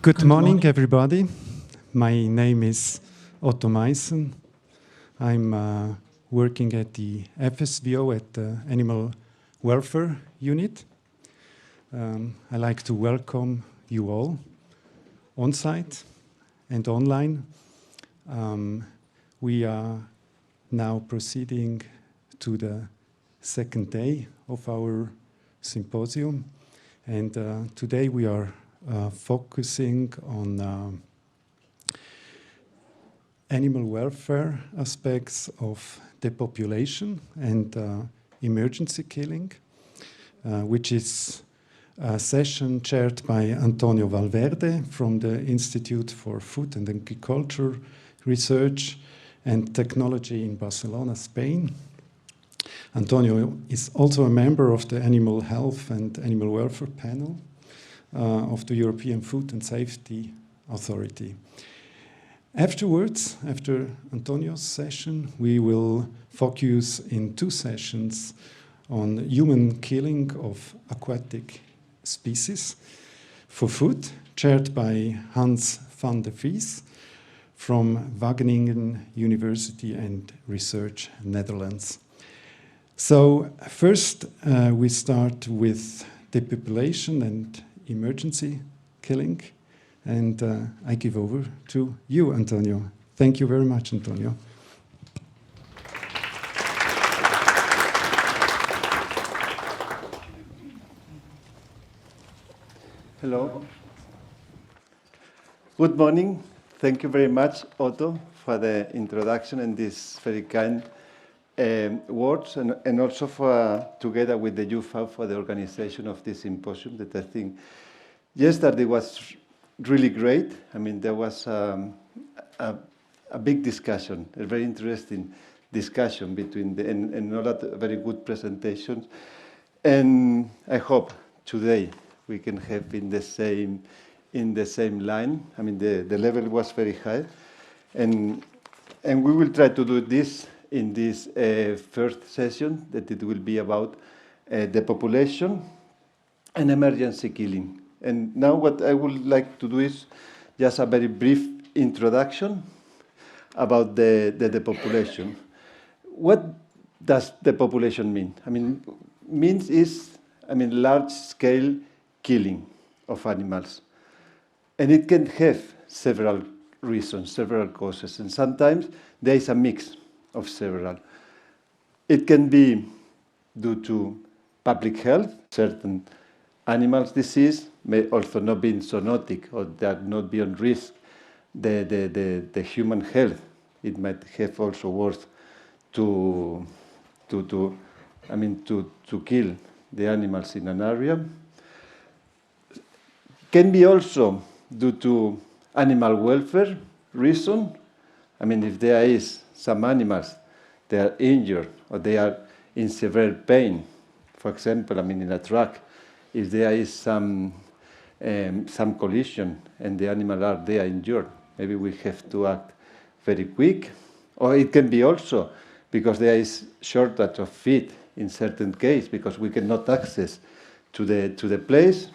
Good morning, everybody. My name is Optimisation. I'm working at the FSVO at the Animal Welfare Unit. I like to welcome you all on site and online. We are now proceeding to the second day of our symposium, and today we are focusing on animal welfare aspects of depopulation and emergency killing, which is a session chaired by Antonio Valverde from the Institute for Food and Agriculture Research and Technology in Barcelona, Spain. Antonio is also a member of the Animal Health and Animal Welfare Panel of the European Food and Safety Authority. Afterwards, after Antonio's session, we will focus in 2 sessions on human killing of aquatic species for food, chaired by Hans van der Vries from Wageningen University and Research, Netherlands. So first, we start with depopulation and emergency killing, and I give over to you, Antonio. Thank you very much, Antonio. Hello. Good morning. Thank you very much, Otto, for the introduction and these very kind words, and also for, together with the UFAW, for the organization of this symposium that I think yesterday was really great. I mean, there was a big discussion, a very interesting discussion between and all that very good presentations. And I hope today we can have in the same line. I mean, the level was very high, and we will try to do this in this first session, that it will be about depopulation and emergency killing. And now what I would like to do is just a very brief introduction about the depopulation. What does depopulation mean? I mean, large-scale killing of animals. And it can have several reasons, several causes, and sometimes there is a mix of several. It can be due to public health. Certain animals' disease may also not be zoonotic, or that not be on risk the human health. It might have also worth to kill the animals in an area. Can be also due to animal welfare reason. I mean, if there is some animals, they are injured or they are in severe pain. For example, I mean, in a truck, if there is some collision and the animal are there injured, maybe we have to act very quick. Or it can be also because there is shortage of feed in certain case, because we cannot access to the place,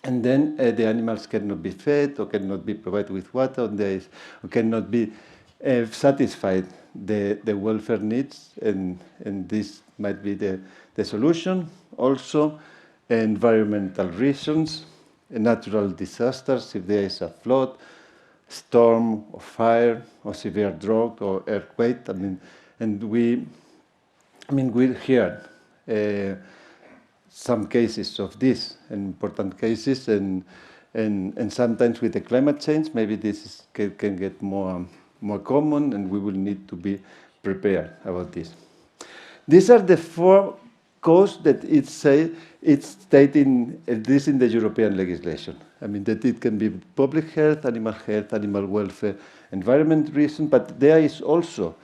and then the animals cannot be fed or cannot be provided with water, or cannot be satisfied the welfare needs, and this might be the solution. Also, environmental reasons, natural disasters, if there is a flood, storm, or fire, or severe drought, or earthquake. I mean, and we hear some cases of this, important cases, and sometimes with the climate change, maybe this can get more common, and we will need to be prepared about this. These are the 4 causes that it's stating, at least in the European legislation. I mean, that it can be public health, animal welfare, environment reason, but there is also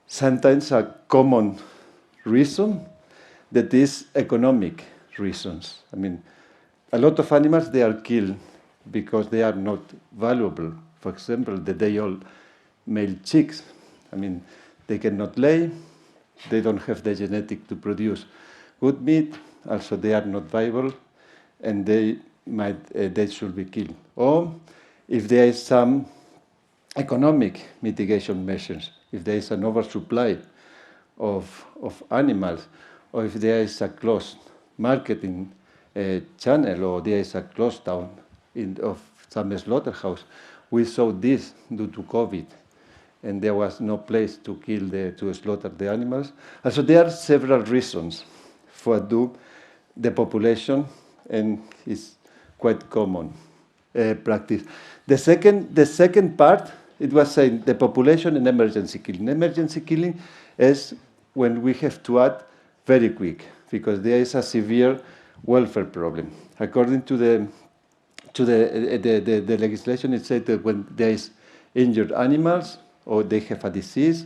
sometimes a common reason that is economic reasons. I mean, a lot of animals, they are killed because they are not valuable. For example, the day-old male chicks. I mean, they cannot lay, they don't have the genetic to produce good meat, also they are not viable, and they they should be killed. Or if there is some economic mitigation measures, if there is an oversupply of animals, or if there is a closed marketing channel, or there is a closed down of some slaughterhouse. We saw this due to COVID, and there was no place to to slaughter the animals. And so there are several reasons for depopulation, and it's quite common practice. The second part, it was saying depopulation and emergency killing. Emergency killing is when we have to act very quick because there is a severe welfare problem. According to the legislation, it said that when there is injured animals or they have a disease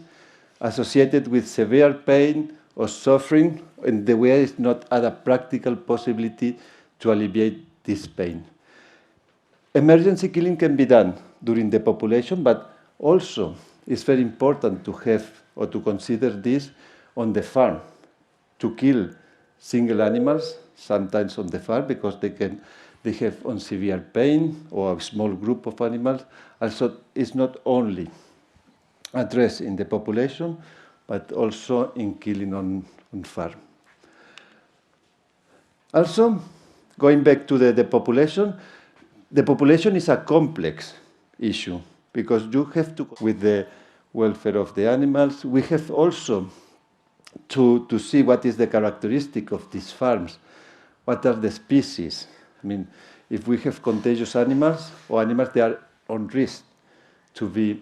associated with severe pain or suffering, and there is not other practical possibility to alleviate this pain. Emergency killing can be done during depopulation, but also it's very important to have or to consider this on the farm, to kill single animals, sometimes on the farm, because they have on severe pain, or a small group of animals. Also, it's not only addressed in the population, but also in killing on farm. Also, going back to the population is a complex issue because you have to, with the welfare of the animals, we have also to see what is the characteristic of these farms, what are the species. I mean, if we have contagious animals or animals that are on risk to be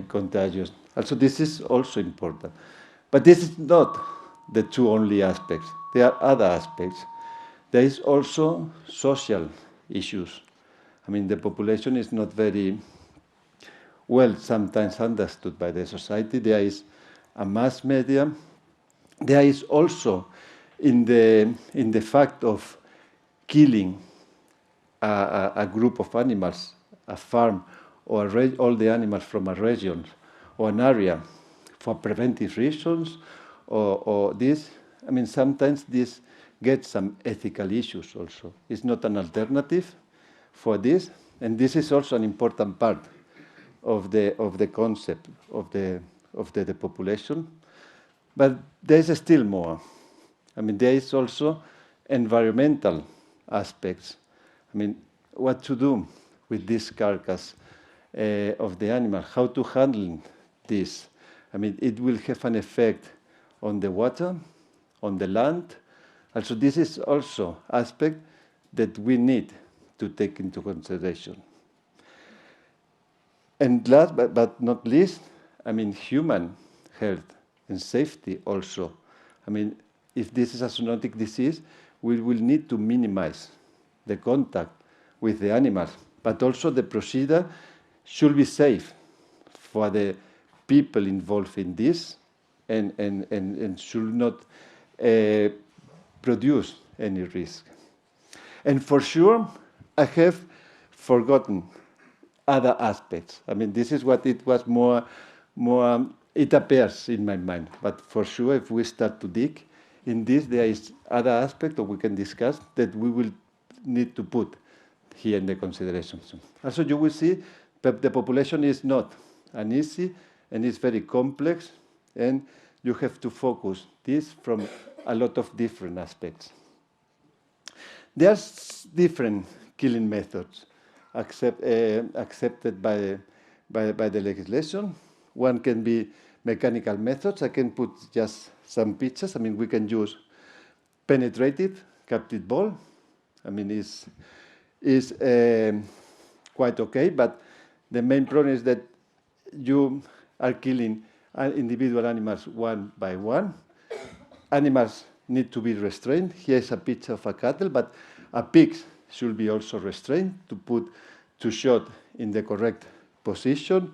contagious. Also, this is also important. But this is not the two only aspects. There are other aspects. There is also social issues. I mean, the population is not very well sometimes understood by the society. There is a mass media. There is also in the fact of killing a group of animals, a farm, or all the animals from a region or an area for preventive reasons, or this. I mean, sometimes this gets some ethical issues also. It's not an alternative for this, and this is also an important part of the concept of the depopulation. But there is still more. I mean, there is also environmental aspects. I mean, what to do with this carcass of the animal, how to handle this. I mean, it will have an effect on the water, on the land. Also, this is also aspect that we need to take into consideration. And last but not least, I mean, human health and safety also. I mean, if this is a zoonotic disease, we will need to minimize the contact with the animals, but also the procedure should be safe for the people involved in this and should not produce any risk. And for sure, I have forgotten other aspects. I mean, this is what it was more it appears in my mind. But for sure, if we start to dig in this, there is other aspect that we can discuss that we will need to put here in the considerations. Also, you will see that the population is not an easy and it's very complex, and you have to focus this from a lot of different aspects. There's different killing methods accepted by the legislation. One can be mechanical methods. I can put just some pictures. I mean, we can use penetrated captive ball. I mean, is quite okay, but the main problem is that you are killing individual animals one by one. Animals need to be restrained. Here is a picture of a cattle, but a pig should be also restrained to shot in the correct position.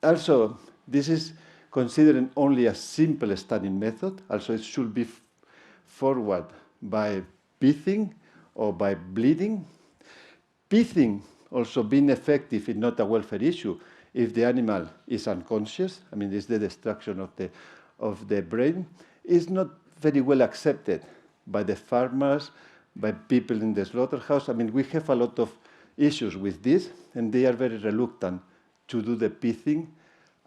Also, this is considered only a simple stunning method. Also, it should be forward by pithing or by bleeding. Pithing also being effective is not a welfare issue if the animal is unconscious. I mean, it's the destruction of the brain. It's not very well accepted by the farmers, by people in the slaughterhouse. I mean, we have a lot of issues with this, and they are very reluctant to do the pithing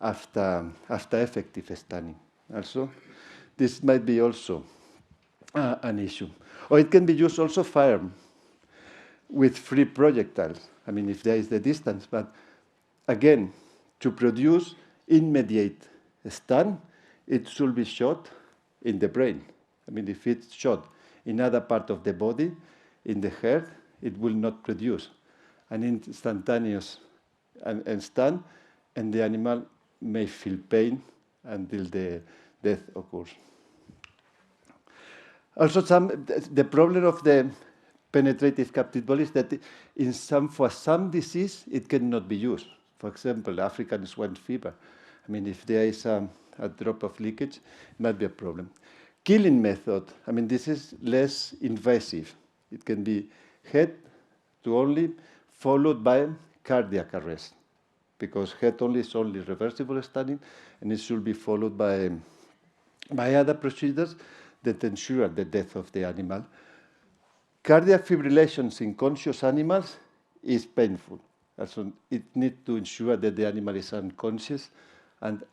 after effective stunning. Also, this might be also an issue. Or it can be used also fired with free projectiles. I mean, if there is the distance, but again, to produce immediate stun, it should be shot in the brain. I mean, if it's shot in other part of the body, in the head, it will not produce an instantaneous and stun, and the animal may feel pain until the death occurs. Also, the problem of the penetrative captive ball is that for some disease, it cannot be used. For example, African swine fever. I mean, if there is a drop of leakage, it might be a problem. Killing method, I mean, this is less invasive. It can be head to only, followed by cardiac arrest, because head only is only reversible stunning, and it should be followed by other procedures that ensure the death of the animal. Cardiac fibrillations in conscious animals is painful. Also, it needs to ensure that the animal is unconscious and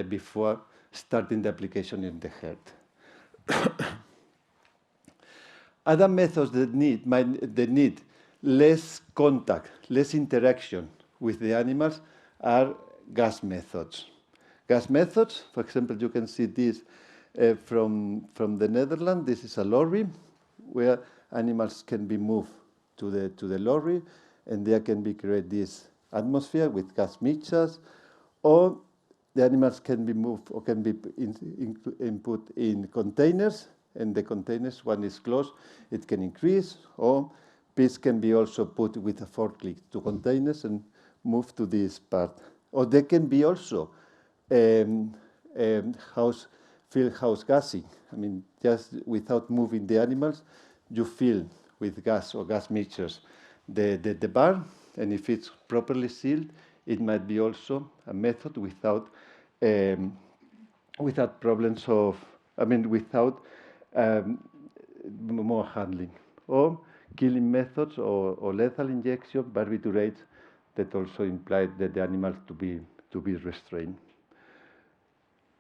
before starting the application in the head. Other methods that need less contact, less interaction with the animals are gas methods. Gas methods, for example, you can see this from the Netherlands. This is a lorry where animals can be moved to the lorry, and there can be created this atmosphere with gas mixtures, or the animals can be moved or can be put in containers, and the containers, when it's closed, it can increase, or pigs can be also put with a forklift to containers and move to this part. Or they can be also fill house gassing. I mean, just without moving the animals, you fill with gas or gas mixtures the barn, and if it's properly sealed, it might be also a method without problems of, I mean, without more handling. Or killing methods or lethal injection, barbiturates, that also imply that the animals to be restrained.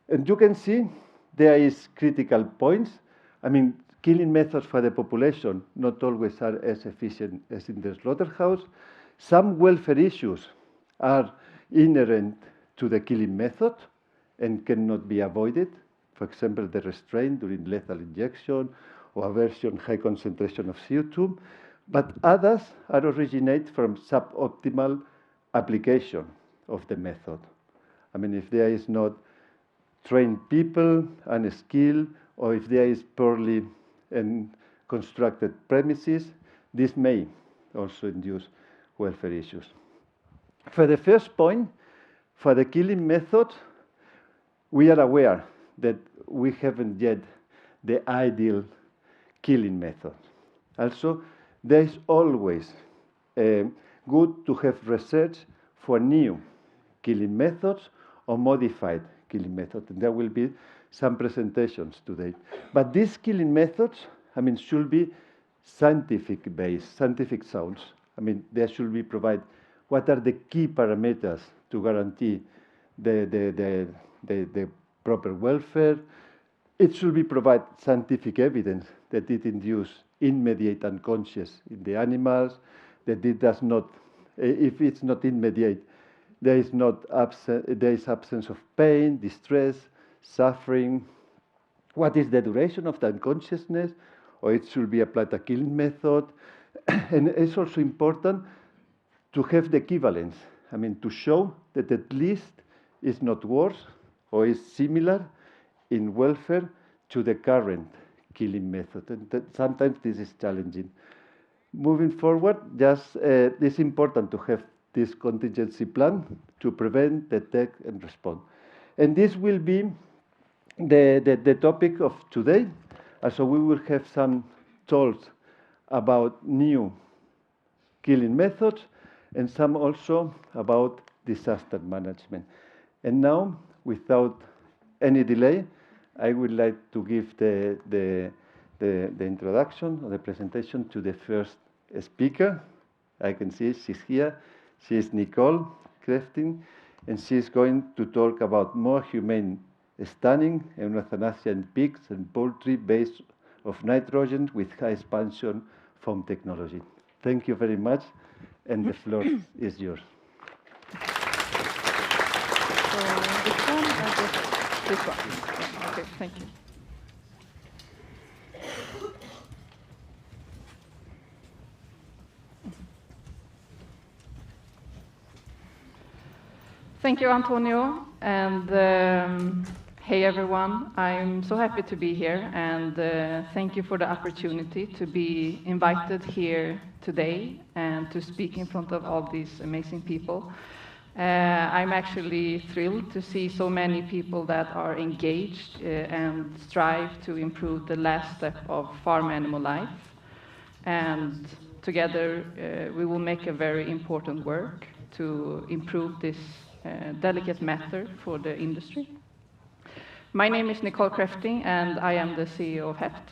And you can see there is critical points. I mean, killing methods for the population not always are as efficient as in the slaughterhouse. Some welfare issues are inherent to the killing method and cannot be avoided. For example, the restraint during lethal injection or aversion high concentration of CO2. But others are originate from suboptimal application of the method. I mean, if there is not trained people and skill, or if there is poorly constructed premises, this may also induce welfare issues. For the first point, for the killing method, we are aware that we haven't yet the ideal killing method. Also, there is always good to have research for new killing methods or modified killing methods. And there will be some presentations today. But these killing methods, I mean, should be scientific based, scientific sounds. I mean, there should be provide what are the key parameters to guarantee the proper welfare. It should be provide scientific evidence that it induces immediate unconscious in the animals, that it does not, if it's not immediate, there is absence of pain, distress, suffering. What is the duration of the unconsciousness? Or it should be applied a killing method. And it's also important to have the equivalence. I mean, to show that at least it's not worse or is similar in welfare to the current killing method. And that sometimes this is challenging. Moving forward, it's important to have this contingency plan to prevent, detect, and respond. And this will be the topic of today. So we will have some talks about new killing methods and some also about disaster management. And now, without any delay, I would like to give the the introduction or the presentation to the first speaker. I can see she's here. She is Nicole Crafting, and she is going to talk about more humane stunning and euthanasia in pigs and poultry based of nitrogen with high expansion foam technology. Thank you very much, and the floor is yours. So this one or just this one? Yeah, okay, thank you. Thank you, Antonio, and hey everyone. I'm so happy to be here, and thank you for the opportunity to be invited here today and to speak in front of all these amazing people. I'm actually thrilled to see so many people that are engaged and strive to improve the last step of farm animal life. And together we will make a very important work to improve this delicate matter for the industry. My name is Nicole Crafting, and I am the CEO of HEFT.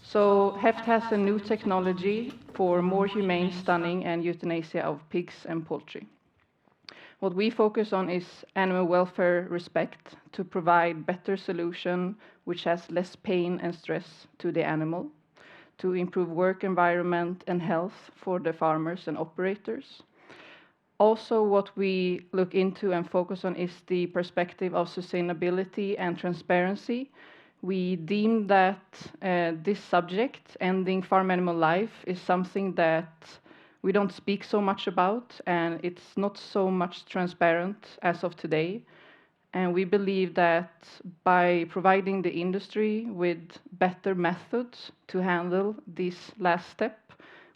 So HEFT has a new technology for more humane stunning and euthanasia of pigs and poultry. What we focus on is animal welfare respect to provide better solution which has less pain and stress to the animal, to improve work environment and health for the farmers and operators. Also, what we look into and focus on is the perspective of sustainability and transparency. We deem that this subject, ending farm animal life, is something that we don't speak so much about, and it's not so much transparent as of today. And we believe that by providing the industry with better methods to handle this last step,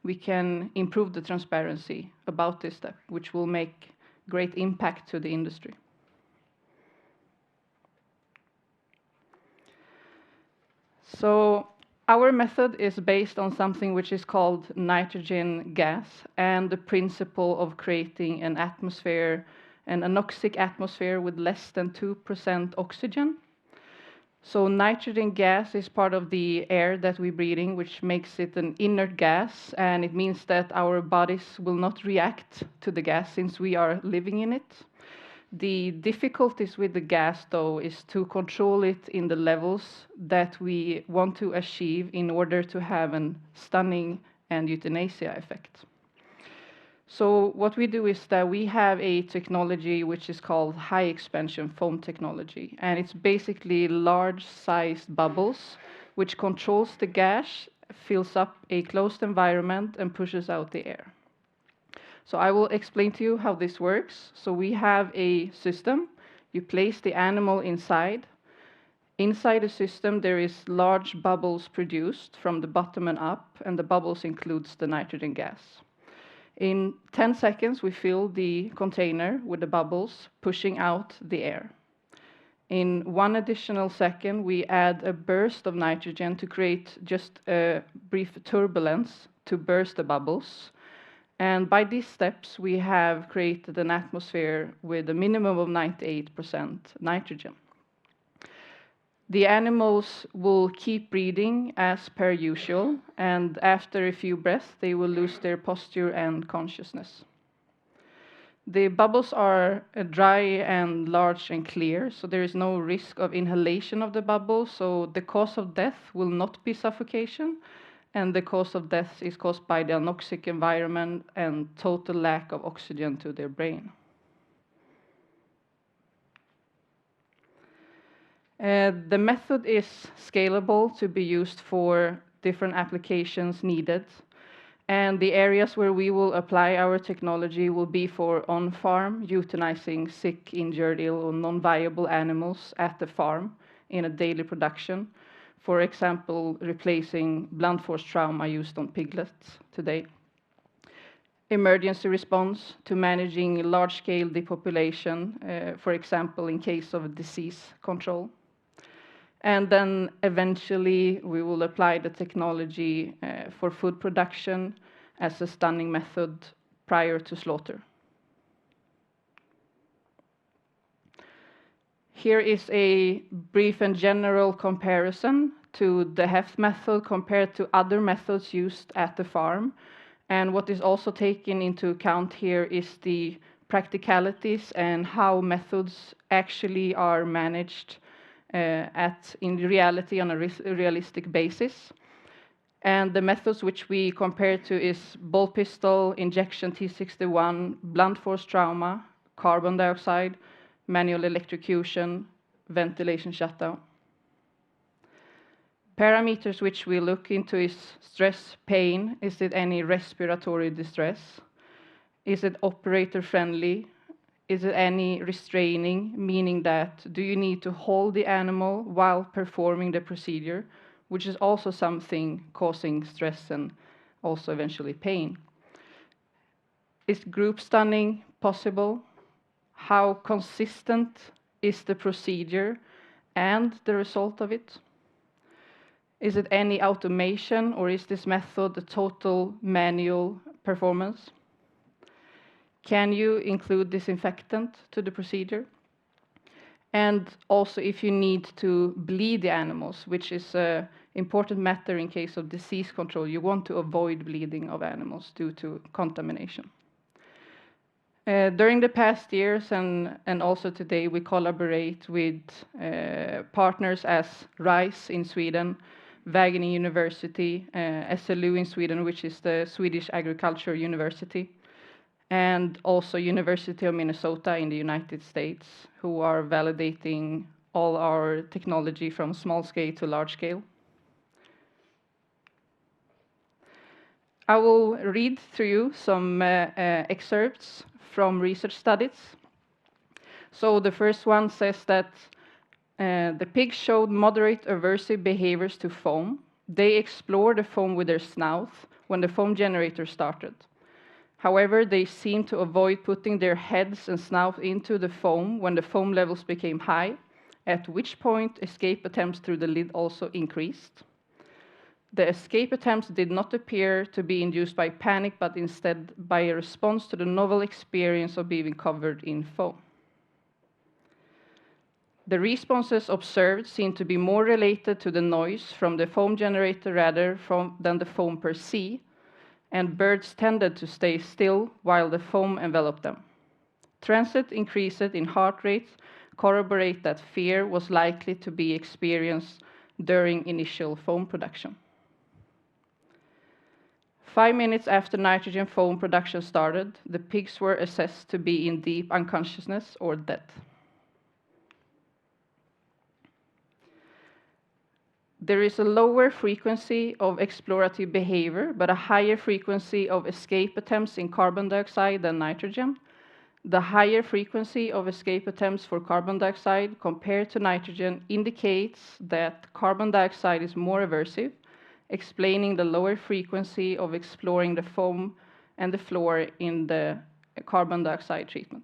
we can improve the transparency about this step, which will make great impact to the industry. So our method is based on something which is called nitrogen gas and the principle of creating an atmosphere, an anoxic atmosphere with less than 2% oxygen. So nitrogen gas is part of the air that we're breathing, which makes it an inert gas, and it means that our bodies will not react to the gas since we are living in it. The difficulties with the gas, though, is to control it in the levels that we want to achieve in order to have a stunning and euthanasia effect. So what we do is that we have a technology which is called high expansion foam technology, and it's basically large-sized bubbles which controls the gas, fills up a closed environment, and pushes out the air. So I will explain to you how this works. So we have a system. You place the animal inside. Inside the system, there is large bubbles produced from the bottom and up, and the bubbles includes the nitrogen gas. In 10 seconds, we fill the container with the bubbles, pushing out the air. In 1 additional second, we add a burst of nitrogen to create just a brief turbulence to burst the bubbles. And by these steps, we have created an atmosphere with a minimum of 98% nitrogen. The animals will keep breathing as per usual, and after a few breaths, they will lose their posture and consciousness. The bubbles are dry and large and clear, so there is no risk of inhalation of the bubbles, so the cause of death will not be suffocation, and the cause of death is caused by the anoxic environment and total lack of oxygen to their brain. The method is scalable to be used for different applications needed. And the areas where we will apply our technology will be for on-farm, euthanizing sick, injured, ill, or non-viable animals at the farm in a daily production. For example, replacing blunt force trauma used on piglets today. Emergency response to managing large-scale depopulation, for example, in case of disease control. And then eventually we will apply the technology for food production as a stunning method prior to slaughter. Here is a brief and general comparison to the HEF method compared to other methods used at the farm. And what is also taken into account here is the practicalities and how methods actually are managed in reality on a realistic basis. And the methods which we compare to is ball pistol, injection T61, blunt force trauma, carbon dioxide, manual electrocution, ventilation shutdown. Parameters which we look into is stress, pain. Is it any respiratory distress? Is it operator friendly? Is it any restraining, meaning that do you need to hold the animal while performing the procedure, which is also something causing stress and also eventually pain? Is group stunning possible? How consistent is the procedure and the result of it? Is it any automation, or is this method a total manual performance? Can you include disinfectant to the procedure? And also if you need to bleed the animals, which is an important matter in case of disease control. You want to avoid bleeding of animals due to contamination. During the past years and also today, we collaborate with partners as RISE in Sweden, Wageningen University, SLU in Sweden, which is the Swedish Agriculture University, and also University of Minnesota in the United States, who are validating all our technology from small scale to large scale. I will read through you some excerpts from research studies. So the first one says that the pigs showed moderate aversive behaviors to foam. They explored the foam with their snout when the foam generator started. However, they seemed to avoid putting their heads and snout into the foam when the foam levels became high, at which point escape attempts through the lid also increased. The escape attempts did not appear to be induced by panic, but instead by a response to the novel experience of being covered in foam. The responses observed seemed to be more related to the noise from the foam generator rather than the foam per se, and birds tended to stay still while the foam enveloped them. Transient increases in heart rates corroborate that fear was likely to be experienced during initial foam production. 5 minutes after nitrogen foam production started, the pigs were assessed to be in deep unconsciousness or dead. There is a lower frequency of explorative behavior, but a higher frequency of escape attempts in carbon dioxide than nitrogen. The higher frequency of escape attempts for carbon dioxide compared to nitrogen indicates that carbon dioxide is more aversive, explaining the lower frequency of exploring the foam and the floor in the carbon dioxide treatment.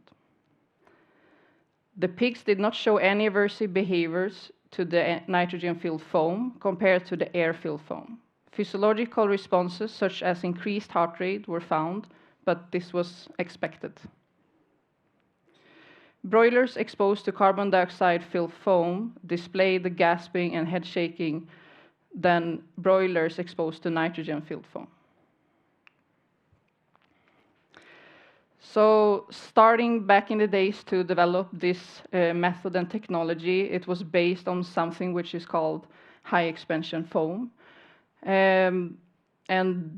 The pigs did not show any aversive behaviors to the nitrogen-filled foam compared to the air-filled foam. Physiological responses such as increased heart rate were found, but this was expected. Broilers exposed to carbon dioxide-filled foam display the gasping and head shaking than broilers exposed to nitrogen-filled foam. So starting back in the days to develop this method and technology, it was based on something which is called high expansion foam. And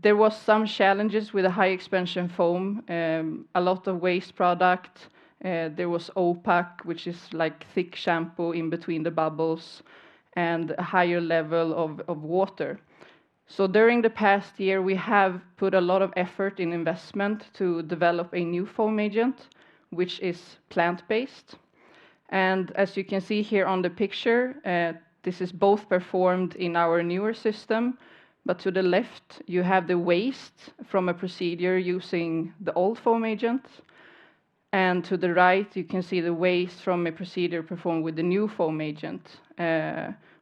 there was some challenges with the high expansion foam, a lot of waste product. There was opaque, which is like thick shampoo in between the bubbles, and a higher level of water. So during the past year, we have put a lot of effort in investment to develop a new foam agent, which is plant-based. And as you can see here on the picture, this is both performed in our newer system, but to the left, you have the waste from a procedure using the old foam agent. And to the right, you can see the waste from a procedure performed with the new foam agent,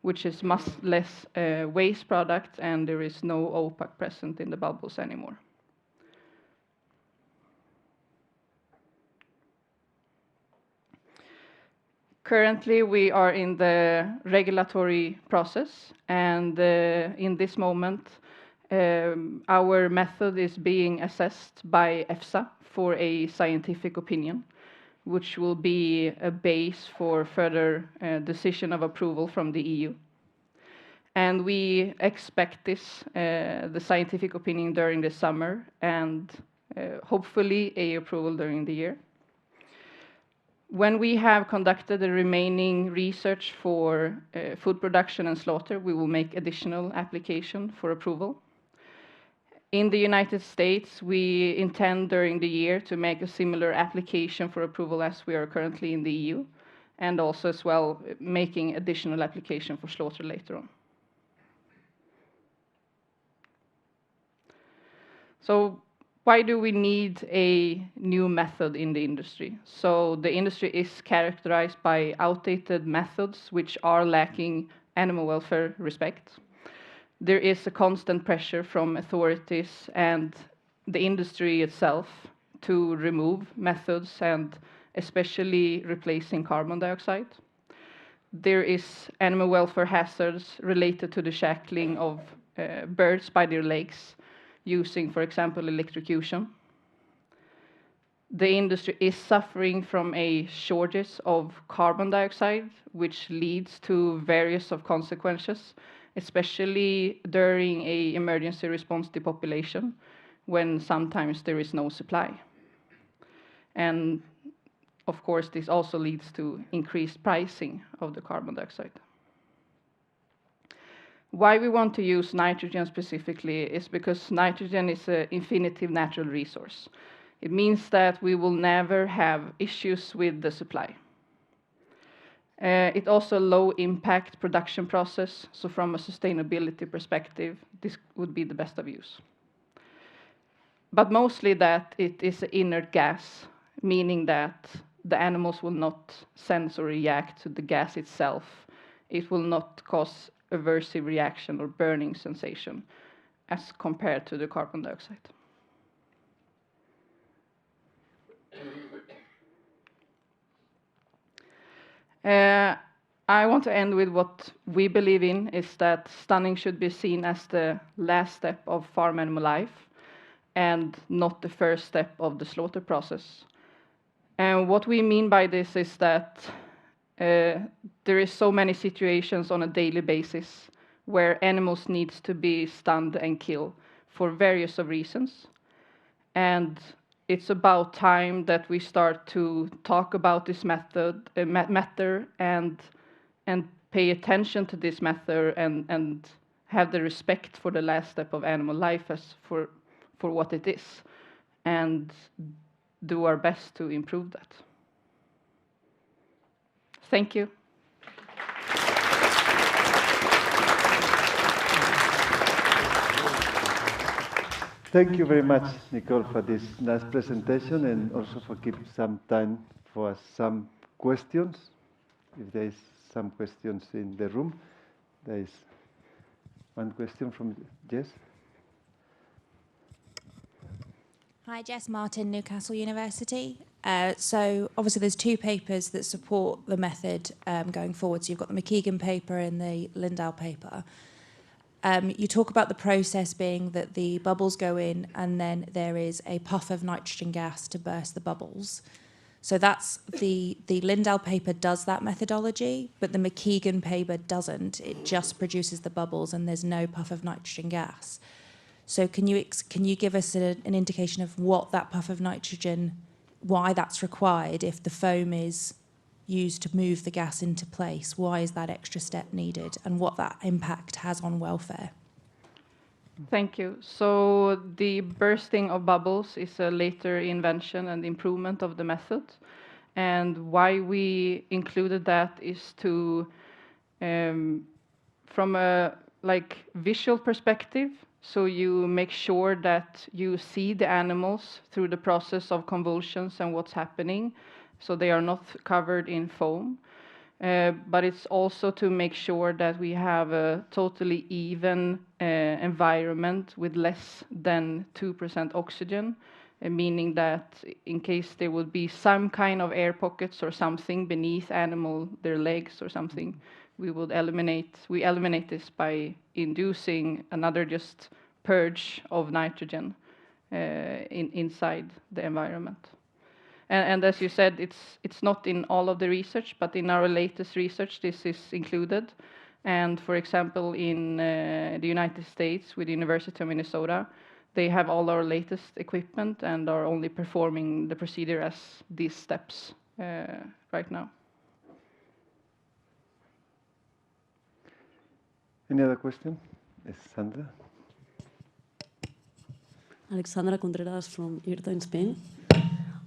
which is much less waste product, and there is no opaque present in the bubbles anymore. Currently, we are in the regulatory process, and in this moment, our method is being assessed by EFSA for a scientific opinion, which will be a base for further decision of approval from the EU. And we expect this, the scientific opinion during the summer, and hopefully a approval during the year. When we have conducted the remaining research for food production and slaughter, we will make additional application for approval. In the United States, we intend during the year to make a similar application for approval as we are currently in the EU, and also as well making additional application for slaughter later on. So why do we need a new method in the industry? So the industry is characterized by outdated methods which are lacking animal welfare respect. There is a constant pressure from authorities and the industry itself to remove methods and especially replacing carbon dioxide. There is animal welfare hazards related to the shackling of birds by their legs, using, for example, electrocution. The industry is suffering from a shortage of carbon dioxide, which leads to various of consequences, especially during an emergency response depopulation, when sometimes there is no supply. And of course, this also leads to increased pricing of the carbon dioxide. Why we want to use nitrogen specifically is because nitrogen is an infinitive natural resource. It means that we will never have issues with the supply. It also low impact production process, so from a sustainability perspective, this would be the best of use. But mostly that it is an inert gas, meaning that the animals will not sense or react to the gas itself. It will not cause aversive reaction or burning sensation as compared to the carbon dioxide. I want to end with what we believe in is that stunning should be seen as the last step of farm animal life and not the first step of the slaughter process. And what we mean by this is that there is so many situations on a daily basis where animals needs to be stunned and killed for various of reasons. And it's about time that we start to talk about this matter and pay attention to this matter and have the respect for the last step of animal life as for what it is, and do our best to improve that. Thank you. Thank you very much, Nicole, for this nice presentation and also for keeping some time for some questions. If there is some questions in the room, there is one question from Jess. Hi, Jess Martin, Newcastle University. So obviously there's two papers that support the method going forward. So you've got the McKeegan paper and the Lindahl paper. You talk about the process being that the bubbles go in and then there is a puff of nitrogen gas to burst the bubbles. So that's the Lindahl paper does that methodology, but the McKeegan paper doesn't. It just produces the bubbles and there's no puff of nitrogen gas. So can you give us an indication of what that puff of nitrogen, why that's required if the foam is used to move the gas into place? Why is that extra step needed and what that impact has on welfare? Thank you. So the bursting of bubbles is a later invention and improvement of the method. And why we included that is to, from a visual perspective, so you make sure that you see the animals through the process of convulsions and what's happening, so they are not covered in foam. But it's also to make sure that we have a totally even environment with less than 2% oxygen, meaning that in case there would be some kind of air pockets or something beneath their legs or something, we eliminate this by inducing another just purge of nitrogen inside the environment. And as you said, it's not in all of the research, but in our latest research, this is included. And for example, in the United States with the University of Minnesota, they have all our latest equipment and are only performing the procedure as these steps right now. Any other question? Yes, Sandra? Alexandra Contreras from IRTA in Spain.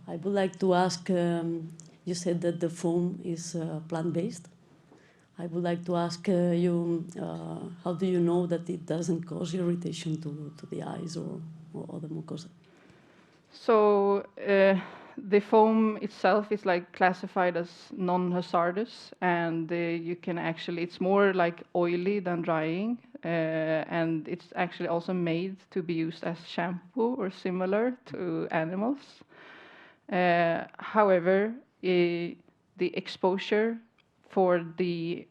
I would like to ask, you said that the foam is plant-based. I would like to ask you, how do you know that it doesn't cause irritation to the eyes or other mucosa? So the foam itself is like classified as non-hazardous, and you can actually, it's more like oily than drying, and it's actually also made to be used as shampoo or similar to animals. However, the exposure for the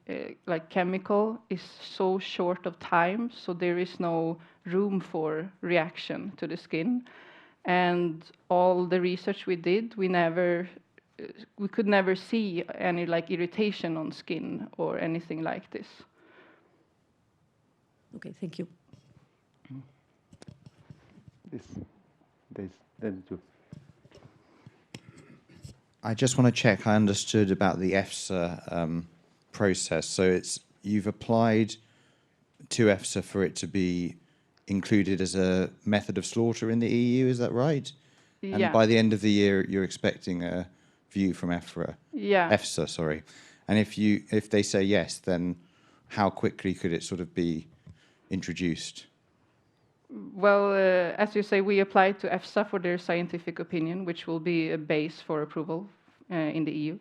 like chemical is so short of time, so there is no room for reaction to the skin. And all the research we did, we could never see any like irritation on skin or anything like this. Okay, thank you. Then too. I just want to check I understood about the EFSA process. So you've applied to EFSA for it to be included as a method of slaughter in the EU, is that right? Yeah. And by the end of the year, you're expecting a view from EFSA, sorry. And if they say yes, then how quickly could it sort of be introduced? Well, as you say, we applied to EFSA for their scientific opinion, which will be a base for approval in the EU.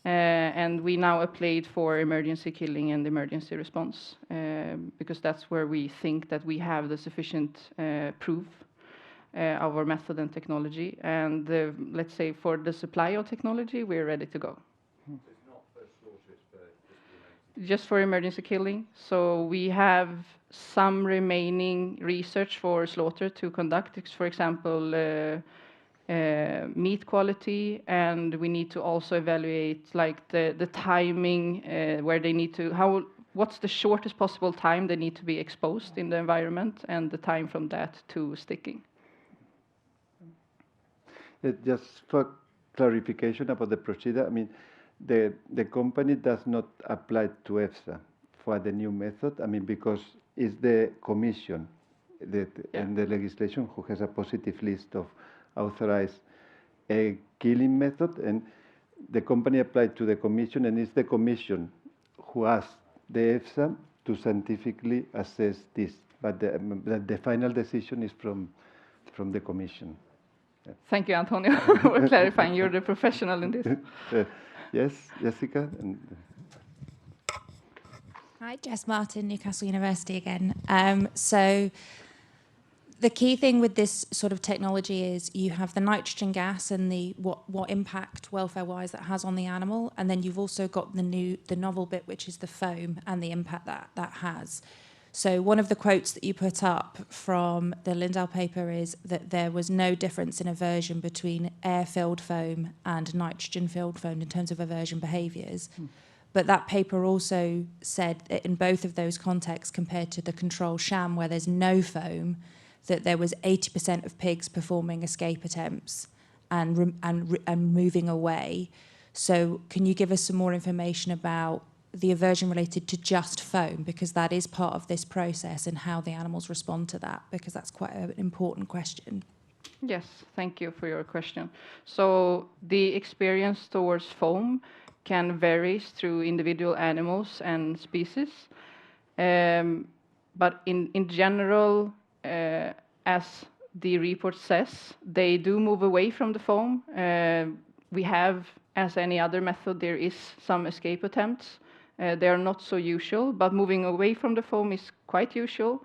And we now applied for emergency killing and emergency response, because that's where we think that we have the sufficient proof of our method and technology. And let's say for the supply of technology, we're ready to go. It's not for slaughter, it's just for emergency killing. So we have some remaining research for slaughter to conduct. It's, for example, meat quality, and we need to also evaluate like the timing where they need to, what's the shortest possible time they need to be exposed in the environment, and the time from that to sticking. Just for clarification about the procedure, I mean, the company does not apply to EFSA for the new method, I mean, because it's the commission and the legislation who has a positive list of authorized killing method, and the company applied to the commission, and it's the commission who asked the EFSA to scientifically assess this, but the final decision is from the commission. Yeah. Thank you, Antonio, for clarifying. You're the professional in this. Yes, Jessica? Hi, Jess Martin, Newcastle University again. So the key thing with this sort of technology is you have the nitrogen gas and the what impact welfare-wise that has on the animal, and then you've also got the novel bit, which is the foam and the impact that has. So one of the quotes that you put up from the Lindau paper is that there was no difference in aversion between air-filled foam and nitrogen-filled foam in terms of aversion behaviours. But that paper also said that in both of those contexts, compared to the control sham where there's no foam, that there was 80% of pigs performing escape attempts and moving away. So can you give us some more information about the aversion related to just foam, because that is part of this process, and how the animals respond to that, because that's quite an important question. Yes, thank you for your question. So the experience towards foam can vary through individual animals and species. But in general, as the report says, they do move away from the foam. We have, as any other method, there is some escape attempts. They are not so usual, but moving away from the foam is quite usual.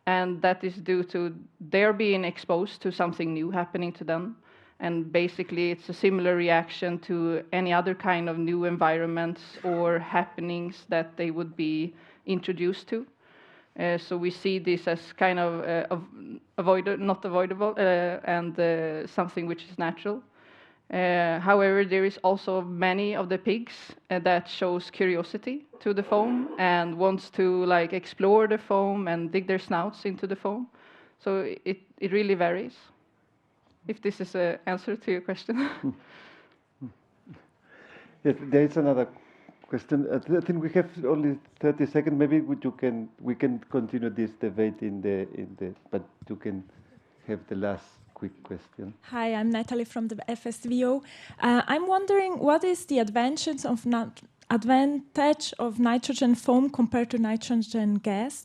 And that is due to their being exposed to something new happening to them. And basically, it's a similar reaction to any other kind of new environments or happenings that they would be introduced to. So we see this as kind of not avoidable and something which is natural. However, there is also many of the pigs that shows curiosity to the foam and wants to like explore the foam and dig their snouts into the foam. So it really varies. If this is an answer to your question. Yes, there is another question. I think we have only 30 seconds. Maybe we can continue this debate in the but you can have the last quick question. Hi, I'm Natalie from the FSVO. I'm wondering what is the advantage of nitrogen foam compared to nitrogen gas?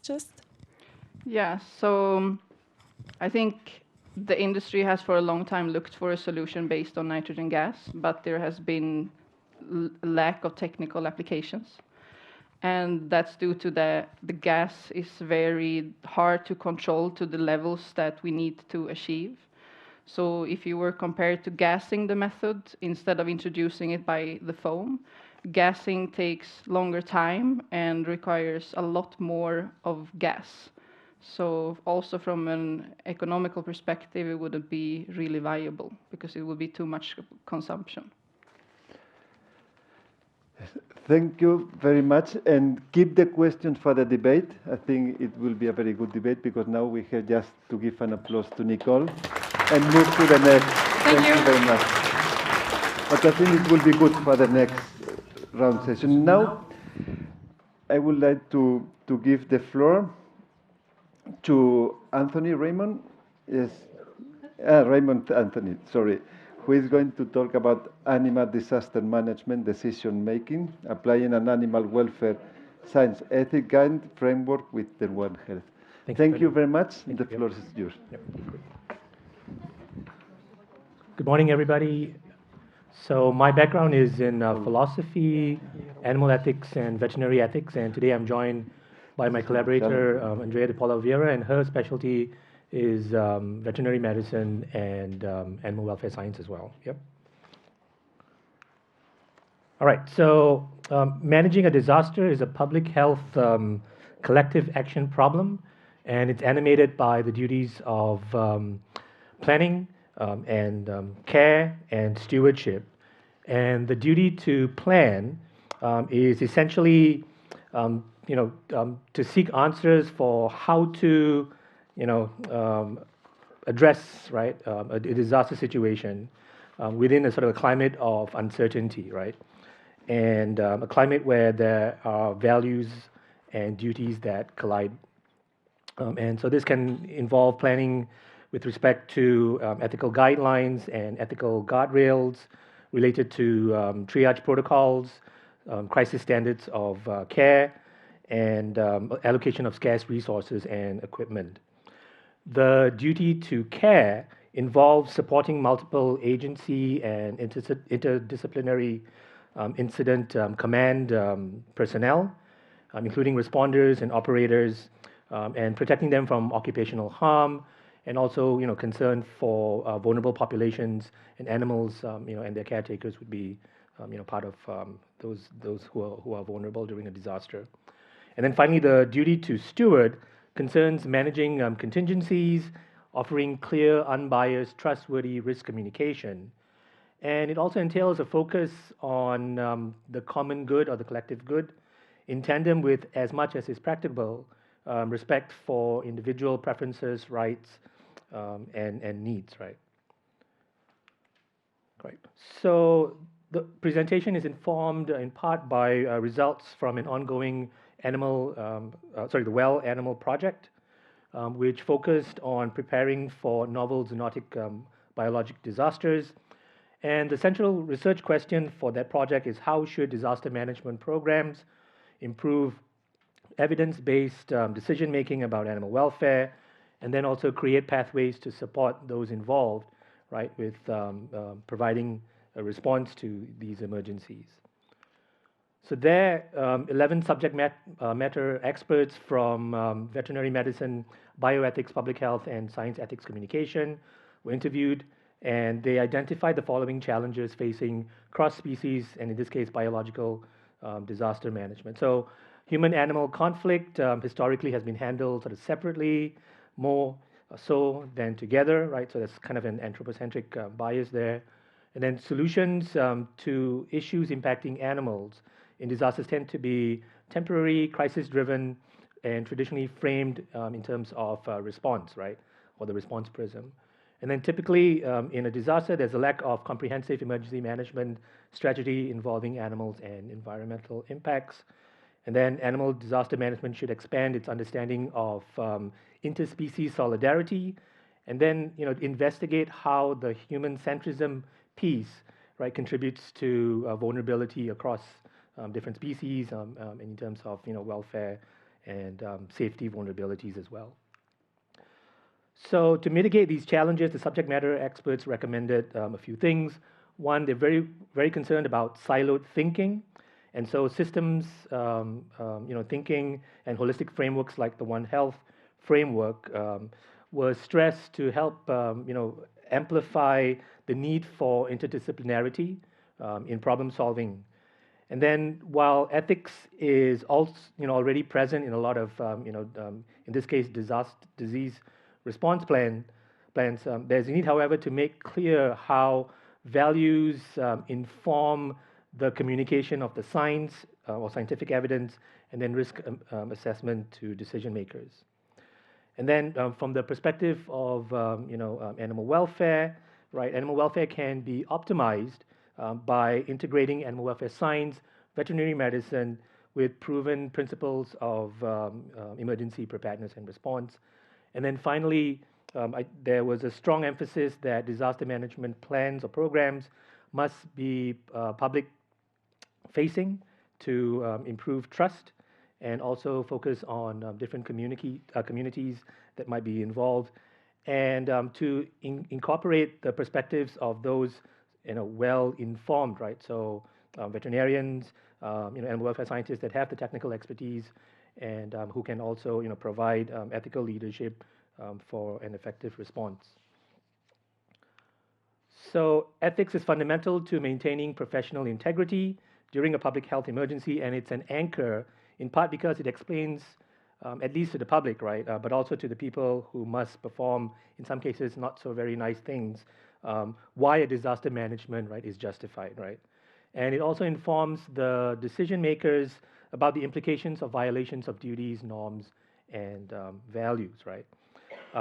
Yeah, so I think the industry has for a long time looked for a solution based on nitrogen gas, but there has been lack of technical applications. And that's due to the gas is very hard to control to the levels that we need to achieve. So if you were compared to gassing the method instead of introducing it by the foam, gassing takes longer time and requires a lot more of gas. So also from an economical perspective, it wouldn't be really viable because it would be too much consumption. Thank you very much, and keep the questions for the debate. I think it will be a very good debate because now we have just to give an applause to Nicole and move to the next. Thank you very much. But I think it will be good for the next round session. Now, I would like to give the floor to Anthony Raymond. Yes, Raymond Anthony, sorry, who is going to talk about animal disaster management decision making, applying an animal welfare science ethic guide framework with the One Health. Thank you very much. The floor is yours. Yep. Good morning, everybody. So my background is in philosophy, animal ethics, and veterinary ethics, and today I'm joined by my collaborator, Andrea de Paula Vieira, and her specialty is veterinary medicine and animal welfare science as well. Yep. All right, so managing a disaster is a public health collective action problem, and it's animated by the duties of planning and care and stewardship. And the duty to plan is essentially to seek answers for how to, address, right, a disaster situation within a sort of a climate of uncertainty, right, and a climate where there are values and duties that collide. And so this can involve planning with respect to ethical guidelines and ethical guardrails related to triage protocols, crisis standards of care, and allocation of scarce resources and equipment. The duty to care involves supporting multiple agency and interdisciplinary incident command personnel, including responders and operators, and protecting them from occupational harm, and also concern for vulnerable populations and animals, and their caretakers would be part of those who are vulnerable during a disaster. And then finally, the duty to steward concerns managing contingencies, offering clear, unbiased, trustworthy risk communication. And it also entails a focus on the common good or the collective good, in tandem with, as much as is practicable, respect for individual preferences, rights, and needs, right? Great. So the presentation is informed in part by results from an ongoing the Well Animal Project, which focused on preparing for novel zoonotic biologic disasters. And the central research question for that project is how should disaster management programs improve evidence-based decision-making about animal welfare, and then also create pathways to support those involved, right, with providing a response to these emergencies. So there, 11 subject matter experts from veterinary medicine, bioethics, public health, and science ethics communication were interviewed, and they identified the following challenges facing cross-species, and in this case, biological disaster management. So human-animal conflict historically has been handled sort of separately, more so than together, right? So that's kind of an anthropocentric bias there. And then solutions to issues impacting animals in disasters tend to be temporary, crisis-driven, and traditionally framed in terms of response, right, or the response prism. And then typically in a disaster, there's a lack of comprehensive emergency management strategy involving animals and environmental impacts. And then animal disaster management should expand its understanding of interspecies solidarity, and then investigate how the human centrism piece, right, contributes to vulnerability across different species in terms of welfare and safety vulnerabilities as well. So to mitigate these challenges, the subject matter experts recommended a few things. One, they're very concerned about siloed thinking, and so systems, thinking and holistic frameworks like the One Health framework were stressed to help amplify the need for interdisciplinarity in problem solving. And then, while ethics is also already present in a lot of in this case disease response plans, there's a need, however, to make clear how values inform the communication of the science or scientific evidence, and then risk assessment to decision makers. And then, from the perspective of animal welfare, right? Animal welfare can be optimized by integrating animal welfare science, veterinary medicine, with proven principles of emergency preparedness and response. And then finally, there was a strong emphasis that disaster management plans or programs must be public-facing to improve trust, and also focus on different communities that might be involved, and to incorporate the perspectives of those well-informed, right? So veterinarians, animal welfare scientists that have the technical expertise, and who can also provide ethical leadership for an effective response. So ethics is fundamental to maintaining professional integrity during a public health emergency, and it's an anchor in part because it explains, at least to the public, right, but also to the people who must perform, in some cases, not so very nice things, why a disaster management, right, is justified, right? And it also informs the decision makers about the implications of violations of duties, norms, and values, right?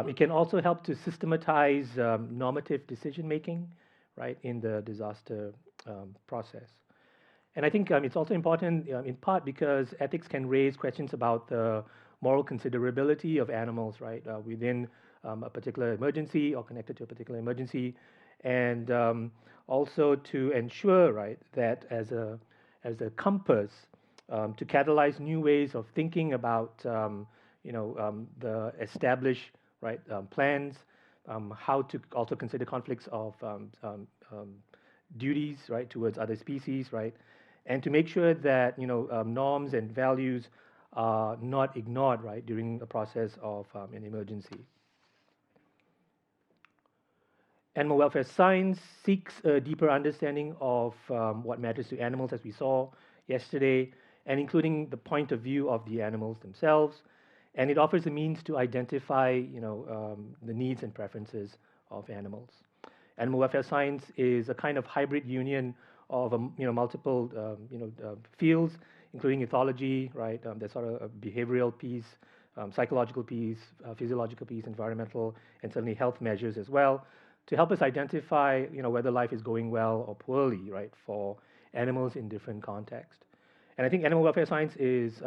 It can also help to systematize normative decision making, right, in the disaster process. And I think it's also important in part because ethics can raise questions about the moral considerability of animals, right, within a particular emergency or connected to a particular emergency, and also to ensure, right, that as a compass to catalyze new ways of thinking about the established, right, plans, how to also consider conflicts of duties, right, towards other species, right, and to make sure that norms and values are not ignored, right, during the process of an emergency. Animal welfare science seeks a deeper understanding of what matters to animals, as we saw yesterday, and including the point of view of the animals themselves. And it offers a means to identify, the needs and preferences of animals. Animal welfare science is a kind of hybrid union of multiple fields, including ethology, right? There's sort of a behavioral piece, psychological piece, physiological piece, environmental, and certainly health measures as well, to help us identify, whether life is going well or poorly, right, for animals in different contexts. And I think animal welfare science is,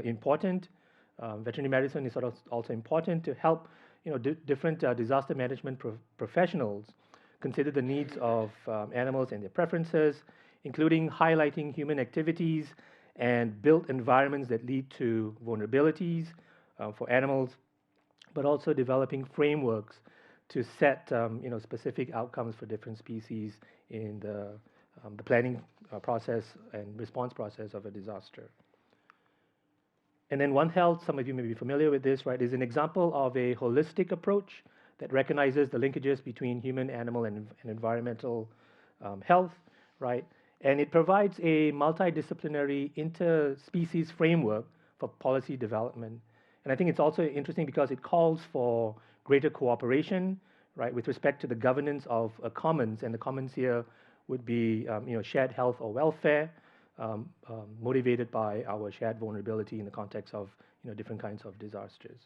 important. Veterinary medicine is sort of also important to help, different disaster management professionals consider the needs of animals and their preferences, including highlighting human activities and built environments that lead to vulnerabilities for animals, but also developing frameworks to set, specific outcomes for different species in the the planning process and response process of a disaster. And then One Health, some of you may be familiar with this, right, is an example of a holistic approach that recognizes the linkages between human, animal, and environmental health, right? And it provides a multidisciplinary interspecies framework for policy development. And I think it's also interesting because it calls for greater cooperation, right, with respect to the governance of commons, and the commons here would be, shared health or welfare, motivated by our shared vulnerability in the context of, different kinds of disasters.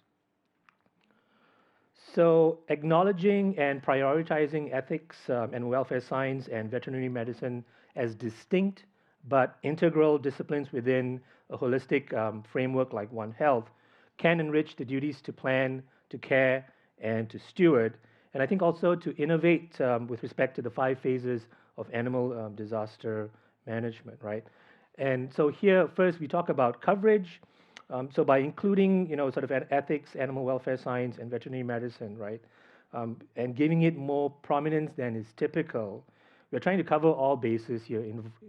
So acknowledging and prioritizing ethics and welfare science and veterinary medicine as distinct but integral disciplines within a holistic framework like One Health can enrich the duties to plan, to care, and to steward, and I think also to innovate with respect to the 5 phases of animal disaster management, right? And so here, first we talk about coverage. So by including, sort of ethics, animal welfare science, and veterinary medicine, right, and giving it more prominence than is typical, we're trying to cover all bases here,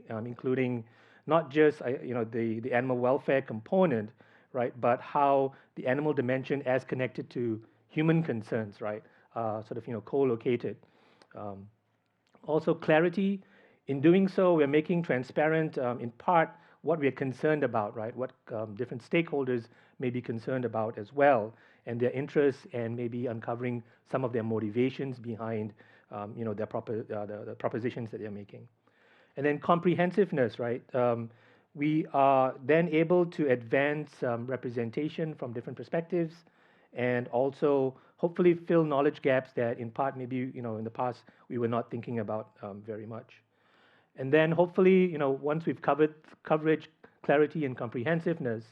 including not just, the animal welfare component, right, but how the animal dimension as connected to human concerns, right, sort of, co-located. Also clarity. In doing so, we're making transparent, in part, what we're concerned about, right? What different stakeholders may be concerned about as well, and their interests, and maybe uncovering some of their motivations behind, their the propositions that they're making. And then comprehensiveness, right? We are then able to advance representation from different perspectives, and also hopefully fill knowledge gaps that, in part, maybe in the past we were not thinking about very much. And then hopefully, once we've covered coverage, clarity, and comprehensiveness,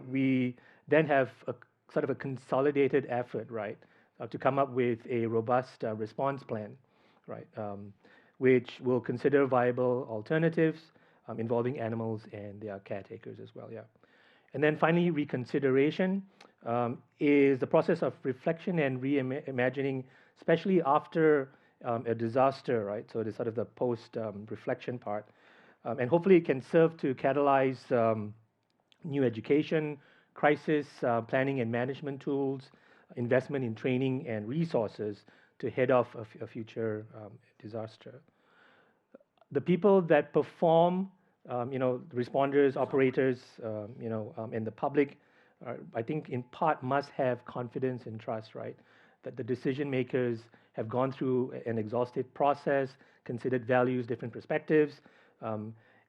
we then have a sort of a consolidated effort, right, to come up with a robust response plan, right, which will consider viable alternatives involving animals and their caretakers as well, yeah. And then finally, reconsideration is the process of reflection and reimagining, especially after a disaster, right? So it is sort of the post-reflection part. And hopefully it can serve to catalyze new education, crisis planning and management tools, investment in training and resources to head off a future disaster. The people that perform, responders, operators, and the public, I think in part must have confidence and trust, right? That the decision makers have gone through an exhaustive process, considered values, different perspectives,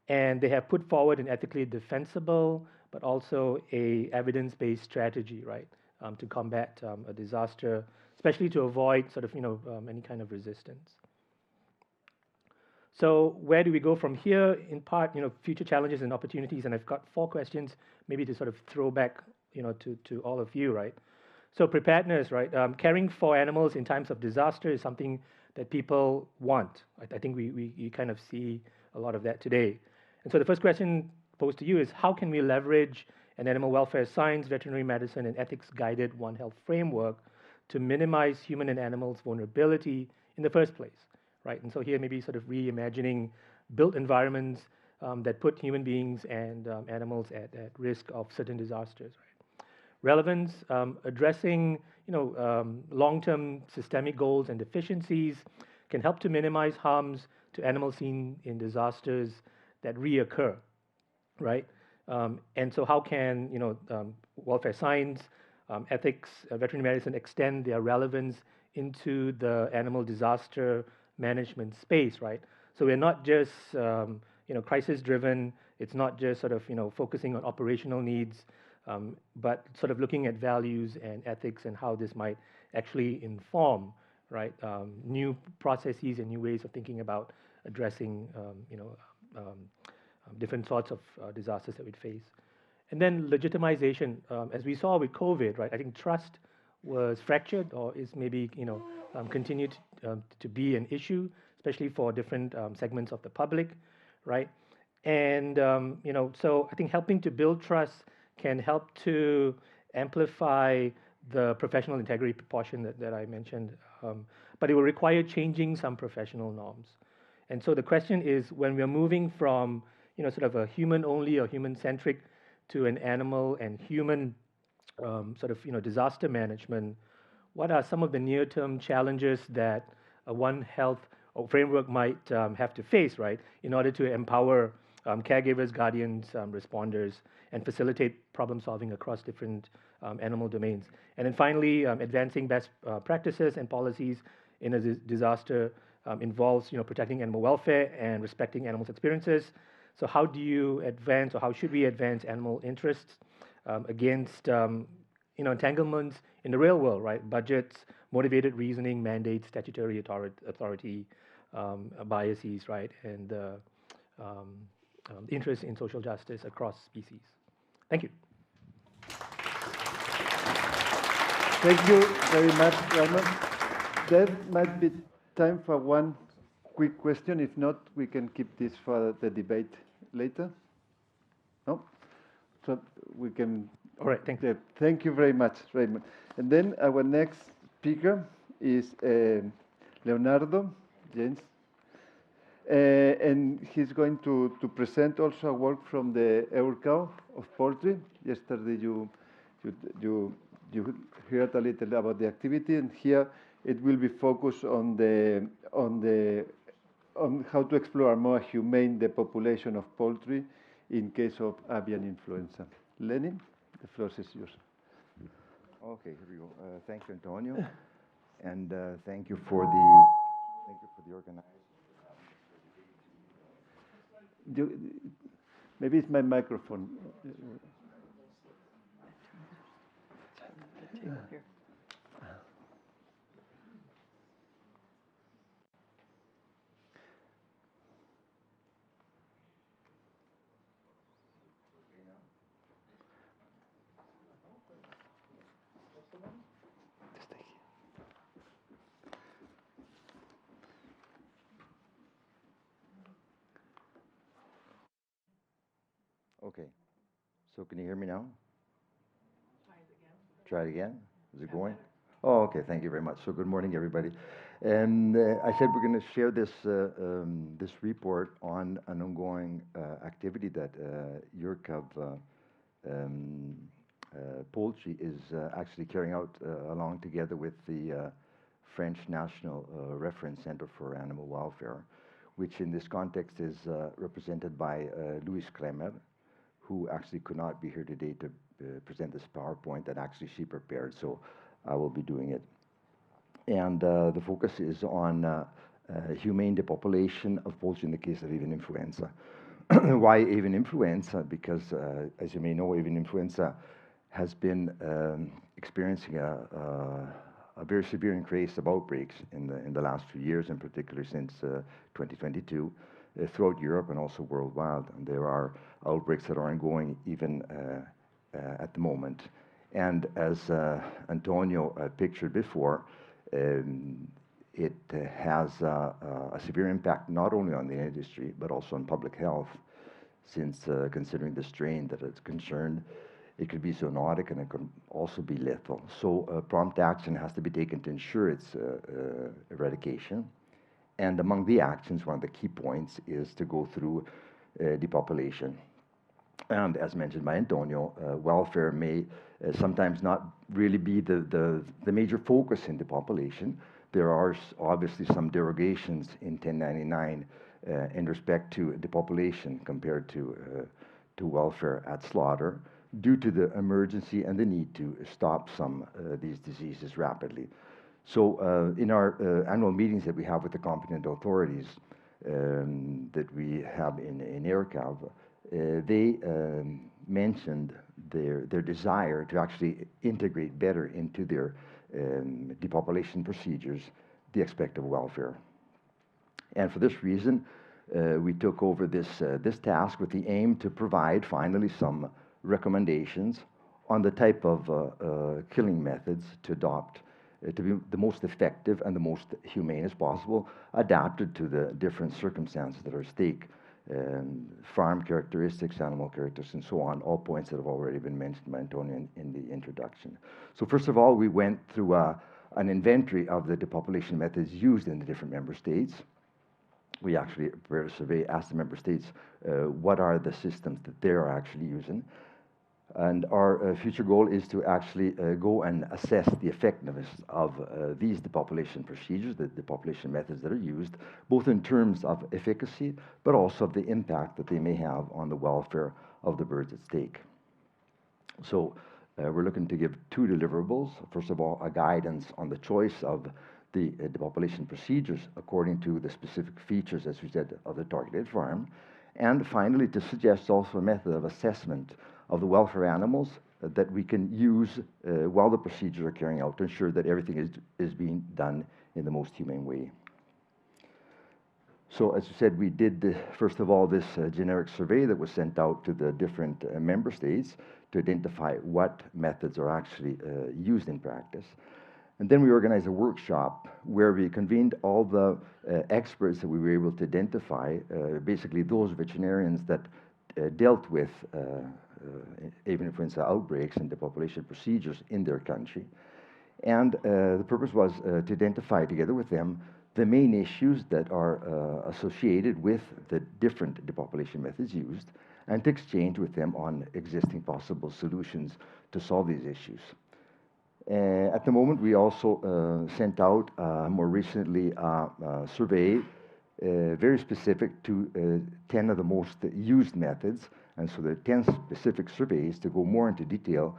and they have put forward an ethically defensible, but also a evidence-based strategy, right, to combat a disaster, especially to avoid sort of, any kind of resistance. So where do we go from here? In part, future challenges and opportunities, and I've got 4 questions, maybe to sort of throw back, to all of you, right? So preparedness, right? Caring for animals in times of disaster is something that people want. I think we kind of see a lot of that today. And so the first question posed to you is, how can we leverage an animal welfare science, veterinary medicine, and ethics-guided One Health framework to minimize human and animals' vulnerability in the first place, right? And so here maybe sort of reimagining built environments that put human beings and animals at risk of certain disasters, right? Relevance, addressing long-term systemic goals and deficiencies can help to minimize harms to animals seen in disasters that reoccur, right? And so how can welfare science, ethics, veterinary medicine extend their relevance into the animal disaster management space, right? So we're not just crisis-driven. It's not just sort of focusing on operational needs. But sort of looking at values and ethics and how this might actually inform, right, new processes and new ways of thinking about addressing, different sorts of disasters that we'd face. And then legitimization, as we saw with COVID, right, I think trust was fractured or is maybe, continued to be an issue, especially for different segments of the public, right? And, so I think helping to build trust can help to amplify the professional integrity portion that I mentioned, but it will require changing some professional norms. And so the question is, when we're moving from, sort of a human-only or human-centric to an animal and human disaster management, what are some of the near-term challenges that One Health or framework might have to face, right, in order to empower caregivers, guardians, responders, and facilitate problem solving across different animal domains. And then finally, advancing best practices and policies in a disaster involves, protecting animal welfare and respecting animals' experiences. So how do you advance, or how should we advance animal interests against, entanglements in the real world, right? Budgets, motivated reasoning, mandates, statutory authority, biases, right, and interest in social justice across species. Thank you. Thank you very much, Raymond. There might be time for one quick question. If not, we can keep this for the debate later. No? So we can... All right, thank you. Thank you very much, Raymond. And then our next speaker is Leonardo James. And he's going to present also a work from the UFAW of poultry. Yesterday you heard a little about the activity, and here it will be focused on how to explore a more humane depopulation of poultry in case of avian influenza. Lenin, the floor is yours. Okay, here we go. Thank you, Antonio, and thank you for the organizers. Maybe it's my microphone. Okay, so can you hear me now? Try it again. Is it going? Oh, okay. Thank you very much. So good morning, everybody. And I said we're going to share this this report on an ongoing activity that UFAW poultry is actually carrying out along together with the French National Reference Center for Animal Welfare, which in this context is represented by Louise Kremer, who actually could not be here today to present this PowerPoint that actually she prepared, so I will be doing it. And the focus is on humane depopulation of poultry in the case of avian influenza. Why avian influenza? Because, as you may know, avian influenza has been experiencing a very severe increase of outbreaks in the last few years, in particular since 2022. Throughout Europe and also worldwide. And there are outbreaks that are ongoing even at the moment. And as Antonio pictured before, it has a severe impact not only on the industry, but also on public health, since considering the strain that it's concerned, it could be zoonotic and it could also be lethal. So prompt action has to be taken to ensure its eradication. And among the actions, one of the key points is to go through depopulation. And as mentioned by Antonio, welfare may sometimes not really be the major focus in depopulation. There are obviously some derogations in 1099 in respect to depopulation compared to welfare at slaughter due to the emergency and the need to stop some these diseases rapidly. So in our annual meetings that we have with the competent authorities that we have in UFAW, they mentioned their desire to actually integrate better into their depopulation procedures the aspect of welfare. And for this reason, we took over this task with the aim to provide finally some recommendations on the type of killing methods to adopt to be the most effective and the most humane as possible, adapted to the different circumstances that are at stake, farm characteristics, animal characteristics, and so on, all points that have already been mentioned by Antonio in the introduction. So first of all, we went through an inventory of the depopulation methods used in the different member states. we actually prepared a survey, asked the member states what are the systems that they are actually using. And our future goal is to actually go and assess the effectiveness of these depopulation procedures, the depopulation methods that are used, both in terms of efficacy, but also of the impact that they may have on the welfare of the birds at stake. So we're looking to give 2 deliverables. First of all, a guidance on the choice of the depopulation procedures according to the specific features, as we said, of the targeted farm. And finally, to suggest also a method of assessment of the welfare animals that we can use while the procedures are carrying out to ensure that everything is being done in the most humane way. So as you said, we did, first of all, this generic survey that was sent out to the different member states to identify what methods are actually used in practice. And then we organized a workshop where we convened all the experts that we were able to identify, basically those veterinarians that dealt with avian influenza outbreaks and depopulation procedures in their country. And the purpose was to identify together with them the main issues that are associated with the different depopulation methods used, and to exchange with them on existing possible solutions to solve these issues. At the moment, we also sent out more recently a survey very specific to 10 of the most used methods, and so the 10 specific surveys to go more into detail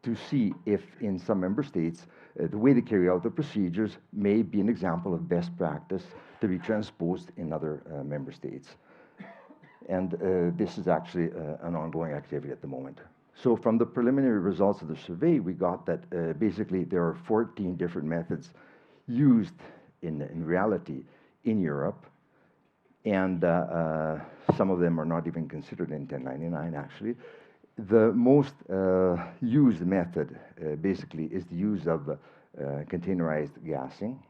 to see if in some member states the way they carry out the procedures may be an example of best practice to be transposed in other member states. And this is actually an ongoing activity at the moment. So from the preliminary results of the survey, we got that basically there are 14 different methods used in reality in Europe, and some of them are not even considered in 1099 actually. The most used method basically is the use of containerized gassing.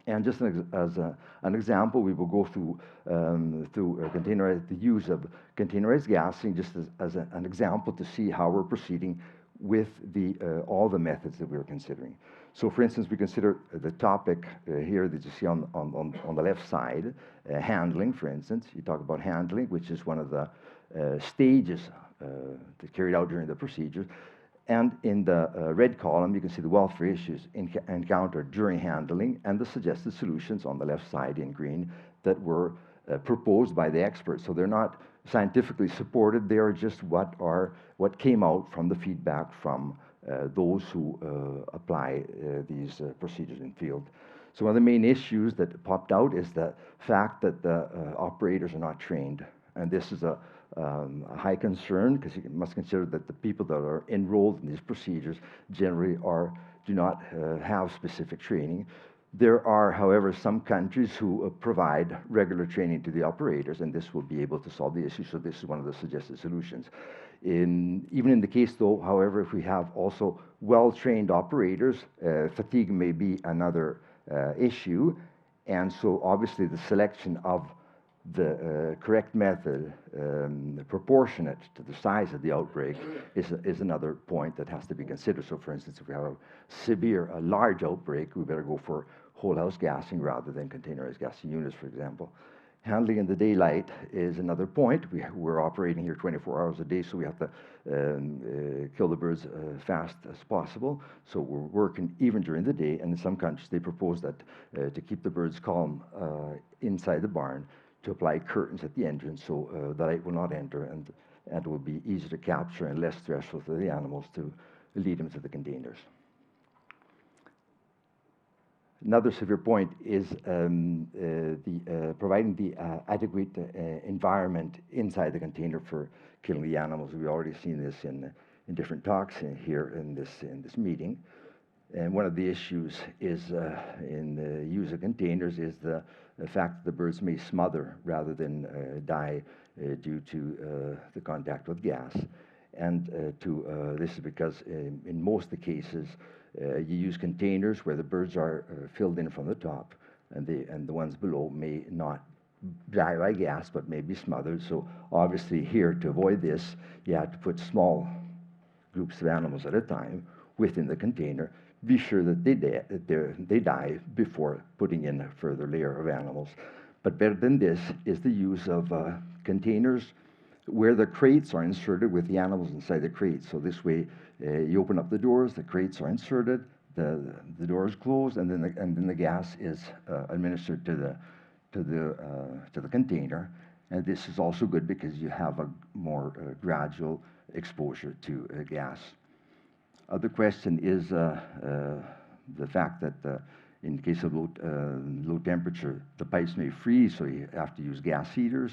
And just as an example, we will go through the use of containerized gassing just as an example to see how we're proceeding with all the methods that we're considering. So for instance, we consider the topic here that you see on the left side, handling, for instance. You talk about handling, which is one of the stages carried out during the procedure. And in the red column, you can see the welfare issues encountered during handling and the suggested solutions on the left side in green that were proposed by the experts. So they're not scientifically supported, they are just what came out from the feedback from those who apply these procedures in field. So one of the main issues that popped out is the fact that the operators are not trained. And this is a high concern because you must consider that the people that are enrolled in these procedures generally do not have specific training. There are, however, some countries who provide regular training to the operators, and this will be able to solve the issue. So this is one of the suggested solutions. Even in the case, though, however, if we have also well-trained operators, fatigue may be another issue, and so obviously the selection of the correct method, proportionate to the size of the outbreak, is another point that has to be considered. So, for instance, if we have a large outbreak, we better go for whole house gassing rather than containerized gassing units, for example. Handling in the daylight is another point. We're operating here 24 hours a day, so we have to kill the birds fast as possible. So we're working even during the day, and in some countries they propose that to keep the birds calm inside the barn, to apply curtains at the entrance so the light will not enter, and it will be easier to capture and less stressful for the animals to lead them to the containers. Another severe point is providing the adequate environment inside the container for killing the animals. We've already seen this in different talks here in this meeting. And one of the issues is in the use of containers is the fact that the birds may smother rather than die due to the contact with gas. And this is because in most of the cases, you use containers where the birds are filled in from the top, and the ones below may not die by gas, but may be smothered. So obviously here, to avoid this, you have to put small groups of animals at a time within the container. Be sure that they die before putting in a further layer of animals. But better than this is the use of containers where the crates are inserted with the animals inside the crates. So this way, you open up the doors, the crates are inserted, the door is closed, and then the gas is administered to the container. And this is also good because you have a more gradual exposure to gas. Other question is the fact that in the case of low temperature, the pipes may freeze, so you have to use gas heaters.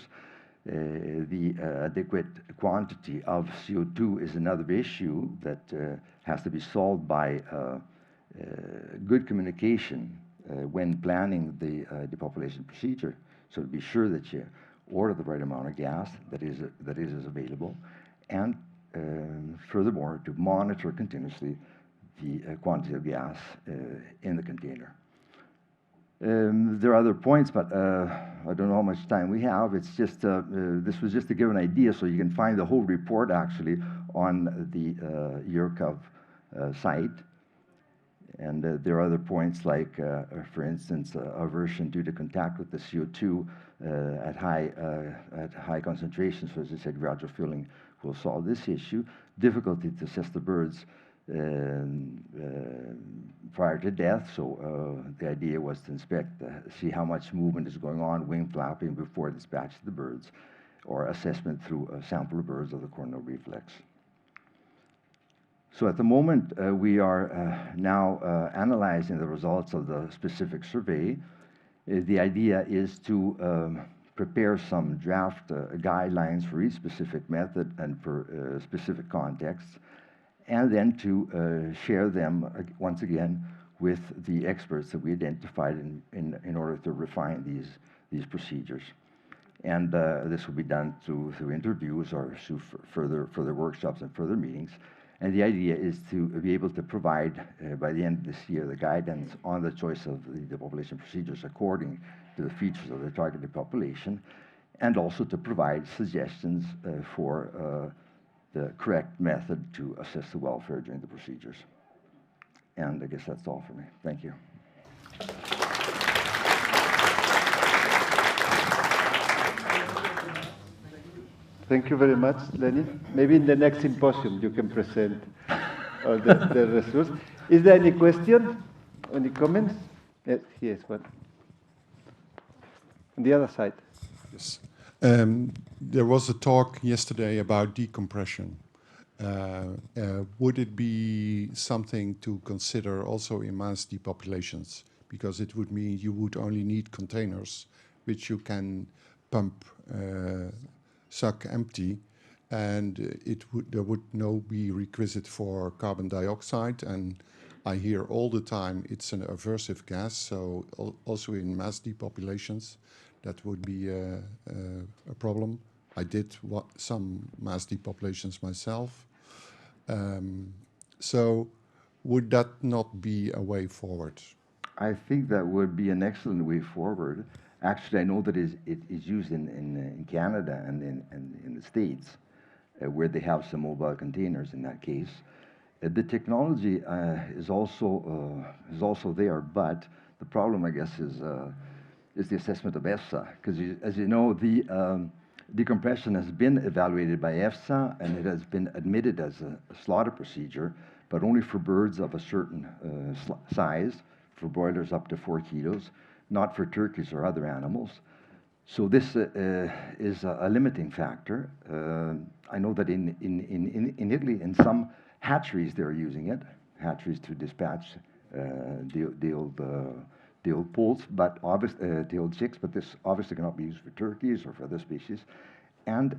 The adequate quantity of CO2 is another issue that has to be solved by good communication when planning the depopulation procedure. So to be sure that you order the right amount of gas that is available, and furthermore to monitor continuously the quantity of gas in the container. There are other points, but I don't know how much time we have. It's just this was just to give an idea, so you can find the whole report actually on the UFAW site. And there are other points like, for instance, aversion due to contact with the CO2 at high concentrations. So as I said, gradual filling will solve this issue. Difficulty to assess the birds prior to death. So the idea was to inspect, see how much movement is going on, wing flapping before dispatch the birds, or assessment through a sample of birds of the coronal reflex. So at the moment, we are now analyzing the results of the specific survey. The idea is to prepare some draft guidelines for each specific method and for specific contexts, and then to share them once again with the experts that we identified in order to refine these procedures. And this will be done through interviews or through further workshops and further meetings. And the idea is to be able to provide, by the end of this year, the guidance on the choice of the depopulation procedures according to the features of the targeted population, and also to provide suggestions for the correct method to assess the welfare during the procedures. And I guess that's all for me. Thank you. Thank you very much, Lenny. Maybe in the next symposium you can present all the results. Is there any question? Any comments? Yes, here's one. On the other side. Yes. There was a talk yesterday about decompression. Would it be something to consider also in mass depopulations? Because it would mean you would only need containers which you can pump, suck empty, and there would no be requisite for carbon dioxide. And I hear all the time it's an aversive gas, so also in mass depopulations that would be a problem. I did some mass depopulations myself. So would that not be a way forward? I think that would be an excellent way forward. Actually, I know that it is used in Canada and in the States, where they have some mobile containers in that case. The technology is also there, but the problem, I guess, is the assessment of EFSA. Because as you know, the decompression has been evaluated by EFSA, and it has been admitted as a slaughter procedure, but only for birds of a certain size, for broilers up to 4 kilos, not for turkeys or other animals. So this is a limiting factor. I know that in Italy, in some hatcheries, they're using it, hatcheries to dispatch the old poults, but obviously the old chicks. But this obviously cannot be used for turkeys or for other species, and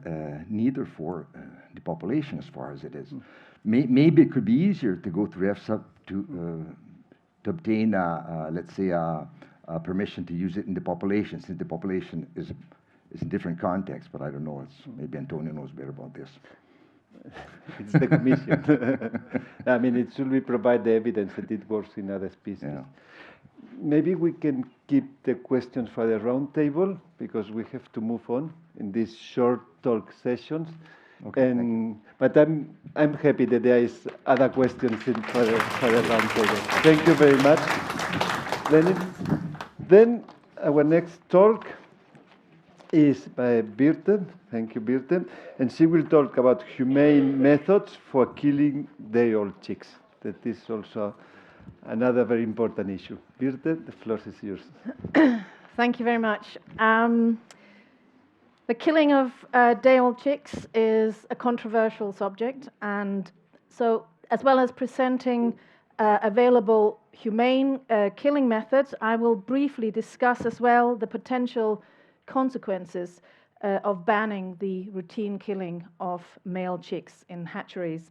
neither for depopulation as far as it is. Maybe it could be easier to go through EFSA to obtain, let's say, permission to use it in depopulation, since depopulation is a different context. But I don't know. Maybe Antonio knows better about this. It's the Commission. I mean, it should be provide the evidence that it works in other species. Yeah. Maybe we can keep the questions for the round table, because we have to move on in these short talk sessions. Okay, But I'm happy that there is other questions for the round table. Thank you very much, Lenin. Then our next talk is by Birte. Thank you, Birte. And she will talk about humane methods for killing day-old chicks. That is also another very important issue. Birte, the floor is yours. Thank you very much. The killing of day-old chicks is a controversial subject, and so as well as presenting available humane killing methods, I will briefly discuss as well the potential consequences of banning the routine killing of male chicks in hatcheries.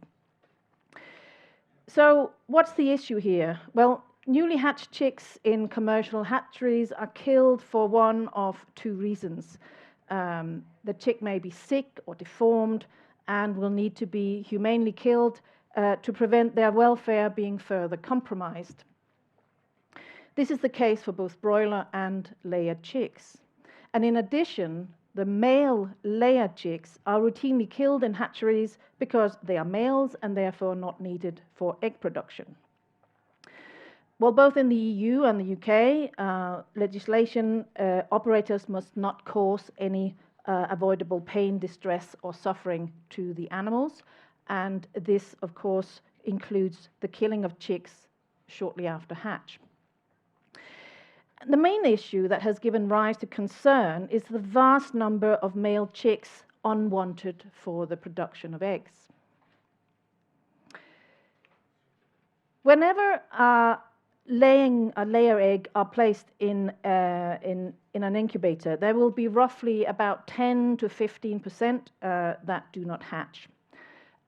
So what's the issue here? Well, newly hatched chicks in commercial hatcheries are killed for one of two reasons. The chick may be sick or deformed and will need to be humanely killed to prevent their welfare being further compromised. This is the case for both broiler and layer chicks. And in addition, the male layer chicks are routinely killed in hatcheries because they are males and therefore not needed for egg production. Well, both in the EU and the UK, legislation, operators must not cause any avoidable pain, distress, or suffering to the animals. And this, of course, includes the killing of chicks shortly after hatch. The main issue that has given rise to concern is the vast number of male chicks unwanted for the production of eggs. Whenever laying a layer egg are placed in an incubator, there will be roughly about 10 to 15% that do not hatch.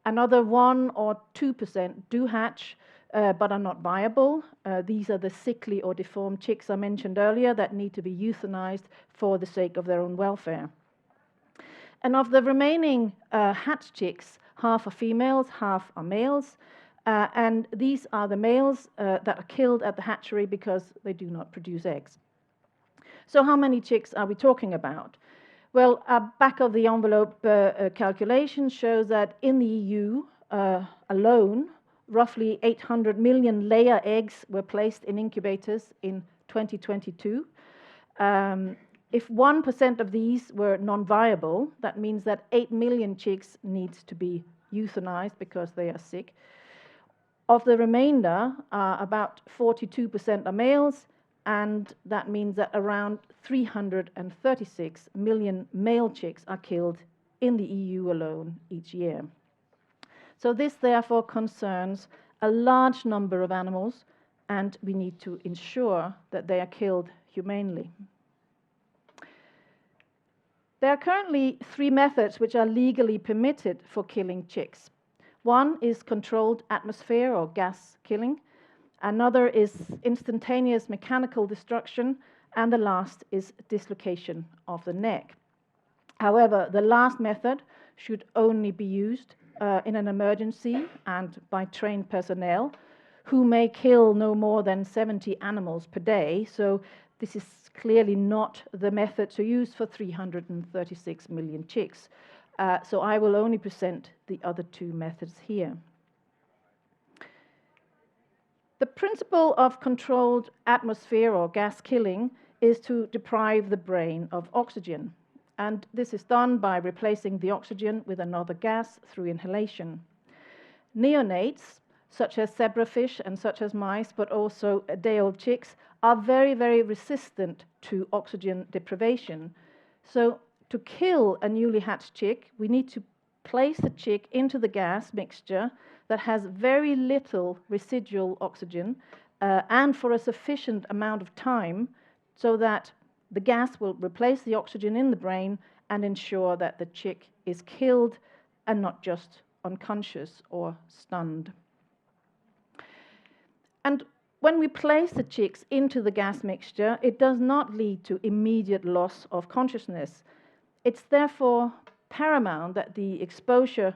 Another 1 or 2% do hatch, but are not viable. These are the sickly or deformed chicks I mentioned earlier that need to be euthanized for the sake of their own welfare. And of the remaining hatched chicks, half are females, half are males. And these are the males that are killed at the hatchery because they do not produce eggs. So how many chicks are we talking about? Well, a back of the envelope calculation shows that in the EU alone, roughly 800 million layer eggs were placed in incubators in 2022. If 1% of these were non-viable, that means that 8 million chicks needs to be euthanized because they are sick. Of the remainder, about 42% are males, and that means that around 336 million male chicks are killed in the EU alone each year. So this therefore concerns a large number of animals, and we need to ensure that they are killed humanely. There are currently 3 methods which are legally permitted for killing chicks. One is controlled atmosphere or gas killing. Another is instantaneous mechanical destruction. And the last is dislocation of the neck. However, the last method should only be used in an emergency and by trained personnel who may kill no more than 70 animals per day. So this is clearly not the method to use for 336 million chicks. So I will only present the other 2 methods here. The principle of controlled atmosphere or gas killing is to deprive the brain of oxygen. And this is done by replacing the oxygen with another gas through inhalation. Neonates, such as zebrafish and such as mice, but also day-old chicks, are very, very resistant to oxygen deprivation. So to kill a newly hatched chick, we need to place the chick into the gas mixture that has very little residual oxygen and for a sufficient amount of time so that the gas will replace the oxygen in the brain and ensure that the chick is killed and not just unconscious or stunned. And when we place the chicks into the gas mixture, it does not lead to immediate loss of consciousness. It's therefore paramount that the exposure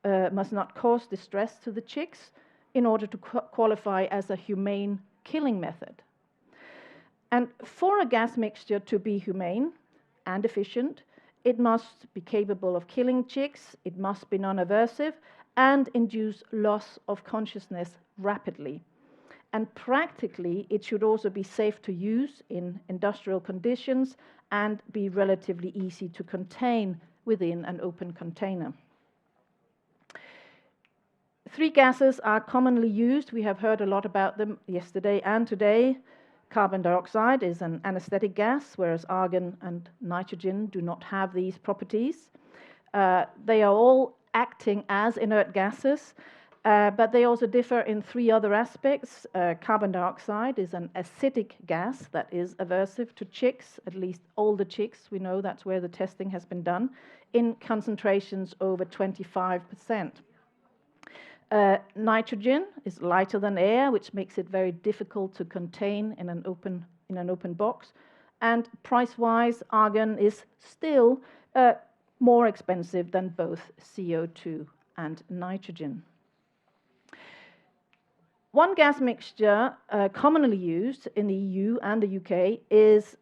must not cause distress to the chicks in order to qualify as a humane killing method. And for a gas mixture to be humane and efficient, it must be capable of killing chicks, it must be non-aversive, and induce loss of consciousness rapidly. and practically it should also be safe to use in industrial conditions and be relatively easy to contain within an open container. 3 gases are commonly used. We have heard a lot about them yesterday and today. Carbon dioxide is an anesthetic gas, whereas argon and nitrogen do not have these properties. They are all acting as inert gases, but they also differ in 3 other aspects. Carbon dioxide is an acidic gas that is aversive to chicks, at least older chicks. We know that's where the testing has been done, in concentrations over 25%. Nitrogen is lighter than air, which makes it very difficult to contain in an open box. And price-wise, argon is still more expensive than both CO2 and nitrogen. One gas mixture commonly used in the EU and the UK is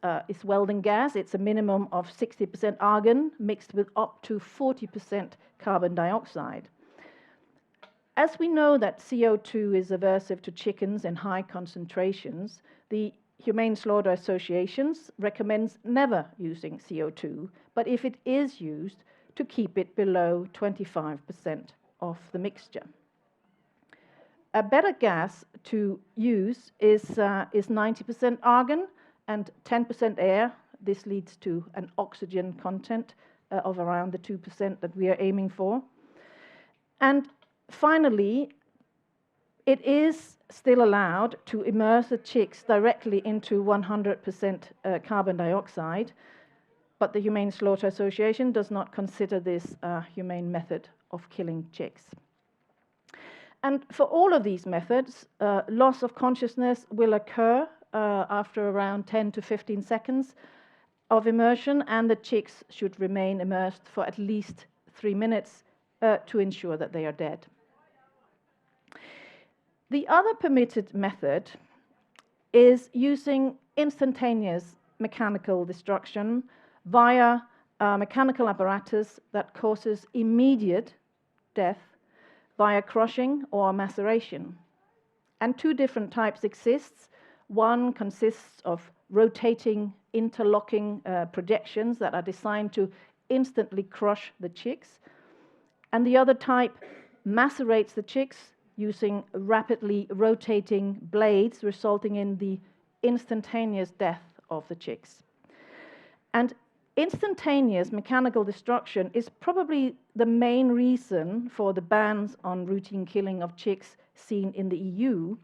welding gas. It's a minimum of 60% argon mixed with up to 40% carbon dioxide. As we know that CO2 is aversive to chickens in high concentrations, the Humane Slaughter Associations recommends never using CO2, but if it is used, to keep it below 25% of the mixture. A better gas to use is 90% argon and 10% air. This leads to an oxygen content of around the 2% that we are aiming for. And finally, it is still allowed to immerse the chicks directly into 100% carbon dioxide, but the Humane Slaughter Association does not consider this a humane method of killing chicks. And for all of these methods, loss of consciousness will occur after around 10 to 15 seconds of immersion, and the chicks should remain immersed for at least 3 minutes to ensure that they are dead. The other permitted method is using instantaneous mechanical destruction via a mechanical apparatus that causes immediate death via crushing or maceration. And 2 different types exist. One consists of rotating, interlocking projections that are designed to instantly crush the chicks. And the other type macerates the chicks using rapidly rotating blades, resulting in the instantaneous death of the chicks. And instantaneous mechanical destruction is probably the main reason for the bans on routine killing of chicks seen in the EU.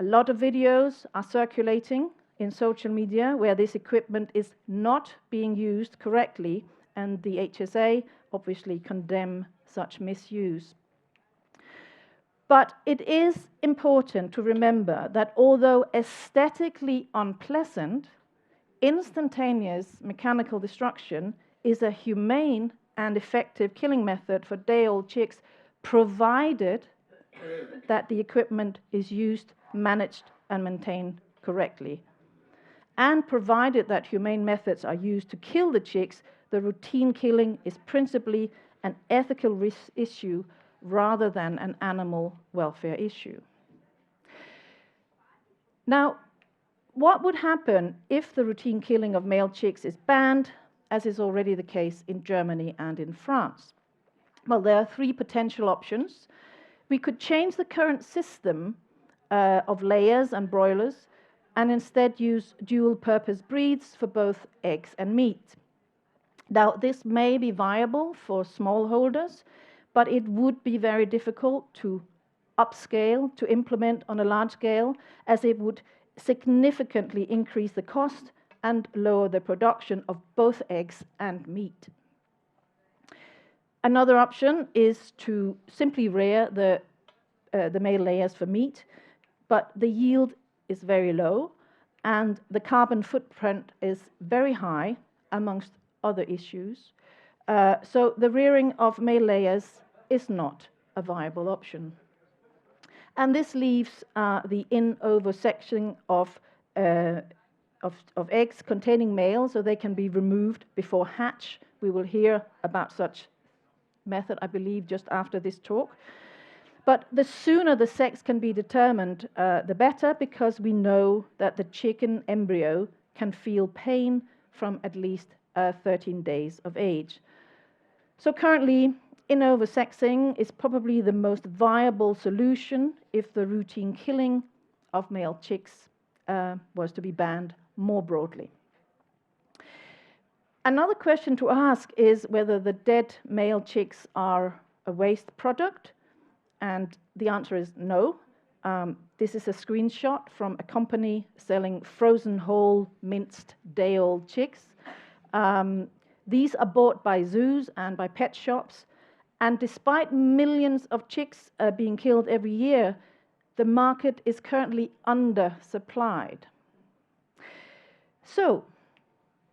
A lot of videos are circulating in social media where this equipment is not being used correctly, and the HSA obviously condemn such misuse. But it is important to remember that although aesthetically unpleasant, instantaneous mechanical destruction is a humane and effective killing method for day-old chicks, provided that the equipment is used, managed, and maintained correctly. And provided that humane methods are used to kill the chicks, the routine killing is principally an ethical issue rather than an animal welfare issue. Now, what would happen if the routine killing of male chicks is banned, as is already the case in Germany and in France? Well, there are 3 potential options. We could change the current system of layers and broilers and instead use dual-purpose breeds for both eggs and meat. Now, this may be viable for smallholders, but it would be very difficult to upscale, to implement on a large scale, as it would significantly increase the cost and lower the production of both eggs and meat. Another option is to simply rear the male layers for meat, but the yield is very low and the carbon footprint is very high, amongst other issues. So the rearing of male layers is not a viable option. And this leaves the in-over section of eggs containing male, so they can be removed before hatch. We will hear about such method, I believe, just after this talk. But the sooner the sex can be determined, the better, because we know that the chicken embryo can feel pain from at least 13 days of age. So currently, in-over-sexing is probably the most viable solution if the routine killing of male chicks was to be banned more broadly. Another question to ask is whether the dead male chicks are a waste product, and the answer is no. This is a screenshot from a company selling frozen whole minced day-old chicks. These are bought by zoos and by pet shops, and despite millions of chicks being killed every year, the market is currently undersupplied. So,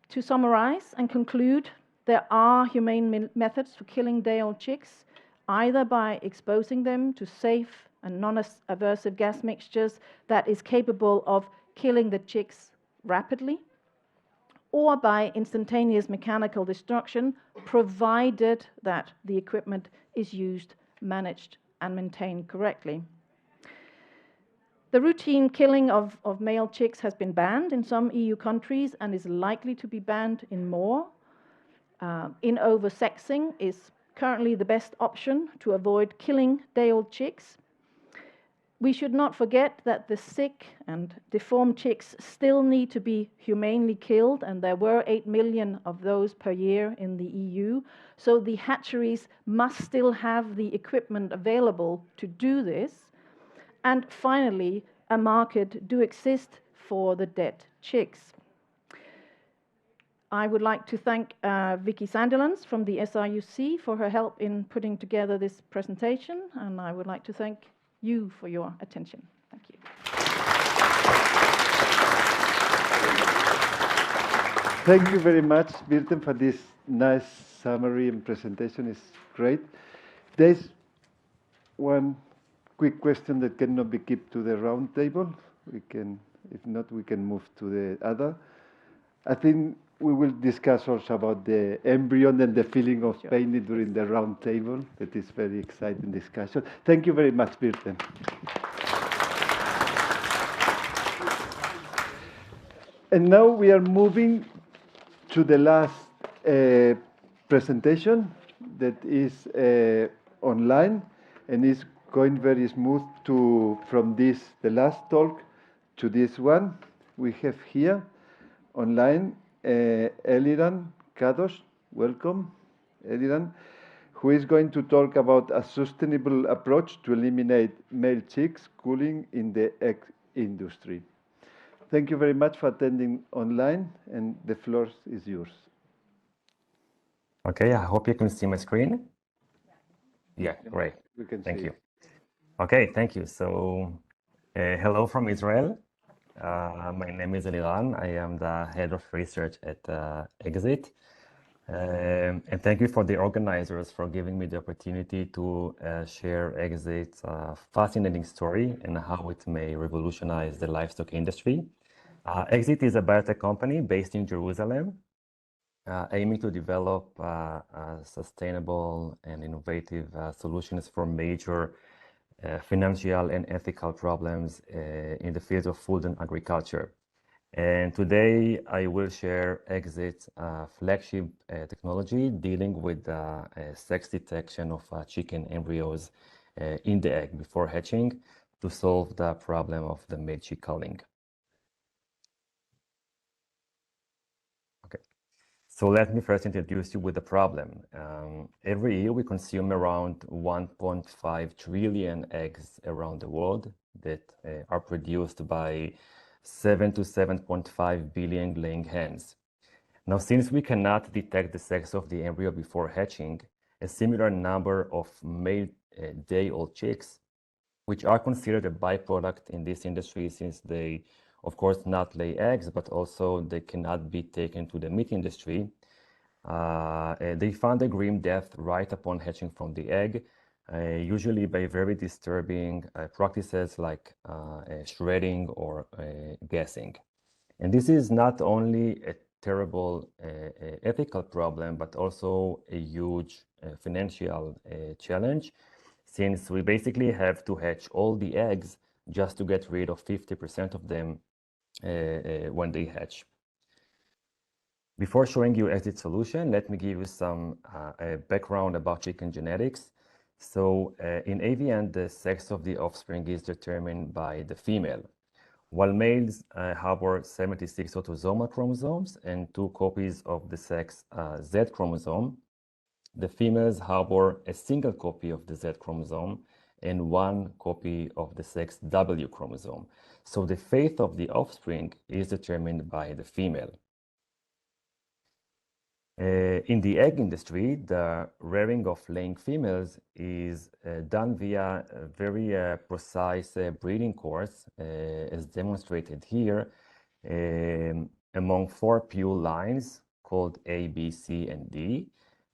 to summarize and conclude, there are humane methods for killing day-old chicks, either by exposing them to safe and non-aversive gas mixtures that is capable of killing the chicks rapidly, or by instantaneous mechanical destruction, provided that the equipment is used, managed, and maintained correctly. The routine killing of male chicks has been banned in some EU countries and is likely to be banned in more. In-over-sexing is currently the best option to avoid killing day-old chicks. We should not forget that the sick and deformed chicks still need to be humanely killed, and there were 8 million of those per year in the EU. So the hatcheries must still have the equipment available to do this. And finally, a market do exist for the dead chicks. I would like to thank Vicky Sandilands from the SRUC for her help in putting together this presentation, and I would like to thank you for your attention. Thank you. Thank you very much, Birten, for this nice summary and presentation. It's great. There's one quick question that cannot be kept to the round table. We can, if not, we can move to the other. I think we will discuss also about the embryo and the feeling of pain during the round table. That is very exciting discussion. Thank you very much, Birten. And now we are moving to the last presentation that is online and is going very smooth from this, the last talk, to this one. We have here online Eliran Kadosh, welcome, Eliran, who is going to talk about a sustainable approach to eliminate male chicks culling in the egg industry. Thank you very much for attending online, and the floor is yours. Okay, I hope you can see my screen. Yeah, great. We can thank see you. Okay, thank you. So, hello from Israel. My name is Eliran. I am the head of research at Exit. And thank you for the organizers for giving me the opportunity to share Exit's fascinating story and how it may revolutionize the livestock industry. Exit is a biotech company based in Jerusalem, aiming to develop sustainable and innovative solutions for major financial and ethical problems in the field of food and agriculture. And today I will share Exit's flagship technology dealing with sex detection of chicken embryos in the egg before hatching to solve the problem of the male chick culling. So let me first introduce you with the problem. Every year we consume around 1.5 trillion eggs around the world that are produced by 7 to 7.5 billion laying hens. Now, since we cannot detect the sex of the embryo before hatching, a similar number of male day-old chicks, which are considered a byproduct in this industry since they of course not lay eggs, but also they cannot be taken to the meat industry. They found a grim death right upon hatching from the egg, usually by very disturbing practices like shredding or gassing. And this is not only a terrible ethical problem, but also a huge financial challenge, since we basically have to hatch all the eggs just to get rid of 50% of them when they hatch. Before showing you exit solution, let me give you some background about chicken genetics. So in avian, the sex of the offspring is determined by the female. While males harbor 76 autosomal chromosomes and 2 copies of the sex Z chromosome, the females harbor a single copy of the Z chromosome and 1 copy of the sex W chromosome. So the fate of the offspring is determined by the female. In the egg industry, the rearing of laying females is done via a very precise breeding course, as demonstrated here, among 4 pure lines called A, B, C, and D.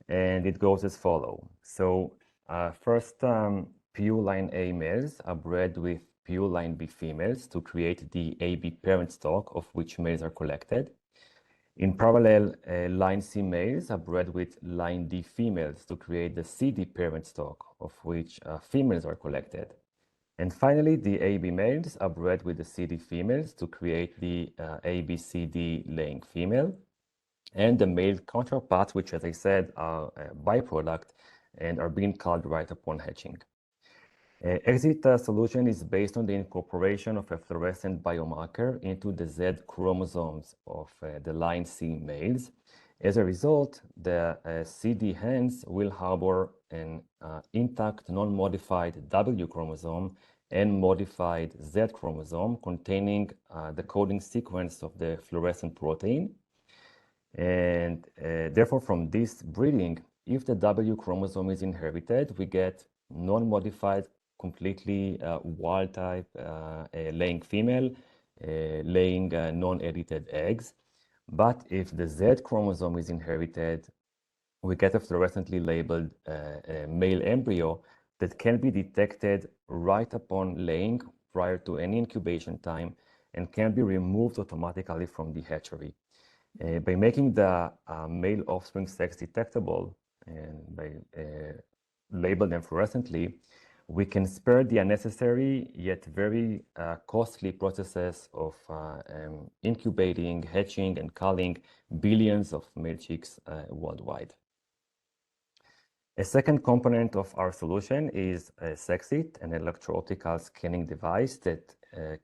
And it goes as follows. So first, pure line A males are bred with pure line B females to create the AB parent stock of which males are collected. In parallel, line C males are bred with line D females to create the CD parent stock of which females are collected. And finally, the AB males are bred with the CD females to create the ABCD laying female, and the male counterparts, which, as I said, are a byproduct and are being culled right upon hatching. Exit solution is based on the incorporation of a fluorescent biomarker into the Z chromosomes of the line C males. As a result, the CD hens will harbor an intact, non-modified W chromosome and modified Z chromosome containing the coding sequence of the fluorescent protein. And therefore, from this breeding, if the W chromosome is inherited, we get non-modified, completely wild type laying female, laying non-edited eggs. But if the Z chromosome is inherited, we get a fluorescently labeled male embryo that can be detected right upon laying prior to any incubation time and can be removed automatically from the hatchery. By making the male offspring sex detectable and by label them fluorescently, we can spare the unnecessary yet very costly processes of incubating, hatching, and culling billions of male chicks worldwide. A second component of our solution is Sexit, an electro-optical scanning device that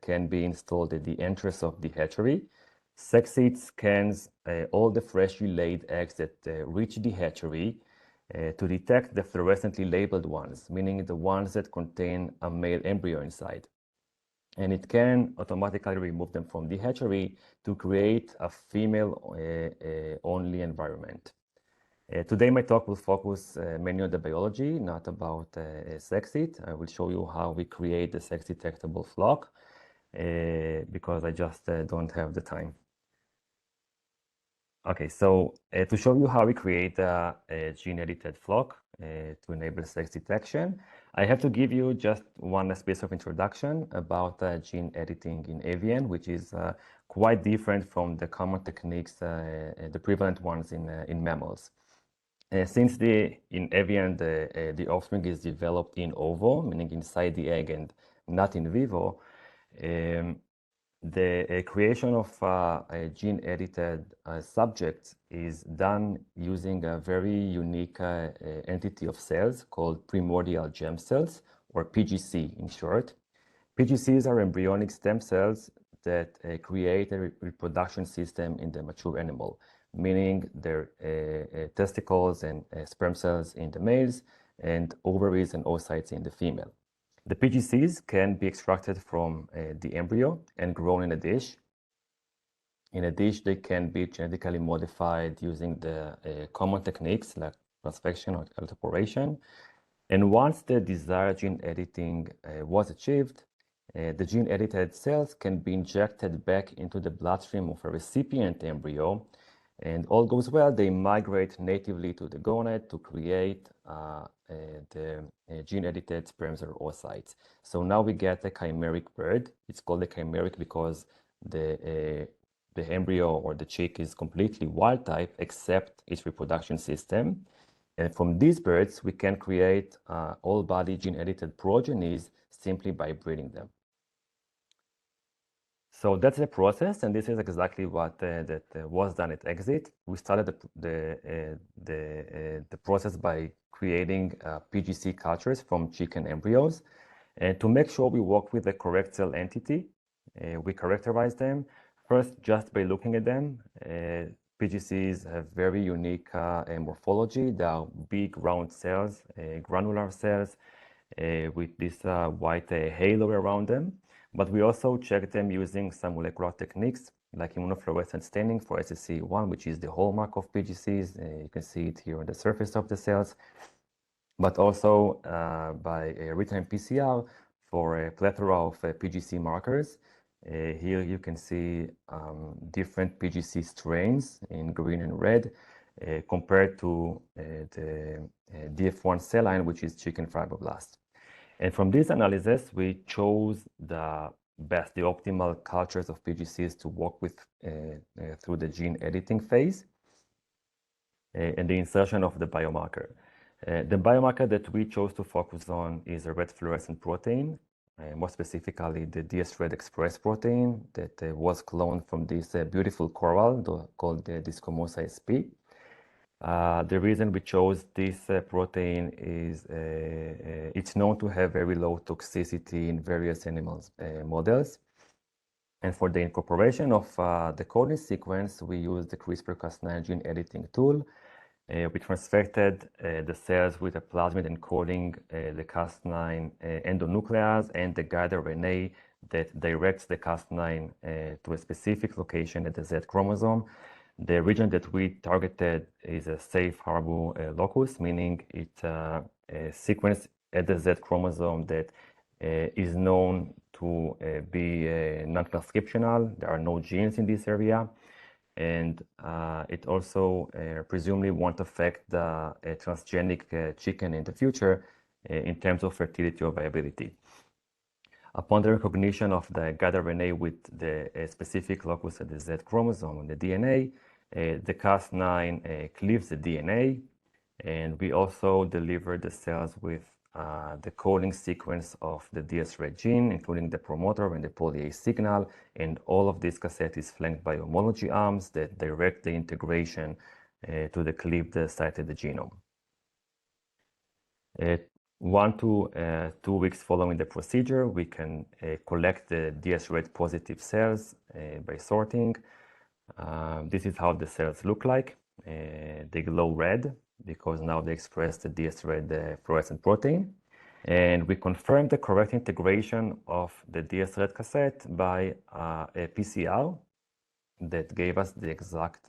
can be installed at the entrance of the hatchery. Sexit scans all the freshly laid eggs that reach the hatchery to detect the fluorescently labeled ones, meaning the ones that contain a male embryo inside. And it can automatically remove them from the hatchery to create a female-only environment. Today, my talk will focus mainly on the biology, not about Sexit. I will show you how we create the sex-detectable flock, because I just don't have the time. Okay, so to show you how we create a gene-edited flock to enable sex detection, I have to give you just one piece of introduction about gene editing in avian, which is quite different from the common techniques, the prevalent ones in mammals. Since in avian, the offspring is developed in ovo, meaning inside the egg and not in vivo, the creation of gene-edited subjects is done using a very unique entity of cells called primordial germ cells, or PGC in short. PGCs are embryonic stem cells that create a reproduction system in the mature animal, meaning their testicles and sperm cells in the males and ovaries and oocytes in the female. The PGCs can be extracted from the embryo and grown in a dish. In a dish, they can be genetically modified using the common techniques like transfection or electroporation. And once the desired gene editing was achieved, the gene-edited cells can be injected back into the bloodstream of a recipient embryo, and all goes well, they migrate natively to the gonad to create the gene-edited sperms or oocytes. So now we get a chimeric bird. It's called a chimeric because the embryo or the chick is completely wild type except its reproduction system. And from these birds, we can create all-body gene-edited progenies simply by breeding them. So that's the process, and this is exactly what was done at Exit. We started the process by creating PGC cultures from chicken embryos. And to make sure we work with the correct cell entity, we characterize them first just by looking at them. PGCs have very unique morphology. They are big round cells, granular cells, with this white halo around them. But we also check them using some molecular techniques like immunofluorescent staining for SSC1, which is the hallmark of PGCs. You can see it here on the surface of the cells, but also by real-time PCR for a plethora of PGC markers. Here you can see different PGC strains in green and red compared to the DF1 cell line, which is chicken fibroblast. And from this analysis, we chose the best, the optimal cultures of PGCs to work with through the gene editing phase and the insertion of the biomarker. The biomarker that we chose to focus on is a red fluorescent protein, more specifically the DS-Red Express protein that was cloned from this beautiful coral called the Discomosa sp. The reason we chose this protein is it's known to have very low toxicity in various animals models. And for the incorporation of the coding sequence, we used the CRISPR-Cas9 gene editing tool. We transfected the cells with a plasmid encoding the Cas9 endonuclease and the guide RNA that directs the Cas9 to a specific location at the Z chromosome. The region that we targeted is a safe harbor locus, meaning it's a sequence at the Z chromosome that is known to be non-transcriptional. There are no genes in this area. And it also presumably won't affect the transgenic chicken in the future in terms of fertility or viability. Upon the recognition of the guide RNA with the specific locus at the Z chromosome on the DNA, the Cas9 cleaves the DNA, and we also deliver the cells with the coding sequence of the DS-Red gene, including the promoter and the polyase signal, and all of this cassette is flanked by homology arms that direct the integration to the cleaved site of the genome. 1 to 2 weeks following the procedure, we can collect the DS-Red positive cells by sorting. This is how the cells look like. They glow red because now they express the DS-Red fluorescent protein. And we confirmed the correct integration of the DS-Red cassette by a PCR that gave us the exact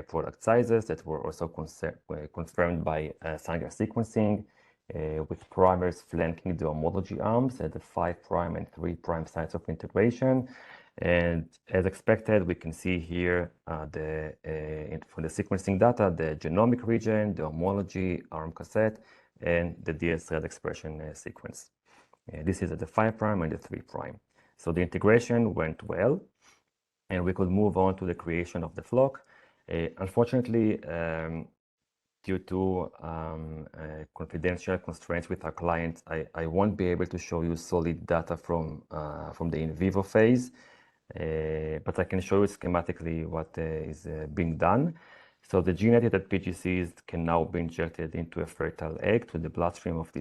product sizes that were also confirmed by Sanger sequencing with primers flanking the homology arms at the 5' and 3' sites of integration. And as expected, we can see here for the sequencing data, the genomic region, the homology arm cassette, and the DS-Red expression sequence. This is at the 5' and the 3'. So the integration went well, and we could move on to the creation of the flock. Unfortunately, due to confidential constraints with our clients, I won't be able to show you solid data from the in vivo phase. But I can show you schematically what is being done. So the gene-edited PGCs can now be injected into a fertile egg to the bloodstream of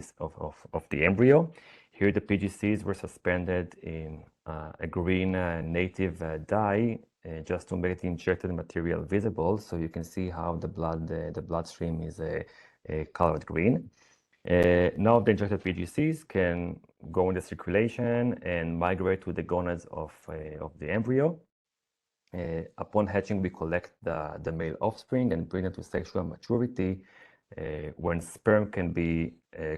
the embryo. Here the PGCs were suspended in a green native dye just to make the injected material visible. So you can see how the bloodstream is a colored green. Now the injected PGCs can go into circulation and migrate to the gonads of the embryo. Upon hatching, we collect the male offspring and bring them to sexual maturity, when sperm can be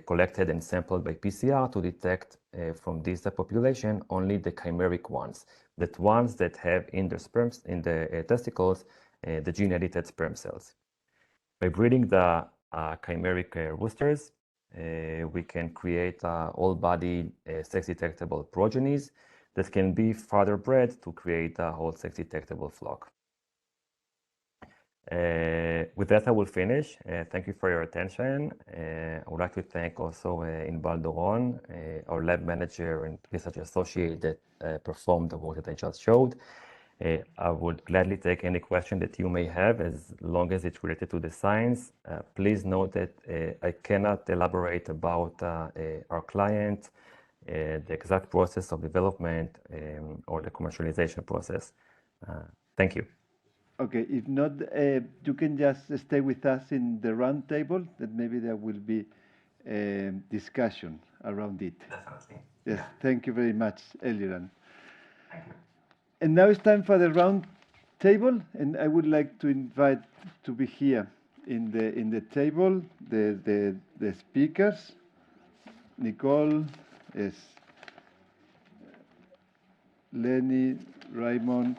collected and sampled by PCR to detect from this population only the chimeric ones, the ones that have in their sperms, in the testicles, the gene-edited sperm cells. By breeding the chimeric roosters, we can create all-body sex-detectable progenies that can be further bred to create a whole sex-detectable flock. With that, I will finish. Thank you for your attention. I would like to thank also Inbal Doron, our lab manager and research associate that performed the work that I just showed. I would gladly take any question that you may have as long as it's related to the science. Please note that I cannot elaborate about our client, the exact process of development or the commercialization process. Thank you. Okay, if not, you can just stay with us in the round table, that maybe there will be a discussion around it. Definitely. Yes, thank you very much, Eliran. Thank you. And now it's time for the round table, and I would like to invite to be here in the table the speakers. Nicole, yes, Lenny, Raymond,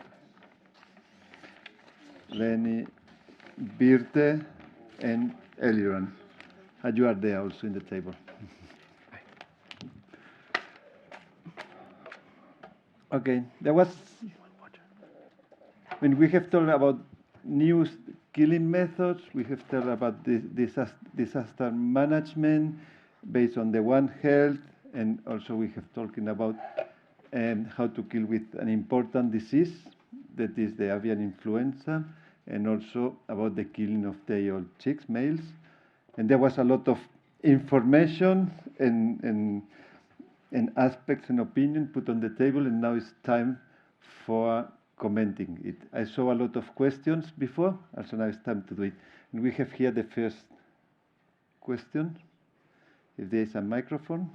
Lenny, Birte, and Eliran. And you are there also in the table. Okay, there was, when we have talked about new killing methods, we have talked about disaster management based on the One Health, and also we have talking about how to kill with an important disease, that is the avian influenza, and also about the killing of day-old chicks, males. And there was a lot of information and aspects and opinion put on the table, and now it's time for commenting it. I saw a lot of questions before, also now it's time to do it. And we have here the first question, if there is a microphone.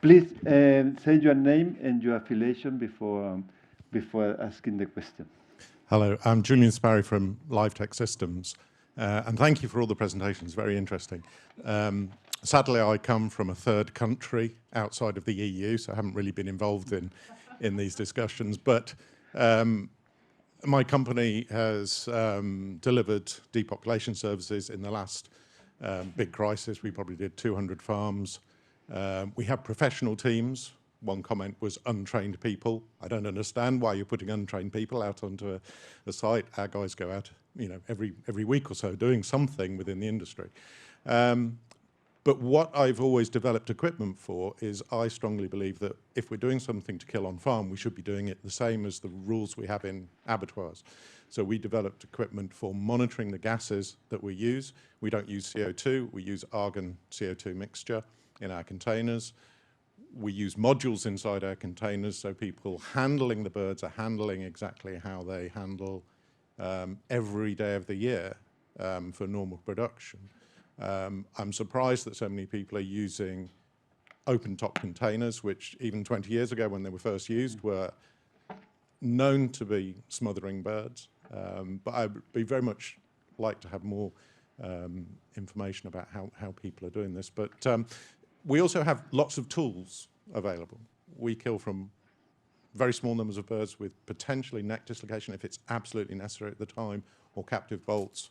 Please say your name and your affiliation before asking the question. Hello, I'm Julian Sparry from LiveTech Systems, and thank you for all the presentations, very interesting. Sadly, I come from a third country outside of the EU, so I haven't really been involved in these discussions, but my company has delivered depopulation services in the last big crisis. We probably did 200 farms. We have professional teams. One comment was untrained people. I don't understand why you're putting untrained people out onto a site. Our guys go out, every week or so doing something within the industry. But what I've always developed equipment for is I strongly believe that if we're doing something to kill on farm, we should be doing it the same as the rules we have in abattoirs. So we developed equipment for monitoring the gases that we use. We don't use CO2, we use argon CO2 mixture in our containers. We use modules inside our containers, so people handling the birds are handling exactly how they handle every day of the year for normal production. I'm surprised that so many people are using open-top containers, which even 20 years ago when they were first used were known to be smothering birds. But I would be very much like to have more information about how people are doing this. But we also have lots of tools available. We kill from very small numbers of birds with potentially neck dislocation if it's absolutely necessary at the time, or captive bolts,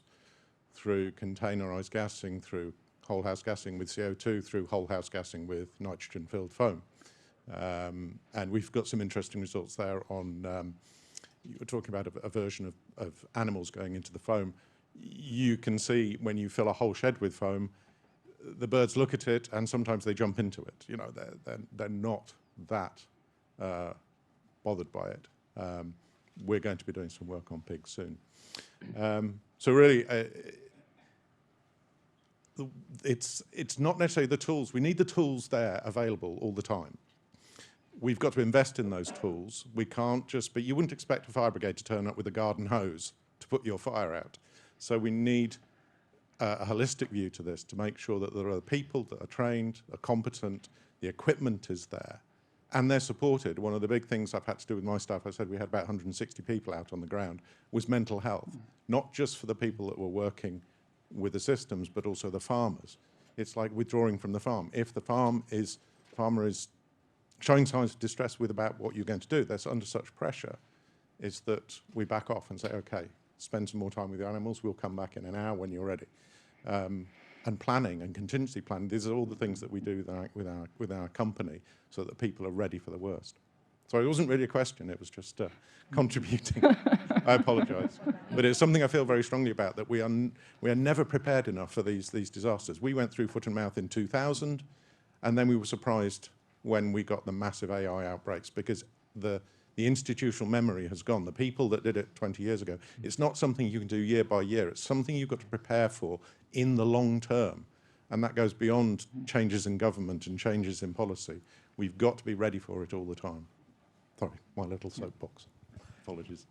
through containerized gassing, through whole house gassing with CO2, through whole house gassing with nitrogen-filled foam. And we've got some interesting results there on, you were talking about a version of animals going into the foam. You can see when you fill a whole shed with foam, the birds look at it and sometimes they jump into it. They're not that bothered by it. We're going to be doing some work on pigs soon. So really, it's not necessarily the tools. We need the tools there available all the time. We've got to invest in those tools. We can't just, but you wouldn't expect a fire brigade to turn up with a garden hose to put your fire out. So we need a holistic view to this to make sure that there are people that are trained, are competent, the equipment is there, and they're supported. One of the big things I've had to do with my staff, I said we had about 160 people out on the ground, was mental health, not just for the people that were working with the systems, but also the farmers. It's like withdrawing from the farm. If the farmer is showing signs of distress about what you're going to do, they're under such pressure, is that we back off and say, okay, spend some more time with the animals, we'll come back in an hour when you're ready. And planning and contingency planning, these are all the things that we do with our company so that people are ready for the worst. Sorry, it wasn't really a question, it was just contributing. I apologise. But it's something I feel very strongly about, that we are never prepared enough for these disasters. We went through foot and mouth in 2000, and then we were surprised when we got the massive AI outbreaks, because the institutional memory has gone. The people that did it 20 years ago, it's not something you can do year by year. It's something you've got to prepare for in the long term. And that goes beyond changes in government and changes in policy. We've got to be ready for it all the time. Sorry, my little soapbox. Apologies.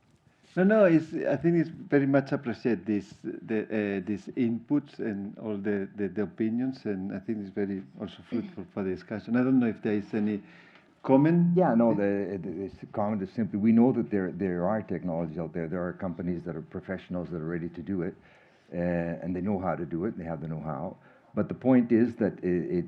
No, I think it's very much appreciate these inputs and all the opinions, and I think it's very also fruitful for the discussion. I don't know if there is any comment. Yeah, no, the comment is simply, we know that there are technologies out there. There are companies that are professionals that are ready to do it, and they know how to do it, and they have the know-how. But the point is that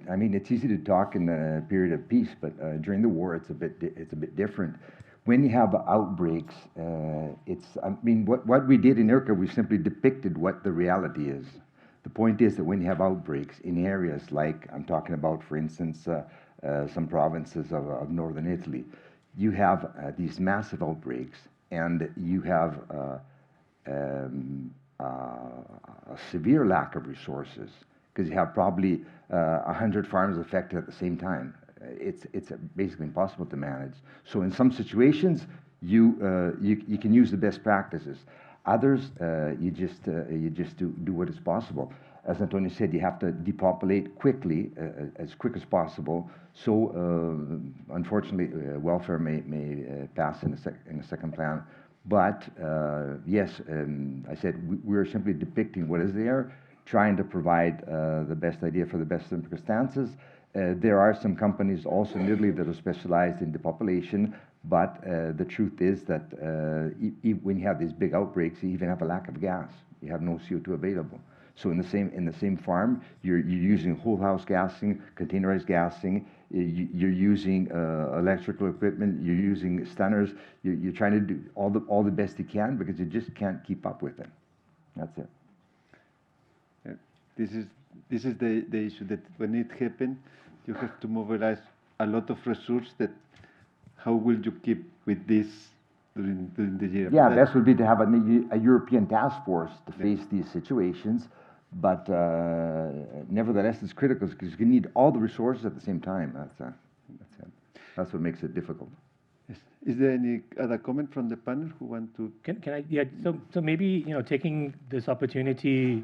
I mean, it's easy to talk in a period of peace, but during the war, it's a bit different. When you have outbreaks, I mean, what we did in IRCA, we simply depicted what the reality is. The point is that when you have outbreaks in areas like, I'm talking about, for instance, some provinces of northern Italy, you have these massive outbreaks, and you have a severe lack of resources, because you have probably 100 farms affected at the same time. It's basically impossible to manage. So in some situations, you can use the best practices. Others, you just do what is possible. As Antonio said, you have to depopulate quickly, as quick as possible. So unfortunately, welfare may pass in a second plan. But yes, I said we're simply depicting what is there, trying to provide the best idea for the best circumstances. There are some companies also in Italy that are specialized in depopulation, but the truth is that when you have these big outbreaks, you even have a lack of gas. You have no CO2 available. So in the same farm, you're using whole house gassing, containerized gassing. You're using electrical equipment. You're using stunners. You're trying to do all the best you can, because you just can't keep up with it. That's it. This is the issue, that when it happens, you have to mobilize a lot of resources. That how will you keep with this during the year? Yeah, best would be to have a European task force to face these situations. But nevertheless, it's critical, because you need all the resources at the same time. That's what makes it difficult. Yes. Is there any other comment from the panel who want to? Can I? Yeah. So maybe taking this opportunity.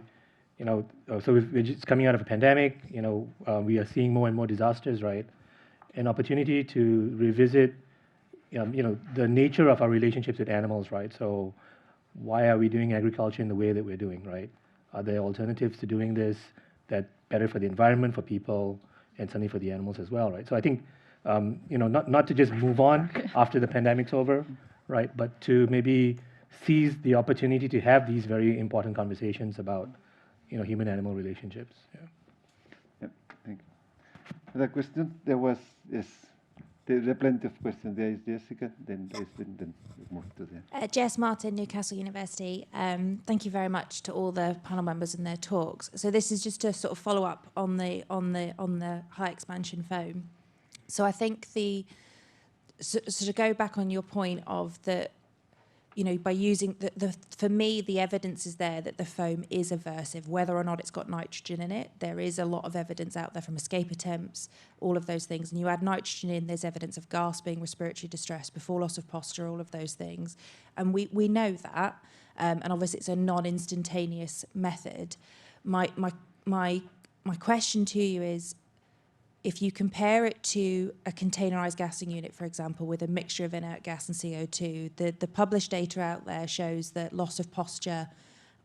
So we're just coming out of a pandemic, we are seeing more and more disasters, right? An opportunity to revisit, the nature of our relationships with animals, right? So why are we doing agriculture in the way that we're doing, right? Are there alternatives to doing this that better for the environment, for people, and certainly for the animals as well, right? So I think, not to just move on after the pandemic's over, right? But to maybe seize the opportunity to have these very important conversations about human-animal relationships. Yeah, thank you. Other question? There are plenty of questions. There is Jessica, then we move to the... Jess Martin, Newcastle University. Thank you very much to all the panel members and their talks. So this is just to sort of follow up on the high expansion foam. So I think so to go back on your point of by using for me, the evidence is there that the foam is aversive, whether or not it's got nitrogen in it. There is a lot of evidence out there from escape attempts, all of those things. And you add nitrogen in, there's evidence of gasping, respiratory distress, before loss of posture, all of those things. And we know that. And obviously it's a non-instantaneous method. My question to you is, if you compare it to a containerized gassing unit, for example, with a mixture of inert gas and CO2, the published data out there shows that loss of posture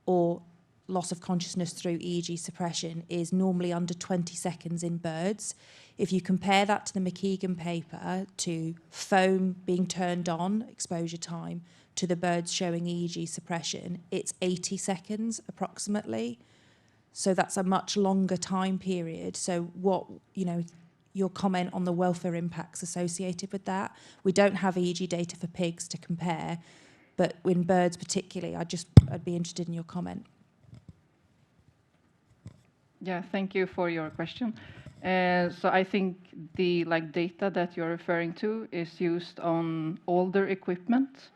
or loss of consciousness through EEG suppression is normally under 20 seconds in birds. If you compare that to the McKeegan paper, to foam being turned on, exposure time, to the birds showing EEG suppression, it's 80 seconds approximately. So that's a much longer time period. So your comment on the welfare impacts associated with that. We don't have EEG data for pigs to compare, but in birds particularly, I'd be interested in your comment. Yeah, thank you for your question. So I think the data that you're referring to is used on older equipment.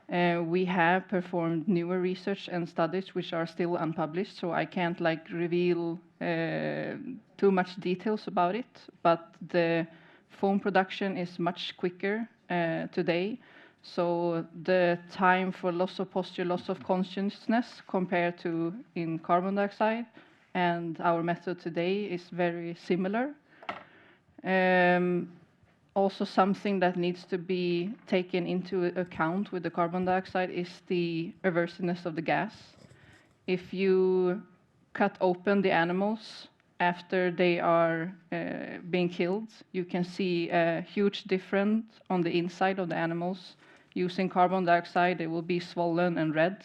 We have performed newer research and studies which are still unpublished, so I can't reveal too much details about it. But the foam production is much quicker today. So the time for loss of posture, loss of consciousness compared to in carbon dioxide and our method today is very similar. Also something that needs to be taken into account with the carbon dioxide is the aversiveness of the gas. If you cut open the animals after they are being killed, you can see a huge difference on the inside of the animals. Using carbon dioxide, they will be swollen and red.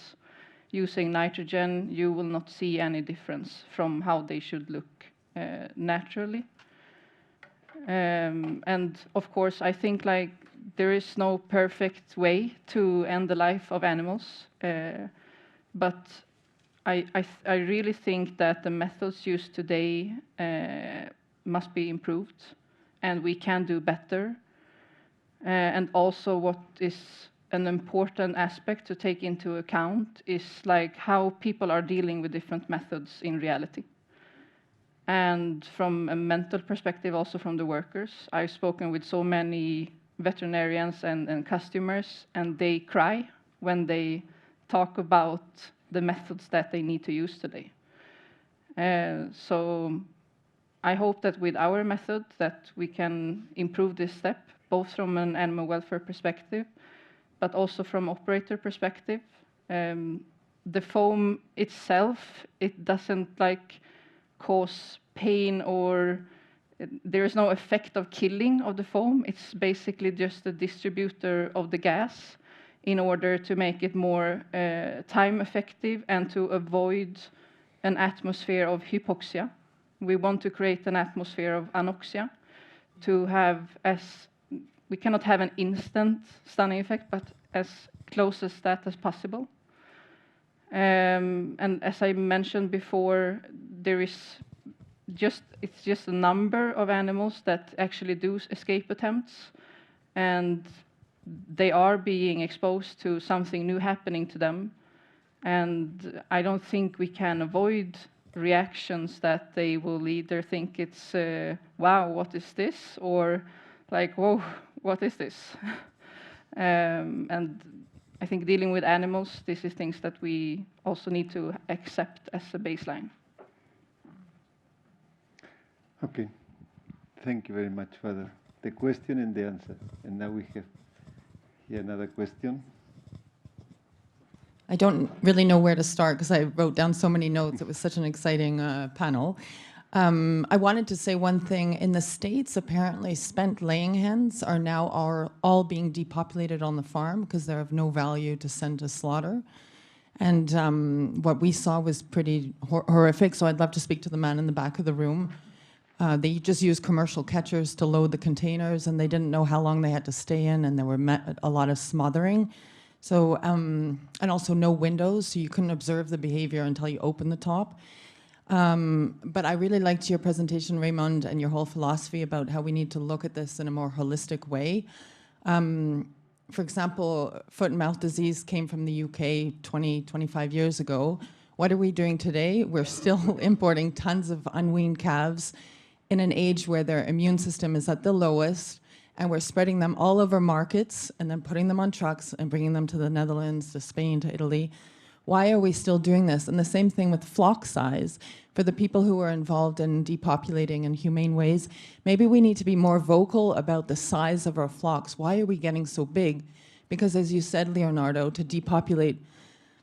Using nitrogen, you will not see any difference from how they should look naturally. And of course, I think there is no perfect way to end the life of animals, but I really think that the methods used today must be improved, and we can do better. And also what is an important aspect to take into account is how people are dealing with different methods in reality. And from a mental perspective, also from the workers, I've spoken with so many veterinarians and customers, and they cry when they talk about the methods that they need to use today. So I hope that with our method that we can improve this step, both from an animal welfare perspective, but also from operator perspective. The foam itself, it doesn't cause pain, or there is no effect of killing of the foam. It's basically just a distributor of the gas in order to make it more time effective and to avoid an atmosphere of hypoxia. We want to create an atmosphere of anoxia to have we cannot have an instant stunning effect, but as close as that as possible. And as I mentioned before, it's just a number of animals that actually do escape attempts, and they are being exposed to something new happening to them. And I don't think we can avoid reactions that they will either think it's, wow, what is this? Or whoa, what is this? And I think dealing with animals, this is things that we also need to accept as a baseline. Okay, thank you very much for the question and the answer. And now we have here another question. I don't really know where to start because I wrote down so many notes. It was such an exciting panel. I wanted to say one thing. In the States, apparently spent laying hens are now all being depopulated on the farm because they're of no value to send to slaughter. And what we saw was pretty horrific, so I'd love to speak to the man in the back of the room. They just used commercial catchers to load the containers, and they didn't know how long they had to stay in, and there were a lot of smothering. So, and also no windows, so you couldn't observe the behavior until you open the top. But I really liked your presentation, Raymond, and your whole philosophy about how we need to look at this in a more holistic way. For example, foot and mouth disease came from the UK 20, 25 years ago. What are we doing today? We're still importing tons of unweaned calves in an age where their immune system is at the lowest, and we're spreading them all over markets and then putting them on trucks and bringing them to the Netherlands, to Spain, to Italy. Why are we still doing this? And the same thing with flock size. For the people who are involved in depopulating in humane ways, maybe we need to be more vocal about the size of our flocks. Why are we getting so big? Because as you said, Leonardo, to depopulate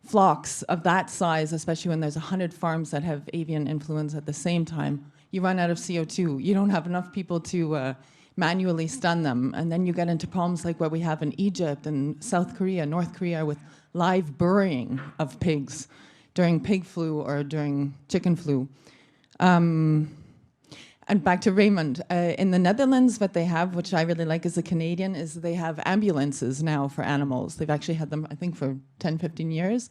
flocks of that size, especially when there's 100 farms that have avian influenza at the same time, you run out of CO2. You don't have enough people to manually stun them. And then you get into problems like what we have in Egypt and South Korea, North Korea, with live burying of pigs during pig flu or during chicken flu. And back to Raymond, in the Netherlands, what they have, which I really like as a Canadian, is they have ambulances now for animals. They've actually had them, I think, for 10, 15 years.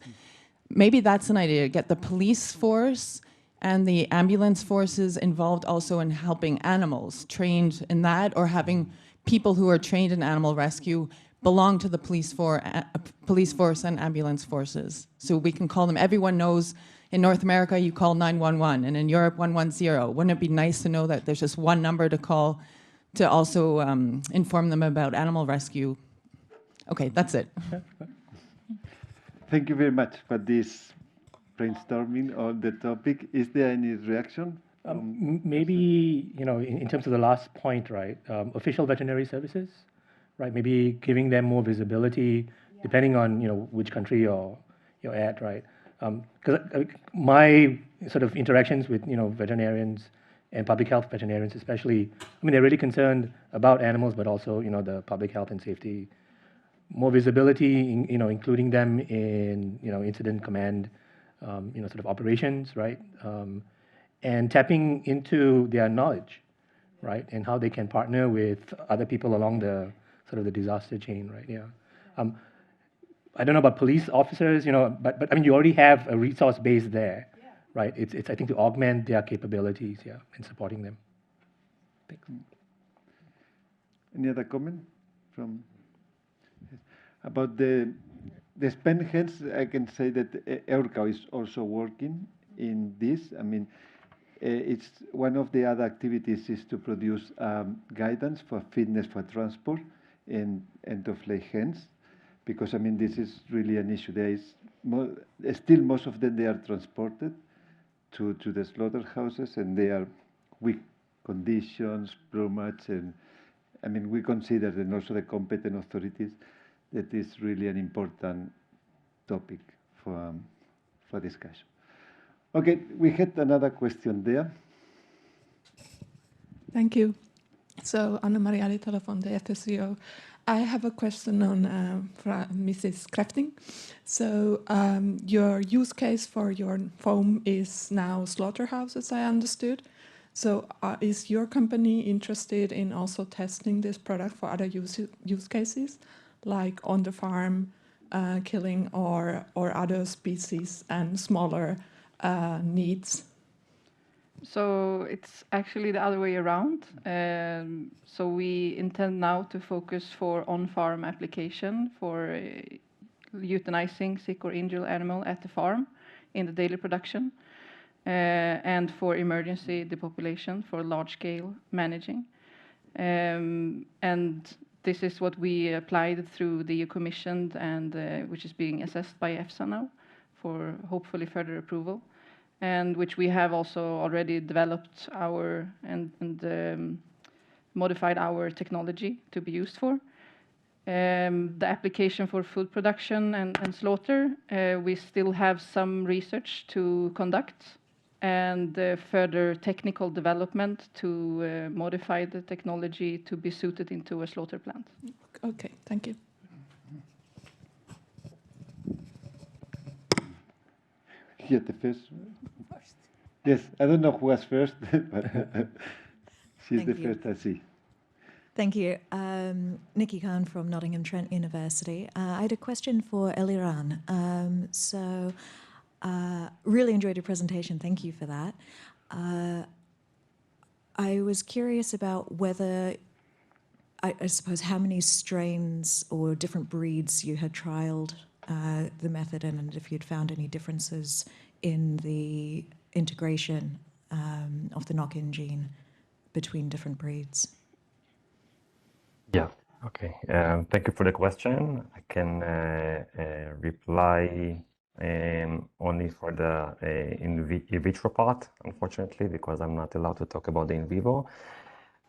Maybe that's an idea, get the police force and the ambulance forces involved also in helping animals trained in that, or having people who are trained in animal rescue belong to the police force and ambulance forces. So we can call them, everyone knows in North America you call 911, and in Europe 110. Wouldn't it be nice to know that there's just one number to call to also inform them about animal rescue? Okay, that's it. Thank you very much for this brainstorming on the topic. Is there any reaction? Maybe, in terms of the last point, right, official veterinary services, right, maybe giving them more visibility, depending on, which country you're at, right? Because my sort of interactions with, veterinarians and public health veterinarians especially, they're really concerned about animals, but also, the public health and safety. More visibility, including them in, incident command, sort of operations, right? And tapping into their knowledge, right? And how they can partner with other people along the sort of the disaster chain, right? Yeah. I don't know about police officers, but you already have a resource base there, right? It's I think to augment their capabilities, yeah, and supporting them. Thanks. Any other comment from about the spent hens? I can say that EURCAW is also working in this. It's one of the other activities is to produce guidance for fitness for transport and end-of-lay hens, because this is really an issue. There is still most of them, they are transported to the slaughterhouses, and they are weak conditions, plumage, and we consider, and also the competent authorities, that is really an important topic for discussion. Okay, we had another question there. Thank you. So, Anna Maria Litala from the FSVO. I have a question on Mrs. Crafting. So, your use case for your foam is now slaughterhouses, I understood. So, is your company interested in also testing this product for other use cases, like on the farm killing or other species and smaller needs? So it's actually the other way around. So we intend now to focus for on-farm application for euthanizing sick or injured animal at the farm in the daily production, and for emergency depopulation for large-scale managing. And this is what we applied through the EU commissioned, and which is being assessed by EFSA now for hopefully further approval, and which we have also already developed our and modified our technology to be used for. The application for food production and slaughter, we still have some research to conduct and further technical development to modify the technology to be suited into a slaughter plant. Okay, thank you. Here, the first. Yes, I don't know who was first, but she's the first I see. Thank you. Nikki Khan from Nottingham Trent University. I had a question for Eliran. Really enjoyed your presentation. Thank you for that. I was curious about whether, I suppose, how many strains or different breeds you had trialed the method, and if you'd found any differences in the integration of the knock-in gene between different breeds. Yeah, okay. Thank you for the question. I can reply only for the in vitro part, unfortunately, because I'm not allowed to talk about the in vivo.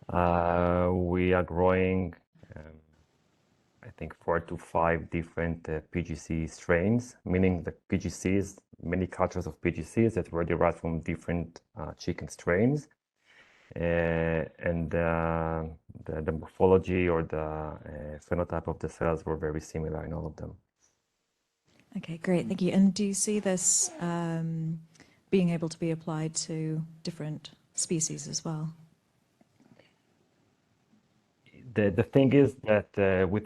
We are growing, I think, 4 to 5 different PGC strains, meaning the PGCs, many cultures of PGCs that were derived from different chicken strains. And the morphology or the phenotype of the cells were very similar in all of them. Okay, great, thank you. And do you see this being able to be applied to different species as well? The thing is that with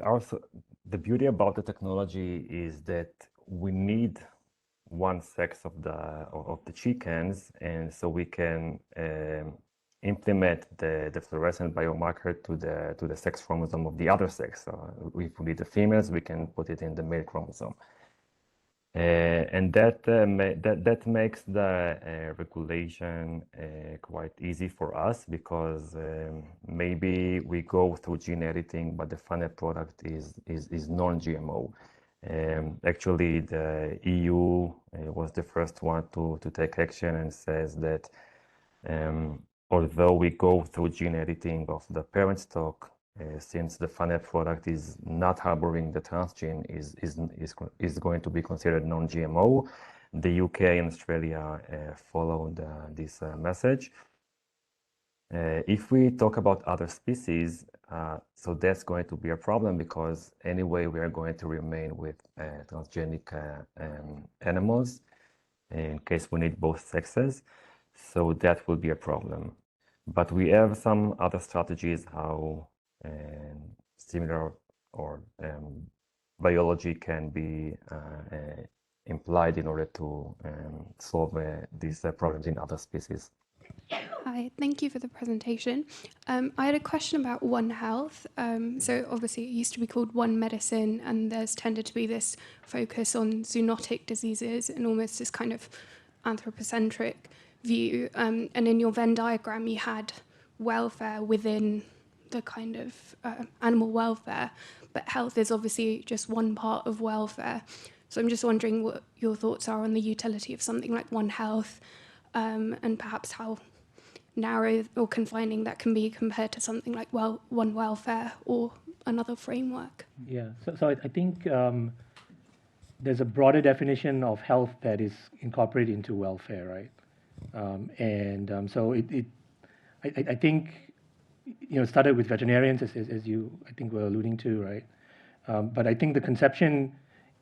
the beauty about the technology is that we need one sex of the chickens, and so we can implement the fluorescent biomarker to the sex chromosome of the other sex. So if we need the females, we can put it in the male chromosome. And that makes the regulation quite easy for us, because maybe we go through gene editing, but the final product is non-GMO. Actually, the EU was the first one to take action and says that although we go through gene editing of the parent stock, since the final product is not harboring the transgene, is going to be considered non-GMO. The UK and Australia followed this message. If we talk about other species, so that's going to be a problem, because anyway we are going to remain with transgenic animals in case we need both sexes. So that will be a problem. But we have some other strategies how similar or biology can be implied in order to solve these problems in other species. Hi, thank you for the presentation. I had a question about One Health. So obviously it used to be called One Medicine, and there's tended to be this focus on zoonotic diseases and almost this kind of anthropocentric view. And in your Venn diagram, you had welfare within the kind of animal welfare, but health is obviously just one part of welfare. So I'm just wondering what your thoughts are on the utility of something like One Health, and perhaps how narrow or confining that can be compared to something like One Welfare or another framework. Yeah, so I think there's a broader definition of health that is incorporated into welfare, right? So I think, it started with veterinarians, as you, I think, were alluding to, right? But I think the conception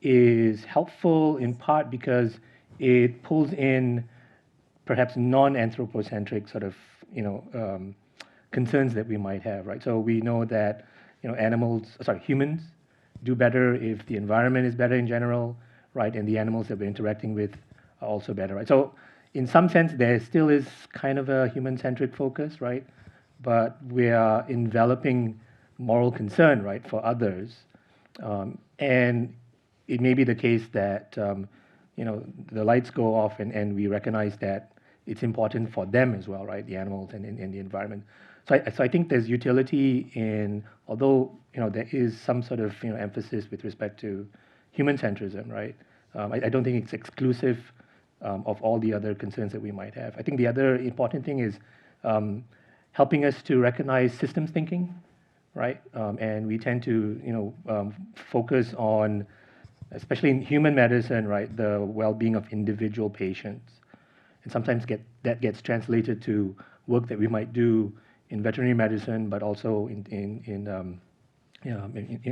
is helpful in part because it pulls in perhaps non-anthropocentric sort of, concerns that we might have, right? So we know that, humans do better if the environment is better in general, right? And the animals that we're interacting with are also better, right? So in some sense, there still is kind of a human-centric focus, right? But we are enveloping moral concern, right, for others. And it may be the case that, the lights go off and we recognize that it's important for them as well, right, the animals and the environment. So I think there's utility in, although, there is some sort of, emphasis with respect to human centrism, right? I don't think it's exclusive of all the other concerns that we might have. I think the other important thing is helping us to recognize systems thinking, right? And we tend to, focus on, especially in human medicine, right, the well-being of individual patients. And sometimes that gets translated to work that we might do in veterinary medicine, but also in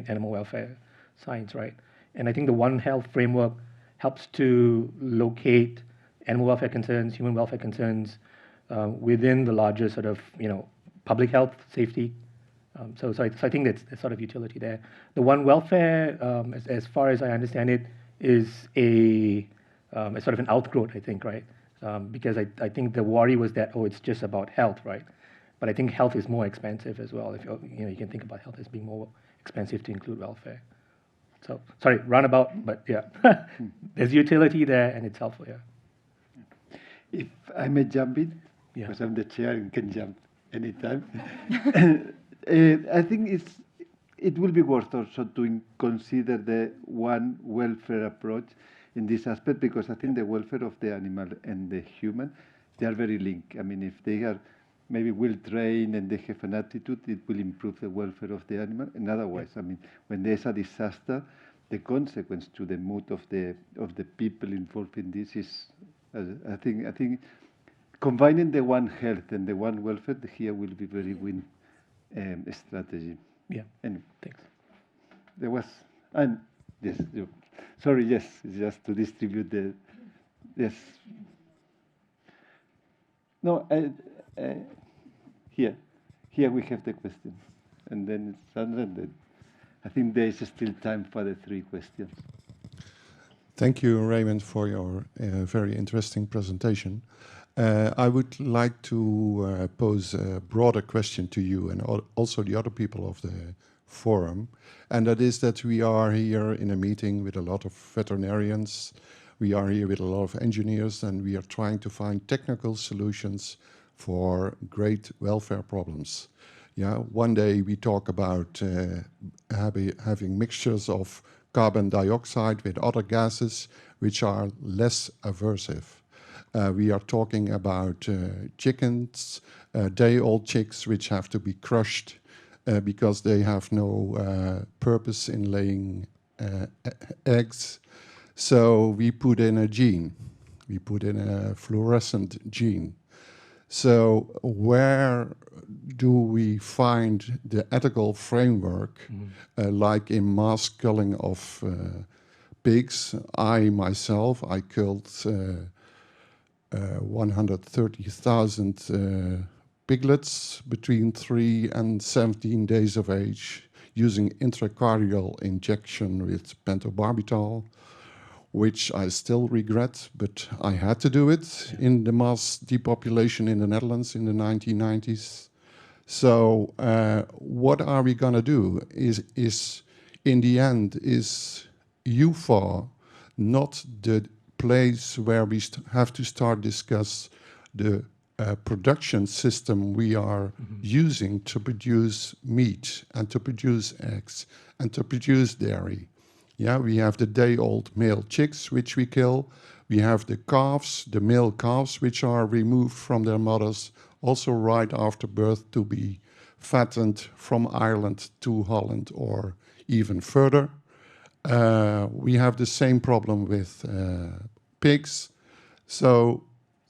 animal welfare science, right? And I think the One Health framework helps to locate animal welfare concerns, human welfare concerns within the larger sort of, public health, safety. So I think that's sort of utility there. The One Welfare, as far as I understand it, is a sort of an outgrowth, I think, right? Because I think the worry was that, it's just about health, right? But I think health is more expensive as well. If you can think about health as being more expensive to include welfare. So, sorry, roundabout, but yeah, there's utility there and it's helpful, yeah. If I may jump in, Yeah. because I'm the chair and can jump anytime. I think it will be worth also to consider the One Welfare approach in this aspect, because I think the welfare of the animal and the human, they are very linked. I mean, if they are maybe well trained and they have an attitude, it will improve the welfare of the animal. And otherwise, I mean, when there's a disaster, the consequence to the mood of the people involved in this is, I think combining the One Health and the One Welfare here will be very win strategy. Yeah. And thanks. There was, and yes, sorry, yes, just to distribute the, yes. No, here we have the question, and then Sandra, and then I think there is still time for the 3 questions. Thank you, Raymond, for your very interesting presentation. I would like to pose a broader question to you and also the other people of the forum, and that is that we are here in a meeting with a lot of veterinarians, we are here with a lot of engineers, and we are trying to find technical solutions for great welfare problems. Yeah, one day we talk about having mixtures of carbon dioxide with other gases which are less aversive. We are talking about chickens, day-old chicks which have to be crushed because they have no purpose in laying eggs. So we put in a gene. We put in a fluorescent gene. So where do we find the ethical framework, like in mass culling of pigs? I myself, I killed 130,000 piglets between 3 and 17 days of age using intracardial injection with pentobarbital, which I still regret, but I had to do it in the mass depopulation in the Netherlands in the 1990s. So what are we going to do? Is in the end, is UFAW not the place where we have to start discuss the production system we are using to produce meat and to produce eggs and to produce dairy? Yeah, we have the day-old male chicks, which we kill. We have the calves, the male calves, which are removed from their mothers, also right after birth to be fattened from Ireland to Holland or even further. We have the same problem with pigs. So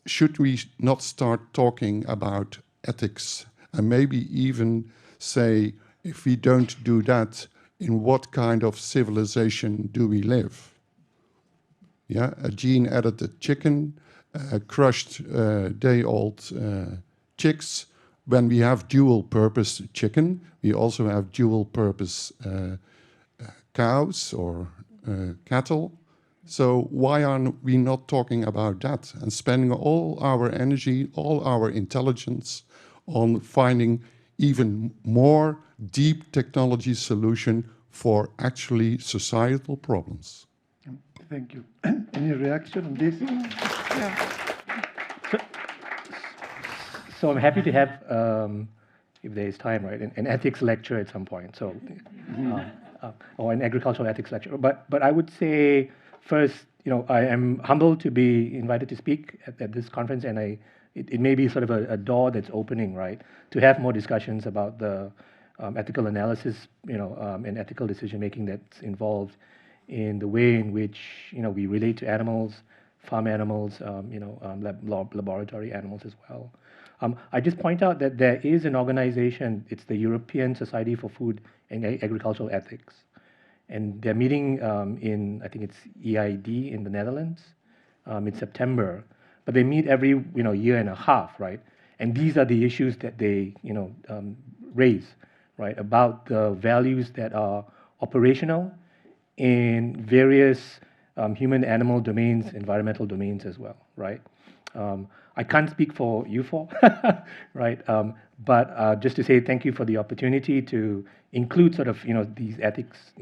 should we not start talking about ethics and maybe even say, if we don't do that, in what kind of civilization do we live? Yeah, a gene-edited chicken, crushed day-old chicks. When we have dual-purpose chicken, we also have dual-purpose cows or cattle. So why are we not talking about that and spending all our energy, all our intelligence on finding even more deep technology solution for actually societal problems? Thank you. Any reaction on this? Yeah. So I'm happy to have, if there is time, right, an ethics lecture at some point. So, or an agricultural ethics lecture. But I would say first, I am humbled to be invited to speak at this conference, and it may be sort of a door that's opening, right, to have more discussions about the ethical analysis, and ethical decision making that's involved in the way in which we relate to animals, farm animals, laboratory animals as well. I just point out that there is an organization. It's the European Society for Food and Agricultural Ethics, and they're meeting in, I think it's EID in the Netherlands in September. But they meet every year and a half, right? And these are the issues that they raise, right, about the values that are operational in various human-animal domains, environmental domains as well, right? I can't speak for UFAW, right? But just to say thank you for the opportunity to include sort of these ethics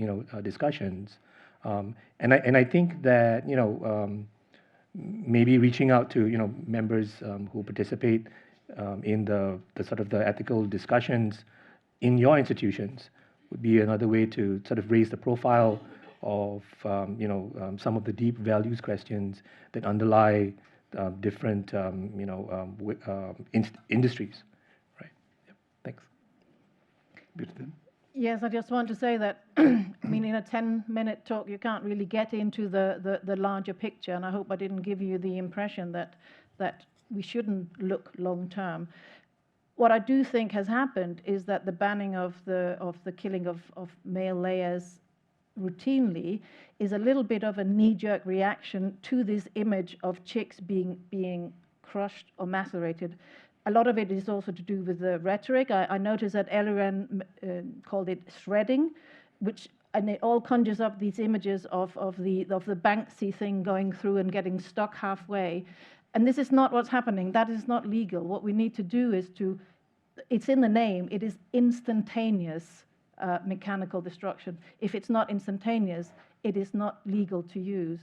discussions, and I think that maybe reaching out to members who participate in the sort of the ethical discussions in your institutions would be another way to sort of raise the profile of some of the deep values questions that underlie different industries, right? Yep. Thanks. Yes, I just want to say that, I mean, in a 10-minute talk, you can't really get into the larger picture, and I hope I didn't give you the impression that we shouldn't look long-term. What I do think has happened is that the banning of the killing of male layers routinely is a little bit of a knee-jerk reaction to this image of chicks being crushed or macerated. A lot of it is also to do with the rhetoric. I noticed that Eliran called it shredding, which and it all conjures up these images of the Banksy thing going through and getting stuck halfway. And this is not what's happening. That is not legal. What we need to do is it's in the name, it is instantaneous mechanical destruction. If it's not instantaneous, it is not legal to use.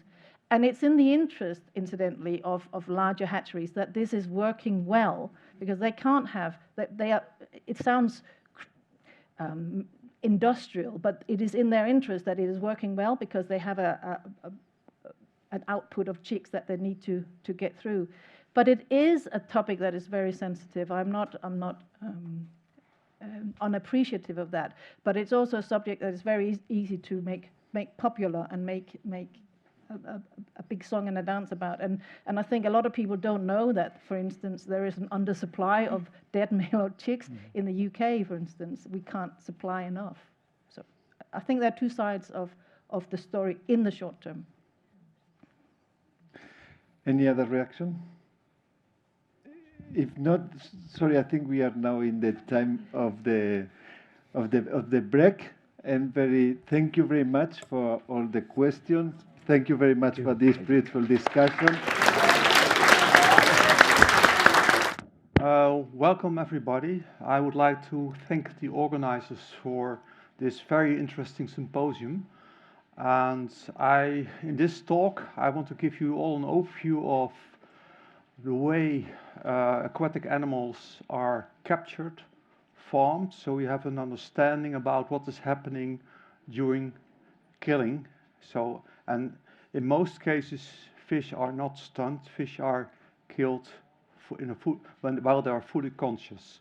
And it's in the interest, incidentally, of larger hatcheries that this is working well, because they can't have, it sounds industrial, but it is in their interest that it is working well, because they have an output of chicks that they need to get through. But it is a topic that is very sensitive. I'm not unappreciative of that, but it's also a subject that is very easy to make popular and make a big song and a dance about. And I think a lot of people don't know that, for instance, there is an undersupply of dead male chicks in the UK, for instance. We can't supply enough. So I think there are two sides of the story in the short term. Any other reaction? If not, sorry, I think we are now in the time of the break. And thank you very much for all the questions. Thank you very much for this beautiful discussion. Welcome, everybody. I would like to thank the organizers for this very interesting symposium. And in this talk, I want to give you all an overview of the way aquatic animals are captured, farmed, so we have an understanding about what is happening during killing. And in most cases, fish are not stunned. Fish are killed while they are fully conscious.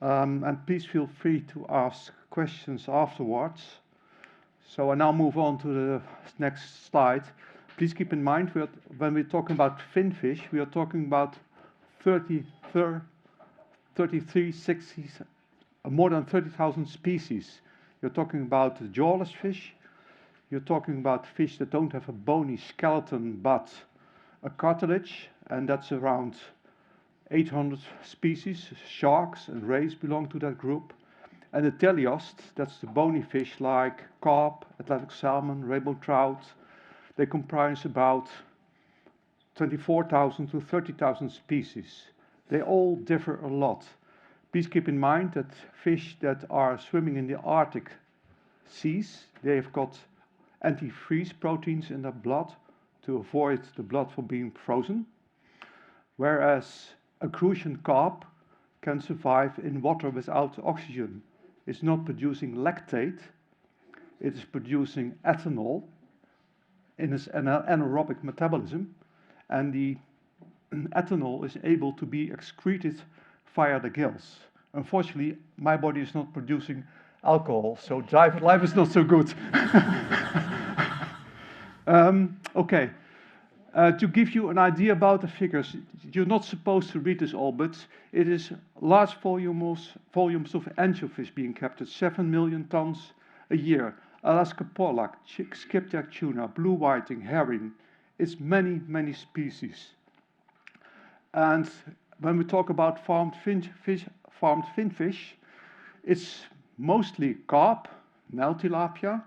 And please feel free to ask questions afterwards. So I now move on to the next slide. Please keep in mind that when we're talking about finfish, we are talking about 33, 60, more than 30,000 species. You're talking about jawless fish. You're talking about fish that don't have a bony skeleton but a cartilage, and that's around 800 species. Sharks and rays belong to that group. And the teleost, that's the bony fish like carp, Atlantic salmon, rainbow trout. They comprise about 24,000 to 30,000 species. They all differ a lot. Please keep in mind that fish that are swimming in the Arctic seas, they have got antifreeze proteins in their blood to avoid the blood from being frozen. Whereas a crustacean carp can survive in water without oxygen. It's not producing lactate, it is producing ethanol in its anaerobic metabolism, and the ethanol is able to be excreted via the gills. Unfortunately, my body is not producing alcohol, so life is not so good. Okay, to give you an idea about the figures, you're not supposed to read this all, but it is large volumes of anchovies being captured, 7 million tons a year. Alaska pollock, skipjack tuna, blue whiting, herring. It's many, many species. And when we talk about farmed finfish, it's mostly carp, Nile tilapia.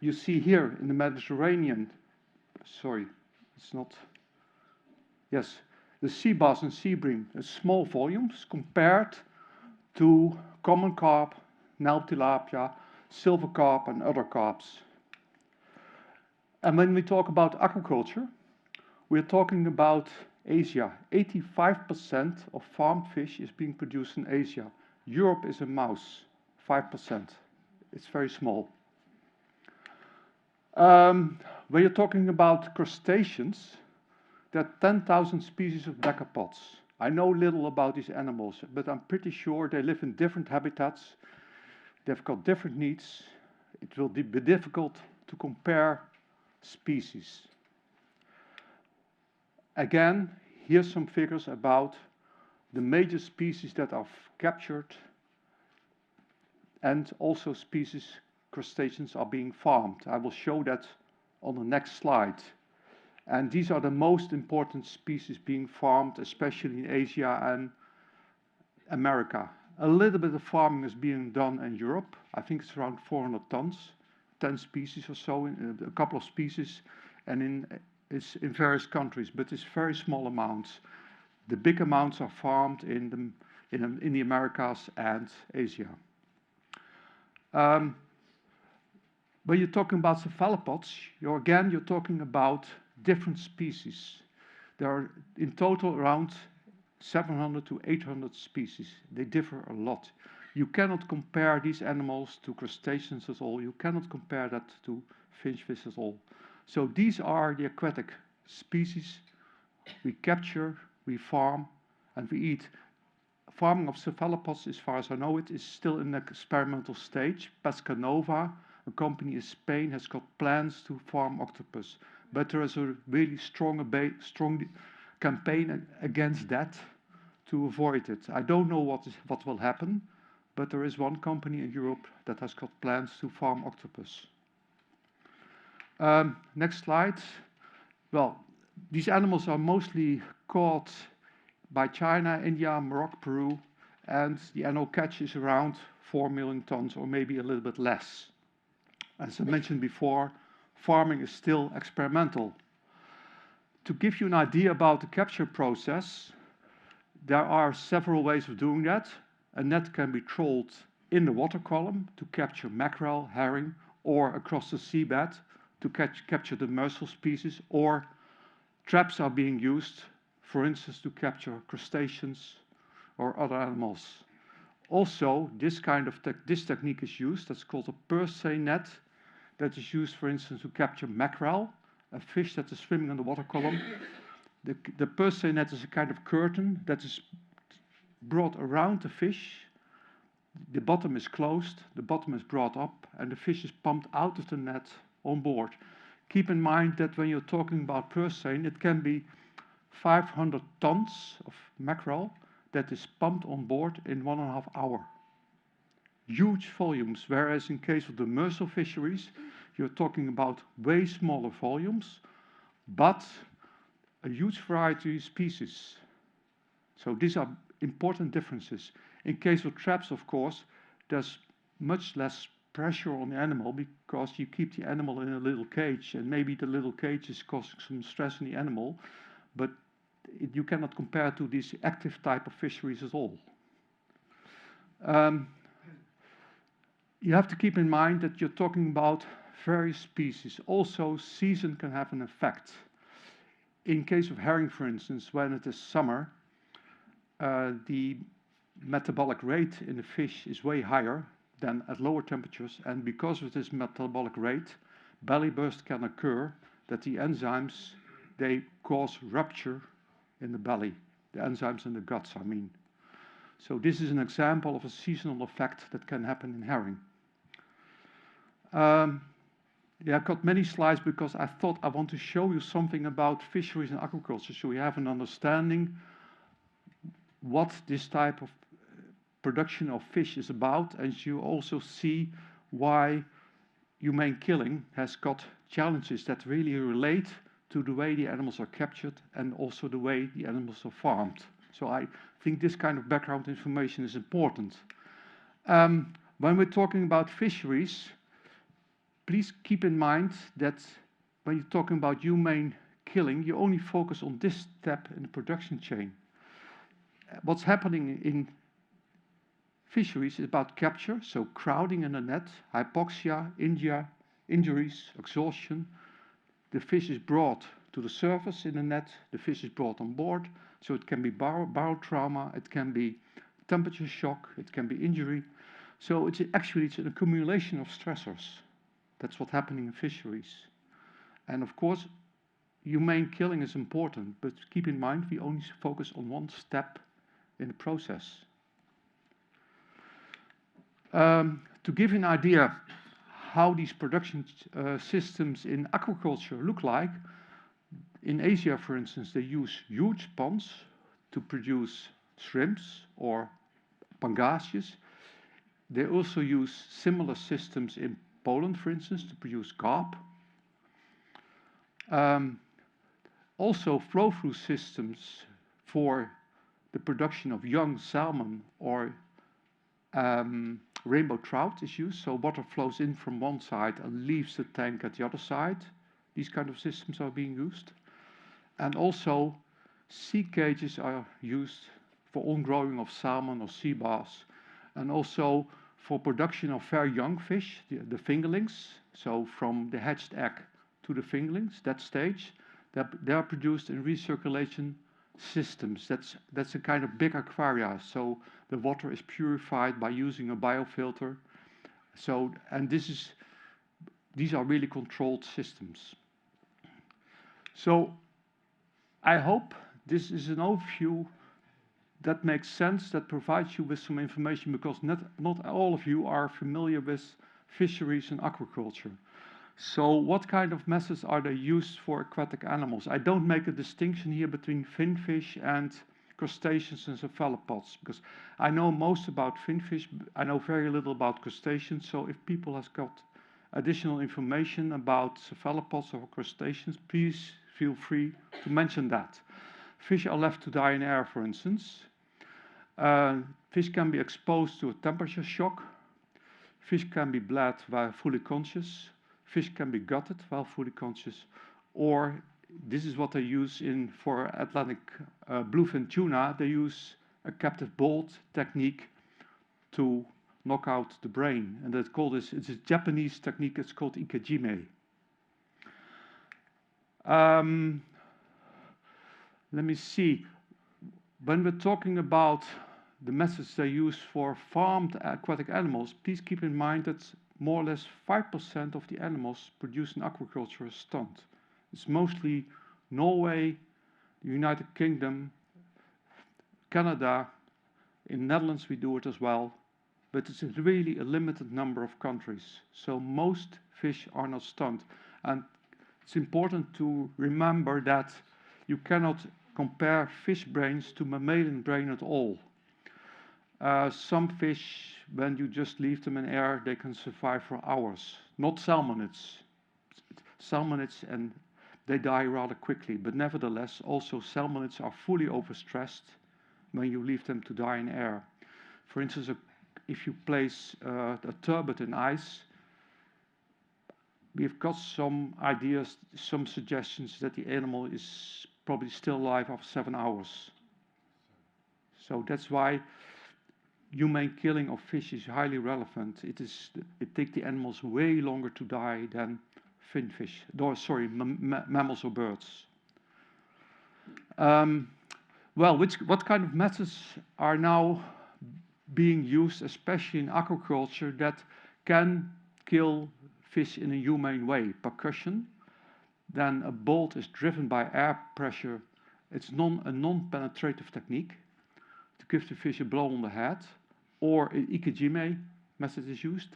You see here in the Mediterranean, the sea bass and sea bream, small volumes compared to common carp, Nile tilapia, silver carp, and other carps. And when we talk about aquaculture, we're talking about Asia. 85% of farmed fish is being produced in Asia. Europe is a mouse, 5%. It's very small. When you're talking about crustaceans, there are 10,000 species of decapods. I know little about these animals, but I'm pretty sure they live in different habitats. They've got different needs. It will be difficult to compare species. Again, here's some figures about the major species that are captured, and also species crustaceans are being farmed. I will show that on the next slide. And these are the most important species being farmed, especially in Asia and America. A little bit of farming is being done in Europe. I think it's around 400 tons, 10 species or so, a couple of species, and it's in various countries, but it's very small amounts. The big amounts are farmed in the Americas and Asia. When you're talking about cephalopods, you're talking about different species. There are in total around 700 to 800 species. They differ a lot. You cannot compare these animals to crustaceans at all. You cannot compare that to finchfish at all. So these are the aquatic species we capture, we farm, and we eat. Farming of cephalopods, as far as I know it, is still in the experimental stage. Pescanova, a company in Spain, has got plans to farm octopus. But there is a really strong campaign against that to avoid it. I don't know what will happen, but there is one company in Europe that has got plans to farm octopus. Next slide. Well, these animals are mostly caught by China, India, Morocco, Peru, and the annual catch is around 4 million tons or maybe a little bit less. As I mentioned before, farming is still experimental. To give you an idea about the capture process, there are several ways of doing that. A net can be trolled in the water column to capture mackerel, herring, or across the seabed to capture the demersal species, or traps are being used, for instance, to capture crustaceans or other animals. Also, this technique is used, that's called a purse seine net, that is used, for instance, to capture mackerel, a fish that is swimming in the water column. The purse seine net is a kind of curtain that is brought around the fish. The bottom is closed, the bottom is brought up, and the fish is pumped out of the net on board. Keep in mind that when you're talking about purse seine, it can be 500 tons of mackerel that is pumped on board in 1.5 hours. Huge volumes, whereas in case of the demersal fisheries, you're talking about way smaller volumes, but a huge variety of species. So these are important differences. In case of traps, of course, there's much less pressure on the animal because you keep the animal in a little cage, and maybe the little cage is causing some stress in the animal, but you cannot compare to these active type of fisheries at all. You have to keep in mind that you're talking about various species. Also, season can have an effect. In case of herring, for instance, when it is summer, the metabolic rate in the fish is way higher than at lower temperatures, and because of this metabolic rate, belly burst can occur, that the enzymes, they cause rupture in the belly, the enzymes in the guts, I mean. So this is an example of a seasonal effect that can happen in herring. Yeah, I've got many slides because I thought I want to show you something about fisheries and aquaculture, so you have an understanding what this type of production of fish is about, and you also see why humane killing has got challenges that really relate to the way the animals are captured and also the way the animals are farmed. So I think this kind of background information is important. When we're talking about fisheries, please keep in mind that when you're talking about humane killing, you only focus on this step in the production chain. What's happening in fisheries is about capture, so crowding in the net, hypoxia, injuries, exhaustion. The fish is brought to the surface in the net, the fish is brought on board, so it can be barrel trauma, it can be temperature shock, it can be injury. So it's an accumulation of stressors. That's what's happening in fisheries. And of course, humane killing is important, but keep in mind we only focus on one step in the process. To give you an idea how these production systems in aquaculture look like, in Asia, for instance, they use huge ponds to produce shrimps or pangasius. They also use similar systems in Poland, for instance, to produce carp. Also, flow-through systems for the production of young salmon or rainbow trout is used, so water flows in from one side and leaves the tank at the other side. These kind of systems are being used. And also, sea cages are used for on-growing of salmon or sea bass, and also for production of very young fish, the fingerlings. So from the hatched egg to the fingerlings, that stage, they are produced in recirculation systems. That's a kind of big aquaria. So the water is purified by using a biofilter. So, and these are really controlled systems. So I hope this is an overview that makes sense, that provides you with some information, because not all of you are familiar with fisheries and aquaculture. So what kind of methods are they used for aquatic animals? I don't make a distinction here between finfish and crustaceans and cephalopods, because I know most about finfish, I know very little about crustaceans. So if people have got additional information about cephalopods or crustaceans, please feel free to mention that. Fish are left to die in air, for instance. Fish can be exposed to a temperature shock. Fish can be bled while fully conscious. Fish can be gutted while fully conscious. Or this is what they use for Atlantic bluefin tuna. They use a captive bolt technique to knock out the brain. And it's a Japanese technique, it's called ikejime. Let me see. When we're talking about the methods they use for farmed aquatic animals, please keep in mind that more or less 5% of the animals produced in aquaculture are stunned. It's mostly Norway, the United Kingdom, Canada. In Netherlands we do it as well, but it's really a limited number of countries. So most fish are not stunned. And it's important to remember that you cannot compare fish brains to mammalian brain at all. Some fish, when you just leave them in air, they can survive for hours. Not salmonids. Salmonids, and they die rather quickly. But nevertheless, also salmonids are fully overstressed when you leave them to die in air. For instance, if you place a turbot in ice, we've got some ideas, some suggestions that the animal is probably still alive after 7 hours. So that's why humane killing of fish is highly relevant. It takes the animals way longer to die than finfish, mammals or birds. Well, what kind of methods are now being used, especially in aquaculture, that can kill fish in a humane way? Percussion. Then a bolt is driven by air pressure. It's a non-penetrative technique to give the fish a blow on the head, or an ikejime method is used.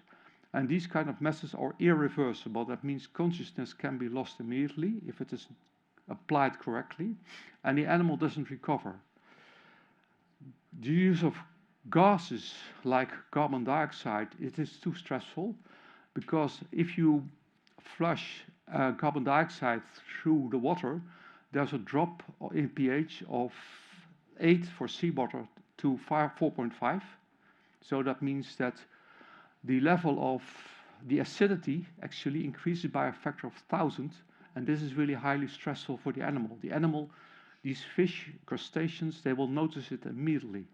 And these kind of methods are irreversible. That means consciousness can be lost immediately if it is applied correctly, and the animal doesn't recover. The use of gases like carbon dioxide, it is too stressful, because if you flush carbon dioxide through the water, there's a drop in pH of 8 for seawater to 4.5. So that means that the level of the acidity actually increases by a factor of 1,000, and this is really highly stressful for the animal. The animal, these fish, crustaceans, they will notice it immediately.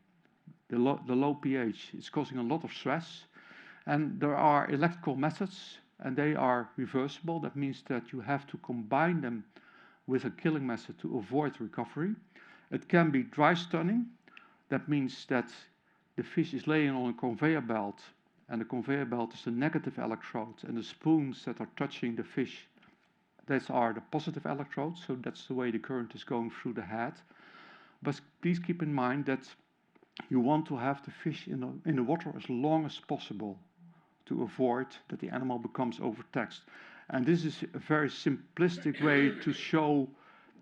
The low pH is causing a lot of stress, and there are electrical methods, and they are reversible. That means that you have to combine them with a killing method to avoid recovery. It can be dry stunning. That means that the fish is laying on a conveyor belt, and the conveyor belt is the negative electrode, and the spoons that are touching the fish, those are the positive electrodes, so that's the way the current is going through the head. But please keep in mind that you want to have the fish in the water as long as possible to avoid that the animal becomes overtaxed. And this is a very simplistic way to show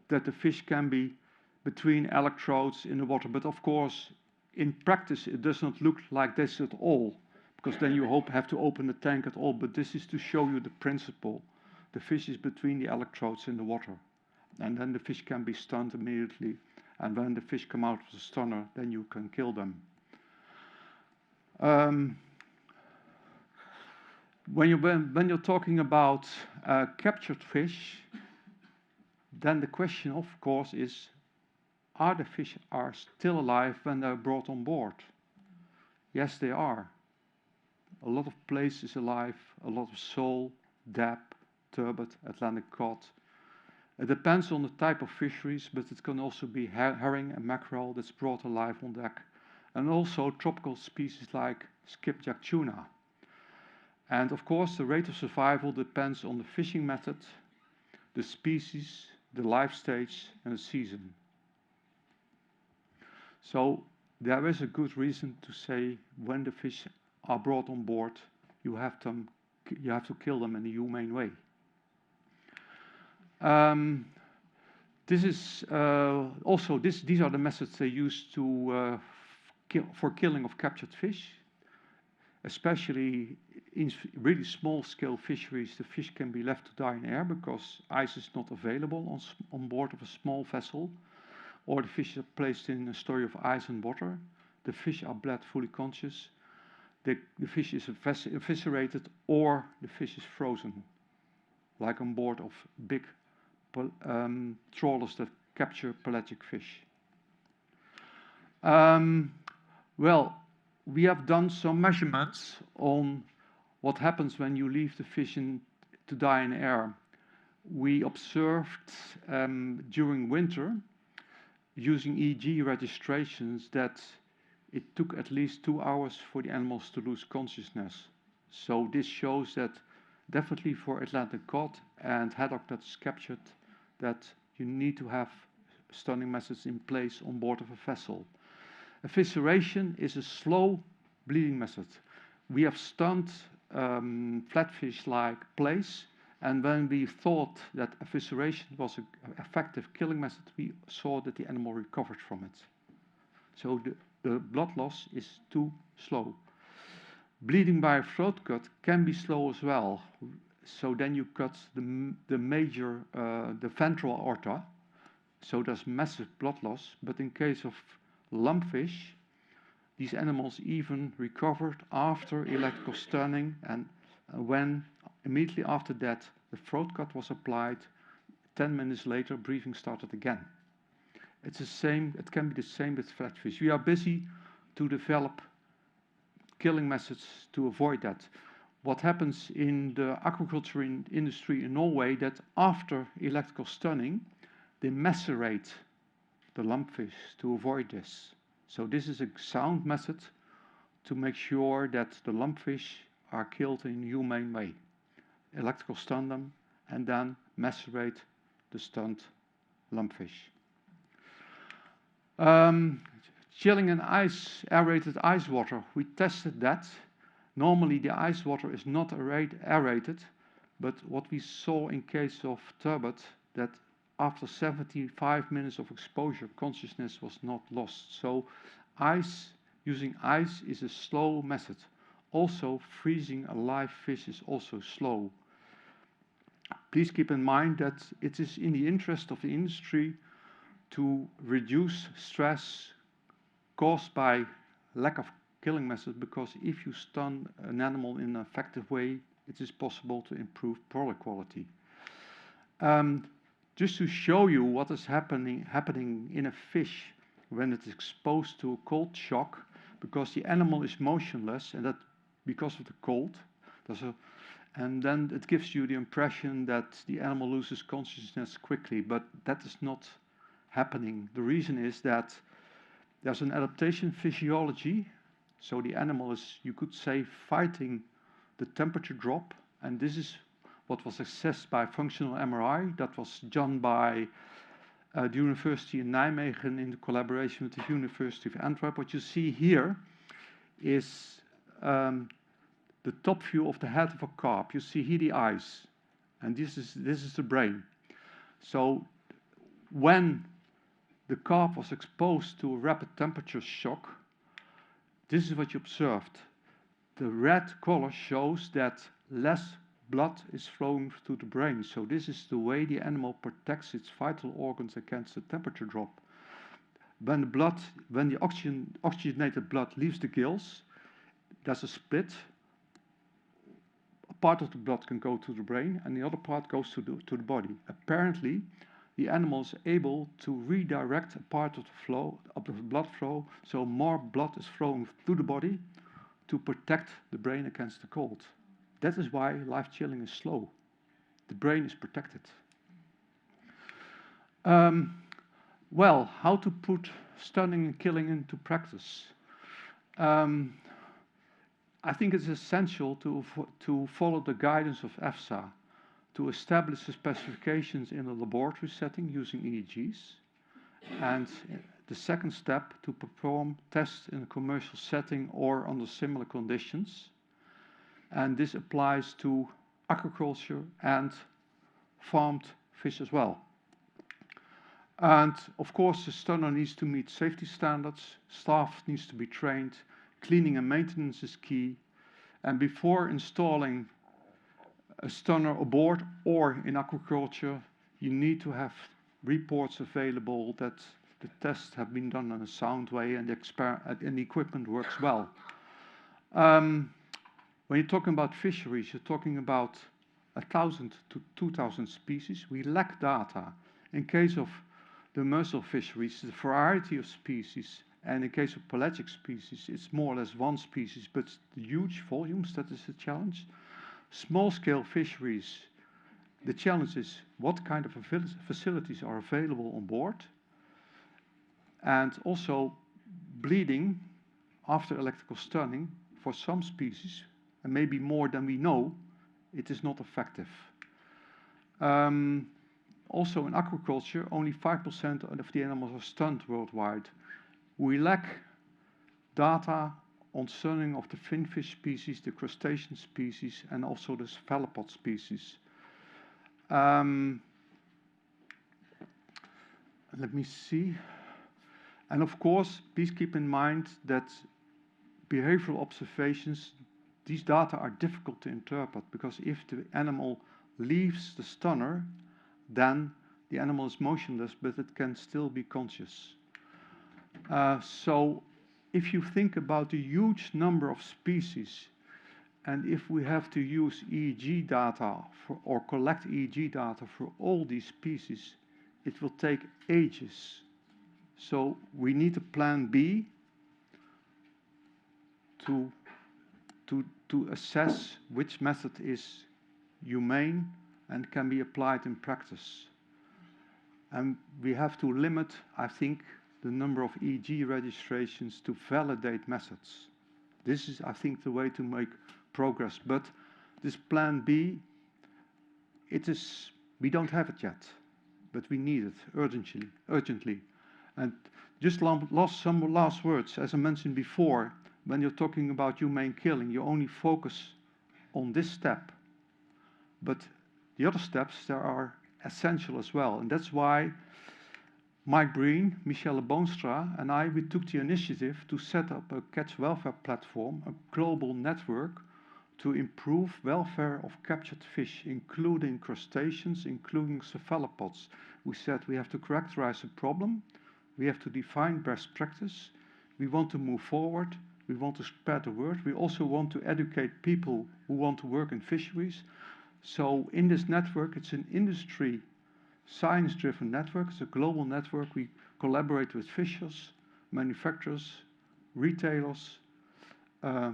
that the fish can be between electrodes in the water. But of course, in practice, it does not look like this at all, because then you have to open the tank at all. But this is to show you the principle. The fish is between the electrodes in the water, and then the fish can be stunned immediately. And when the fish come out of the stunner, then you can kill them. When you're talking about captured fish, then the question, of course, is, are the fish still alive when they're brought on board? Yes, they are. A lot of plaice is alive, a lot of sole, dap, turbot, Atlantic cod. It depends on the type of fisheries, but it can also be herring and mackerel that's brought alive on deck. And also tropical species like skipjack tuna. And of course, the rate of survival depends on the fishing method, the species, the life stage, and the season. So there is a good reason to say when the fish are brought on board, you have to kill them in a humane way. These are the methods they use for killing of captured fish. Especially in really small-scale fisheries, the fish can be left to die in air because ice is not available on board of a small vessel, or the fish are placed in a storey of ice and water. The fish are bled fully conscious. The fish is eviscerated, or the fish is frozen, like on board of big trawlers that capture pelagic fish. We have done some measurements on what happens when you leave the fish to die in air. We observed during winter, using EEG registrations, that it took at least 2 hours for the animals to lose consciousness. So this shows that definitely for Atlantic cod and haddock that is captured, that you need to have stunning methods in place on board of a vessel. Evisceration is a slow bleeding method. We have stunned flatfish like plaice, and when we thought that evisceration was an effective killing method, we saw that the animal recovered from it. So the blood loss is too slow. Bleeding by a throat cut can be slow as well. So then you cut the ventral aorta, so there's massive blood loss, but in case of lumpfish, these animals even recovered after electrical stunning, and when immediately after that the throat cut was applied, 10 minutes later breathing started again. It's the same, it can be the same with flatfish. We are busy to develop killing methods to avoid that. What happens in the aquaculture industry in Norway, that after electrical stunning, they macerate the lumpfish to avoid this. So this is a sound method to make sure that the lumpfish are killed in a humane way. Electrical stun them and then macerate the stunned lumpfish. Chilling in aerated ice water, we tested that. Normally the ice water is not aerated, but what we saw in case of turbot, that after 75 minutes of exposure, consciousness was not lost. So using ice is a slow method. Also, freezing a live fish is also slow. Please keep in mind that it is in the interest of the industry to reduce stress caused by lack of killing method, because if you stun an animal in an effective way, it is possible to improve product quality. Just to show you what is happening in a fish when it is exposed to a cold shock, because the animal is motionless, and that because of the cold, and then it gives you the impression that the animal loses consciousness quickly, but that is not happening. The reason is that there's an adaptation physiology, so the animal is, you could say, fighting the temperature drop, and this is what was assessed by functional MRI. That was done by the University in Nijmegen in collaboration with the University of Antwerp. What you see here is the top view of the head of a carp. You see here the eyes, and this is the brain. So when the carp was exposed to a rapid temperature shock, this is what you observed. The red color shows that less blood is flowing through the brain. So this is the way the animal protects its vital organs against the temperature drop. When the oxygenated blood leaves the gills, there's a split. A part of the blood can go to the brain, and the other part goes to the body. Apparently, the animal is able to redirect a part of the flow, of the blood flow, so more blood is flowing through the body to protect the brain against the cold. That is why live chilling is slow. The brain is protected. Well, how to put stunning and killing into practice? I think it's essential to follow the guidance of EFSA, to establish the specifications in a laboratory setting using EEGs, and the second step, to perform tests in a commercial setting or under similar conditions. And this applies to aquaculture and farmed fish as well. And of course, the stunner needs to meet safety standards, staff needs to be trained, cleaning and maintenance is key. And before installing a stunner aboard or in aquaculture, you need to have reports available that the tests have been done in a sound way and the equipment works well. When you're talking about fisheries, you're talking about 1,000 to 2,000 species. We lack data. In case of the demersal fisheries, the variety of species, and in case of pelagic species, it's more or less one species, but the huge volumes, that is the challenge. Small-scale fisheries, the challenge is what kind of facilities are available on board, and also bleeding after electrical stunning for some species, and maybe more than we know, it is not effective. Also in aquaculture, only 5% of the animals are stunned worldwide. We lack data on stunning of the finfish species, the crustacean species, and also the cephalopod species. Let me see. And of course, please keep in mind that behavioral observations, these data are difficult to interpret, because if the animal leaves the stunner, then the animal is motionless, but it can still be conscious. So if you think about the huge number of species, and if we have to use EEG data or collect EEG data for all these species, it will take ages. So we need a plan B to assess which method is humane and can be applied in practice. And we have to limit, I think, the number of EEG registrations to validate methods. This is, I think, the way to make progress. But this plan B, we don't have it yet, but we need it urgently. And just some last words. As I mentioned before, when you're talking about humane killing, you only focus on this step. But the other steps, they are essential as well. And that's why Mike Breen, Michelle Boonstra, and we took the initiative to set up a catch welfare platform, a global network, to improve welfare of captured fish, including crustaceans, including cephalopods. We said we have to characterize the problem, we have to define best practice, we want to move forward, we want to spread the word, we also want to educate people who want to work in fisheries. So in this network, it's an industry science-driven network. It's a global network. We collaborate with fishers, manufacturers, retailers,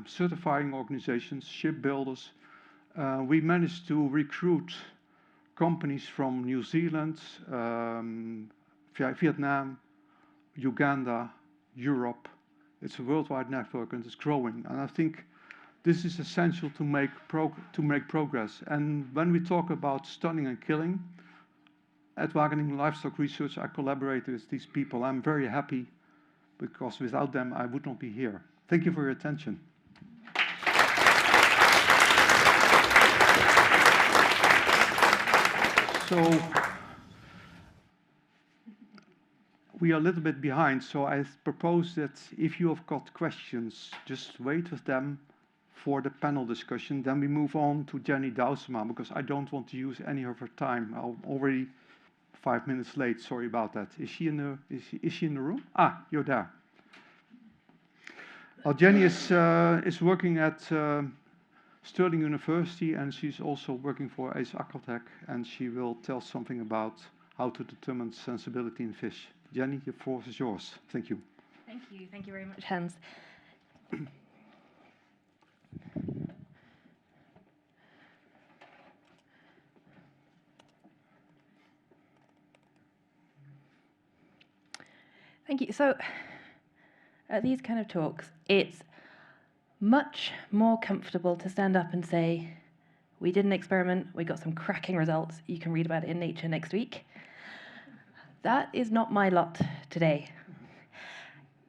certifying organizations, shipbuilders. We managed to recruit companies from New Zealand, Vietnam, Uganda, Europe. It's a worldwide network and it's growing. And I think this is essential to make progress. And when we talk about stunning and killing, at Wageningen Livestock Research, I collaborate with these people. I'm very happy, because without them, I would not be here. Thank you for your attention. So we are a little bit behind, so I propose that if you have got questions, just wait with them for the panel discussion. Then we move on to Jenny Douwsema, because I don't want to use any of her time. I'm already 5 minutes late. Sorry about that. Is she in the room? Ah, you're there. Jenny is working at Stirling University, and she's also working for ACE Aquatic, and she will tell something about how to determine sensibility in fish. Jenny, the floor is yours. Thank you. Thank you. Thank you very much, Hans. Thank you. So at these kind of talks, it's much more comfortable to stand up and say, we did an experiment, we got some cracking results, you can read about it in Nature next week. That is not my lot today.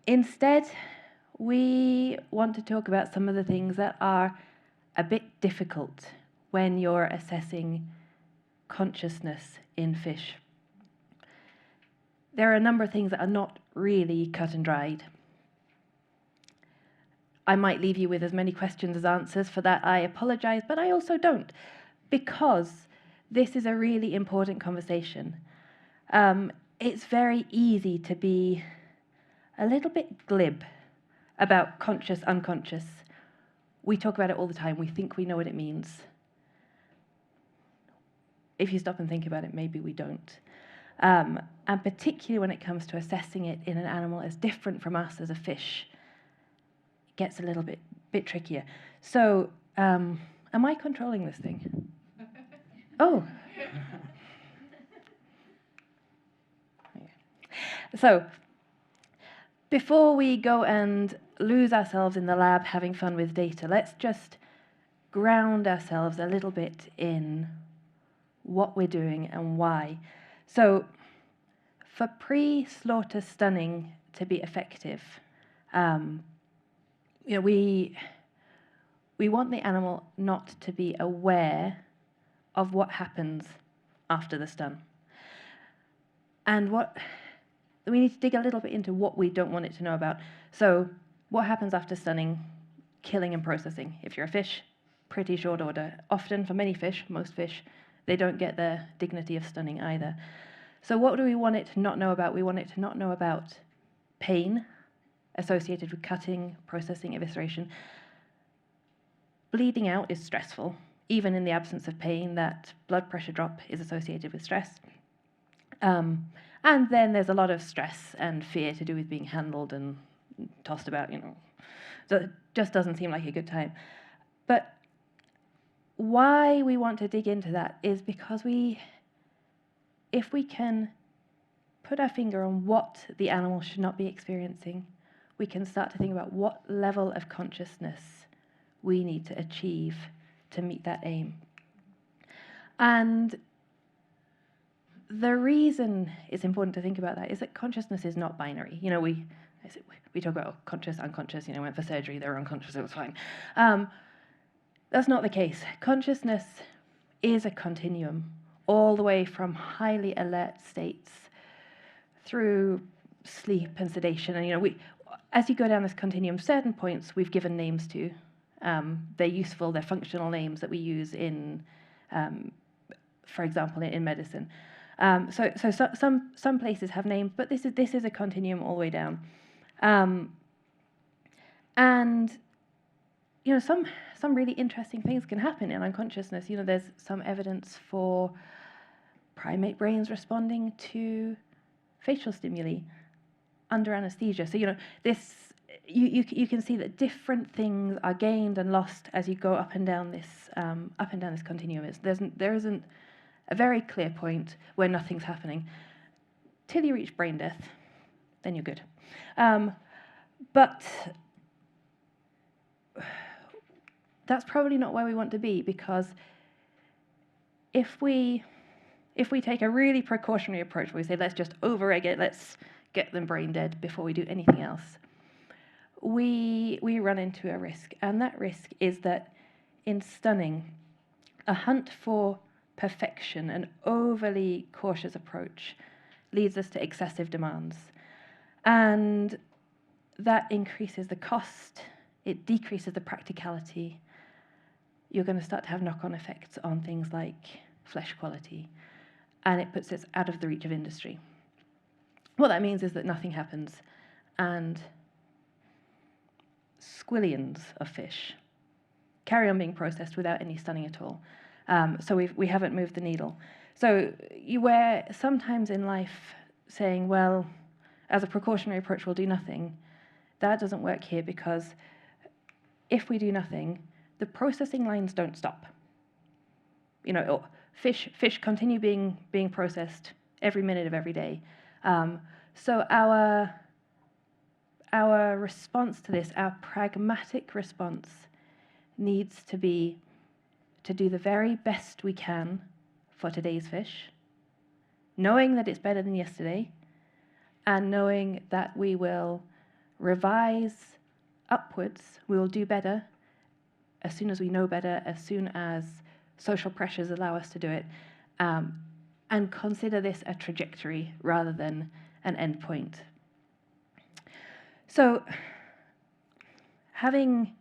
Instead, we want to talk about some of the things that are a bit difficult when you're assessing consciousness in fish. There are a number of things that are not really cut and dried. I might leave you with as many questions as answers. For that, I apologize, but I also don't, because this is a really important conversation. It's very easy to be a little bit glib about conscious, unconscious. We talk about it all the time. We think we know what it means. If you stop and think about it, maybe we don't. And particularly when it comes to assessing it in an animal as different from us as a fish, it gets a little bit trickier. So, am I controlling this thing? Oh. So, before we go and lose ourselves in the lab having fun with data, let's just ground ourselves a little bit in what we're doing and why. So, for pre-slaughter stunning to be effective, we want the animal not to be aware of what happens after the stun. And we need to dig a little bit into what we don't want it to know about. So, what happens after stunning, killing and processing? If you're a fish, pretty short order. Often for many fish, most fish, they don't get the dignity of stunning either. So what do we want it to not know about? We want it to not know about pain associated with cutting, processing, evisceration. Bleeding out is stressful. Even in the absence of pain, that blood pressure drop is associated with stress. And then there's a lot of stress and fear to do with being handled and tossed about, So it just doesn't seem like a good time. But why we want to dig into that is because if we can put our finger on what the animal should not be experiencing, we can start to think about what level of consciousness we need to achieve to meet that aim. And the reason it's important to think about that is that consciousness is not binary. We talk about conscious, unconscious, went for surgery, they were unconscious, it was fine. That's not the case. Consciousness is a continuum, all the way from highly alert states through sleep and sedation. And as you go down this continuum, certain points we've given names to. They're useful, they're functional names that we use in, for example, in medicine. So some places have names, but this is a continuum all the way down. And some really interesting things can happen in unconsciousness. There's some evidence for primate brains responding to facial stimuli under anesthesia. So you can see that different things are gained and lost as you go up and down this continuum. There isn't a very clear point where nothing's happening till you reach brain death. Then you're good. But that's probably not where we want to be, because if we take a really precautionary approach where we say, let's just over-egg it, let's get them brain dead before we do anything else, we run into a risk. And that risk is that in stunning, a hunt for perfection, an overly cautious approach, leads us to excessive demands. And that increases the cost, it decreases the practicality. You're going to start to have knock-on effects on things like flesh quality, and it puts us out of the reach of industry. What that means is that nothing happens, and squillions of fish carry on being processed without any stunning at all. So we haven't moved the needle. So you were sometimes in life saying, well, as a precautionary approach, we'll do nothing. That doesn't work here, because if we do nothing, the processing lines don't stop. You know, fish continue being processed every minute of every day. So our response to this, our pragmatic response, needs to be to do the very best we can for today's fish, knowing that it's better than yesterday, and knowing that we will revise upwards, we will do better as soon as we know better, as soon as social pressures allow us to do it, and consider this a trajectory rather than an end point. So, having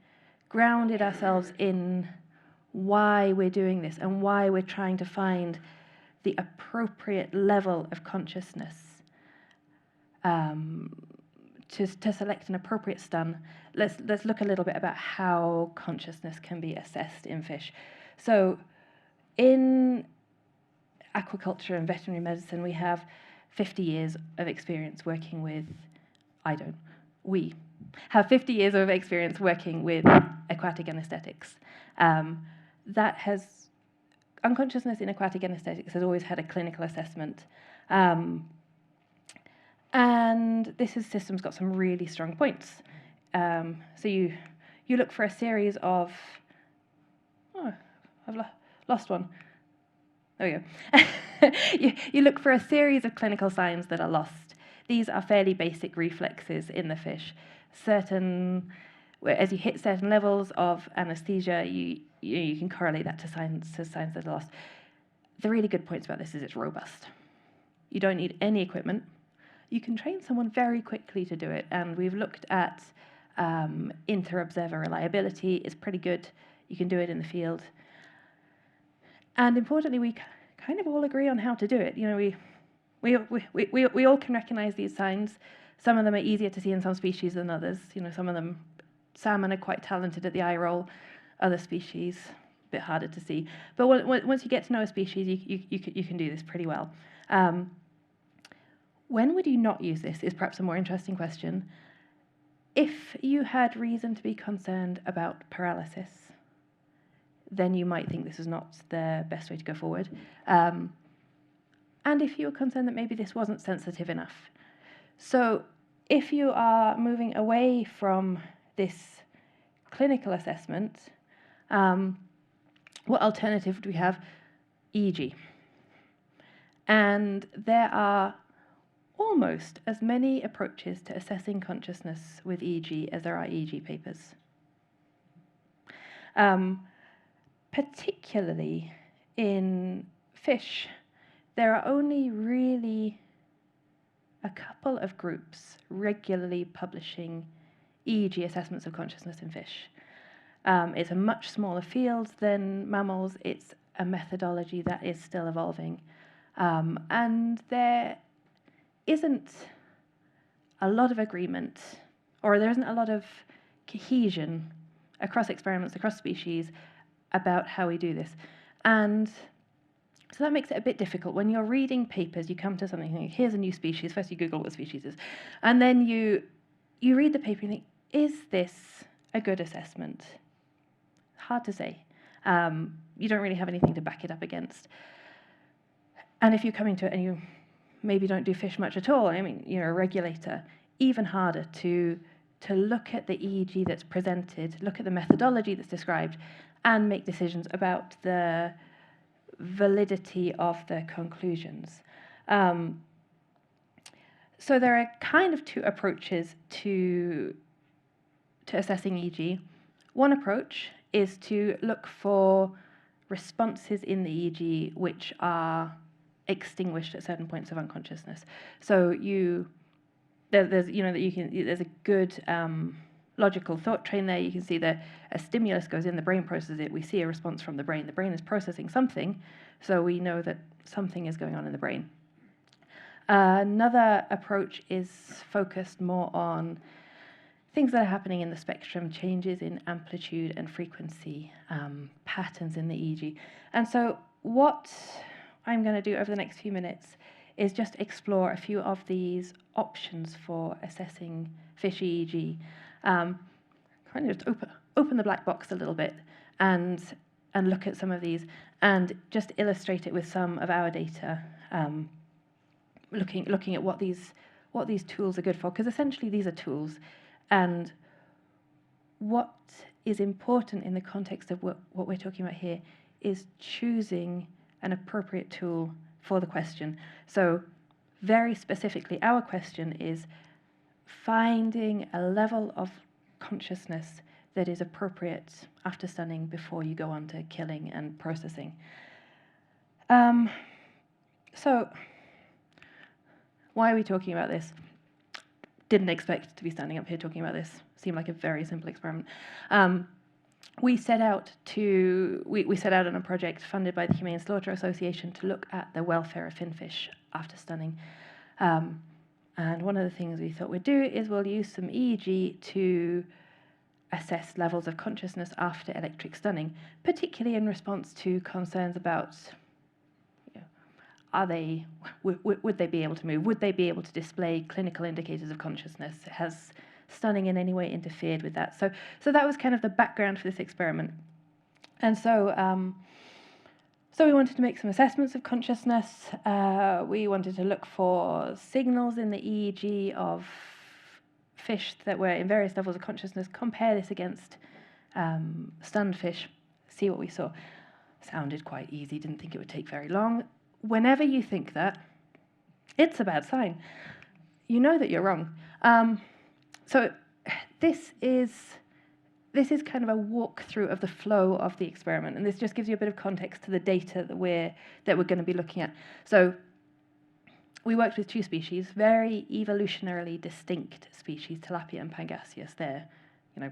grounded ourselves in why we're doing this and why we're trying to find the appropriate level of consciousness to select an appropriate stun, let's look a little bit about how consciousness can be assessed in fish. So in aquaculture and veterinary medicine, we have 50 years of experience working with, we have 50 years of experience working with aquatic anesthetics. Unconsciousness in aquatic anesthetics has always had a clinical assessment. And this system's got some really strong points. So you look for a series of, I've lost one. There we go. You look for a series of clinical signs that are lost. These are fairly basic reflexes in the fish. As you hit certain levels of anesthesia, you can correlate that to signs that are lost. The really good points about this is it's robust. You don't need any equipment. You can train someone very quickly to do it, and we've looked at inter-observer reliability. It's pretty good. You can do it in the field. And importantly, we kind of all agree on how to do it. You know, we all can recognize these signs. Some of them are easier to see in some species than others. You know, some of them, salmon are quite talented at the eye roll. Other species, a bit harder to see. But once you get to know a species, you can do this pretty well. When would you not use this is perhaps a more interesting question. If you had reason to be concerned about paralysis, then you might think this is not the best way to go forward. And if you were concerned that maybe this wasn't sensitive enough. So if you are moving away from this clinical assessment, what alternative do we have? EEG. And there are almost as many approaches to assessing consciousness with EEG as there are EEG papers. Particularly in fish, there are only really a couple of groups regularly publishing EEG assessments of consciousness in fish. It's a much smaller field than mammals. It's a methodology that is still evolving. And there isn't a lot of agreement, or there isn't a lot of cohesion across experiments, across species, about how we do this. And so that makes it a bit difficult. When you're reading papers, you come to something like, here's a new species. First you Google what species is. And then you read the paper and think, is this a good assessment? Hard to say. You don't really have anything to back it up against. And if you're coming to it and you maybe don't do fish much at all, I mean, you're a regulator, even harder to look at the EEG that's presented, look at the methodology that's described, and make decisions about the validity of the conclusions. So there are kind of two approaches to assessing EEG. One approach is to look for responses in the EEG which are extinguished at certain points of unconsciousness. So there's a good logical thought train there. You can see that a stimulus goes in, the brain processes it, we see a response from the brain. The brain is processing something, so we know that something is going on in the brain. Another approach is focused more on things that are happening in the spectrum, changes in amplitude and frequency, patterns in the EEG. And so what I'm going to do over the next few minutes is just explore a few of these options for assessing fish EEG. Kind of just open the black box a little bit and look at some of these and just illustrate it with some of our data, looking at what these tools are good for, because essentially these are tools. And what is important in the context of what we're talking about here is choosing an appropriate tool for the question. So very specifically, our question is finding a level of consciousness that is appropriate after stunning before you go on to killing and processing. So why are we talking about this? Didn't expect to be standing up here talking about this. Seemed like a very simple experiment. We set out on a project funded by the Humane Slaughter Association to look at the welfare of finfish after stunning. And one of the things we thought we'd do is we'll use some EEG to assess levels of consciousness after electric stunning, particularly in response to concerns about, would they be able to move? Would they be able to display clinical indicators of consciousness? Has stunning in any way interfered with that? So that was kind of the background for this experiment. And so we wanted to make some assessments of consciousness. We wanted to look for signals in the EEG of fish that were in various levels of consciousness, compare this against stunned fish, see what we saw. Sounded quite easy, didn't think it would take very long. Whenever you think that, it's a bad sign. You know that you're wrong. So this is kind of a walkthrough of the flow of the experiment, and this just gives you a bit of context to the data that we're going to be looking at. So we worked with two species, very evolutionarily distinct species, tilapia and pangasius. They're, I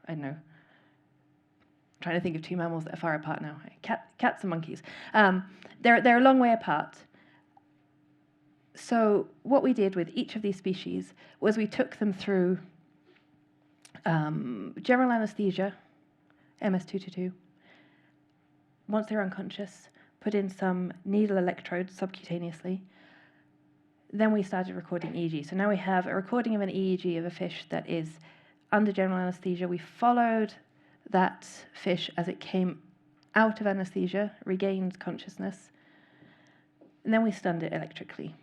don't know, trying to think of two mammals that are far apart now. Cats and monkeys. They're a long way apart. So what we did with each of these species was we took them through general anesthesia, MS-222. Once they're unconscious, put in some needle electrodes subcutaneously. Then we started recording EEG. So now we have a recording of an EEG of a fish that is under general anesthesia. We followed that fish as it came out of anesthesia, regained consciousness, and then we stunned it electrically.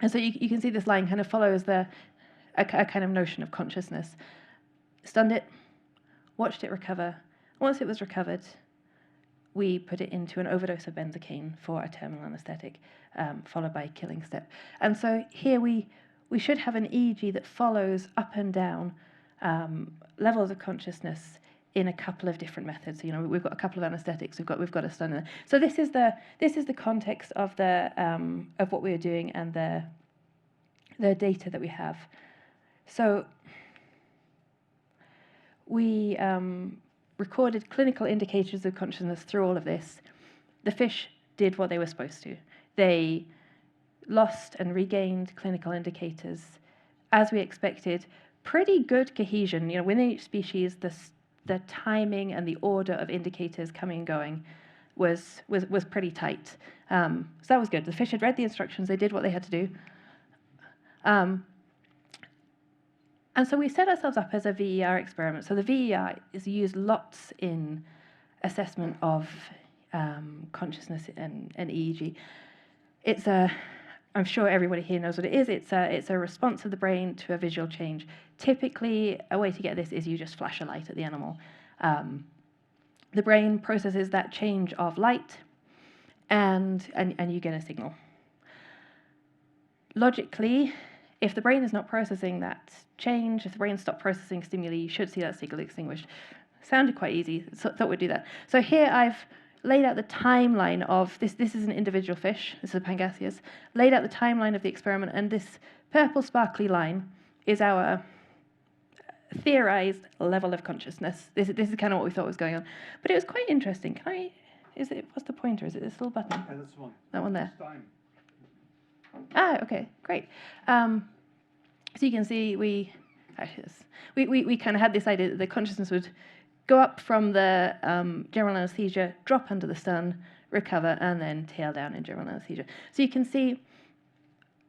And so you can see this line kind of follows a kind of notion of consciousness. Stunned it, watched it recover. Once it was recovered, we put it into an overdose of benzocaine for a terminal anesthetic, followed by a killing step. And so here we should have an EEG that follows up and down levels of consciousness in a couple of different methods. So, we've got a couple of anesthetics. We've got a stunner. So this is the context of of what we are doing and the data that we have. So we recorded clinical indicators of consciousness through all of this. The fish did what they were supposed to. They lost and regained clinical indicators as we expected. Pretty good cohesion. Within each species, the timing and the order of indicators coming and going was pretty tight. So that was good. The fish had read the instructions. They did what they had to do. And so we set ourselves up as a VER experiment. So the VER is used lots in assessment of consciousness and EEG. I'm sure everybody here knows what it is. It's a response of the brain to a visual change. Typically, a way to get this is you just flash a light at the animal. The brain processes that change of light, and you get a signal. Logically, if the brain is not processing that change, if the brain stopped processing stimuli, you should see that signal extinguished. Sounded quite easy, so thought we'd do that. So here I've laid out the timeline of this. This is an individual fish. This is a pangasius. Laid out the timeline of the experiment, and this purple sparkly line is our theorized level of consciousness. This is kind of what we thought was going on. But it was quite interesting. What's the pointer? Is it this little button? Yeah, that's one. That one there. Okay, great. So you can see we we kind of had this idea that the consciousness would go up from the general anesthesia, drop under the stun, recover, and then tail down in general anesthesia. So you can see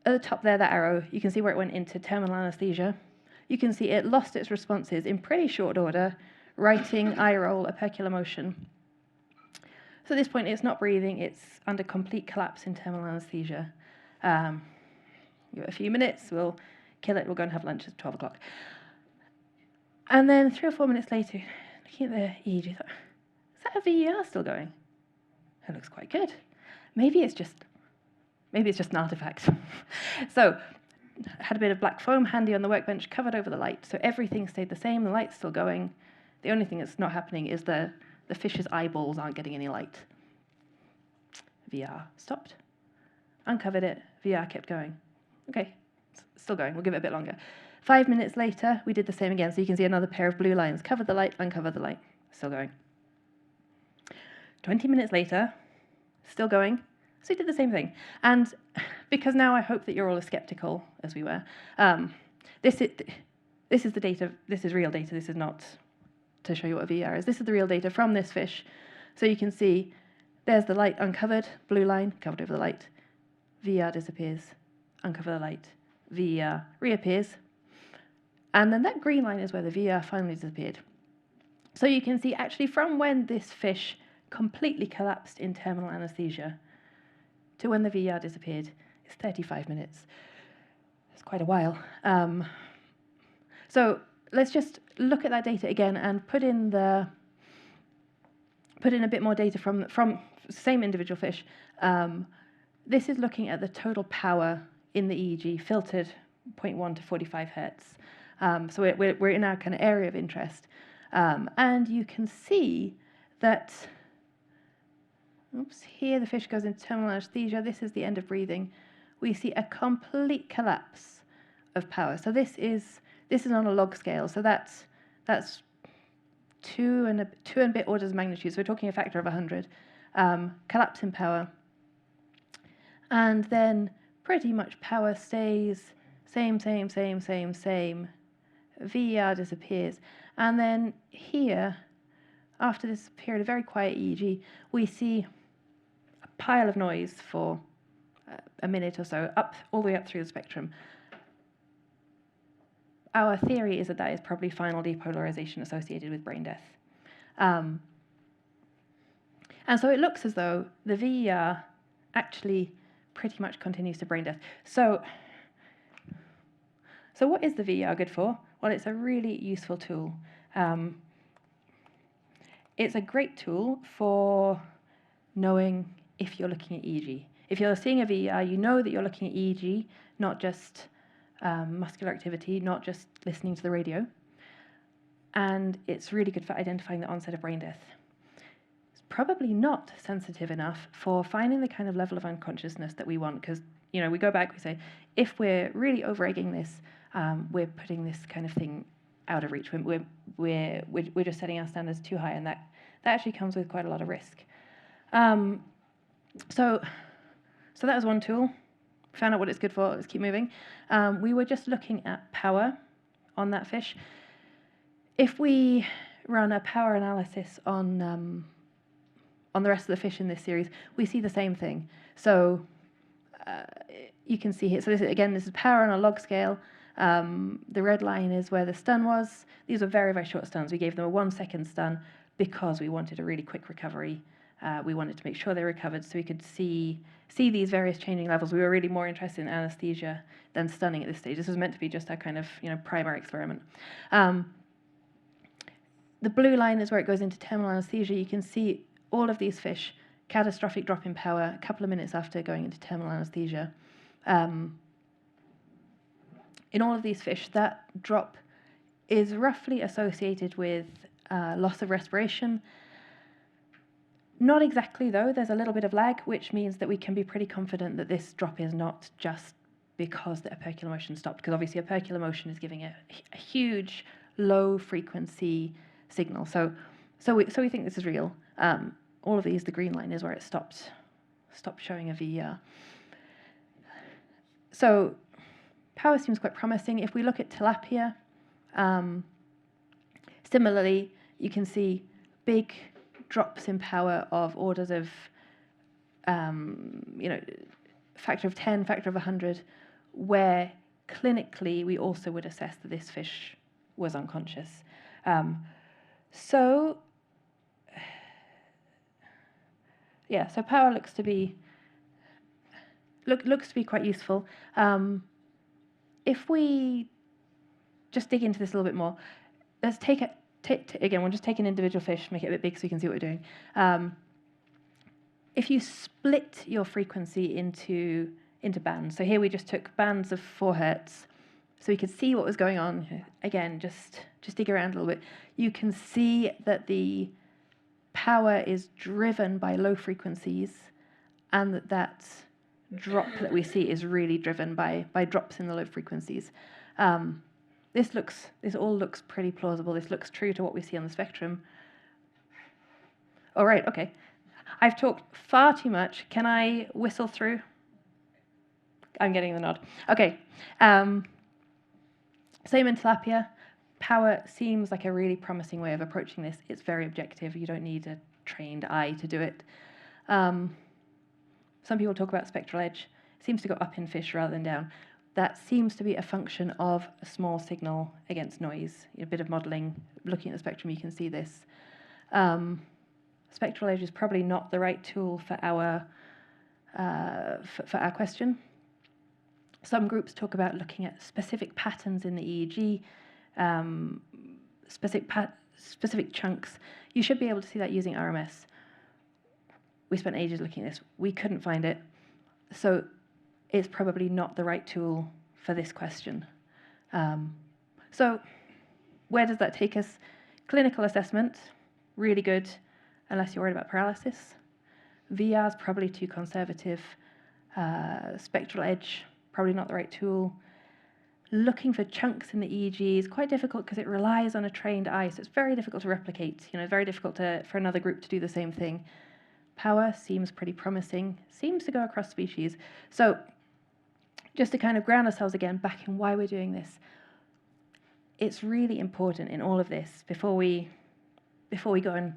at the top there, that arrow, you can see where it went into terminal anesthesia. You can see it lost its responses in pretty short order, writing, eye roll, opercular motion. So at this point, it's not breathing, it's under complete collapse in terminal anesthesia. Give it a few minutes, we'll kill it, we'll go and have lunch at 12 o'clock. And then 3 or 4 minutes later, looking at the EEG, thought, is that a VER still going? It looks quite good. Maybe it's just an artifact. So had a bit of black foam handy on the workbench, covered over the light. So everything stayed the same, the light's still going. The only thing that's not happening is the fish's eyeballs aren't getting any light. VR stopped, uncovered it, VR kept going. Okay, still going, we'll give it a bit longer. 5 minutes later, we did the same again. So you can see another pair of blue lines, covered the light, uncovered the light, still going. 20 minutes later, still going. So we did the same thing. And because now I hope that you're all as skeptical as we were, this is the data, this is real data, this is not to show you what a VR is. This is the real data from this fish. So you can see there's the light uncovered, blue line, covered over the light. VR disappears, uncover the light, VR reappears. And then that green line is where the VR finally disappeared. So you can see actually from when this fish completely collapsed in terminal anesthesia to when the VR disappeared is 35 minutes. It's quite a while. So let's just look at that data again and put in a bit more data from the same individual fish. This is looking at the total power in the EEG, filtered 0.1 to 45 hertz. So we're in our kind of area of interest. And you can see that, oops, here the fish goes into terminal anesthesia. This is the end of breathing. We see a complete collapse of power. So this is on a log scale. So that's 2 and a bit orders of magnitude. So we're talking a factor of 100. Collapse in power. And then pretty much power stays same. VER disappears. And then here, after this period of very quiet EEG, we see a pile of noise for a minute or so, all the way up through the spectrum. Our theory is that is probably final depolarization associated with brain death. And so it looks as though the VER actually pretty much continues to brain death. So what is the VER good for? Well, it's a really useful tool. It's a great tool for knowing if you're looking at EEG. If you're seeing a VER, you know that you're looking at EEG, not just muscular activity, not just listening to the radio. And it's really good for identifying the onset of brain death. It's probably not sensitive enough for finding the kind of level of unconsciousness that we want, because we go back, we say, if we're really over-egging this, we're putting this kind of thing out of reach. We're just setting our standards too high, and that actually comes with quite a lot of risk. So that was one tool. Found out what it's good for. Let's keep moving. We were just looking at power on that fish. If we run a power analysis on the rest of the fish in this series, we see the same thing. So you can see here. So this is power on a log scale. The red line is where the stun was. These were very, very short stuns. We gave them a 1 second stun because we wanted a really quick recovery. We wanted to make sure they recovered so we could see these various changing levels. We were really more interested in anesthesia than stunning at this stage. This was meant to be just our kind of primary experiment. The blue line is where it goes into terminal anesthesia. You can see all of these fish, catastrophic drop in power a couple of minutes after going into terminal anesthesia. In all of these fish, that drop is roughly associated with loss of respiration. Not exactly, though. There's a little bit of lag, which means that we can be pretty confident that this drop is not just because the opercular motion stopped, because obviously opercular motion is giving a huge low-frequency signal. So we think this is real. All of these, the green line is where it stopped showing a VER. So power seems quite promising. If we look at tilapia, Similarly, you can see big drops in power of orders of, factor of 10, factor of 100, where clinically we also would assess that this fish was unconscious. So power looks to be quite useful. If we just dig into this a little bit more, let's again, we'll just take an individual fish, make it a bit big so you can see what we're doing. If you split your frequency into bands, so here we just took bands of 4 Hertz, so we could see what was going on. Again, just dig around a little bit. You can see that the power is driven by low frequencies, and that drop that we see is really driven by drops in the low frequencies. This all looks pretty plausible. This looks true to what we see on the spectrum. All right, okay. I've talked far too much. Can I whistle through? I'm getting the nod. Okay. Same in tilapia. Power seems like a really promising way of approaching this. It's very objective. You don't need a trained eye to do it. Some people talk about spectral edge. It seems to go up in fish rather than down. That seems to be a function of a small signal against noise. A bit of modelling, looking at the spectrum, you can see this. Spectral edge is probably not the right tool for our question. Some groups talk about looking at specific patterns in the EEG, specific chunks. You should be able to see that using RMS. We spent ages looking at this. We couldn't find it. So it's probably not the right tool for this question. So where does that take us? Clinical assessment, really good, unless you're worried about paralysis. VR is probably too conservative. Spectral edge, probably not the right tool. Looking for chunks in the EEG is quite difficult because it relies on a trained eye, so it's very difficult to replicate. Very difficult for another group to do the same thing. Power seems pretty promising, seems to go across species. So just to kind of ground ourselves again back in why we're doing this, it's really important in all of this, before we go and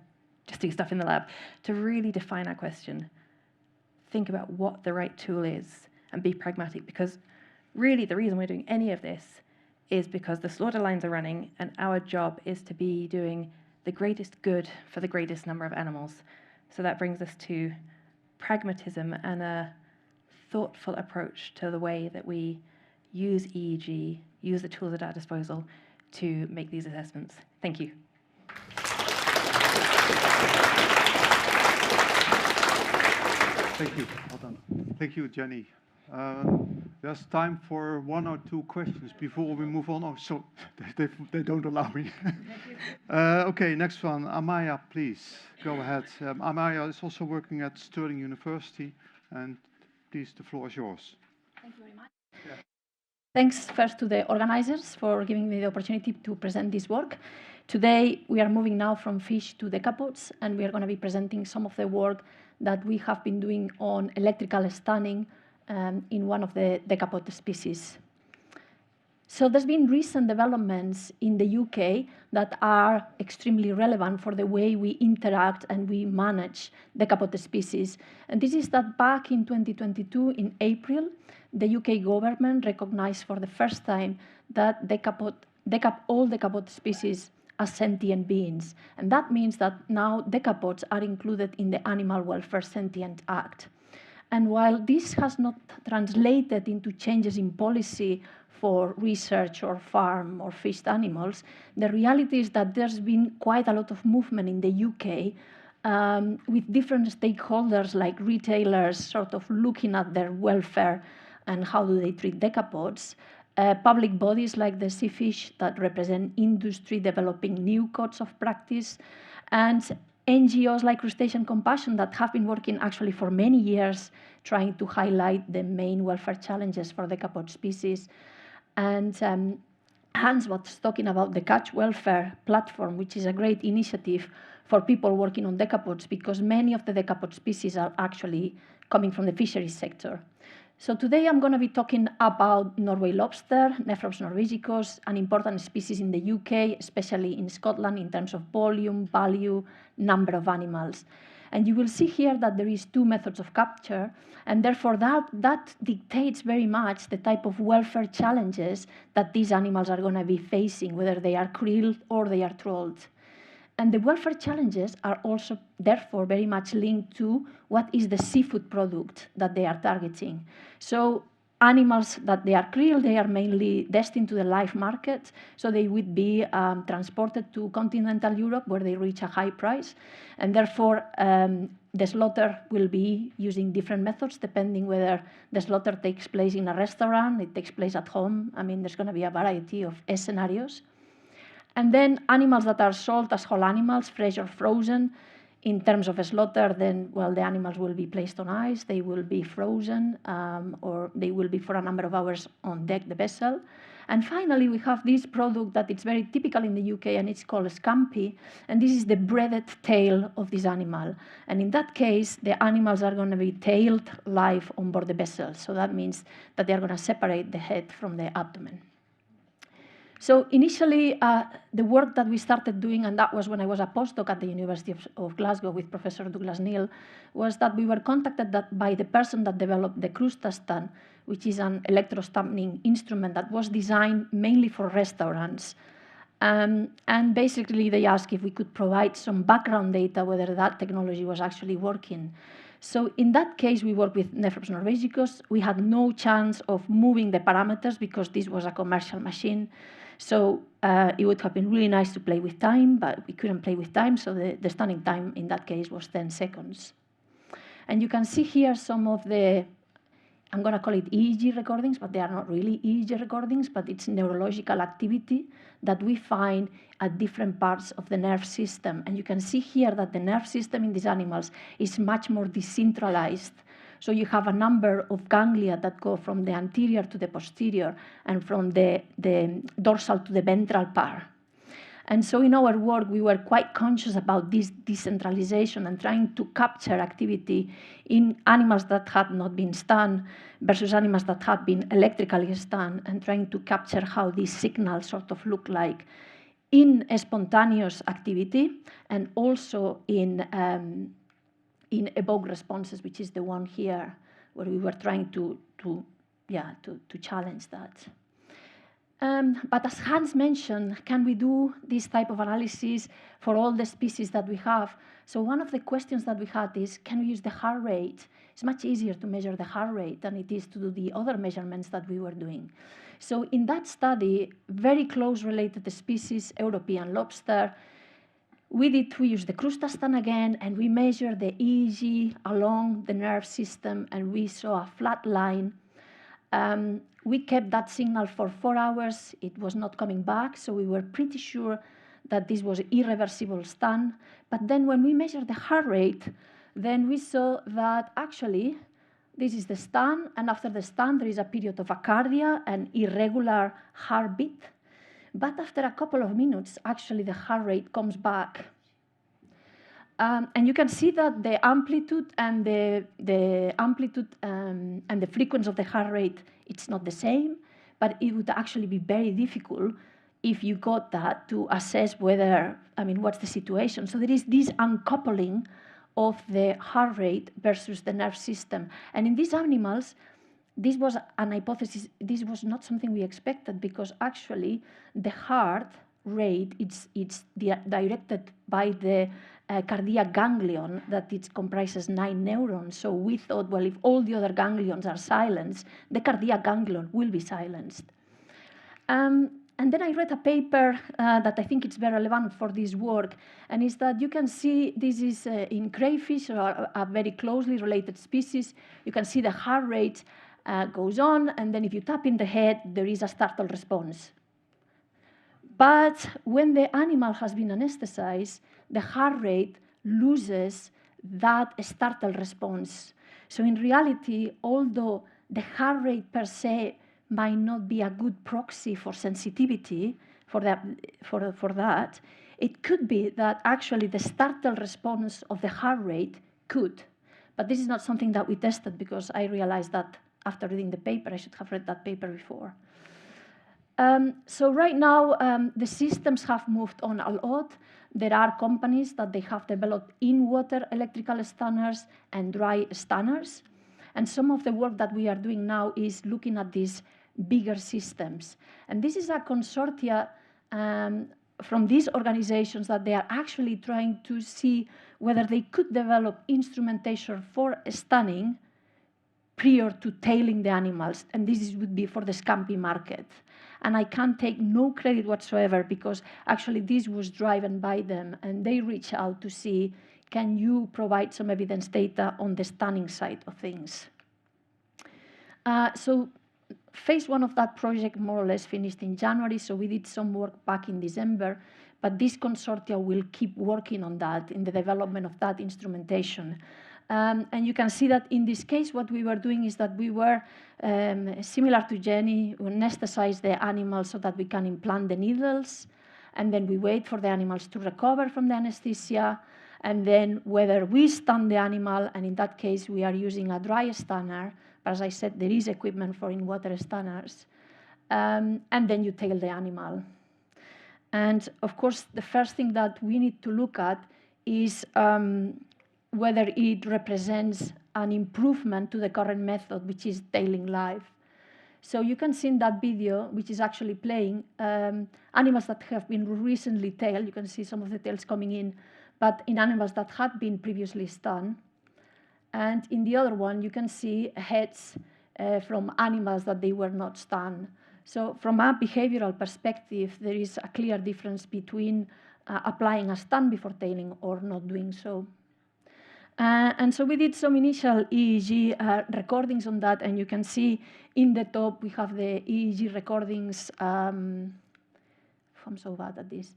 just do stuff in the lab, to really define our question. Think about what the right tool is and be pragmatic, because really the reason we're doing any of this is because the slaughter lines are running and our job is to be doing the greatest good for the greatest number of animals. So that brings us to pragmatism and a thoughtful approach to the way that we use EEG, use the tools at our disposal to make these assessments. Thank you. Thank you. Well done. Thank you, Jenny. There's time for 1 or 2 questions before we move on. Oh, so they don't allow me. Okay, next one. Amaya, please go ahead. Amaya is also working at Stirling University, and please, the floor is yours. Thank you very much. Yeah. Thanks first to the organizers for giving me the opportunity to present this work. Today, we are moving now from fish to decapods, and we are going to be presenting some of the work that we have been doing on electrical stunning in one of the decapod species. So there's been recent developments in the UK that are extremely relevant for the way we interact and we manage decapod species. And this is that back in 2022, in April, the UK government recognized for the first time that all decapod species as sentient beings. And that means that now decapods are included in the Animal Welfare Sentient Act. And while this has not translated into changes in policy for research or farm or fished animals, the reality is that there's been quite a lot of movement in the UK with different stakeholders like retailers sort of looking at their welfare and how do they treat decapods. Public bodies like the Sea Fish that represent industry developing new codes of practice, and NGOs like Crustacean Compassion that have been working actually for many years trying to highlight the main welfare challenges for decapod species. And Hans was talking about the Catch Welfare Platform, which is a great initiative for people working on decapods because many of the decapod species are actually coming from the fisheries sector. So today I'm going to be talking about Norway lobster, Nephrops norvegicus, an important species in the UK, especially in Scotland in terms of volume, value, number of animals. And you will see here that there is two methods of capture, and therefore that dictates very much the type of welfare challenges that these animals are going to be facing, whether they are krilled or they are trolled. And the welfare challenges are also, therefore, very much linked to what is the seafood product that they are targeting. So animals that they are krilled, they are mainly destined to the live market, so they would be transported to continental Europe where they reach a high price. And therefore, the slaughter will be using different methods depending whether the slaughter takes place in a restaurant, it takes place at home. I mean, there's going to be a variety of scenarios. And then animals that are sold as whole animals, fresh or frozen, in terms of a slaughter, then, well, the animals will be placed on ice, they will be frozen, or they will be for a number of hours on deck the vessel. And finally, we have this product that it's very typical in the UK, and it's called scampi, and this is the breaded tail of this animal. And in that case, the animals are going to be tailed live on board the vessel. So that means that they're going to separate the head from the abdomen. So initially, the work that we started doing, and that was when I was a postdoc at the University of Glasgow with Professor Douglas Neal, was that we were contacted by the person that developed the crustacean, which is an electrostamping instrument that was designed mainly for restaurants. And basically, they asked if we could provide some background data, whether that technology was actually working. So in that case, we worked with Nephrops norvegicus. We had no chance of moving the parameters because this was a commercial machine. So it would have been really nice to play with time, but we couldn't play with time, so the stunning time in that case was 10 seconds. And you can see here some of the, I'm going to call it EEG recordings, but they are not really EEG recordings, but it's neurological activity that we find at different parts of the nerve system. And you can see here that the nerve system in these animals is much more decentralized. So you have a number of ganglia that go from the anterior to the posterior and from the dorsal to the ventral part. And so in our work, we were quite conscious about this decentralization and trying to capture activity in animals that had not been stunned versus animals that had been electrically stunned, and trying to capture how these signals sort of look like in spontaneous activity and also in evoked responses, which is the one here, where we were trying to challenge that. But as Hans mentioned, can we do this type of analysis for all the species that we have? So one of the questions that we had is, can we use the heart rate? It's much easier to measure the heart rate than it is to do the other measurements that we were doing. So in that study, very close related species, European lobster, we use the crustacean again, and we measured the EEG along the nerve system, and we saw a flat line. We kept that signal for 4 hours. It was not coming back, so we were pretty sure that this was irreversible stun. But then when we measured the heart rate, then we saw that actually this is the stun, and after the stun there is a period of acardia and irregular heartbeat. But after a couple of minutes, actually the heart rate comes back. And you can see that the amplitude and the amplitude and the frequency of the heart rate, it's not the same, but it would actually be very difficult if you got that to assess whether, I mean, what's the situation. So there is this uncoupling of the heart rate versus the nerve system. And in these animals, this was an hypothesis, this was not something we expected, because actually the heart rate, it's directed by the cardiac ganglion that it comprises 9 neurons. So we thought, well, if all the other ganglions are silenced, the cardiac ganglion will be silenced. And then I read a paper that I think it's very relevant for this work, and is that you can see this is in crayfish, or a very closely related species. You can see the heart rate goes on, and then if you tap in the head, there is a startle response. But when the animal has been anesthetized, the heart rate loses that startle response. So in reality, although the heart rate per se might not be a good proxy for sensitivity for that, it could be that actually the startle response of the heart rate could. But this is not something that we tested, because I realized that after reading the paper. I should have read that paper before. So right now, the systems have moved on a lot. There are companies that they have developed in-water electrical stunners and dry stunners. And some of the work that we are doing now is looking at these bigger systems. And this is a consortia from these organizations that they are actually trying to see whether they could develop instrumentation for stunning prior to tailing the animals, and this would be for the scampi market. And I can't take no credit whatsoever because actually this was driven by them, and they reached out to see, can you provide some evidence data on the stunning side of things? So phase one of that project more or less finished in January, so we did some work back in December, but this consortia will keep working on that, in the development of that instrumentation. And you can see that in this case, what we were doing is that we were, similar to Jenny, we anesthetize the animals so that we can implant the needles, and then we wait for the animals to recover from the anesthesia, and then whether we stun the animal, and in that case, we are using a dry stunner. But as I said, there is equipment for in-water stunners. And then you tail the animal. And of course, the first thing that we need to look at is whether it represents an improvement to the current method, which is tailing live. So you can see in that video, which is actually playing, animals that have been recently tailed. You can see some of the tails coming in, but in animals that had been previously stunned. And in the other one, you can see heads from animals that they were not stunned. So from a behavioral perspective, there is a clear difference between applying a stun before tailing or not doing so. And so we did some initial EEG recordings on that, and you can see in the top we have the EEG recordings. I'm so bad at this.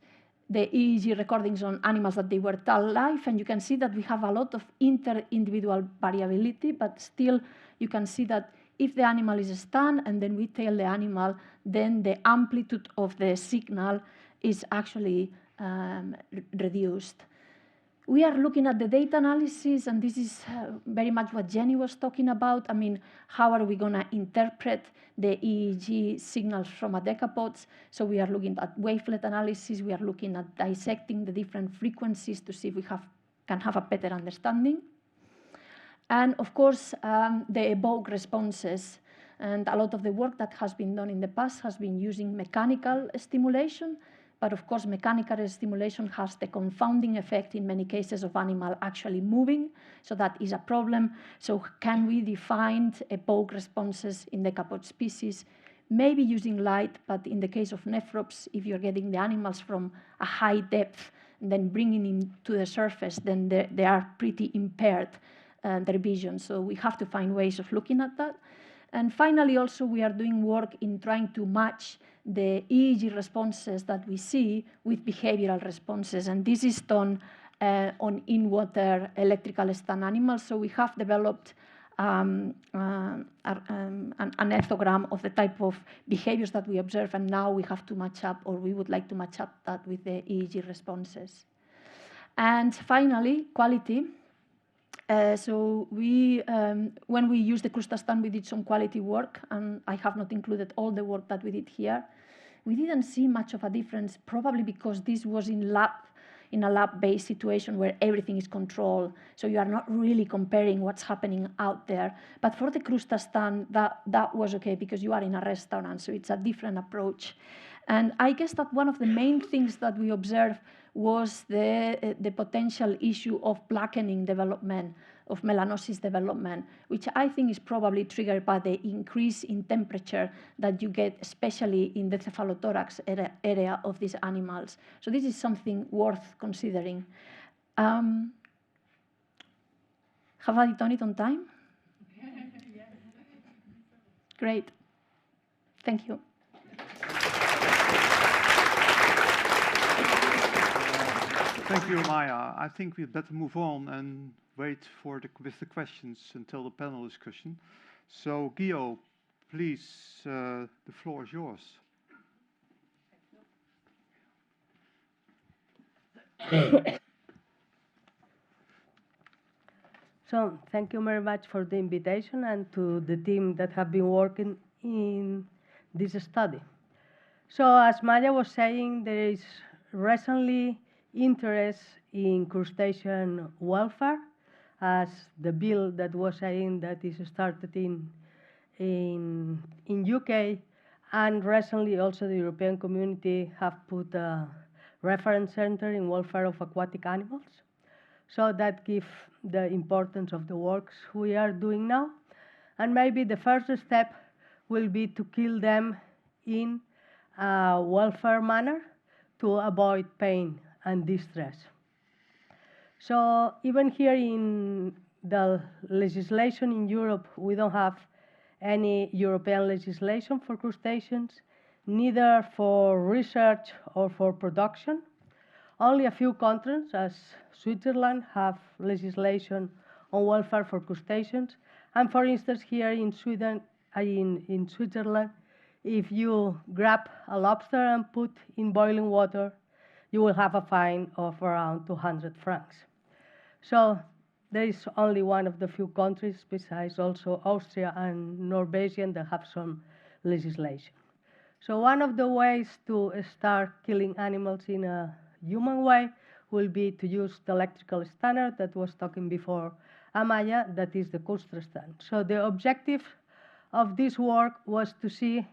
The EEG recordings on animals that they were tailed live, and you can see that we have a lot of inter-individual variability, but still you can see that if the animal is stunned and then we tail the animal, then the amplitude of the signal is actually reduced. We are looking at the data analysis, and this is very much what Jenny was talking about. I mean, how are we going to interpret the EEG signals from a decapods? So we are looking at wavelet analysis. We are looking at dissecting the different frequencies to see if we can have a better understanding. And of course, the evoke responses. And a lot of the work that has been done in the past has been using mechanical stimulation. But of course, mechanical stimulation has the confounding effect in many cases of animal actually moving. So that is a problem. So can we define evoke responses in the decapod species? Maybe using light, but in the case of Nephrops, if you're getting the animals from a high depth and then bringing them to the surface, then they are pretty impaired, their vision. So we have to find ways of looking at that. And finally, also, we are doing work in trying to match the EEG responses that we see with behavioral responses. And this is done on in-water electrical stun animals. So we have developed an ethogram of the type of behaviors that we observe, and now we have to match up, or we would like to match up that with the EEG responses. And finally, quality. So when we used the crustacean, we did some quality work, and I have not included all the work that we did here. We didn't see much of a difference, probably because this was in a lab-based situation where everything is controlled. So you are not really comparing what's happening out there. But for the crustacean, that was okay because you are in a restaurant, so it's a different approach. And I guess that one of the main things that we observed was the potential issue of blackening development, of melanosis development, which I think is probably triggered by the increase in temperature that you get, especially in the cephalothorax area of these animals. So this is something worth considering. Have I done it on time? Great. Thank you. Thank you, Maya. I think we'd better move on and wait with the questions until the panel discussion. So, Guillaume, please, the floor is yours. So thank you very much for the invitation and to the team that have been working in this study. So as Maya was saying, there is recently interest in crustacean welfare, as the bill that was saying that is started in UK, and recently also the European Community have put a reference center in welfare of aquatic animals. So that gives the importance of the works we are doing now. And maybe the first step will be to kill them in a welfare manner to avoid pain and distress. So even here in the legislation in Europe, we don't have any European legislation for crustaceans, neither for research or for production. Only a few countries, as Switzerland, have legislation on welfare for crustaceans. And for instance, here in Sweden, in Switzerland, if you grab a lobster and put in boiling water, you will have a fine of around 200 francs. So there is only one of the few countries, besides also Austria and Norway, that have some legislation. So one of the ways to start killing animals in a human way will be to use the electrical standard that was talking before Amaya, that is the crustacean. So the objective of this work was to see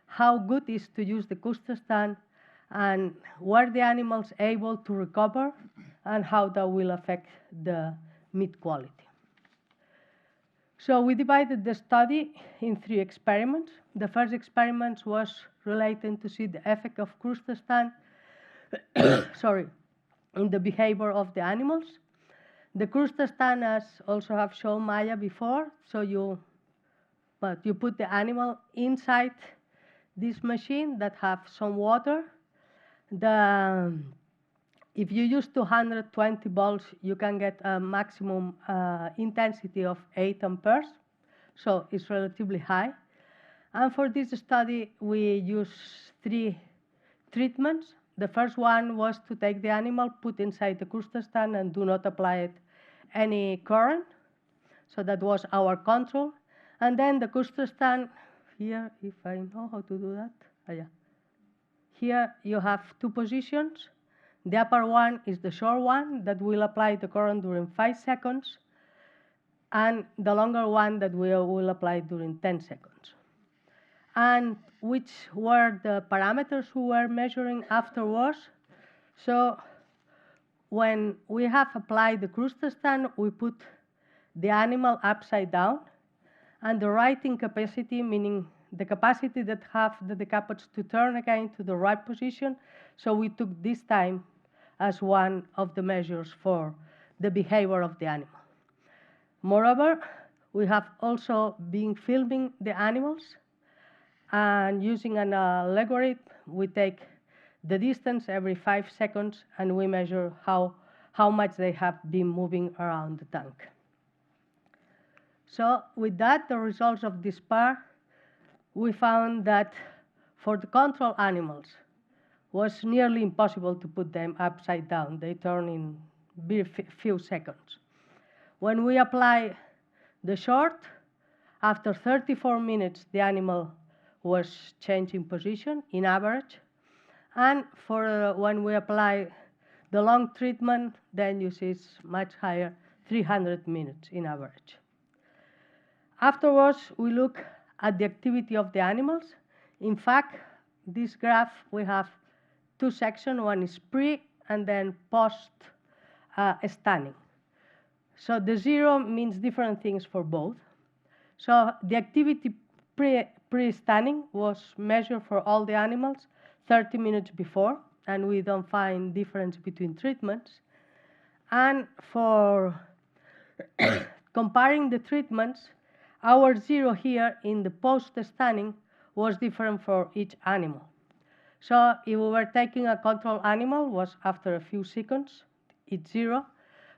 how good it is to use the crustacean and were the animals able to recover and how that will affect the meat quality. So we divided the study in 3 experiments. The first experiment was related to see the effect of crustacean in the behavior of the animals. The crustacean, as also have shown Maya before, so you put the animal inside this machine that have some water. If you use 220 volts, you can get a maximum intensity of 8 amperes, so it's relatively high. And for this study, we use 3 treatments. The first one was to take the animal, put inside the crustacean, and do not apply it any current. So that was our control. And then the crustacean, here, if I know how to do that, Here you have 2 positions. The upper one is the short one that will apply the current during 5 seconds, and the longer one that we will apply during 10 seconds. And which were the parameters we were measuring afterwards? So when we have applied the crustacean, we put the animal upside down, and the writing capacity, meaning the capacity that have the decapods to turn again to the right position. So we took this time as one of the measures for the behavior of the animal. Moreover, we have also been filming the animals, and using an algorithm, we take the distance every 5 seconds, and we measure how much they have been moving around the tank. So with that, the results of this part, we found that for the control animals, was nearly impossible to put them upside down. They turn in very few seconds. When we apply the short, after 34 minutes, the animal was changing position in average. And for when we apply the long treatment, then you see it's much higher, 300 minutes in average. Afterwards, we look at the activity of the animals. In fact, this graph, we have 2 sections. One is pre and then post stunning. So the 0 means different things for both. So the activity pre-stunning was measured for all the animals 30 minutes before, and we don't find difference between treatments. And for comparing the treatments, our 0 here in the post-stunning was different for each animal. So if we were taking a control animal, was after a few seconds, it's 0.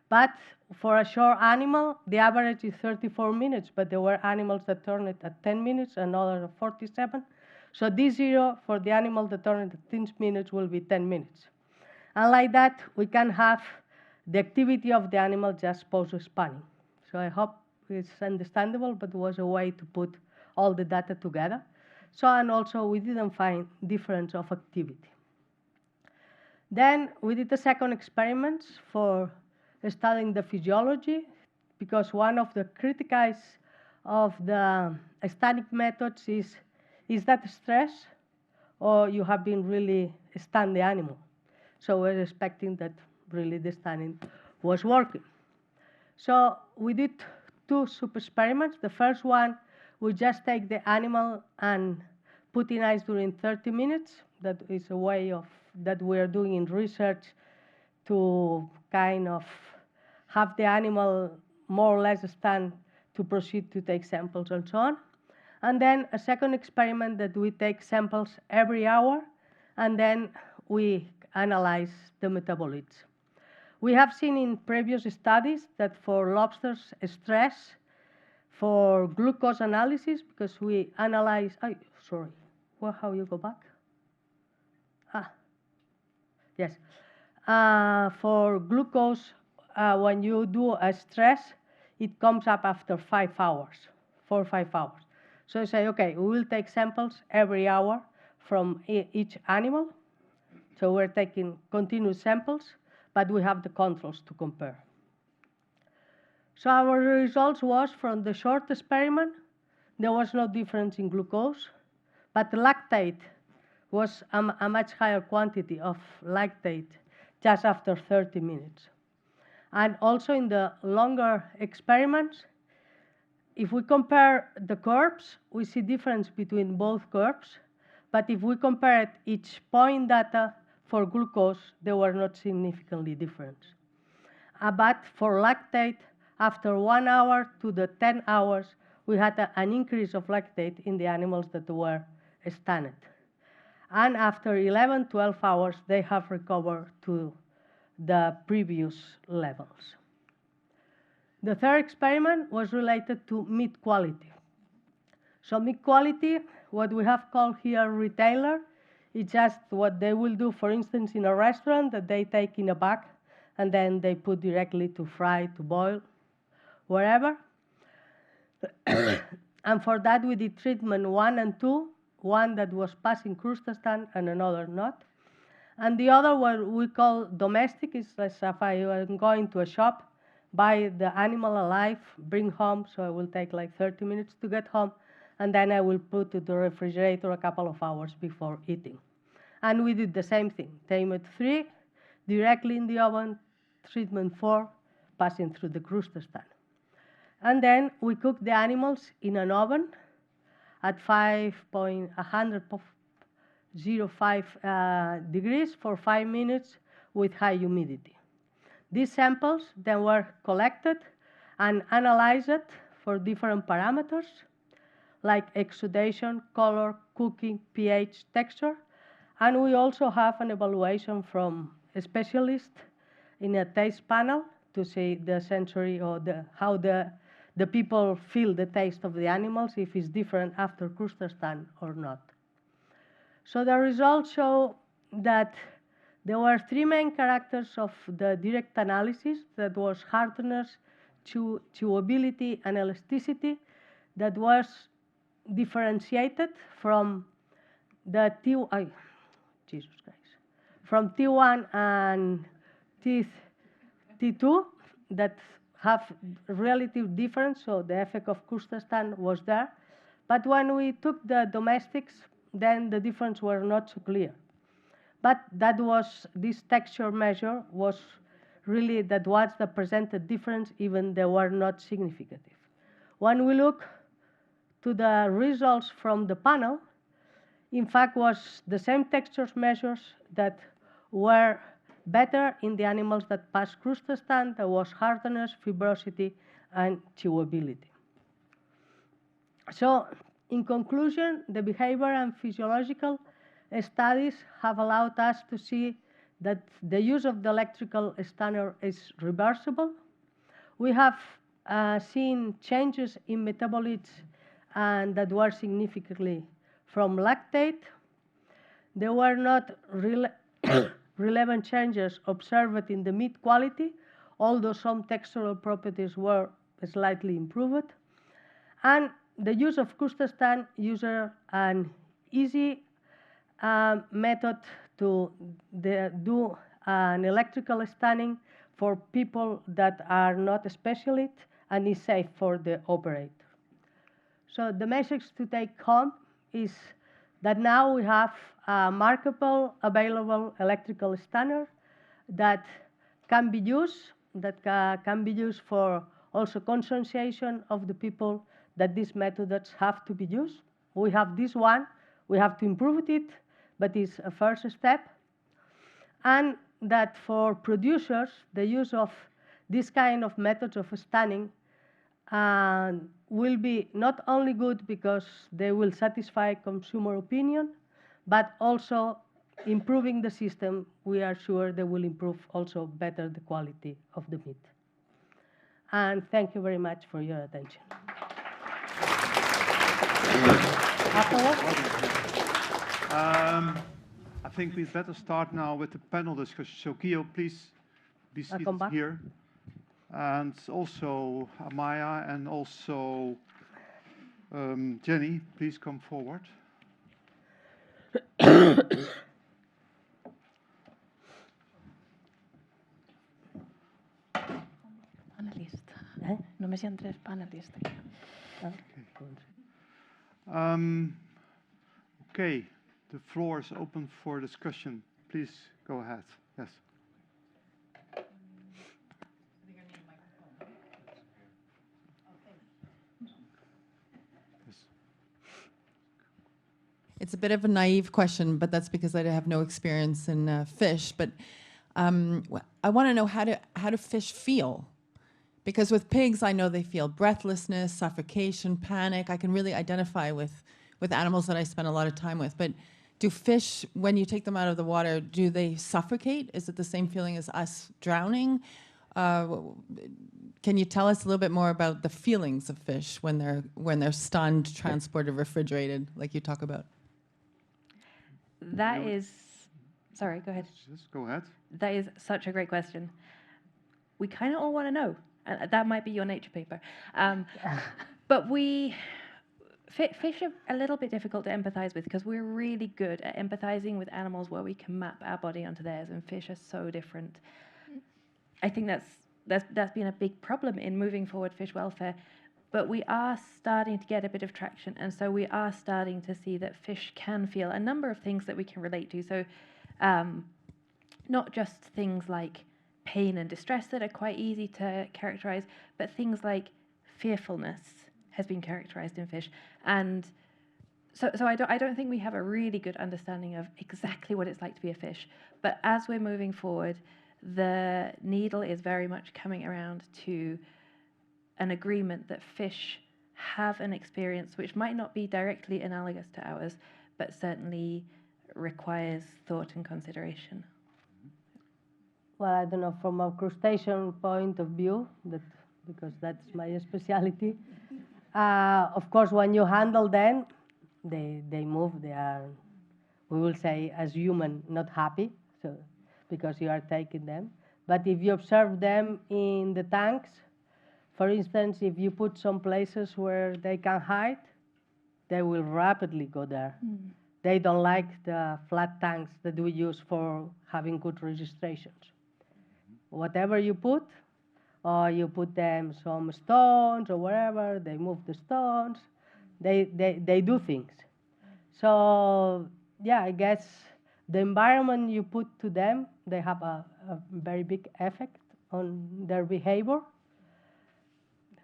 But for a short animal, the average is 34 minutes, but there were animals that turned it at 10 minutes and others at 47. So this 0 for the animal that turned it at 10 minutes will be 10 minutes. And like that, we can have the activity of the animal just post-spanning. So I hope it's understandable, but it was a way to put all the data together. So, and also we didn't find difference of activity. Then we did the second experiments for studying the physiology, because one of the critiques of the static methods is that stress, or you have been really stunned the animal. So we're expecting that really the stunning was working. So we did two sub-experiments. The first one, we just take the animal and put in ice during 30 minutes. That is a way of that we are doing in research to kind of have the animal more or less stunned to proceed to take samples and so on. And then a second experiment that we take samples every hour, and then we analyze the metabolites. We have seen in previous studies that for lobsters, stress, for glucose analysis, because we analyze, sorry, well, how you go back? Yes. For glucose, when you do a stress, it comes up after 5 hours, 4 or 5 hours. So you say, okay, we will take samples every hour from each animal. So we're taking continuous samples, but we have the controls to compare. So our results was from the short experiment, there was no difference in glucose, but lactate was a much higher quantity of lactate just after 30 minutes. And also in the longer experiments, if we compare the curves, we see difference between both curves. But if we compare each point data for glucose, they were not significantly different. But for lactate, after 1 hour to the 10 hours, we had an increase of lactate in the animals that were stunned. And after 11, 12 hours, they have recovered to the previous levels. The third experiment was related to meat quality. So meat quality, what we have called here retailer, is just what they will do, for instance, in a restaurant that they take in a bag and then they put directly to fry, to boil, wherever. And for that we did treatment 1 and 2, one that was passing crustacean and another not. And the other what we call domestic is as if I am going to a shop, buy the animal alive, bring home, so it will take like 30 minutes to get home, and then I will put it to the refrigerator a couple of hours before eating. And we did the same thing, treatment 3, directly in the oven, treatment 4, passing through the crustacean. And then we cook the animals in an oven at 100.05 degrees for 5 minutes with high humidity. These samples then were collected and analyzed for different parameters like exudation, color, cooking, pH, texture. And we also have an evaluation from a specialist in a taste panel to see the sensory or how the people feel the taste of the animals, if it's different after crustacean or not. So the results show that there were 3 main characters of the direct analysis, that was hardness, chewability, and elasticity, that was differentiated from the from T1 and T2 that have relative difference, so the effect of crustacean was there. But when we took the domestics, then the difference were not so clear. But that was, this texture measure was really that was the presented difference, even they were not significant. When we look to the results from the panel, in fact was the same texture measures that were better in the animals that passed crustacean. There was hardness, fibrosity, and chewability. So in conclusion, the behavior and physiological studies have allowed us to see that the use of the electrical stunner is reversible. We have seen changes in metabolites and that were significantly from lactate. There were not relevant changes observed in the meat quality, although some textural properties were slightly improved. And the use of crustacean uses an easy method to do an electrical stunning for people that are not specialists and is safe for the operator. So the message to take home is that now we have a marketable, available electrical stunner that can be used, for also conscientization of the people that these methods have to be used. We have this one, we have to improve it, but it's a first step. And that for producers, the use of this kind of methods of stunning will be not only good because they will satisfy consumer opinion, but also improving the system, we are sure they will improve also better the quality of the meat. And thank you very much for your attention. I think we'd better start now with the panel discussion. So Guido, please be seated here. And also Amaya and also Jenny, please come forward. No me sean tres panelistas. Okay, the floor is open for discussion. Please go ahead. Yes. It's a bit of a naive question, but that's because I have no experience in fish. But I want to know how do fish feel? Because with pigs, I know they feel breathlessness, suffocation, panic. I can really identify with animals that I spend a lot of time with. But do fish, when you take them out of the water, do they suffocate? Is it the same feeling as us drowning? Can you tell us a little bit more about the feelings of fish when they're stunned, transported, refrigerated, like you talk about? That is, sorry, go ahead. Just go ahead. That is such a great question. We kind of all want to know. That might be your Nature paper. But fish are a little bit difficult to empathize with because we're really good at empathizing with animals where we can map our body onto theirs, and fish are so different. I think that's been a big problem in moving forward fish welfare. But we are starting to get a bit of traction, and so we are starting to see that fish can feel a number of things that we can relate to. So not just things like pain and distress that are quite easy to characterize, but things like fearfulness has been characterized in fish. And so I don't think we have a really good understanding of exactly what it's like to be a fish. But as we're moving forward, the needle is very much coming around to an agreement that fish have an experience which might not be directly analogous to ours, but certainly requires thought and consideration. Well, I don't know, from a crustacean point of view, because that's my specialty. Of course, when you handle them, they move. They are, we will say, as human, not happy, so because you are taking them. But if you observe them in the tanks, for instance, if you put some places where they can hide, they will rapidly go there. Mm. They don't like the flat tanks that we use for having good registrations. Whatever you put, or you put them some stones or whatever, they move the stones, they do things. So yeah, I guess the environment you put to them, they have a very big effect on their behavior.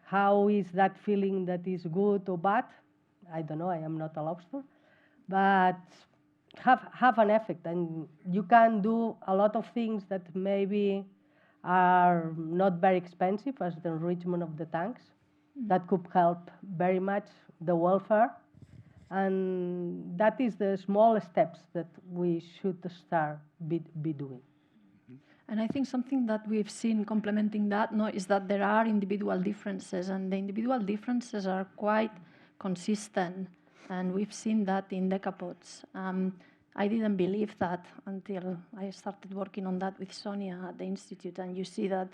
How is that feeling that is good or bad? I don't know, I am not a lobster, but have an effect, and you can do a lot of things that maybe are not very expensive, as the enrichment of the tanks. That could help very much the welfare, and that is the small steps that we should start be doing. And I think something that we've seen complementing that is that there are individual differences, and the individual differences are quite consistent, and we've seen that in decapods. I didn't believe that until I started working on that with Sonia at the Institute, and you see that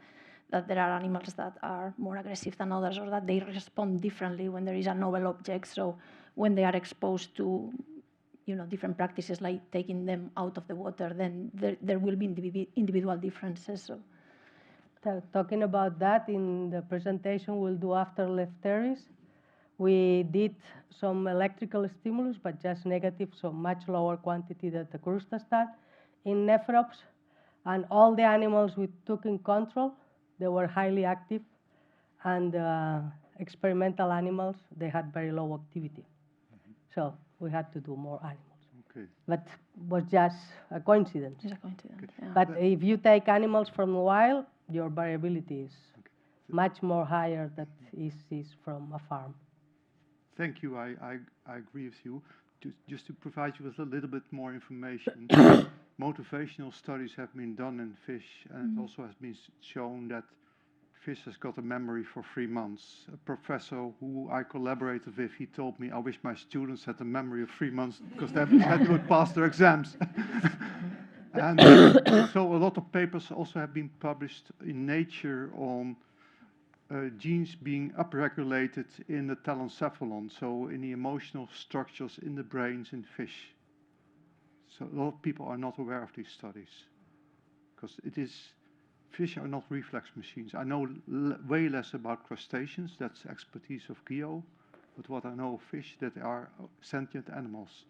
that there are animals that are more aggressive than others, or that they respond differently when there is a novel object. So when they are exposed to different practices like taking them out of the water, then there will be individual differences. So. Talking about that, in the presentation we'll do after Lefteris, we did some electrical stimulus, but just negative, so much lower quantity than the crustacean in Nephrops. And all the animals we took in control, they were highly active. And experimental animals, they had very low activity. So we had to do more animals. Okay. But it was just a coincidence. Just a coincidence, okay. Yeah. But if you take animals from the wild, your variability is much more higher than is from a farm. Thank you. I agree with you. Just to provide you with a little bit more information, motivational studies have been done in fish, and it also has been shown that fish has got a memory for 3 months. A professor who I collaborated with, he told me, I wish my students had a memory of 3 months, because then they would pass their exams. And so a lot of papers also have been published in Nature on genes being upregulated in the telencephalon, so in the emotional structures in the brains in fish. So a lot of people are not aware of these studies, because fish are not reflex machines. I know way less about crustaceans, that's expertise of Gio, but what I know of fish, that are sentient animals.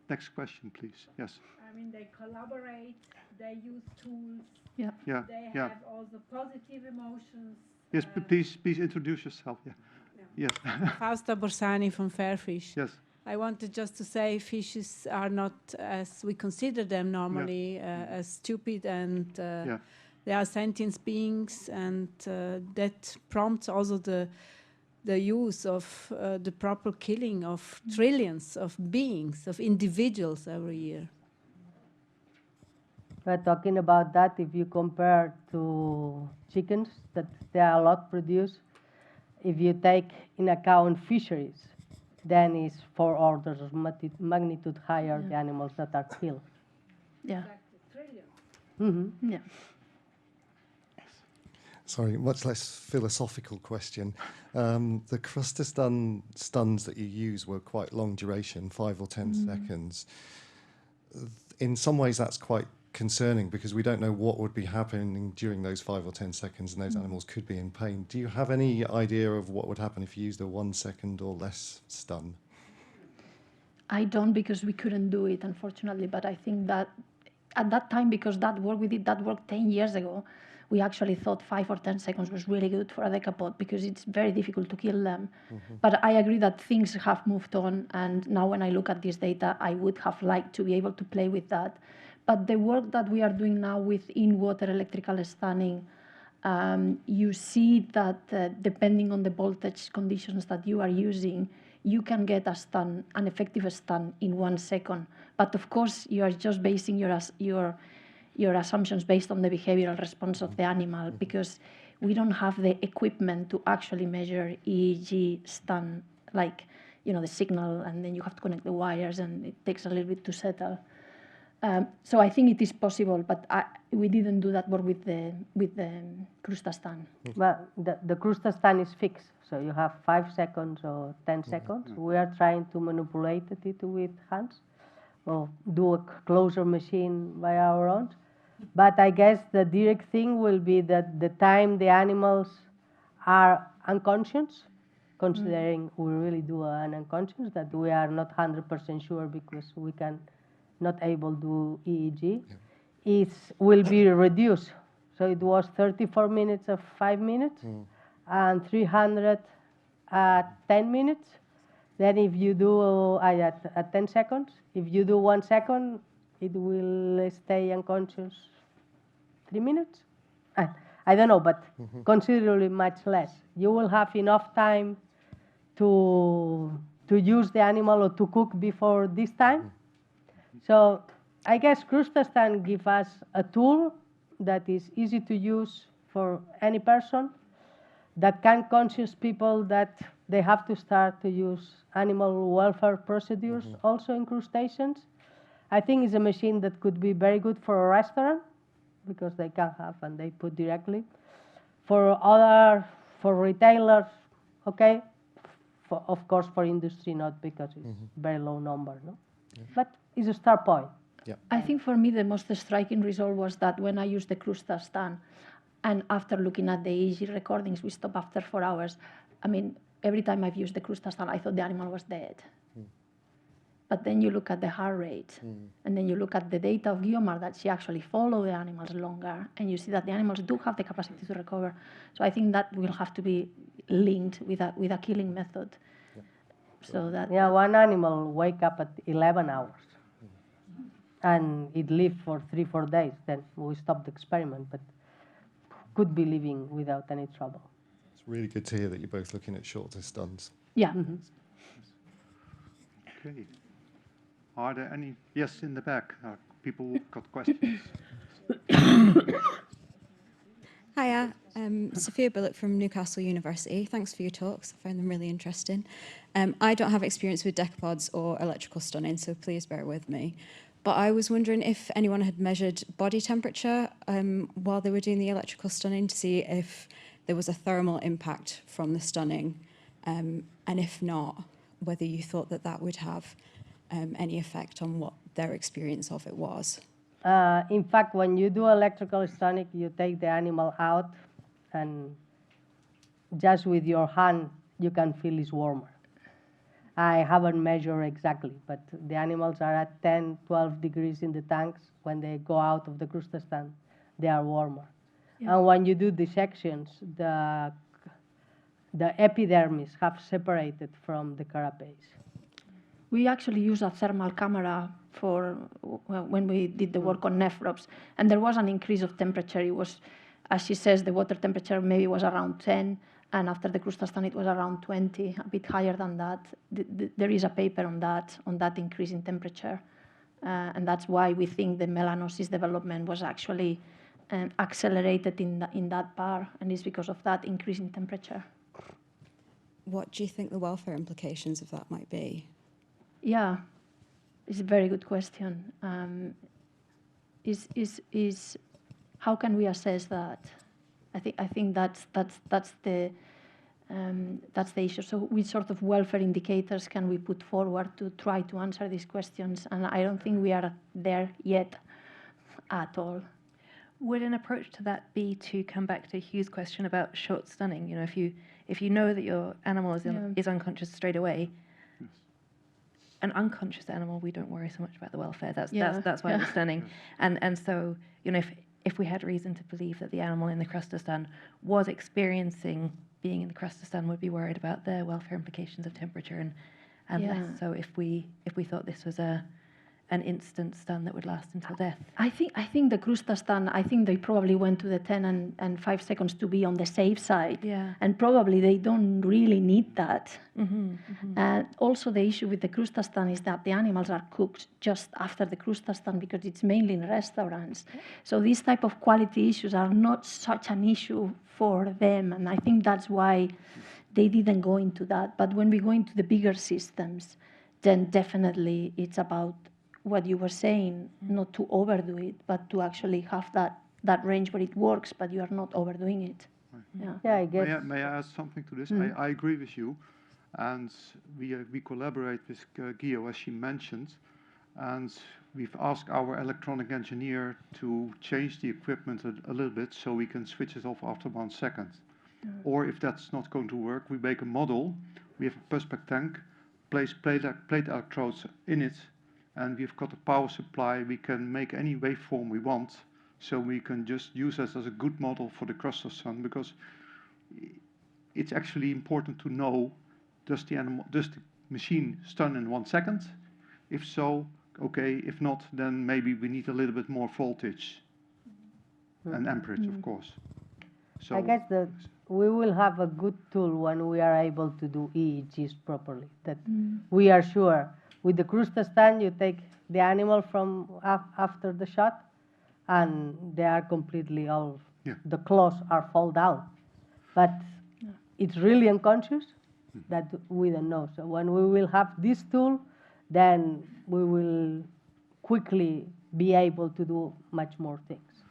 Next question, please. Yes. I mean, they collaborate, they use tools, Yeah. They have also positive emotions. Yes, but please introduce yourself. Yeah. Yes. Fausta Borsani from Fairfish. Yes. I wanted just to say fishes are not, as we consider them normally, as stupid, and they are sentient beings, and that prompts also the use of the proper killing of trillions of beings, of individuals every year. But talking about that, if you compare to chickens, that there are a lot produced, if you take in account fisheries, then it's 4 orders of magnitude higher the animals that are killed. Yeah. Mm-hmm. Yeah. Sorry, much less philosophical question. The crustacean stuns that you use were quite long duration, 5 or 10 seconds. In some ways, that's quite concerning, because we don't know what would be happening during those 5 or 10 seconds, and those animals could be in pain. Do you have any idea of what would happen if you used a 1 second or less stun? I don't, because we couldn't do it, unfortunately. But I think that at that time, because we did that work 10 years ago, we actually thought 5 or 10 seconds was really good for a decapod, because it's very difficult to kill them. But I agree that things have moved on, and now when I look at this data, I would have liked to be able to play with that. But the work that we are doing now with in-water electrical stunning, you see that depending on the voltage conditions that you are using, you can get an effective stun in 1 second. But of course, you are just basing your assumptions based on the behavioral response of the animal, because we don't have the equipment to actually measure EEG stun, like the signal, and then you have to connect the wires, and it takes a little bit to settle. So I think it is possible, but we didn't do that work with the crustacean. Well, the crustacean is fixed, so you have 5 seconds or 10 seconds. We are trying to manipulate it with hands, or do a closer machine by our own. But I guess the direct thing will be that the time the animals are unconscious, considering we really do an unconscious, that we are not 100% sure because we can not able to do EEG, will be reduced. So it was 34 minutes of 5 minutes, and 300 at 10 minutes. Then if you do at 10 seconds, if you do 1 second, it will stay unconscious 3 minutes. I don't know, but considerably much less. You will have enough time to use the animal or to cook before this time. So I guess crustacean give us a tool that is easy to use for any person, that can conscious people that they have to start to use animal welfare procedures also in crustaceans. I think it's a machine that could be very good for a restaurant, because they can have and they put directly. for retailers, okay. Of course, for industry, not, because it's very low number, no? Yeah. But it's a start point. Yeah. I think for me the most striking result was that when I used the crustacean, and after looking at the EEG recordings, we stopped after 4 hours. I mean, every time I've used the crustacean, I thought the animal was dead. But then you look at the heart rate, and then you look at the data of Guiomar that she actually followed the animals longer, and you see that the animals do have the capacity to recover. So I think that will have to be linked with a killing method. Yeah. So that one animal wake up at 11 hours, and it lived for 3-4 days. Then we stopped the experiment, but could be living without any trouble. It's really good to hear that you're both looking at shorter stuns. Yeah. Okay. Are there any? Yes, in the back. People who've got questions. Hiya, Sophia Bullock from Newcastle University. Thanks for your talks. I found them really interesting. I don't have experience with decapods or electrical stunning, so please bear with me. But I was wondering if anyone had measured body temperature while they were doing the electrical stunning to see if there was a thermal impact from the stunning, and if not, whether you thought that that would have any effect on what their experience of it was. In fact, when you do electrical stunning, you take the animal out, and just with your hand, you can feel it's warmer. I haven't measured exactly, but the animals are at 10, 12 degrees in the tanks. When they go out of the crustacean, they are warmer. Yeah. And when you do dissections, the epidermis have separated from the carapace. We actually use a thermal camera for when we did the work on Nephrops, and there was an increase of temperature. It was, as she says, the water temperature maybe was around 10, and after the crustacean it was around 20, a bit higher than that. There is a paper on that increase in temperature, and that's why we think the melanosis development was actually accelerated in that part, and it's because of that increase in temperature. What do you think the welfare implications of that might be? Yeah, it's a very good question. How can we assess that? I think that's the issue. So, which sort of welfare indicators can we put forward to try to answer these questions? And I don't think we are there yet at all. Would an approach to that be to come back to Hugh's question about short stunning? You know, if you know that your animal is unconscious straight away. An unconscious animal, we don't worry so much about the welfare. That's why we're stunning. And so, you know, if we had reason to believe that the animal in the crustacean was experiencing being in the crustacean, would be worried about the welfare implications of temperature and less so if we thought this was an instant stun that would last until death. I think the crustacean, I think they probably went to the 10 and 5 seconds to be on the safe side. Yeah. And probably they don't really need that. Mm-hmm, mm-hmm. And also the issue with the crustacean is that the animals are cooked just after the crustacean because it's mainly in restaurants. So these type of quality issues are not such an issue for them. And I think that's why they didn't go into that. But when we go into the bigger systems, then definitely it's about what you were saying, not to overdo it, but to actually have that range where it works, but you are not overdoing it. Right. Yeah, I guess. May I add something to this? Mm-hmm. I agree with you, and we collaborate with Gio, as she mentioned, and we've asked our electronic engineer to change the equipment a little bit so we can switch it off after 1 second. Yeah. Or if that's not going to work, we make a model. We have a Perspex tank, place plate electrodes in it, and we've got a power supply. We can make any waveform we want, so we can just use this as a good model for the crustacean, because it's actually important to know, does the machine stun in 1 second? If so, okay. If not, then maybe we need a little bit more voltage and amperage, of course. So I guess that we will have a good tool when we are able to do EEGs properly, that we are sure. With the crustacean, you take the animal from after the shot, and they are completely all, the claws are fall down. But it's really unconscious that we don't know. So when we will have this tool, then we will quickly be able to do much more things.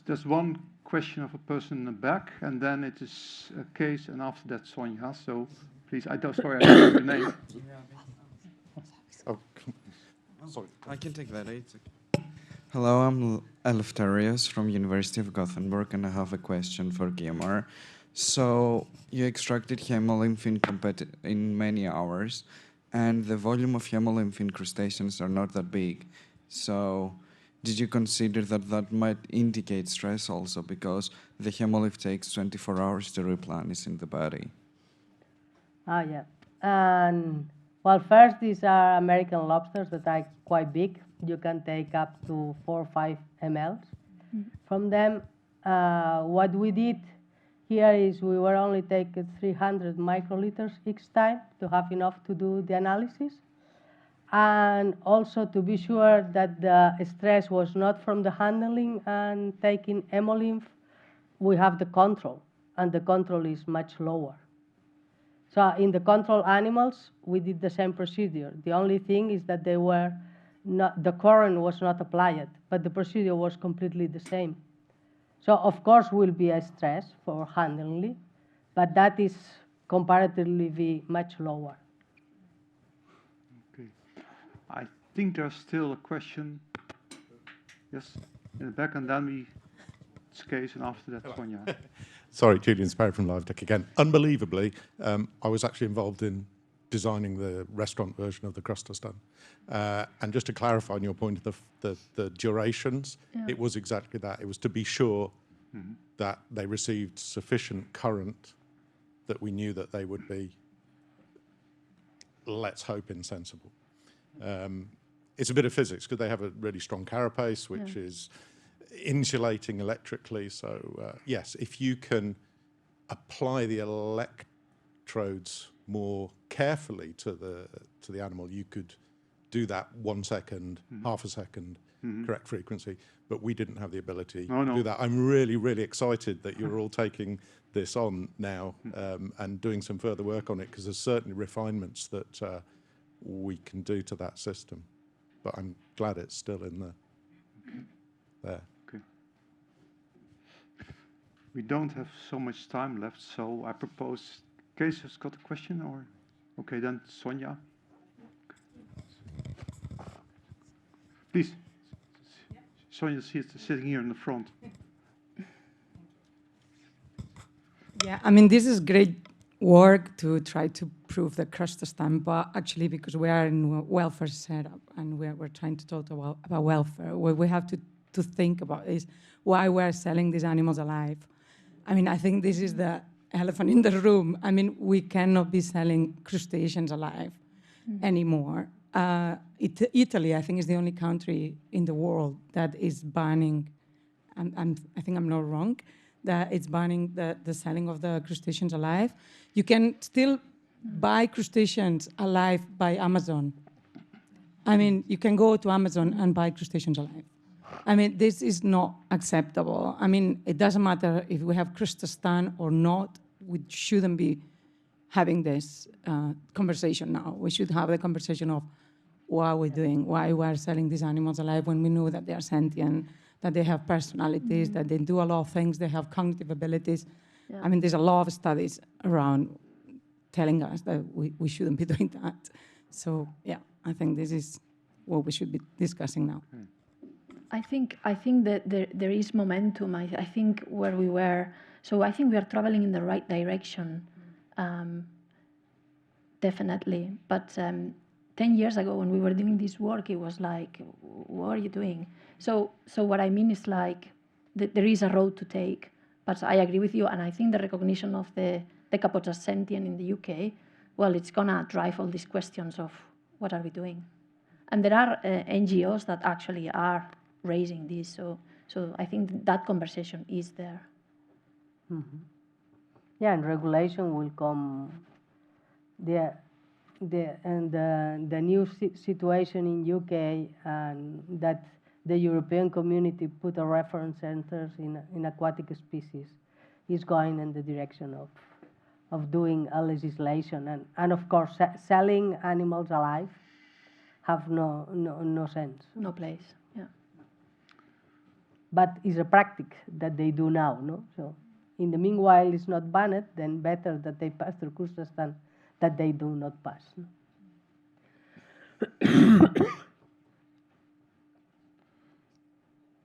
There's one question of a person in the back, and then it is a case, and after that Sonja. So please, I don't, sorry, I don't know your name. Oh, sorry. I can take that. Hello, I'm Eleftherios from University of Gothenburg, and I have a question for Guillermo. So you extracted hemolymph in many hours, and the volume of hemolymph in crustaceans are not that big. So did you consider that that might indicate stress also, because the hemolymph takes 24 hours to replenish in the body? Yeah. And well, first, these are American lobsters that are quite big. You can take up to 4 or 5 ml from them. What we did here is we were only taking 300 microliters each time to have enough to do the analysis. And also to be sure that the stress was not from the handling and taking hemolymph, we have the control, and the control is much lower. So in the control animals, we did the same procedure. The only thing is that they were not, the current was not applied, but the procedure was completely the same. So of course will be a stress for handling, but that is comparatively much lower. Okay. I think there's still a question. Yes, in the back, and then we case, and after that, Sonja. Sorry, Julian Sparrow from LiveDeck again. Unbelievably, I was actually involved in designing the restaurant version of the crustastan. And just to clarify on your point of the durations, it was exactly that. It was to be sure that they received sufficient current that we knew that they would be, let's hope, insensible. It's a bit of physics because they have a really strong carapace, which is insulating electrically. So yes, if you can apply the electrodes more carefully to the animal, you could do that 1 second, half a second, correct frequency. But we didn't have the ability to do that. I'm really, really excited that you're all taking this on now and doing some further work on it, because there's certainly refinements that we can do to that system. But I'm glad it's still in there. Okay. We don't have so much time left, so I propose, Kees has got a question, or? Okay, then Sonja. Please. Sonja sitting here in the front. Yeah, I mean, this is great work to try to prove the crustacean, but actually because we are in a welfare setup and we're trying to talk about welfare, what we have to think about is why we're selling these animals alive. I mean, I think this is the elephant in the room. I mean, we cannot be selling crustaceans alive anymore. Italy, I think, is the only country in the world that is banning, I think I'm not wrong, that it's banning the selling of the crustaceans alive. You can still buy crustaceans alive by Amazon. I mean, you can go to Amazon and buy crustaceans alive. I mean, this is not acceptable. I mean, it doesn't matter if we have crustacean or not. We shouldn't be having this conversation now. We should have the conversation of what are we doing, why we are selling these animals alive when we know that they are sentient, that they have personalities, that they do a lot of things, they have cognitive abilities. Yeah. I mean, there's a lot of studies around telling us that we shouldn't be doing that. So, yeah, I think this is what we should be discussing now. I think that there is momentum. I think where we were, so I think we are traveling in the right direction, definitely. But 10 years ago, when we were doing this work, it was like, what are you doing? So what I mean is like, there is a road to take. But I agree with you, and I think the recognition of the decapods as sentient in the UK, well, it's gonna drive all these questions of what are we doing? And there are NGOs that actually are raising this, so I think that conversation is there. Yeah, and regulation will come. The new situation in UK, and that the European community put a reference centers in aquatic species, is going in the direction of doing a legislation, and of course selling animals alive have no sense. No place. Yeah. but it's a practice that they do now, no? So in the meanwhile, it's not banned, then better that they pass through crustaceans than that they do not pass. No?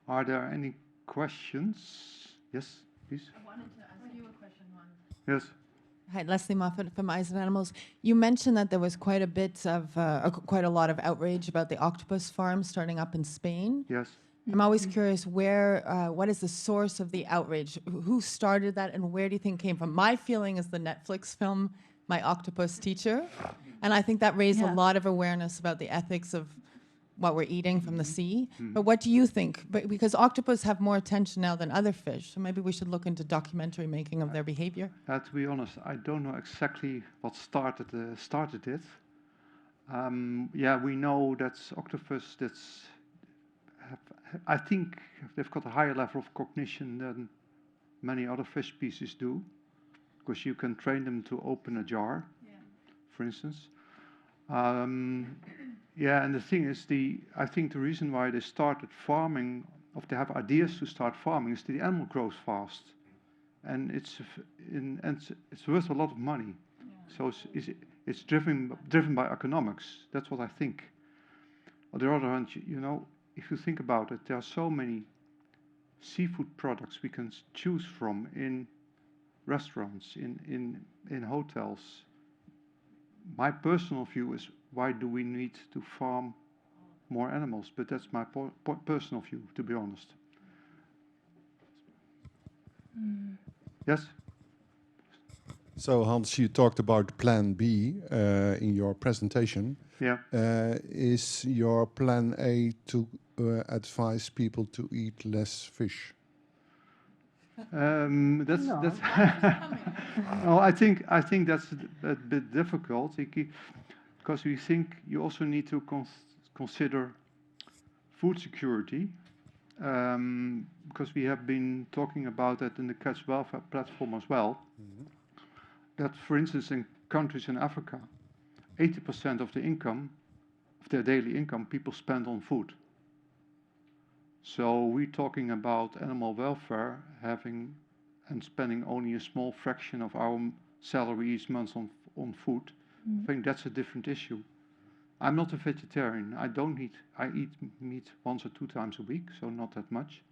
Are there any questions? Yes, please. I wanted to ask you a question, Juan. Yes. Hi, Leslie Moffat from Eyes of Animals. You mentioned that there was quite a lot of outrage about the octopus farm starting up in Spain. Yes. I'm always curious what is the source of the outrage? Who started that, and where do you think it came from? My feeling is the Netflix film, My Octopus Teacher, and I think that raised a lot of awareness about the ethics of what we're eating from the sea. But what do you think? Because octopus have more attention now than other fish, so maybe we should look into documentary making of their behavior. To be honest, I don't know exactly what started it. We know that octopus I think they've got a higher level of cognition than many other fish species do, because you can train them to open a jar, for instance. And the thing is, I think the reason why they started farming, or they have ideas to start farming, is the animal grows fast, and it's worth a lot of money. So it's driven by economics. That's what I think. On the other hand, if you think about it, there are so many seafood products we can choose from in restaurants, in hotels. My personal view is, why do we need to farm more animals? But that's my personal view, to be honest. Yes? So Hans, you talked about Plan B in your presentation. Yeah. Is your Plan A to advise people to eat less fish? That's No. no, I think that's a bit difficult, because we think you also need to consider food security, because we have been talking about that in the Catch Welfare platform as well. That, for instance, in countries in Africa, 80% of the income, of their daily income, people spend on food. So we're talking about animal welfare, and spending only a small fraction of our salary each month on food. I think that's a different issue. I'm not a vegetarian. I eat meat 1 or 2 times a week, so not that much.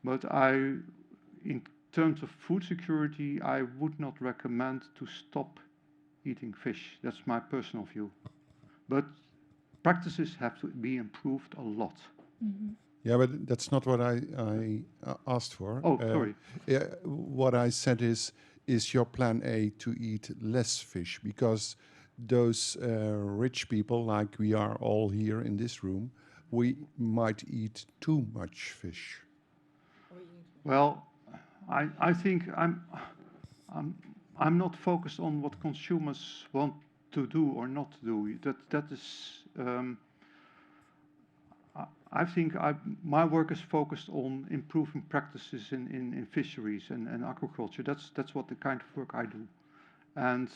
But in terms of food security, I would not recommend to stop eating fish. That's my personal view. But practices have to be improved a lot. Yeah, but that's not what I asked for. Oh, sorry. What I said is your Plan A to eat less fish? Because those rich people, like we are all here in this room, we might eat too much fish. Well, I think I'm not focused on what consumers want to do or not to do. That is. I think my work is focused on improving practices in fisheries and aquaculture. That's what the kind of work I do, and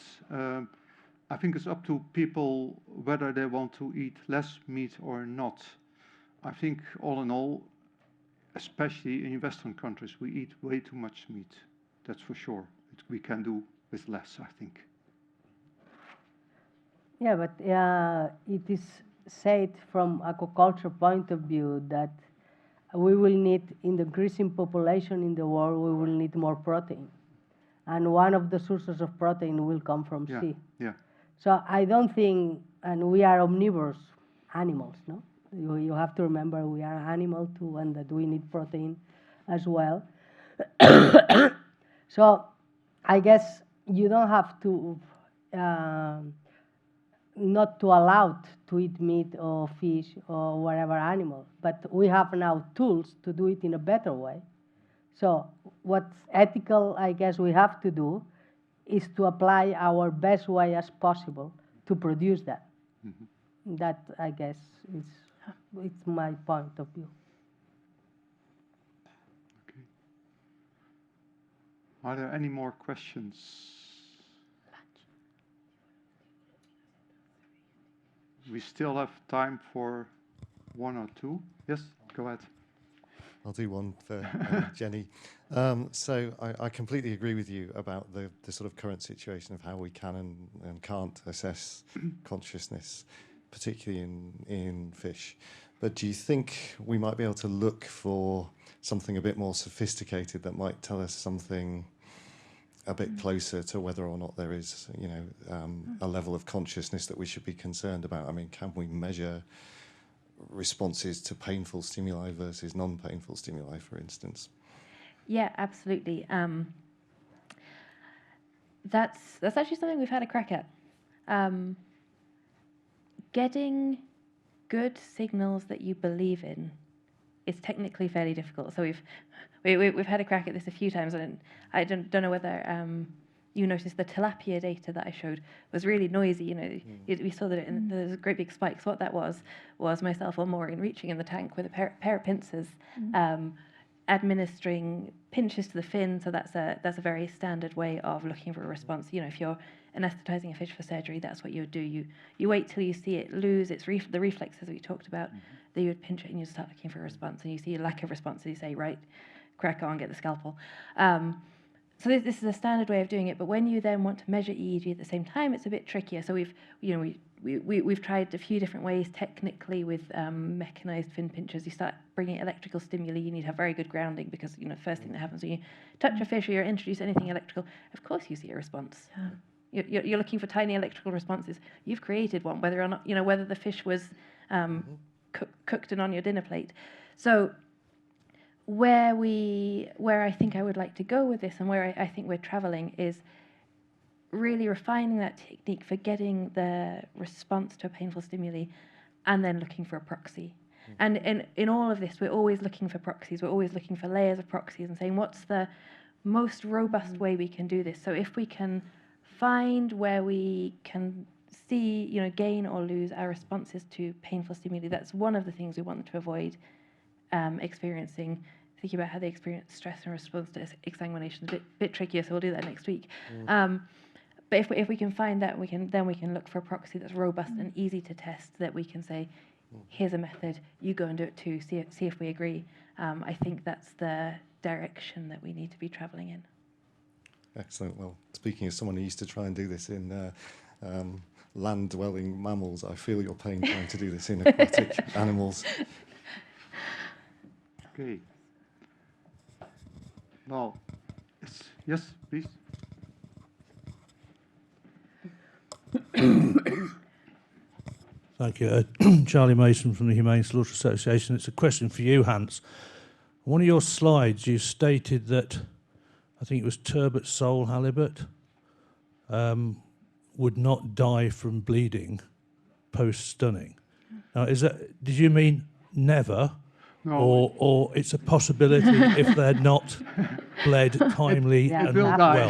I think it's up to people whether they want to eat less meat or not. I think all in all, especially in Western countries, we eat way too much meat. That's for sure. We can do with less, I think. Yeah, but it is said from aquaculture point of view that we will need, in the increasing population in the world, we will need more protein. And one of the sources of protein will come from sea. Yeah. So I don't think, and we are omnivorous animals, no? You have to remember we are animal too, and that we need protein as well. So I guess you don't have to not to allow to eat meat or fish or whatever animal, but we have now tools to do it in a better way. So what's ethical, I guess we have to do is to apply our best way as possible to produce that. That, I guess, it's my point of view. Okay. Are there any more questions? We still have time for 1 or 2. Yes, go ahead. I'll do one for Jenny. So I completely agree with you about the sort of current situation of how we can and can't assess consciousness, particularly in fish. But do you think we might be able to look for something a bit more sophisticated that might tell us something a bit closer to whether or not there is, you know, a level of consciousness that we should be concerned about? I mean, can we measure responses to painful stimuli versus non-painful stimuli, for instance? Yeah, absolutely. That's actually something we've had a crack at. Getting good signals that you believe in is technically fairly difficult. So we've had a crack at this a few times, and I don't know whether you noticed the tilapia data that I showed was really noisy. You know, we saw that there's great big spikes. What that was myself or Maureen reaching in the tank with a pair of pincers, administering pinches to the fin. So that's a very standard way of looking for a response. You know, if you're anesthetizing a fish for surgery, that's what you would do. You wait till you see it lose its the reflexes we talked about. Then you would pinch it and you start looking for a response. And you see a lack of response, and you say, right, crack on, get the scalpel. So this is a standard way of doing it. But when you then want to measure EEG at the same time, it's a bit trickier. So we've tried a few different ways technically with mechanized fin pinchers. You start bringing electrical stimuli. You need to have very good grounding, because the first thing that happens when you touch a fish or you introduce anything electrical, of course you see a response. You're looking for tiny electrical responses. You've created one, whether or not whether the fish was cooked and on your dinner plate. So where I think I would like to go with this, and where I think we're traveling, is really refining that technique for getting the response to a painful stimuli, and then looking for a proxy. And in all of this, we're always looking for proxies. We're always looking for layers of proxies and saying, what's the most robust way we can do this? So if we can find where we can see, gain or lose our responses to painful stimuli, that's one of the things we want to avoid experiencing. Thinking about how they experience stress and response to exsanguination is a bit trickier, so we'll do that next week. But if we can find that, we can look for a proxy that's robust and easy to test, that we can say, here's a method, you go and do it too, see if we agree. I think that's the direction that we need to be travelling in. Excellent. Well, speaking as someone who used to try and do this in land-dwelling mammals, I feel your pain trying to do this in aquatic animals. Okay. Now, yes, please. Thank you. Charlie Mason from the Humane Slaughter Association. It's a question for you, Hans. On one of your slides, you stated that, I think it was turbot sole halibut, would not die from bleeding post-stunning. Now, did you mean never? No. Or it's a possibility if they're not bled timely and well?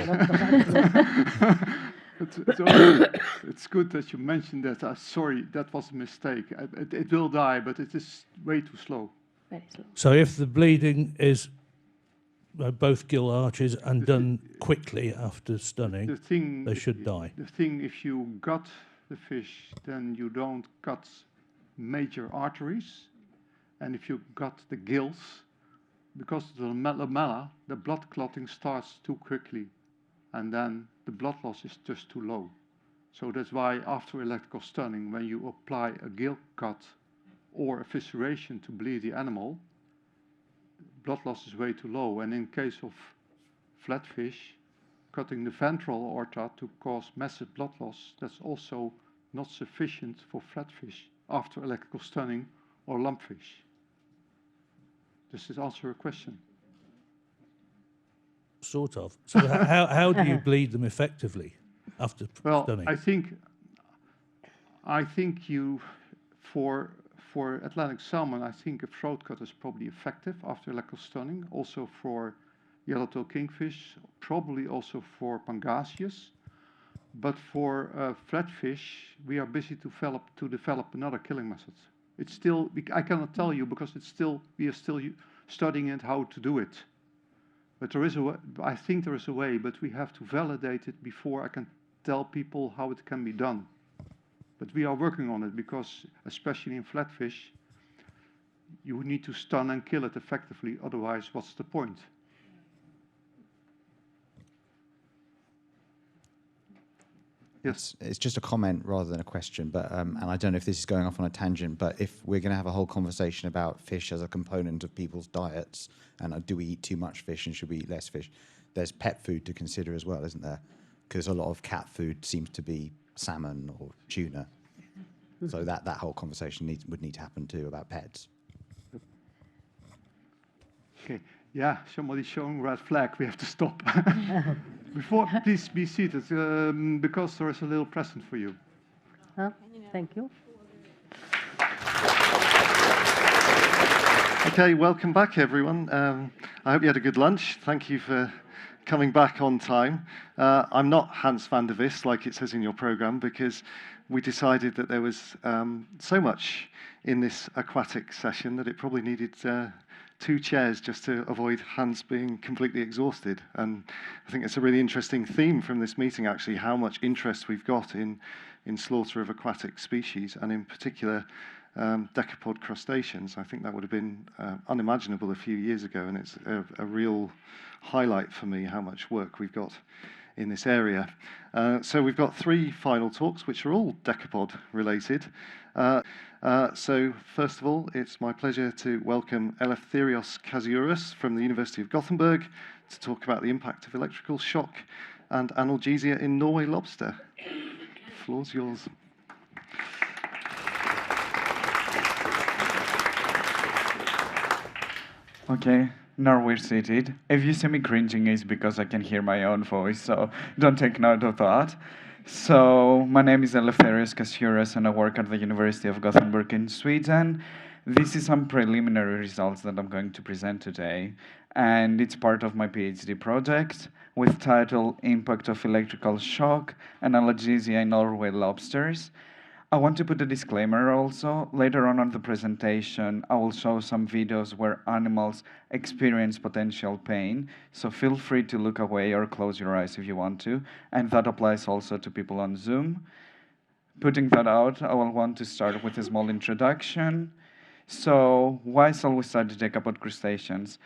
It's good that you mentioned that. Sorry, that was a mistake. It will die, but it is way too slow. Very slow. So if the bleeding is both gill arches and done quickly after stunning, they should die. The thing, if you gut the fish, then you don't cut major arteries. And if you gut the gills, because of the lamella, the blood clotting starts too quickly. And then the blood loss is just too low. So that's why after electrical stunning, when you apply a gill cut or a fissuration to bleed the animal, blood loss is way too low. And in case of flatfish, cutting the ventral aorta to cause massive blood loss, that's also not sufficient for flatfish after electrical stunning or lumpfish. Does this answer your question? Sort of. So how do you bleed them effectively after stunning? I think you, for Atlantic salmon, I think a throat cut is probably effective after electrical stunning. Also for yellowtail kingfish, probably also for pangasius. But for flatfish, we are busy to develop another killing method. It's still, I cannot tell you because we are still studying it how to do it. But there is a way, I think there is a way, but we have to validate it before I can tell people how it can be done. But we are working on it because, especially in flatfish, You need to stun and kill it effectively, otherwise what's the point? Yes. It's just a comment rather than a question, but and I don't know if this is going off on a tangent, but if we're going to have a whole conversation about fish as a component of people's diets, and do we eat too much fish and should we eat less fish, there's pet food to consider as well, isn't there? Because a lot of cat food seems to be salmon or tuna. So that whole conversation would need to happen too about pets. Okay, yeah, somebody's showing red flag. We have to stop. Before, please be seated, because there is a little present for you. Thank you. Okay, welcome back, everyone. I hope you had a good lunch. Thank you for coming back on time. I'm not Hans van der Vis, like it says in your program, because we decided that there was so much in this aquatic session that it probably needed 2 chairs just to avoid Hans being completely exhausted. And I think it's a really interesting theme from this meeting, actually, how much interest we've got in slaughter of aquatic species, and in particular decapod crustaceans. I think that would have been unimaginable a few years ago, and it's a real highlight for me how much work we've got in this area. So we've got 3 final talks, which are all decapod related. So first of all, it's my pleasure to welcome Eleftherios Kasiouras from the University of Gothenburg to talk about the impact of electrical shock and analgesia in Norway lobster. The floor's yours. Okay, now we're seated. If you see me cringing, it's because I can hear my own voice, so don't take note of that. So, my name is Eleftherios Kasiouras, and I work at the University of Gothenburg in Sweden. This is some preliminary results that I'm going to present today, and it's part of my PhD project with title Impact of Electrical Shock and Analgesia in Norway Lobsters. I want to put a disclaimer also. Later on the presentation, I will show some videos where animals experience potential pain, so feel free to look away or close your eyes if you want to, and that applies also to people on Zoom. Putting that out, I will want to start with a small introduction. So, why shall we study decapod crustaceans?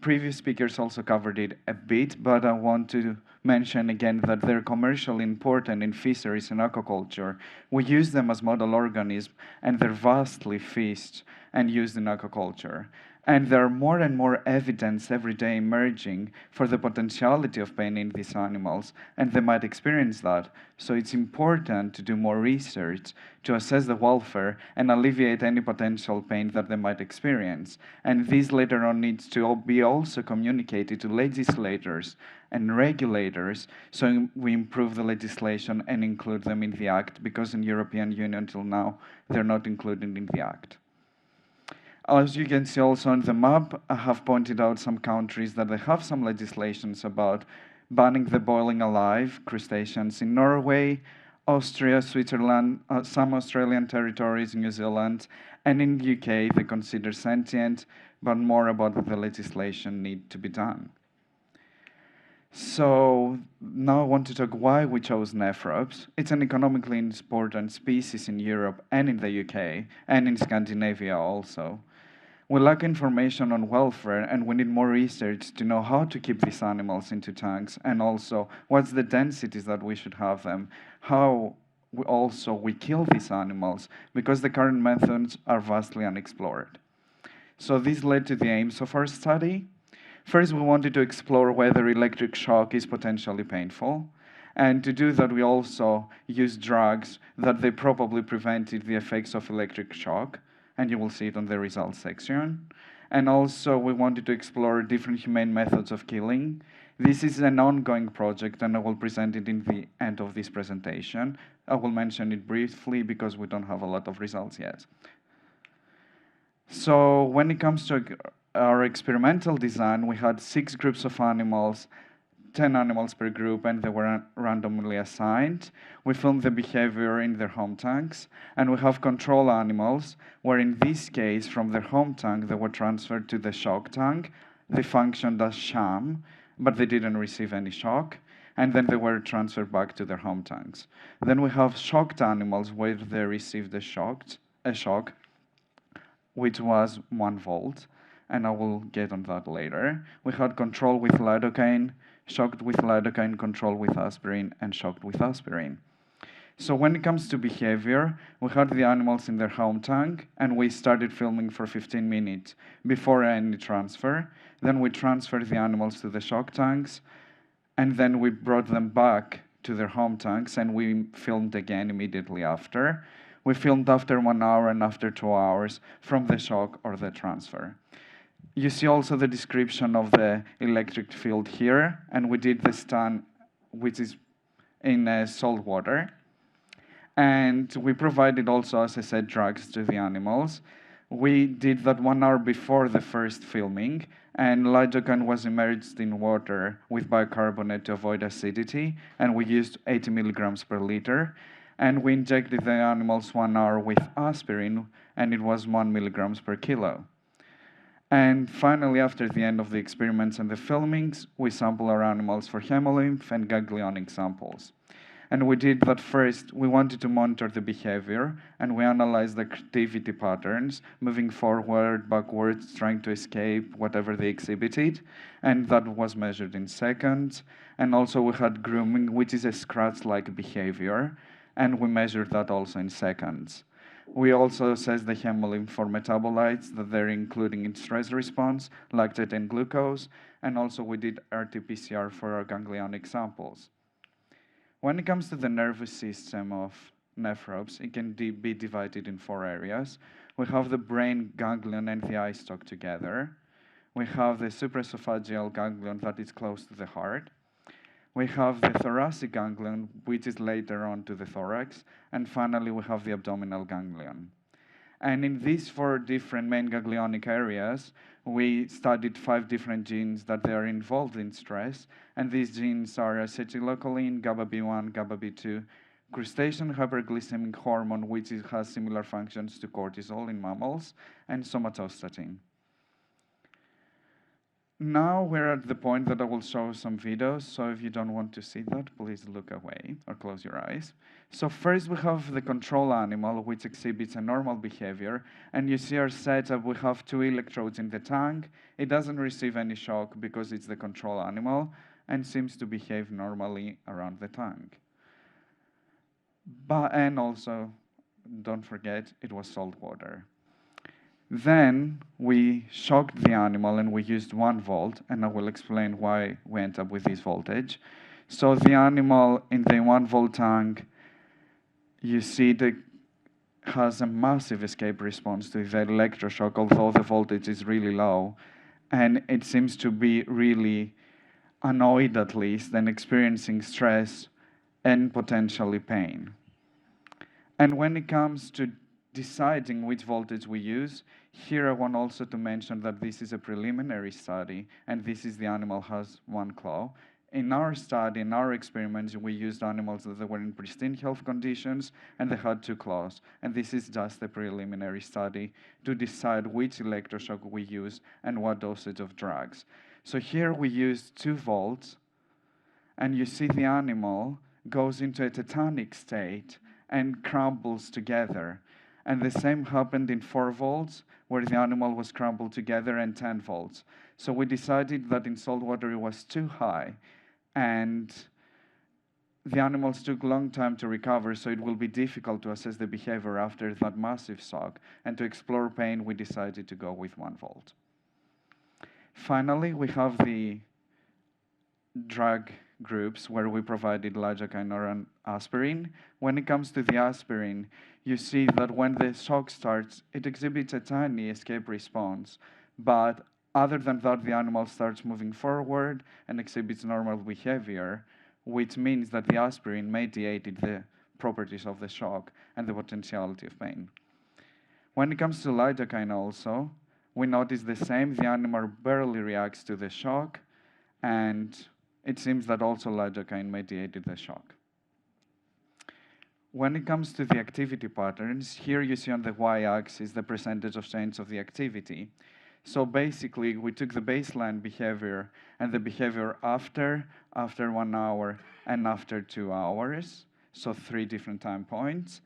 Previous speakers also covered it a bit, but I want to mention again that they're commercially important in fisheries and aquaculture. We use them as model organisms, and they're vastly fished and used in aquaculture. And there are more and more evidence every day emerging for the potentiality of pain in these animals, and they might experience that. So it's important to do more research to assess the welfare and alleviate any potential pain that they might experience. And this later on needs to be also communicated to legislators and regulators, so we improve the legislation and include them in the Act, because in European Union until now, they're not included in the Act. As you can see also on the map, I have pointed out some countries that they have some legislations about banning the boiling alive crustaceans in Norway, Austria, Switzerland, some Australian territories, New Zealand, and in the UK they consider sentient, but more about the legislation need to be done. So now I want to talk why we chose Nephrops. It's an economically important species in Europe and in the UK, and in Scandinavia also. We lack information on welfare, and we need more research to know how to keep these animals into tanks, and also what's the densities that we should have them, how we kill these animals, because the current methods are vastly unexplored. So this led to the aims of our study. First, we wanted to explore whether electric shock is potentially painful. And to do that, we also used drugs that they probably prevented the effects of electric shock. And you will see it on the results section. And also, we wanted to explore different humane methods of killing. This is an ongoing project, and I will present it in the end of this presentation. I will mention it briefly because we don't have a lot of results yet. So when it comes to our experimental design, we had 6 groups of animals, 10 animals per group, and they were randomly assigned. We filmed the behavior in their home tanks, and we have control animals, where in this case, from their home tank, they were transferred to the shock tank. They functioned as sham, but they didn't receive any shock, and then they were transferred back to their home tanks. Then we have shocked animals, where they received a shock. which was 1 volt, and I will get on that later. We had control with lidocaine, shocked with lidocaine, control with aspirin, and shocked with aspirin. So when it comes to behavior, we had the animals in their home tank, and we started filming for 15 minutes before any transfer. Then we transferred the animals to the shock tanks, and then we brought them back to their home tanks, and we filmed again immediately after. We filmed after 1 hour and after 2 hours from the shock or the transfer. You see also the description of the electric field here, and we did the stun, which is in salt water. And we provided also, as I said, drugs to the animals. We did that 1 hour before the first filming, and lidocaine was immersed in water with bicarbonate to avoid acidity, and we used 80 milligrams per liter. And we injected the animals 1 hour with aspirin, and it was 1 milligrams per kilo. And finally, after the end of the experiments and the filmings, we sample our animals for hemolymph and ganglionic samples. And we did that first. We wanted to monitor the behavior, and we analyzed the activity patterns, moving forward, backwards, trying to escape whatever they exhibited, and that was measured in seconds. And also we had grooming, which is a scratch-like behavior, and we measured that also in seconds. We also assessed the hemolymph for metabolites that they're including in stress response, lactate and glucose, and also we did RT-PCR for our ganglionic samples. When it comes to the nervous system of Nephrops, it can be divided in 4 areas. We have the brain ganglion and the eye stalk together. We have the supraesophageal ganglion that is close to the heart. We have the thoracic ganglion, which is later on to the thorax. And finally, we have the abdominal ganglion. And in these 4 different main ganglionic areas, we studied 5 different genes that they are involved in stress. And these genes are acetylcholine, GABA-B1, GABA-B2, crustacean hyperglycemic hormone, which has similar functions to cortisol in mammals, and somatostatin. Now we're at the point that I will show some videos, so if you don't want to see that, please look away or close your eyes. So first we have the control animal, which exhibits a normal behavior, and you see our setup, we have 2 electrodes in the tank. It doesn't receive any shock because it's the control animal, and seems to behave normally around the tank. And also, don't forget, it was salt water. Then we shocked the animal and we used 1 volt, and I will explain why we end up with this voltage. So the animal in the 1 volt tank, you see it has a massive escape response to the electroshock, although the voltage is really low, and it seems to be really annoyed at least and experiencing stress and potentially pain. And when it comes to deciding which voltage we use, here I want also to mention that this is a preliminary study, and this is the animal has 1 claw. In our study, in our experiments, we used animals that were in pristine health conditions, and they had 2 claws. And this is just a preliminary study to decide which electroshock we use and what dosage of drugs. So here we used 2 volts, and you see the animal goes into a tetanic state and crumbles together. And the same happened in 4 volts, where the animal was crumbled together, and 10 volts. So we decided that in salt water it was too high, and the animals took a long time to recover, so it will be difficult to assess the behavior after that massive shock. And to explore pain, we decided to go with 1 volt. Finally, we have the drug groups where we provided lidocaine or aspirin. When it comes to the aspirin, you see that when the shock starts, it exhibits a tiny escape response. But other than that, the animal starts moving forward and exhibits normal behavior, which means that the aspirin mediated the properties of the shock and the potentiality of pain. When it comes to lidocaine also, we notice the same. The animal barely reacts to the shock, and it seems that also lidocaine mediated the shock. When it comes to the activity patterns, here you see on the y-axis the percentage of change of the activity. So basically, we took the baseline behavior and the behavior after 1 hour, and after 2 hours, so 3 different time points.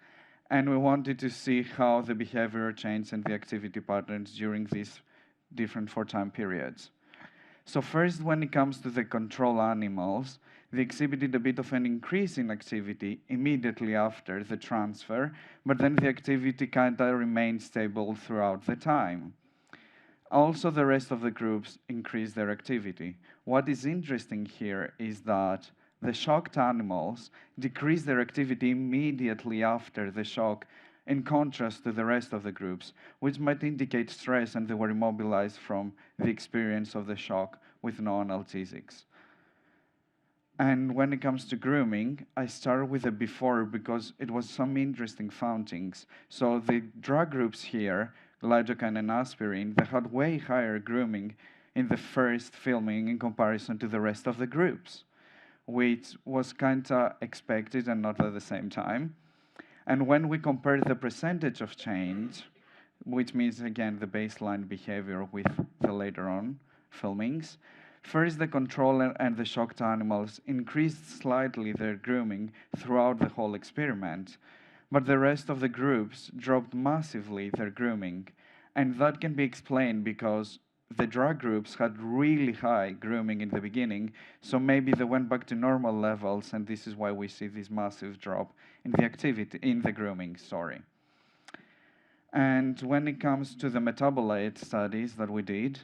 And we wanted to see how the behavior changed and the activity patterns during these different 4 time periods. So first, when it comes to the control animals, they exhibited a bit of an increase in activity immediately after the transfer, but then the activity kind of remained stable throughout the time. Also, the rest of the groups increased their activity. What is interesting here is that the shocked animals decreased their activity immediately after the shock, in contrast to the rest of the groups, which might indicate stress and they were immobilized from the experience of the shock with no analgesics. And when it comes to grooming, I started with the before because it was some interesting findings. So the drug groups here, lidocaine and aspirin, they had way higher grooming in the first filming in comparison to the rest of the groups, which was kind of expected and not at the same time. And when we compared the percentage of change, which means, again, the baseline behavior with the later on filmings, first the control and the shocked animals increased slightly their grooming throughout the whole experiment, but the rest of the groups dropped massively their grooming. And that can be explained because the drug groups had really high grooming in the beginning, so maybe they went back to normal levels, and this is why we see this massive drop in the activity, in the grooming, sorry. And when it comes to the metabolite studies that we did,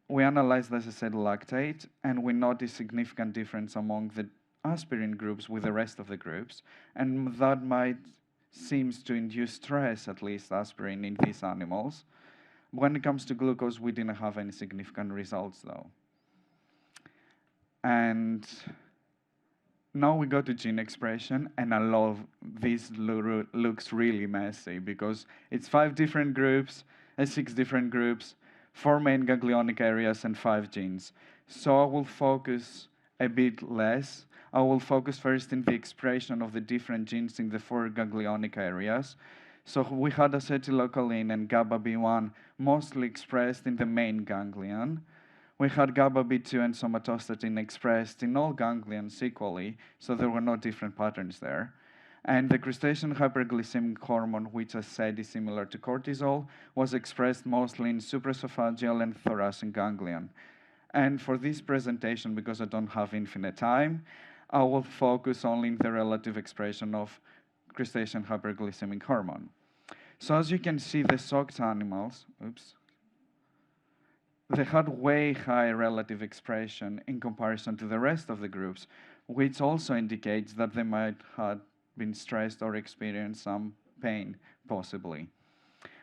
we analyzed, as I said, lactate, and we noticed significant difference among the aspirin groups with the rest of the groups, and that might seems to induce stress, at least aspirin, in these animals. When it comes to glucose, we didn't have any significant results, though. And now we go to gene expression, and I love this looks really messy because it's 5 different groups, 6 different groups, 4 main ganglionic areas, and 5 genes. So I will focus a bit less. I will focus first in the expression of the different genes in the 4 ganglionic areas. So we had acetylcholine and GABA-B1 mostly expressed in the main ganglion. We had GABA-B2 and somatostatin expressed in all ganglions equally, so there were no different patterns there. And the crustacean hyperglycemic hormone, which I said is similar to cortisol, was expressed mostly in supraesophageal and thoracic ganglion. And for this presentation, because I don't have infinite time, I will focus only on the relative expression of crustacean hyperglycemic hormone. So as you can see, the shocked animals, they had way higher relative expression in comparison to the rest of the groups, which also indicates that they might have been stressed or experienced some pain, possibly.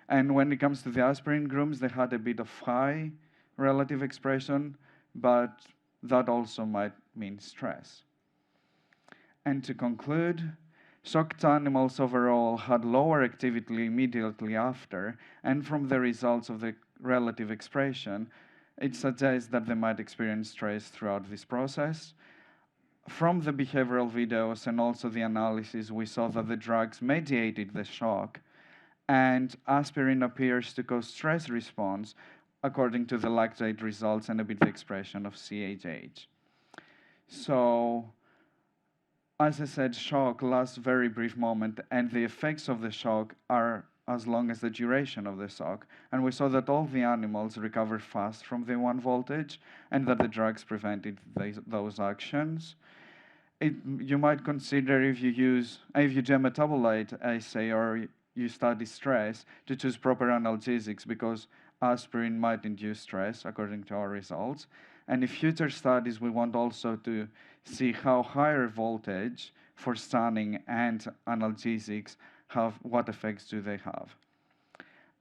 And when it comes to the aspirin groups, they had a bit of high relative expression, but that also might mean stress. And to conclude, shocked animals overall had lower activity immediately after, and from the results of the relative expression, it suggests that they might experience stress throughout this process. From the behavioral videos and also the analysis, we saw that the drugs mediated the shock, and aspirin appears to cause stress response according to the lactate results and a bit the expression of CHH. So, as I said, shock lasts a very brief moment, and the effects of the shock are as long as the duration of the shock. And we saw that all the animals recovered fast from the 1 voltage, and that the drugs prevented those actions. You might consider if you do a metabolite assay or you study stress, to choose proper analgesics, because aspirin might induce stress according to our results. And in future studies, we want also to see how higher voltage for stunning and analgesics what effects do they have.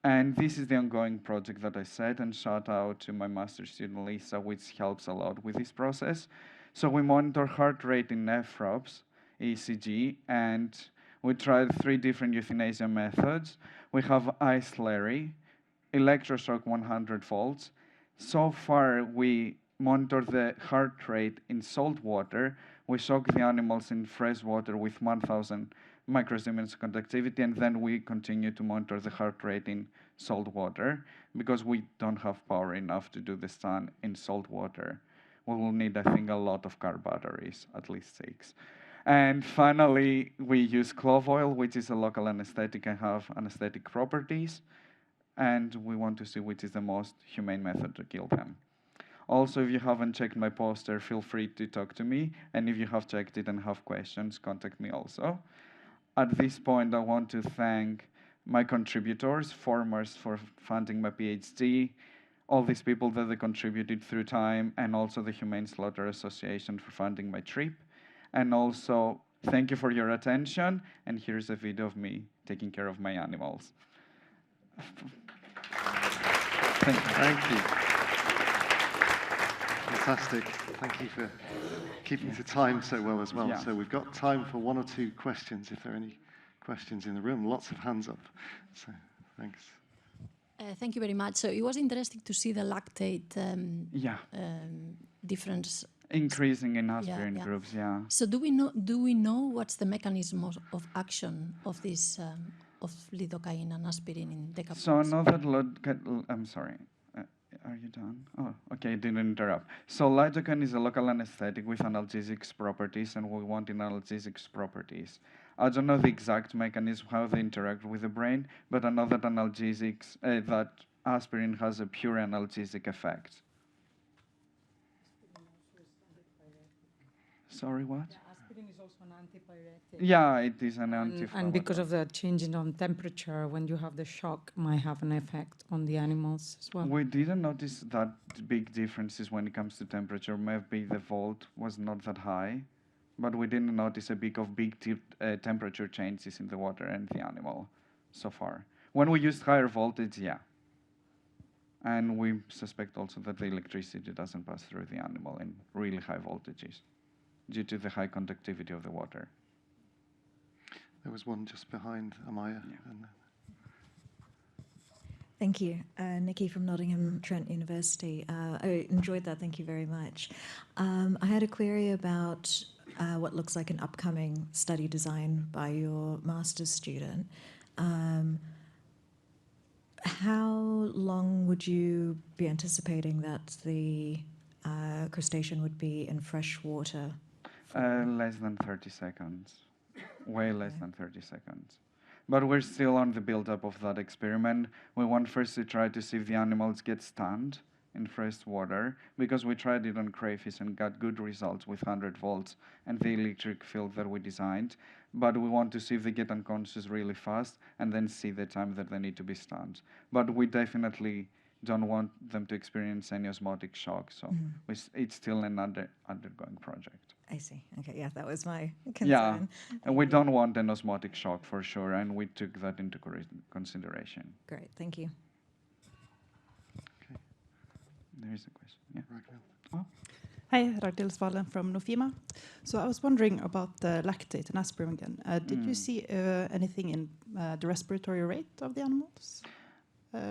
And this is the ongoing project that I said, and shout out to my master's student Lisa, which helps a lot with this process. So we monitor heart rate in Nephrops, ECG, and we tried 3 different euthanasia methods. We have ice slurry, electroshock 100 volts. So far, we monitor the heart rate in salt water. We shock the animals in fresh water with 1,000 microsiemens conductivity, and then we continue to monitor the heart rate in salt water because we don't have power enough to do the stun in salt water. We will need, I think, a lot of car batteries, at least 6. And finally, we use clove oil, which is a local anesthetic and have anesthetic properties. And we want to see which is the most humane method to kill them. Also, if you haven't checked my poster, feel free to talk to me. And if you have checked it and have questions, contact me also. At this point, I want to thank my contributors, Formers for funding my PhD, all these people that they contributed through time, and also the Humane Slaughter Association for funding my trip. And also, thank you for your attention. And here's a video of me taking care of my animals. Thank you. Thank you. Fantastic. Thank you for keeping to time so well as well. Yeah. So we've got time for one or two questions, if there are any questions in the room. Lots of hands up. So thanks. Thank you very much. So it was interesting to see the lactate difference. Increasing in aspirin groups, yeah. So do we know what's the mechanism of action of this of lidocaine and aspirin in decapods? So now that I'm sorry. Are you done? Oh, okay, didn't interrupt. So lidocaine is a local anesthetic with analgesics properties, and we want analgesics properties. I don't know the exact mechanism, how they interact with the brain, but I know that analgesics, that aspirin has a pure analgesic effect. Sorry, what? Yeah, aspirin is also an antipyretic. Yeah, it is an anti-inflammatory. And because of the changing on temperature, when you have the shock, might have an effect on the animals as well. We didn't notice that big differences when it comes to temperature. Maybe the volt was not that high, but we didn't notice a big temperature changes in the water and the animal so far. When we used higher voltage, yeah. And we suspect also that the electricity doesn't pass through the animal in really high voltages due to the high conductivity of the water. There was one just behind Amaya. Yeah. Thank you. Nikki from Nottingham Trent University. I enjoyed that. Thank you very much. I had a query about what looks like an upcoming study design by your master's student. How long would you be anticipating that the crustacean would be in fresh water? Less than 30 seconds. Way less than 30 seconds. But we're still on the build-up of that experiment. We want first to try to see if the animals get stunned in fresh water, because we tried it on crayfish and got good results with 100 volts and the electric field that we designed. But we want to see if they get unconscious really fast and then see the time that they need to be stunned. But we definitely don't want them to experience any osmotic shock, so it's still an undergoing project. I see. Okay, yeah, that was my concern. Yeah, and we don't want an osmotic shock for sure, and we took that into consideration. Great, thank you. Okay. There is a question. Yeah. Oh. Hi, Ragnhild Svalen from Nofima. So I was wondering about the lactate and aspirin again. Did you see anything in the respiratory rate of the animals?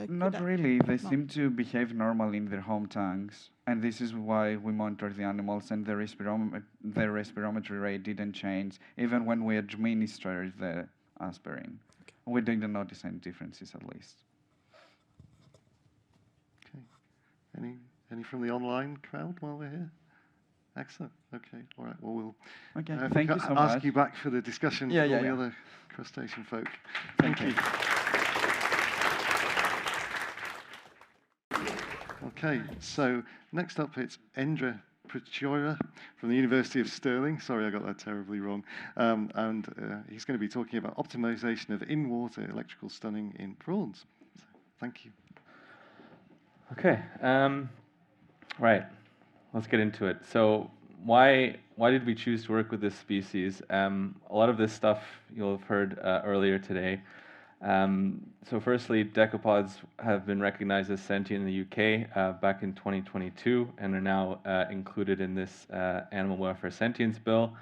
Not really. They seem to behave normally in their home tanks, and this is why we monitor the animals, and their respirometry rate didn't change, even when we administered the aspirin. Okay. We didn't notice any differences, at least. Okay. Any from the online crowd while we're here? Excellent. Okay. All right. Well, we'll thank you so much. Ask you back for the discussion with all the other crustacean folk. Thank you. Okay, so next up it's Endre Prichora from the University of Stirling. Sorry, I got that terribly wrong. And he's going to be talking about optimization of in-water electrical stunning in prawns. So, thank you. Okay, right, let's get into it. So why did we choose to work with this species? A lot of this stuff you'll have heard earlier today. So firstly, decapods have been recognized as sentient in the UK back in 2022 and are now included in this Animal Welfare Sentience Bill.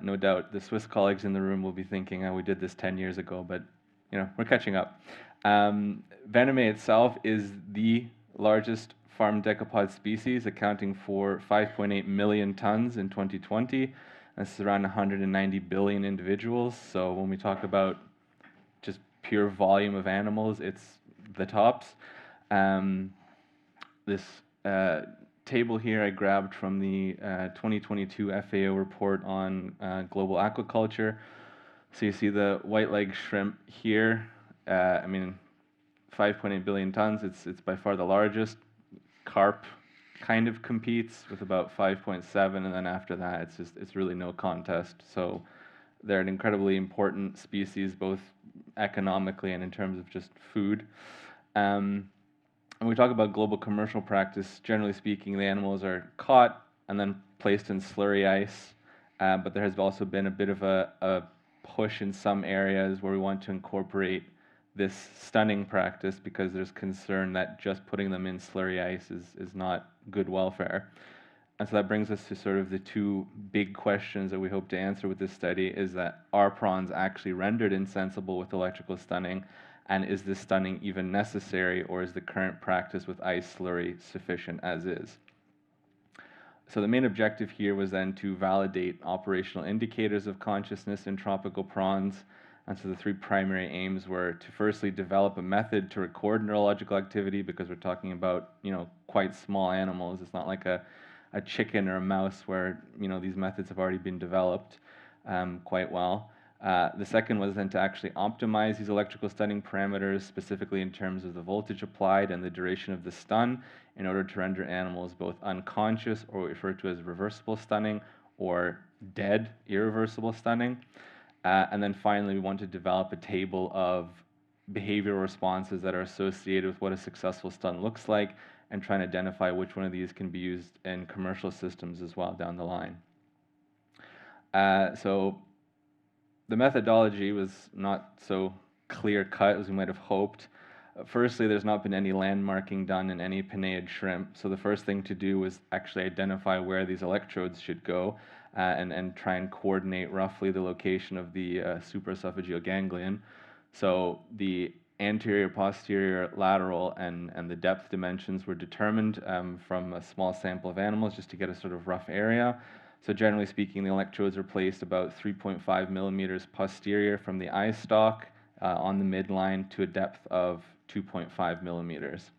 No doubt the Swiss colleagues in the room will be thinking, we did this 10 years ago, but we're catching up. Penaeus itself is the largest farmed decapod species, accounting for 5.8 million tons in 2020. This is around 190 billion individuals. So when we talk about just pure volume of animals, it's the tops. This table here I grabbed from the 2022 FAO report on global aquaculture. So you see the white leg shrimp here. I mean, 5.8 billion tons. It's by far the largest. Carp kind of competes with about 5.7, and then after that, it's really no contest. So they're an incredibly important species, both economically and in terms of just food. When we talk about global commercial practice, generally speaking, the animals are caught and then placed in slurry ice. But there has also been a bit of a push in some areas where we want to incorporate this stunning practice because there's concern that just putting them in slurry ice is not good welfare. And so that brings us to sort of the two big questions that we hope to answer with this study is that are prawns actually rendered insensible with electrical stunning? And is this stunning even necessary, or is the current practice with ice slurry sufficient as is? So the main objective here was then to validate operational indicators of consciousness in tropical prawns. And so the three primary aims were to firstly develop a method to record neurological activity, because we're talking about, quite small animals. It's not like a chicken or a mouse where, these methods have already been developed quite well. The second was then to actually optimize these electrical stunning parameters, specifically in terms of the voltage applied and the duration of the stun, in order to render animals both unconscious, or referred to as reversible stunning, or dead, irreversible stunning. And then finally, we want to develop a table of behavioral responses that are associated with what a successful stun looks like, and try and identify which one of these can be used in commercial systems as well down the line. So the methodology was not so clear-cut as we might have hoped. Firstly, there's not been any landmarking done in any Penaeus shrimp, so the first thing to do was actually identify where these electrodes should go, and try and coordinate roughly the location of the supraesophageal ganglion. So the anterior, posterior, lateral, and the depth dimensions were determined from a small sample of animals just to get a sort of rough area. So generally speaking, the electrodes are placed about 3.5 millimeters posterior from the eye stalk on the midline to a depth of 2.5 millimeters.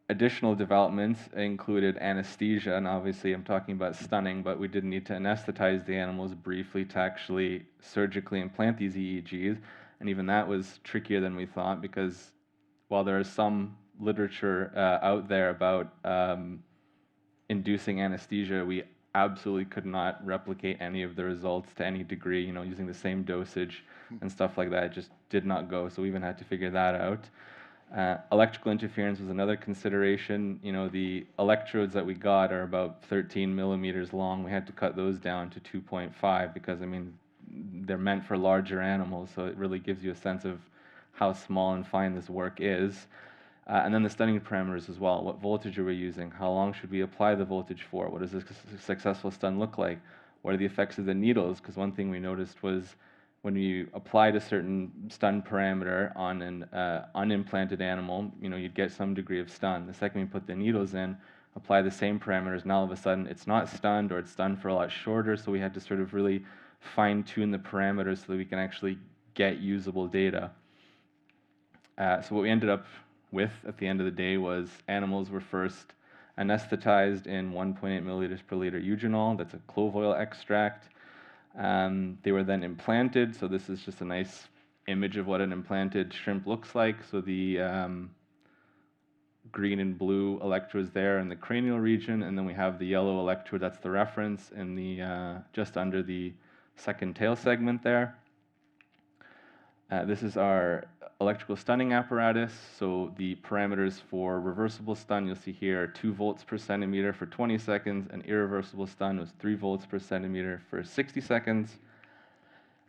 Additional developments included anesthesia, and obviously I'm talking about stunning, but we did need to anesthetize the animals briefly to actually surgically implant these EEGs, and even that was trickier than we thought, because while there is some literature out there about inducing anesthesia, we absolutely could not replicate any of the results to any degree, using the same dosage and stuff like that. It just did not go, so we even had to figure that out. Electrical interference was another consideration. The electrodes that we got are about 13 millimeters long. We had to cut those down to 2.5 because, they're meant for larger animals, so it really gives you a sense of how small and fine this work is. And then the stunning parameters as well. What voltage are we using? How long should we apply the voltage for? What does a successful stun look like? What are the effects of the needles? Because one thing we noticed was when you applied a certain stun parameter on an unimplanted animal, you'd get some degree of stun. The second we put the needles in, apply the same parameters, now all of a sudden it's not stunned, or it's stunned for a lot shorter, so we had to sort of really fine-tune the parameters so that we can actually get usable data. So what we ended up with at the end of the day was animals were first anesthetized in 1.8 milliliters per liter eugenol. That's a clove oil extract. They were then implanted. So this is just a nice image of what an implanted shrimp looks like. So the green and blue electrodes there in the cranial region, and then we have the yellow electrode, that's the reference, in the just under the second tail segment there. This is our electrical stunning apparatus. So the parameters for reversible stun, you'll see here, 2 volts per centimeter for 20 seconds, and irreversible stun was 3 volts per centimeter for 60 seconds.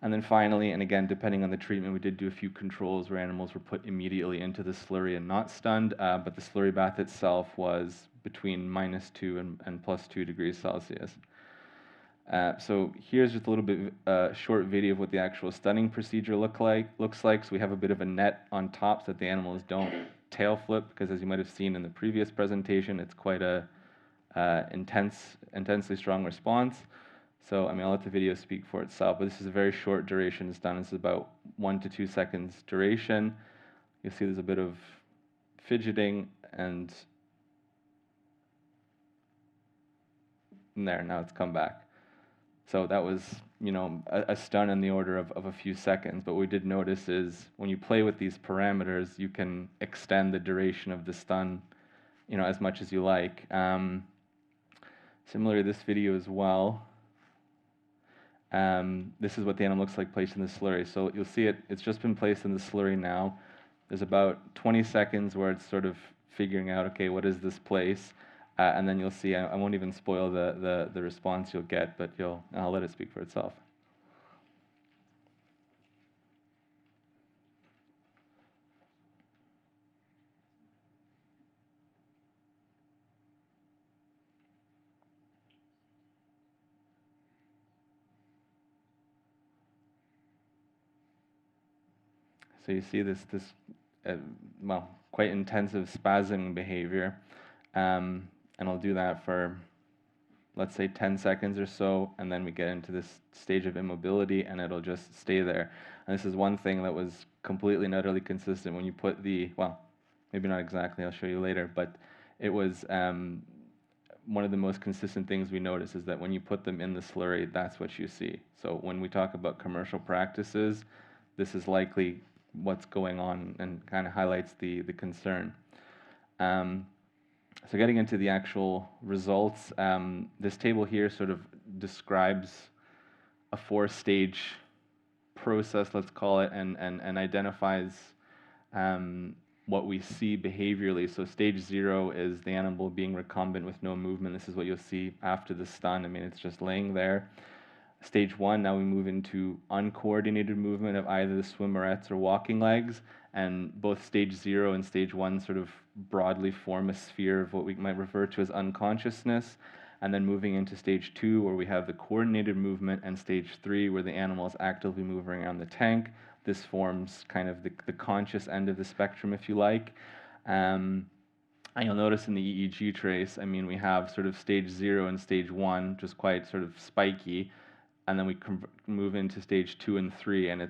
And then finally, and again, depending on the treatment, we did do a few controls where animals were put immediately into the slurry and not stunned, but the slurry bath itself was between -2 and +2 degrees Celsius. So here's just a little bit short video of what the actual stunning procedure looks like. So we have a bit of a net on top so that the animals don't tail flip, because as you might have seen in the previous presentation, it's quite a intensely strong response. So I'll let the video speak for itself, but this is a very short duration stun. This is about 1 to 2 seconds duration. You'll see there's a bit of fidgeting, and and there, now it's come back. So that was, you know, a stun in the order of a few seconds. But what we did notice is when you play with these parameters, you can extend the duration of the stun, you know, as much as you like. Similarly, this video as well. This is what the animal looks like placed in the slurry. So you'll see it's just been placed in the slurry now. There's about 20 seconds where it's sort of figuring out, okay, what is this place? And then you'll see, I won't even spoil the response you'll get, but I'll let it speak for itself. So you see this well, quite intensive spasming behavior, and I'll do that for, let's say, 10 seconds or so, and then we get into this stage of immobility, and it'll just stay there. And this is one thing that was completely and utterly consistent when you put well, maybe not exactly, I'll show you later, but it was one of the most consistent things we notice is that when you put them in the slurry, that's what you see. So when we talk about commercial practices, this is likely what's going on and kind of highlights the concern. So getting into the actual results, this table here sort of describes a 4-stage process, let's call it, and identifies what we see behaviorally. So stage 0 is the animal being recumbent with no movement. This is what you'll see after the stun. I mean, it's just laying there. Stage 1, now we move into uncoordinated movement of either the swimmerettes or walking legs, and both stage 0 and stage 1 sort of broadly form a sphere of what we might refer to as unconsciousness, and then moving into stage 2 where we have the coordinated movement, and stage 3 where the animal is actively moving around the tank. This forms kind of the conscious end of the spectrum, if you like. And you'll notice in the EEG trace, I mean, we have sort of stage 0 and stage 1, just quite sort of spiky, and then we move into stage 2 and 3, and I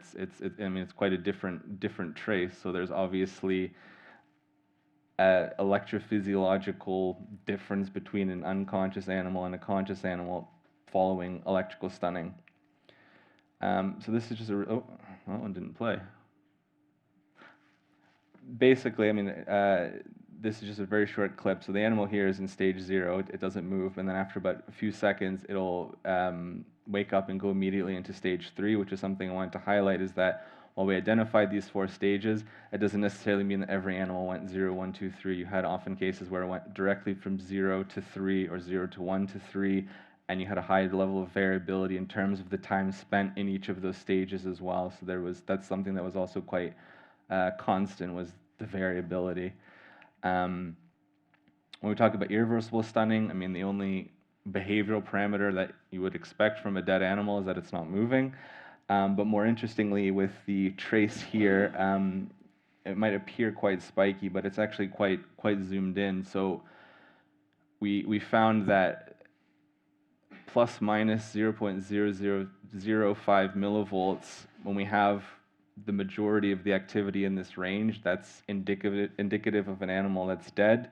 mean, it's quite a different trace. So there's obviously an electrophysiological difference between an unconscious animal and a conscious animal following electrical stunning. So this is just oh, that one didn't play. Basically, I mean, this is just a very short clip. So the animal here is in stage 0. It doesn't move, and then after about a few seconds, it'll wake up and go immediately into stage 3, which is something I wanted to highlight, is that while we identified these 4 stages, it doesn't necessarily mean that every animal went 0, 1, 2, 3. You had often cases where it went directly from 0 to 3 or 0 to 1 to 3, and you had a high level of variability in terms of the time spent in each of those stages as well. So that's something that was also quite constant, was the variability. When we talk about irreversible stunning, I mean, the only behavioral parameter that you would expect from a dead animal is that it's not moving. But more interestingly, with the trace here, it might appear quite spiky, but it's actually quite zoomed in. So we found that plus minus 0.0005 millivolts, when we have the majority of the activity in this range, that's indicative of an animal that's dead.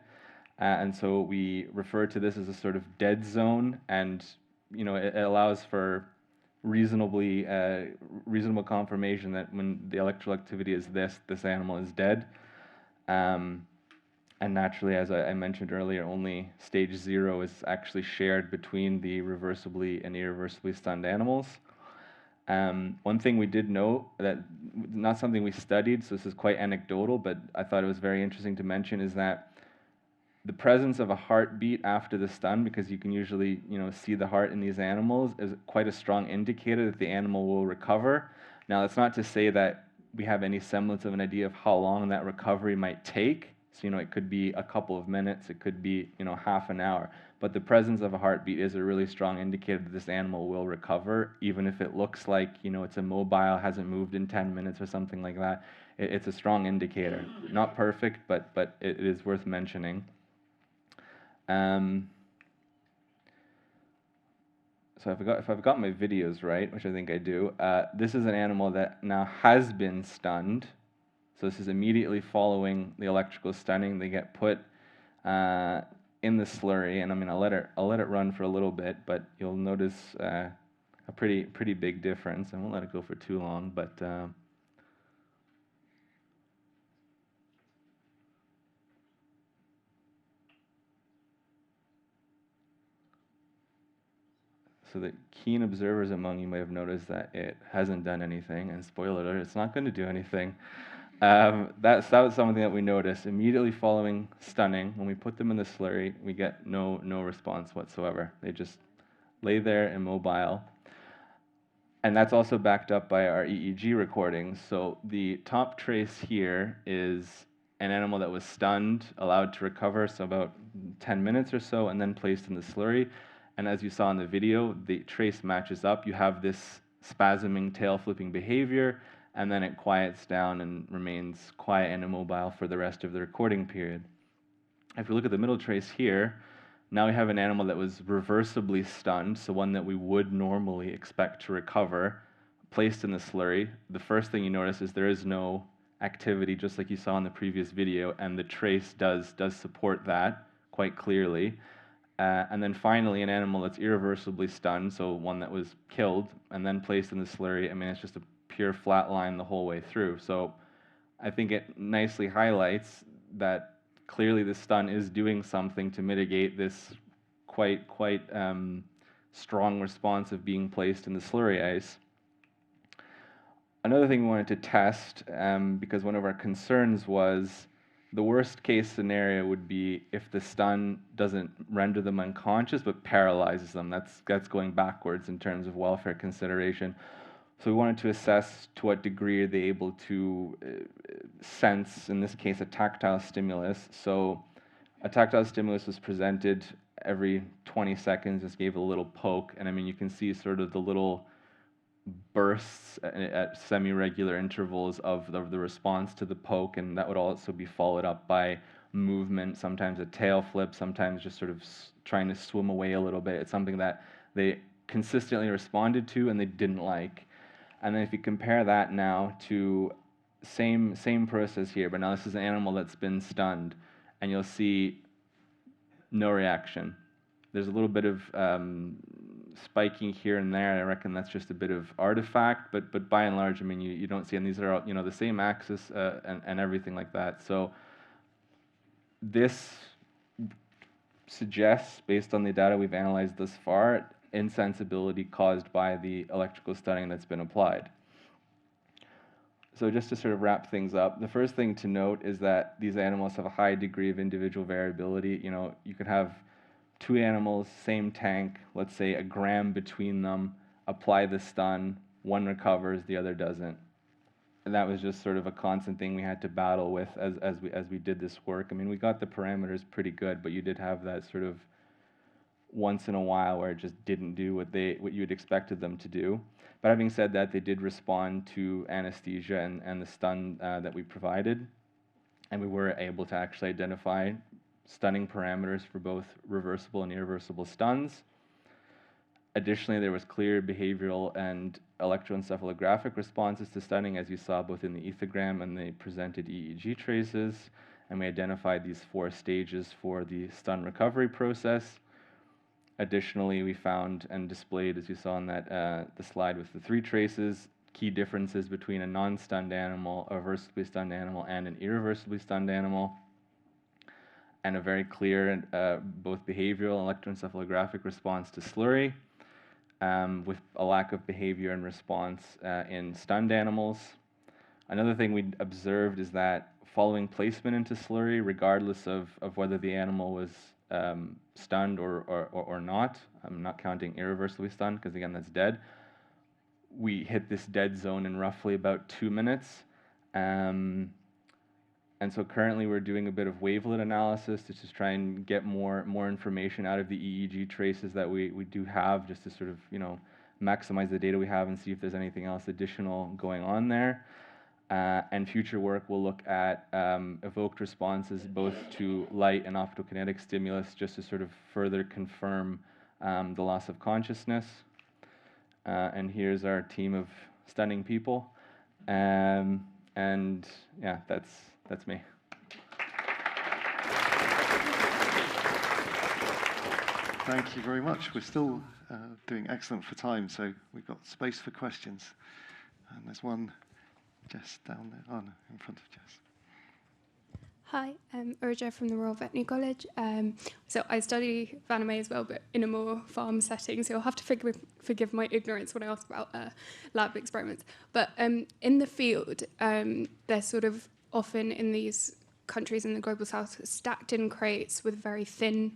And so we refer to this as a sort of dead zone, and you know, it allows for reasonable confirmation that when the electrical activity is this animal is dead. And naturally, as I mentioned earlier, only stage 0 is actually shared between the reversibly and irreversibly stunned animals. One thing we did note, that not something we studied, so this is quite anecdotal, but I thought it was very interesting to mention, is that the presence of a heartbeat after the stun, because you can usually, you know, see the heart in these animals, is quite a strong indicator that the animal will recover. Now, that's not to say that we have any semblance of an idea of how long that recovery might take. So, you know, it could be a couple of minutes, it could be, you know, half an hour. But the presence of a heartbeat is a really strong indicator that this animal will recover, even if it looks like, you know, it's immobile, hasn't moved in 10 minutes or something like that. It's a strong indicator. Not perfect, but it is worth mentioning. So if I've got my videos right, which I think I do, this is an animal that now has been stunned. So this is immediately following the electrical stunning. They get put in the slurry, and I mean I'll let it run for a little bit, but you'll notice a pretty big difference. I won't let it go for too long, but so the keen observers among you may have noticed that it hasn't done anything, and spoiler alert, it's not going to do anything. That was something that we noticed immediately following stunning. When we put them in the slurry, we get no response whatsoever. They just lay there immobile. And that's also backed up by our EEG recordings. So the top trace here is an animal that was stunned, allowed to recover, so about 10 minutes or so, and then placed in the slurry. And as you saw in the video, the trace matches up. You have this spasming, tail flipping behavior, and then it quiets down and remains quiet and immobile for the rest of the recording period. If we look at the middle trace here, now we have an animal that was reversibly stunned, so one that we would normally expect to recover, placed in the slurry. The first thing you notice is there is no activity, just like you saw in the previous video, and the trace does support that quite clearly. And then finally, an animal that's irreversibly stunned, so one that was killed and then placed in the slurry. I mean, it's just a pure flat line the whole way through. So I think it nicely highlights that clearly the stun is doing something to mitigate this quite strong response of being placed in the slurry ice. Another thing we wanted to test, because one of our concerns was the worst case scenario would be if the stun doesn't render them unconscious but paralyzes them. That's going backwards in terms of welfare consideration. So we wanted to assess to what degree are they able to sense, in this case, a tactile stimulus. So a tactile stimulus was presented every 20 seconds, just gave a little poke, and I mean, you can see sort of the little bursts at semi-regular intervals of the response to the poke, and that would also be followed up by movement, sometimes a tail flip, sometimes just sort of trying to swim away a little bit. It's something that they consistently responded to and they didn't like. And then if you compare that now to same process here, but now this is an animal that's been stunned, and you'll see no reaction. There's a little bit of spiking here and there. I reckon that's just a bit of artifact, but by and large, I mean, you don't see, and these are all, the same axis and everything like that. So this suggests, based on the data we've analyzed thus far, insensibility caused by the electrical stunning that's been applied. So just to sort of wrap things up, the first thing to note is that these animals have a high degree of individual variability. You could have two animals, same tank, let's say a gram between them, apply the stun, one recovers, the other doesn't. And that was just sort of a constant thing we had to battle with as we did this work. I mean, we got the parameters pretty good, but you did have that sort of once in a while where it just didn't do what you had expected them to do. But having said that, they did respond to anesthesia and the stun that we provided, and we were able to actually identify stunning parameters for both reversible and irreversible stuns. Additionally, there was clear behavioral and electroencephalographic responses to stunning, as you saw both in the ethogram and the presented EEG traces, and we identified these 4 stages for the stun recovery process. Additionally, we found and displayed, as you saw on that the slide with the 3 traces, key differences between a non-stunned animal, a reversibly stunned animal, and an irreversibly stunned animal, and a very clear both behavioral and electroencephalographic response to slurry, with a lack of behavior and response in stunned animals. Another thing we observed is that following placement into slurry, regardless of whether the animal was stunned or not, I'm not counting irreversibly stunned because again that's dead, we hit this dead zone in roughly about 2 minutes. And so currently we're doing a bit of wavelet analysis to just try and get more information out of the EEG traces that we do have, just to sort of maximize the data we have and see if there's anything else additional going on there. And future work will look at evoked responses both to light and optokinetic stimulus, just to sort of further confirm the loss of consciousness. And here's our team of stunning people. And yeah, that's me. Thank you very much. We're still doing excellent for time, so we've got space for questions. And there's one Jess down there. Oh, no, in front of Jess. Hi, I'm Urja from the Royal Veterinary College. So I study anime as well, but in a more farm setting, so you'll have to forgive my ignorance when I ask about lab experiments. But in the field, they're sort of often in these countries in the global south stacked in crates with very thin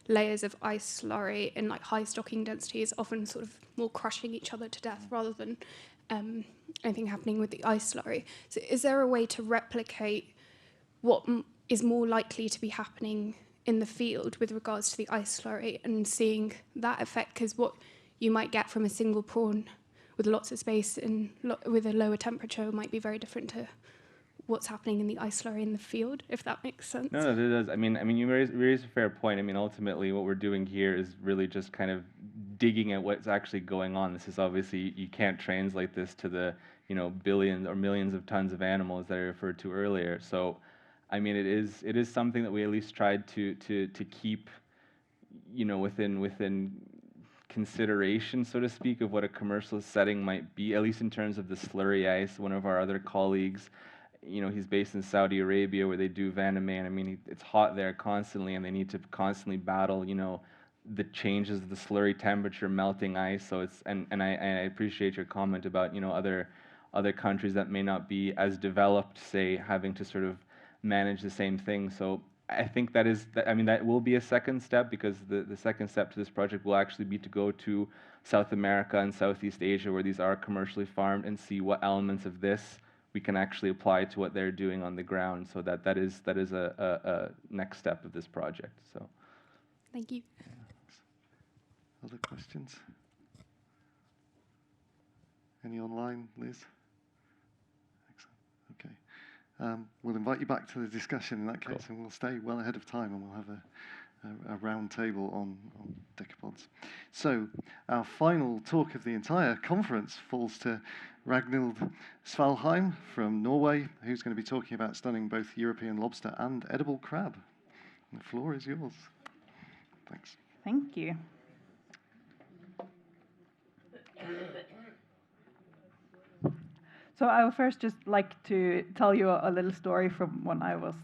layers of ice slurry in like high stocking densities, often sort of more crushing each other to death rather than anything happening with the ice slurry. So is there a way to replicate what is more likely to be happening in the field with regards to the ice slurry and seeing that effect? Because what you might get from a single prawn with lots of space and with a lower temperature might be very different to what's happening in the ice slurry in the field, if that makes sense. No, it does. I mean, you raise a fair point. I mean, ultimately, what we're doing here is really just kind of digging at what's actually going on. This is obviously, you can't translate this to the, billions or millions of tons of animals that I referred to earlier. So, I mean, it is something that we at least tried to keep, within consideration, so to speak, of what a commercial setting might be, at least in terms of the slurry ice. One of our other colleagues, he's based in Saudi Arabia where they do Vanamane. I mean, it's hot there constantly, and they need to constantly battle, the changes of the slurry temperature, melting ice. So it's, and I appreciate your comment about, other countries that may not be as developed, say, having to sort of manage the same thing. So I think that will be a second step, because the second step to this project will actually be to go to South America and Southeast Asia where these are commercially farmed and see what elements of this we can actually apply to what they're doing on the ground. So that is a next step of this project. So, thank you. Other questions? Any online, Liz? Excellent. Okay. We'll invite you back to the discussion in that case, and we'll stay well ahead of time, and we'll have a round table on decapods. So our final talk of the entire conference falls to Ragnhild Svalheim from Norway, who's going to be talking about studying both European lobster and edible crab. The floor is yours. Thanks. Thank you. So I would first just like to tell you a little story from when I was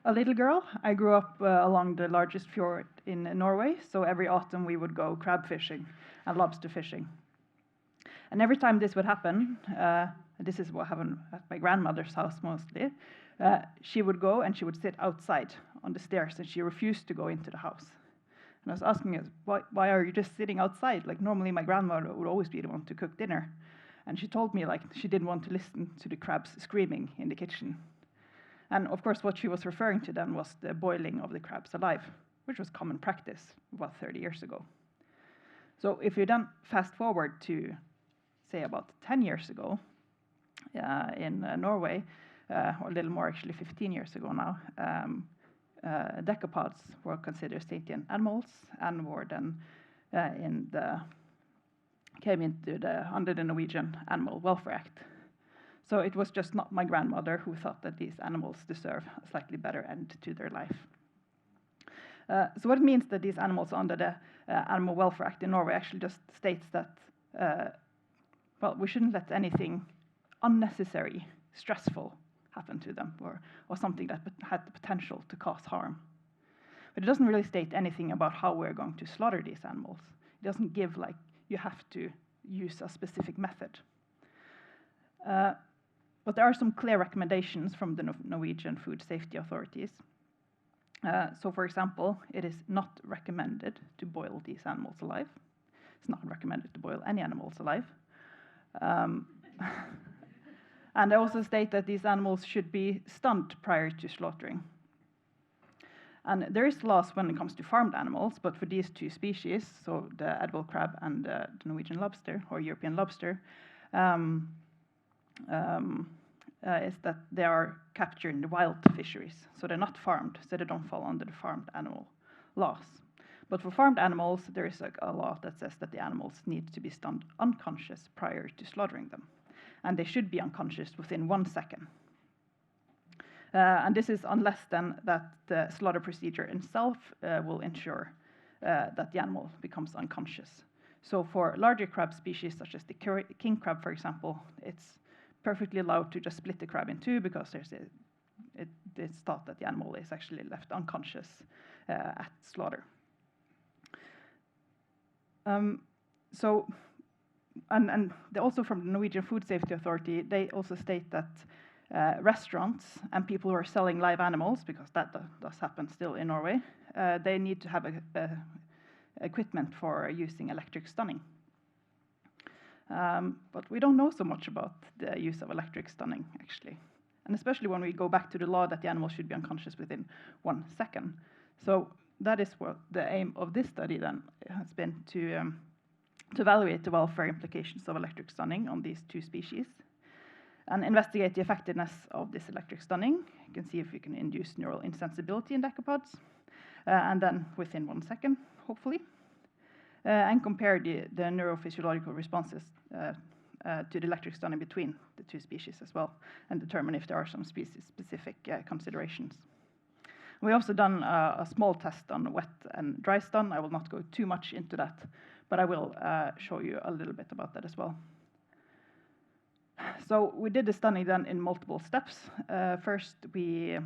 a little girl. I grew up along the largest fjord in Norway, so every autumn we would go crab fishing and lobster fishing. And every time this would happen, this is what happened at my grandmother's house mostly, she would go and she would sit outside on the stairs, and she refused to go into the house. And I was asking her, why are you just sitting outside? Like, normally my grandmother would always be the one to cook dinner. And she told me, like, she didn't want to listen to the crabs screaming in the kitchen. And of course, what she was referring to then was the boiling of the crabs alive, which was common practice about 30 years ago. So if you then fast forward to, say, about 10 years ago in Norway, or a little more actually 15 years ago now, decapods were considered sentient animals and were then came under the Norwegian Animal Welfare Act. So it was just not my grandmother who thought that these animals deserve a slightly better end to their life. So what it means that these animals under the Animal Welfare Act in Norway actually just states that, well, we shouldn't let anything unnecessary, stressful happen to them, or something that had the potential to cause harm. But it doesn't really state anything about how we're going to slaughter these animals. It doesn't give, like, you have to use a specific method. But there are some clear recommendations from the Norwegian food safety authorities. So, for example, it is not recommended to boil these animals alive. It's not recommended to boil any animals alive. And they also state that these animals should be stunned prior to slaughtering. And there is laws when it comes to farmed animals, but for these two species, so the edible crab and the Norwegian lobster, or European lobster, is that they are captured in the wild fisheries. So they're not farmed, so they don't fall under the farmed animal laws. But for farmed animals, there is a law that says that the animals need to be stunned unconscious prior to slaughtering them. And they should be unconscious within 1 second. And this is unless then that the slaughter procedure itself will ensure that the animal becomes unconscious. So for larger crab species, such as the king crab, for example, it's perfectly allowed to just split the crab in two because it's thought that the animal is actually left unconscious at slaughter. Also from the Norwegian Food Safety Authority, they also state that restaurants and people who are selling live animals, because that does happen still in Norway, they need to have equipment for using electric stunning. But we don't know so much about the use of electric stunning, actually. And especially when we go back to the law that the animal should be unconscious within 1 second. So that is what the aim of this study then has been to evaluate the welfare implications of electric stunning on these two species and investigate the effectiveness of this electric stunning. You can see if we can induce neural insensibility in decapods, and then within 1 second, hopefully, and compare the neurophysiological responses to the electric stunning between the two species as well, and determine if there are some species-specific considerations. We also done a small test on wet and dry stun. I will not go too much into that, but I will show you a little bit about that as well. So we did the stunning then in multiple steps. First, we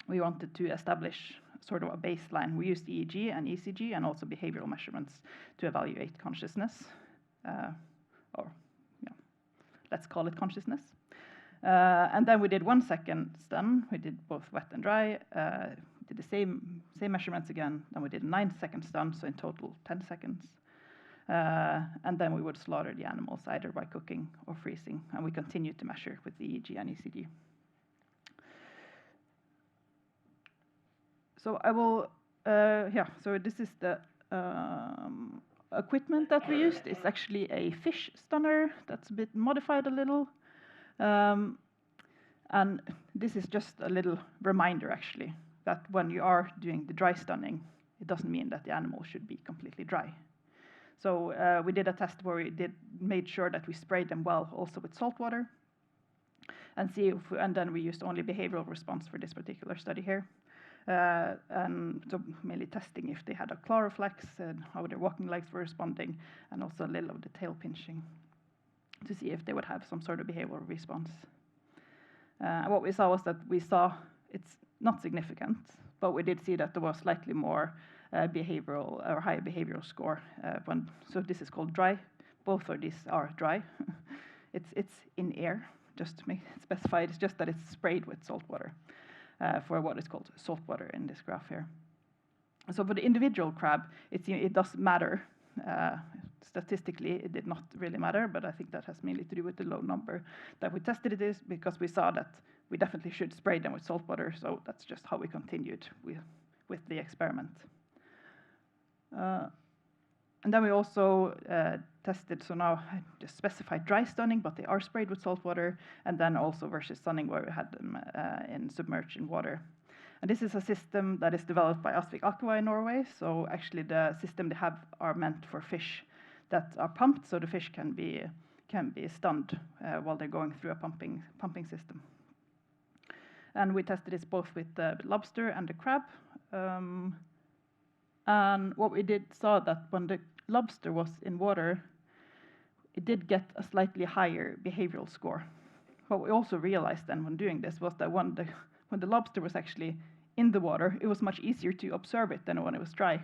wanted to establish sort of a baseline. We used EEG and ECG and also behavioral measurements to evaluate consciousness, let's call it consciousness. And then we did 1 second stun. We did both wet and dry. Did the same measurements again. Then we did a 9-second stun, so in total 10 seconds. And then we would slaughter the animals either by cooking or freezing, and we continued to measure with the EEG and ECG. So I will, so this is the equipment that we used. It's actually a fish stunner that's a bit modified a little. And this is just a little reminder, actually, that when you are doing the dry stunning, it doesn't mean that the animal should be completely dry. So we did a test where we made sure that we sprayed them well also with salt water, and then we used only behavioral response for this particular study here. And so mainly testing if they had a claw reflex and how their walking legs were responding, and also a little of the tail pinching to see if they would have some sort of behavioral response. What we saw was that it's not significant, but we did see that there was slightly more behavioral or higher behavioral score. So this is called dry. Both of these are dry. It's in air, just to make it specified. It's just that it's sprayed with salt water for what is called salt water in this graph here. So for the individual crab, it does matter. Statistically, it did not really matter, but I think that has mainly to do with the low number that we tested it is, because we saw that we definitely should spray them with salt water, so that's just how we continued with the experiment. And then we also tested, so now I just specified dry stunning, but they are sprayed with salt water, and then also versus stunning where we had them submerged in water. And this is a system that is developed by aquatic in Norway. So actually the system they have are meant for fish that are pumped, so the fish can be stunned while they're going through a pumping system. And we tested this both with the lobster and the crab. And what we saw that when the lobster was in water, it did get a slightly higher behavioral score. What we also realized then when doing this was that when the lobster was actually in the water, it was much easier to observe it than when it was dry.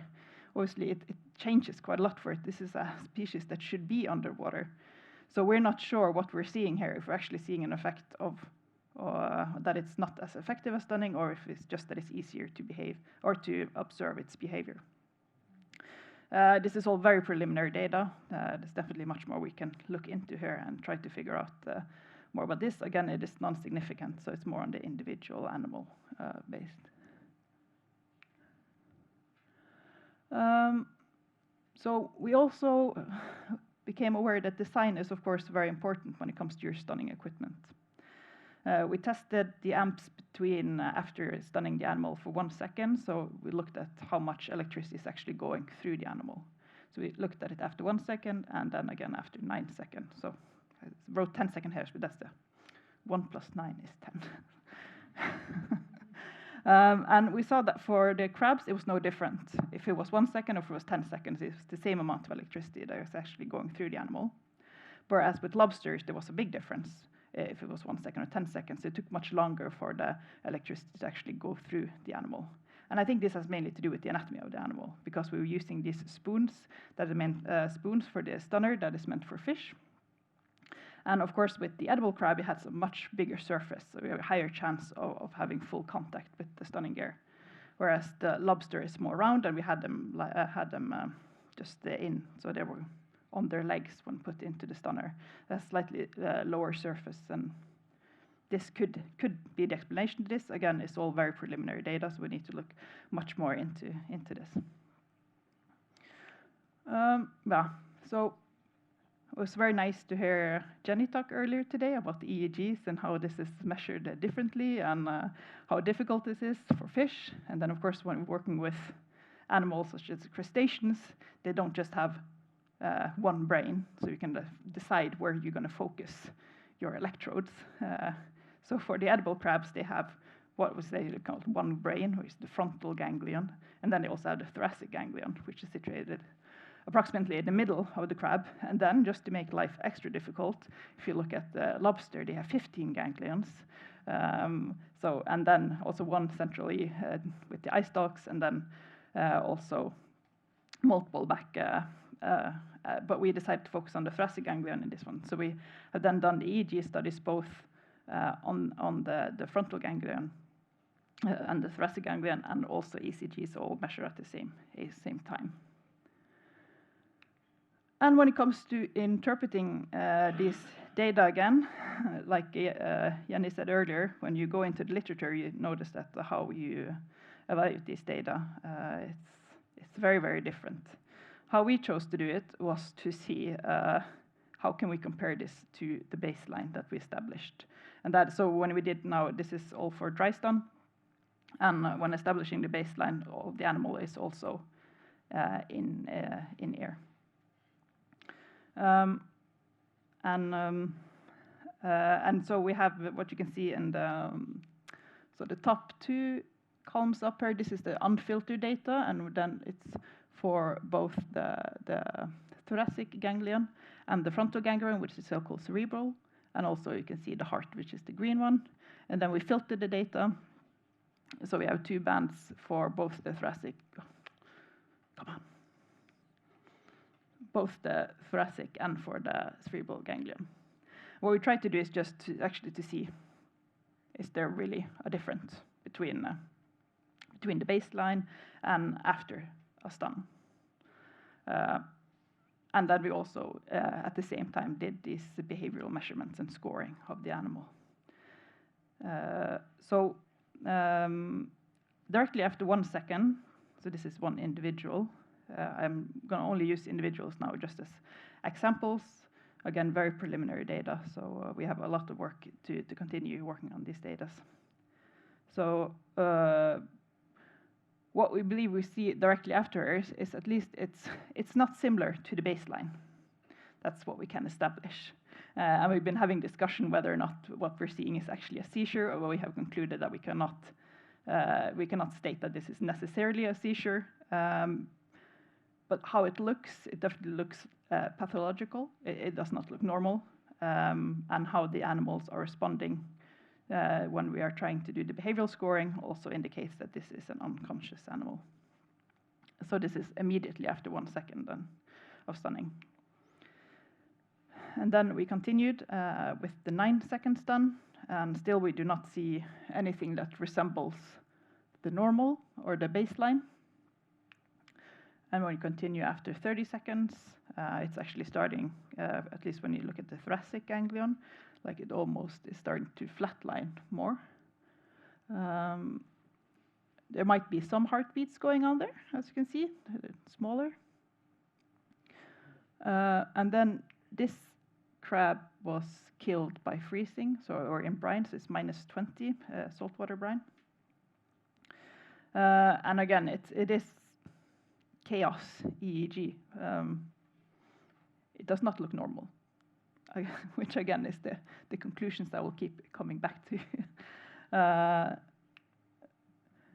Obviously, it changes quite a lot for it. This is a species that should be underwater. So we're not sure what we're seeing here, if we're actually seeing an effect of that it's not as effective as stunning, or if it's just that it's easier to behave or to observe its behavior. This is all very preliminary data. There's definitely much more we can look into here and try to figure out more about this. Again, it is non-significant, so it's more on the individual animal based. So we also became aware that design is, of course, very important when it comes to your stunning equipment. We tested the amps between after stunning the animal for 1 second. So we looked at how much electricity is actually going through the animal. So we looked at it after 1 second and then again after 9 seconds. So I wrote 10-second hairs, but that's the 1 + 9 is 10. And we saw that for the crabs, it was no different. If it was 1 second or if it was 10 seconds, it was the same amount of electricity that was actually going through the animal. Whereas with lobsters, there was a big difference. If it was 1 second or 10 seconds, it took much longer for the electricity to actually go through the animal. And I think this has mainly to do with the anatomy of the animal, because we were using these spoons that are meant spoons for the stunner that is meant for fish. And of course, with the edible crab, it has a much bigger surface, so we have a higher chance of having full contact with the stunning gear. Whereas the lobster is more round, and we had them just in, so they were on their legs when put into the stunner. A slightly lower surface, and this could be the explanation to this. Again, it's all very preliminary data, so we need to look much more into this. So it was very nice to hear Jenny talk earlier today about the EEGs and how this is measured differently and how difficult this is for fish. And then, of course, when we're working with animals such as crustaceans, they don't just have one brain, so you can decide where you're going to focus your electrodes. So for the edible crabs, they have what was called one brain, which is the frontal ganglion, and then they also have the thoracic ganglion, which is situated approximately in the middle of the crab. And then, just to make life extra difficult, if you look at the lobster, they have 15 ganglions. And then also one centrally with the eye stalks, and then also multiple back. But we decided to focus on the thoracic ganglion in this one. So we have then done the EEG studies both on the frontal ganglion and the thoracic ganglion, and also ECGs, all measured at the same time. And when it comes to interpreting these data again, like Jenny said earlier, when you go into the literature, you notice that how you evaluate these data, it's very, very different. How we chose to do it was to see how can we compare this to the baseline that we established. And so when we did now, this is all for dry stun, and when establishing the baseline of the animal is also in air. And so we have what you can see in the top two columns up here. This is the unfiltered data, and then it's for both the thoracic ganglion and the frontal ganglion, which is so-called cerebral, and also you can see the heart, which is the green one. And then we filtered the data, so we have two bands for both the thoracic. Both the thoracic and for the cerebral ganglion. What we try to do is just to see, is there really a difference between the baseline and after a stun. And then we also, at the same time, did these behavioral measurements and scoring of the animal. Directly after 1 second, so this is one individual, I'm going to only use individuals now just as examples. Again, very preliminary data, so we have a lot of work to continue working on these data. So what we believe we see directly after is at least it's not similar to the baseline. That's what we can establish. And we've been having discussion whether or not what we're seeing is actually a seizure, or we have concluded that we cannot state that this is necessarily a seizure. But how it definitely looks pathological. It does not look normal. And how the animals are responding when we are trying to do the behavioral scoring also indicates that this is an unconscious animal. So this is immediately after 1 second then of stunning. And then we continued with the 9-second stun, and still we do not see anything that resembles the normal or the baseline. And when you continue after 30 seconds, it's actually starting, at least when you look at the thoracic ganglion, like it almost is starting to flatline more. There might be some heartbeats going on there, as you can see, smaller. And then this crab was killed by freezing, or in brine, so it's -20 saltwater brine. And again, it is chaos EEG. It does not look normal, which again is the conclusions that we'll keep coming back to.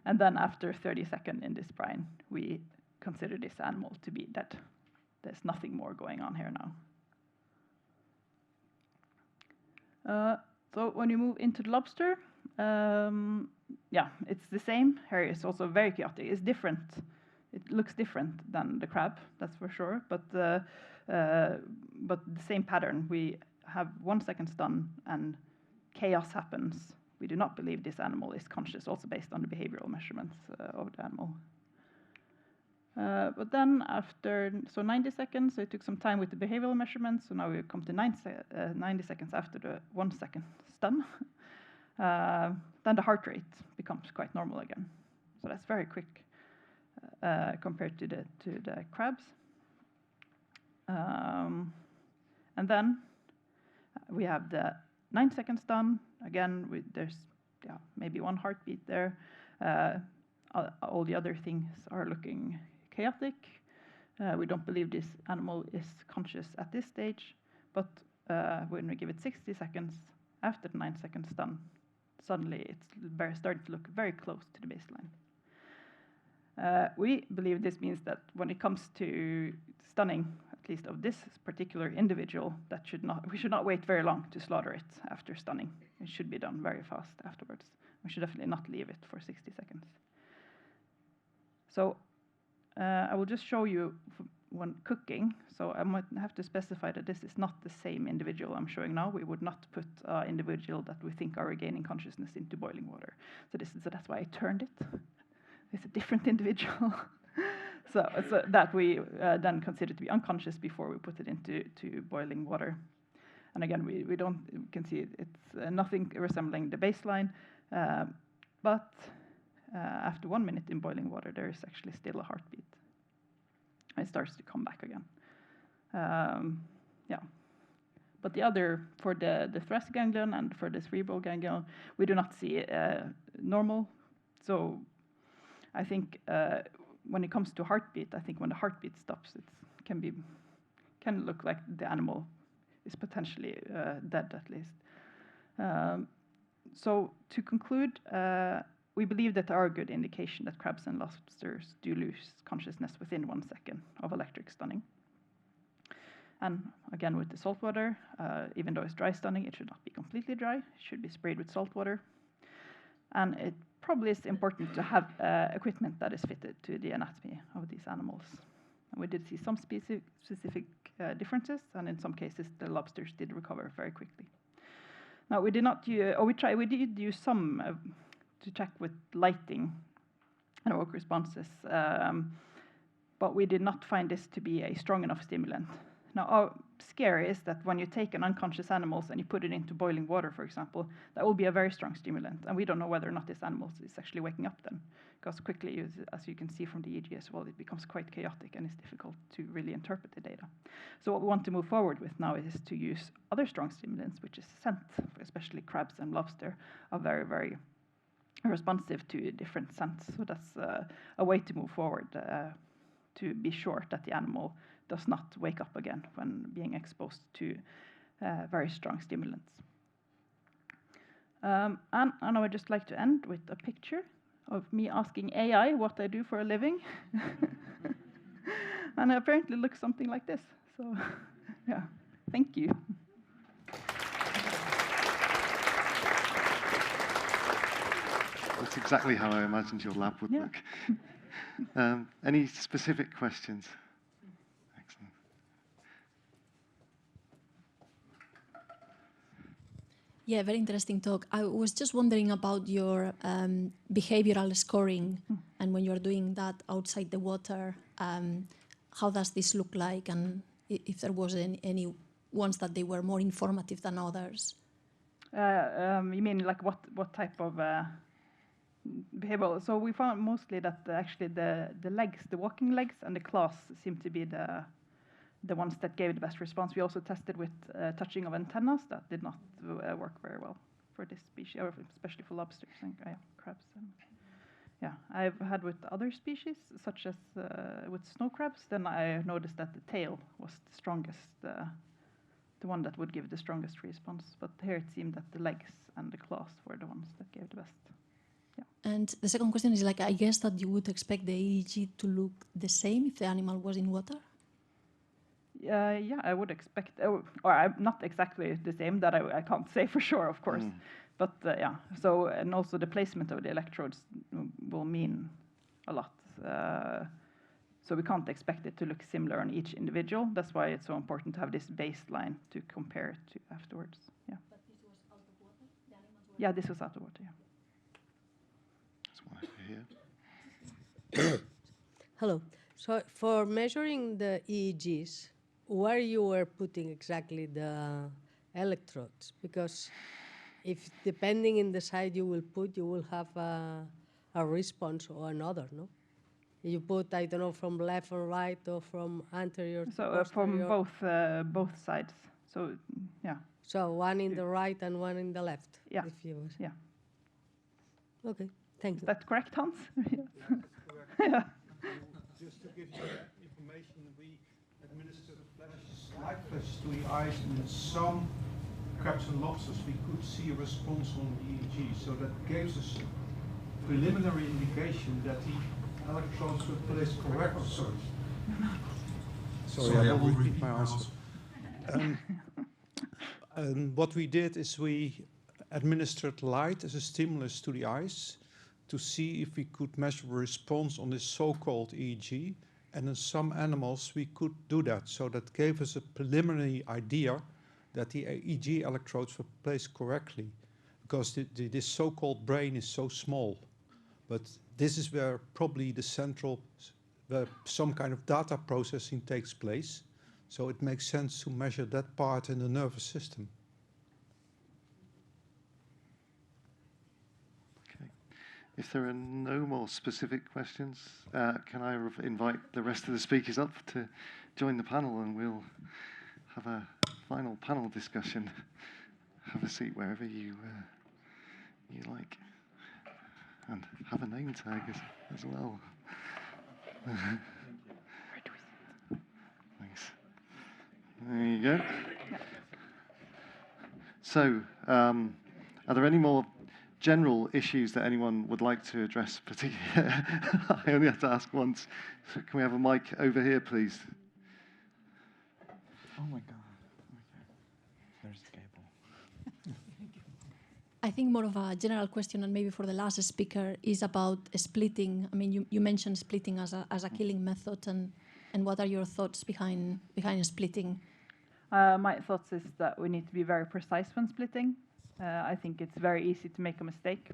And then after 30 seconds in this brine, we consider this animal to be dead. There's nothing more going on here now. So when you move into the lobster, yeah, it's the same. Here it's also very chaotic. It's different. It looks different than the crab, that's for sure. But the same pattern. We have 1 second stun and chaos happens. We do not believe this animal is conscious, also based on the behavioral measurements of the animal. But then after, so 90 seconds, so it took some time with the behavioral measurements. So now we come to 90 seconds after the 1 second stun. Then the heart rate becomes quite normal again. So that's very quick compared to the crabs. And then we have the 9 second stun. Again, there's maybe 1 heartbeat there. All the other things are looking chaotic. We don't believe this animal is conscious at this stage, but when we give it 60 seconds after the 9 second stun, suddenly it's starting to look very close to the baseline. We believe this means that when it comes to stunning, at least of this particular individual, we should not wait very long to slaughter it after stunning. It should be done very fast afterwards. We should definitely not leave it for 60 seconds. So I will just show you when cooking. So I might have to specify that this is not the same individual I'm showing now. We would not put an individual that we think are regaining consciousness into boiling water. So that's why I turned it. It's a different individual. so that we then consider to be unconscious before we put it into boiling water. And again, we can see it's nothing resembling the baseline, but after 1 minute in boiling water, there is actually still a heartbeat. It starts to come back again. Yeah. But the other, for the thoracic ganglion and for the cerebral ganglion, we do not see normal. So I think when it comes to heartbeat, I think when the heartbeat stops, it can look like the animal is potentially dead at least. So to conclude, we believe that there are good indication that crabs and lobsters do lose consciousness within 1 second of electric stunning. And again, with the salt water, even though it's dry stunning, it should not be completely dry. It should be sprayed with salt water. And it probably is important to have equipment that is fitted to the anatomy of these animals. And we did see some specific differences, and in some cases, the lobsters did recover very quickly. Now, we did not use, we did use some to check with lighting and awoke responses, but we did not find this to be a strong enough stimulant. Now, our scare is that when you take an unconscious animal and you put it into boiling water, for example, that will be a very strong stimulant, and we don't know whether or not this animal is actually waking up then, because quickly, as you can see from the EEG as well, it becomes quite chaotic and it's difficult to really interpret the data. So what we want to move forward with now is to use other strong stimulants, which is scent, especially crabs and lobster are very, very responsive to different scents. So that's a way to move forward to be sure that the animal does not wake up again when being exposed to very strong stimulants. And I would just like to end with a picture of me asking AI what I do for a living. And it apparently looks something like this. So, yeah, thank you. That's exactly how I imagined your lab would look. Any specific questions? Excellent. Yeah, very interesting talk. I was just wondering about your behavioral scoring, and when you're doing that outside the water, how does this look like, and if there was any ones that they were more informative than others? You mean like what type of behavioral? So we found mostly that actually the legs, the walking legs, and the claws seem to be the ones that gave the best response. We also tested with touching of antennas. That did not work very well for this species, or especially for lobsters and crabs. Yeah, I've had with other species, such as with snow crabs, then I noticed that the tail was the strongest, the one that would give the strongest response. But here it seemed that the legs and the claws were the ones that gave the best. Yeah. And the second question is like, I guess that you would expect the EEG to look the same if the animal was in water? Yeah, I would expect, or I'm not exactly the same, that I can't say for sure, of course. But yeah, so, and also the placement of the electrodes will mean a lot. So we can't expect it to look similar on each individual. That's why it's so important to have this baseline to compare to afterwards. Yeah. But this was out of water? The animals were Yeah, this was out of water, yeah. Here. Hello. So for measuring the EEGs, where you were putting exactly the electrodes? Because if depending in the side you will put, you will have a response or another, no? You put, I don't know, from left or right or from anterior to So from posterior? both sides. So yeah. So one in the right and one in the left. Yeah. If you yeah. Okay. Thank you. Is that correct, Hans? Yes. Yeah. Just to give you that information, we administered live flesh to the eyes, and in some crabs and lobsters we could see a response on the EEG. So that gives us a preliminary indication that the electrodes were placed correctly. Sorry, I will repeat my answer. What we did is we administered light as a stimulus to the eyes to see if we could measure a response on this so-called EEG. And in some animals we could do that. So that gave us a preliminary idea that the EEG electrodes were placed correctly, because this so-called brain is so small. But this is where probably the central, where some kind of data processing takes place. So it makes sense to measure that part in the nervous system. If there are no more specific questions, can I invite the rest of the speakers up to join the panel, and we'll have a final panel discussion. Have a seat wherever you like, and have a name tag as well. Thanks. There you go. So, are there any more general issues that anyone would like to address? Particularly, I only have to ask once. So can we have a mic over here, please? Oh my God. Okay. There's a cable. I think more of a general question, and maybe for the last speaker, is about splitting. I mean, you mentioned splitting as a killing method, and what are your thoughts behind splitting? My thoughts is that we need to be very precise when splitting. I think it's very easy to make a mistake.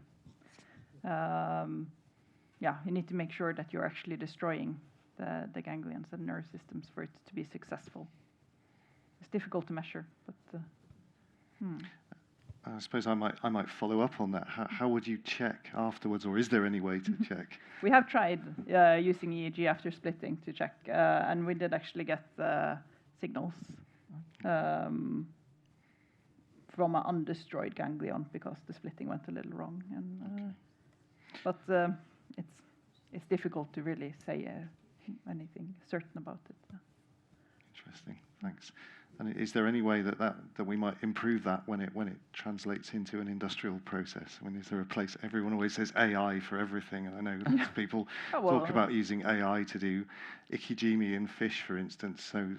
Yeah, you need to make sure that you're actually destroying the ganglions and nerve systems for it to be successful. It's difficult to measure, but. I suppose I might follow up on that. How would you check afterwards, or is there any way to check? We have tried using EEG after splitting to check, and we did actually get signals from an undestroyed ganglion because the splitting went a little wrong. And, but it's difficult to really say anything certain about it. Interesting. Thanks. And is there any way that we might improve that when it translates into an industrial process? I mean, is there a place? Everyone always says AI for everything, and I know lots of people talk about using AI to do ikijimi in fish, for instance. So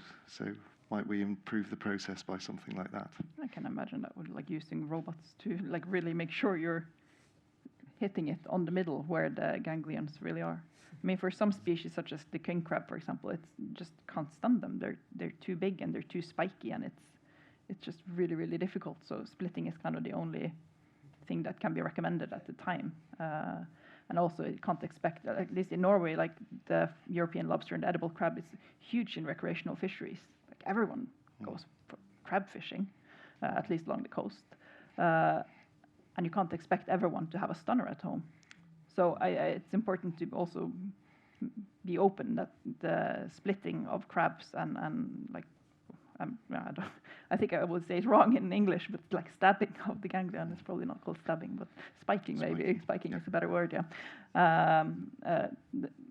might we improve the process by something like that? I can imagine that would, like, using robots to like really make sure you're hitting it on the middle where the ganglions really are. I mean, for some species, such as the king crab, for example, it's just can't stun them. They're too big and they're too spiky, and it's just really, really difficult. So splitting is kind of the only thing that can be recommended at the time. And also, you can't expect, at least in Norway, like the European lobster and the edible crab is huge in recreational fisheries. Like everyone goes for crab fishing, at least along the coast. And you can't expect everyone to have a stunner at home. So it's important to also be open that the splitting of crabs and like, I think I would say it wrong in English, but like stabbing of the ganglion is probably not called stabbing, but spiking maybe. Spiking is a better word, yeah.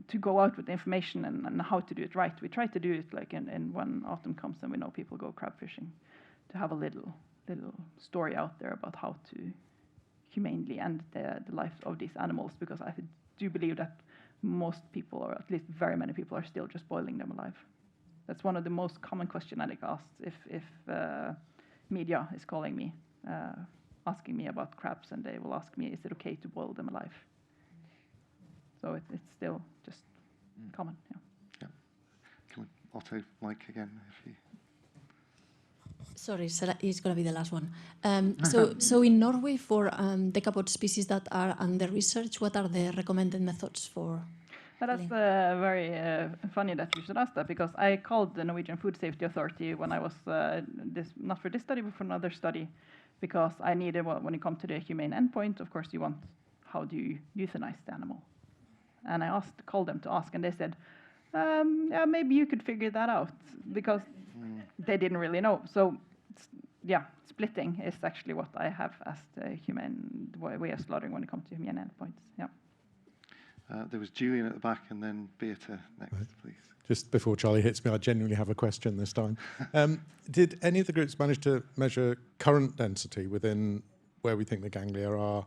To go out with the information and how to do it right. We try to do it like in when autumn comes and we know people go crab fishing, to have a little story out there about how to humanely and the life of these animals, because I do believe that most people, or at least very many people, are still just boiling them alive. That's one of the most common questions I get asked if media is calling me, asking me about crabs, and they will ask me, is it okay to boil them alive? So it's still just common. Yeah. Can we, Otto, Mike again? If you... Sorry, it's going to be the last one. So in Norway, for decapod species that are under research, what are the recommended methods for? That's very funny that you should ask that, because I called the Norwegian Food Safety Authority when I was, not for this study, but for another study, because I needed, when you come to the humane endpoint, of course you want, how do you euthanize the animal? And I called them to ask, and they said, yeah, maybe you could figure that out, because they didn't really know. So, yeah, splitting is actually what I have as the humane way of slaughtering when it comes to humane endpoints. Yeah. There was Julian at the back, and then Beata next, please. Just before Charlie hits me, I genuinely have a question this time. Did any of the groups manage to measure current density within where we think the ganglia are,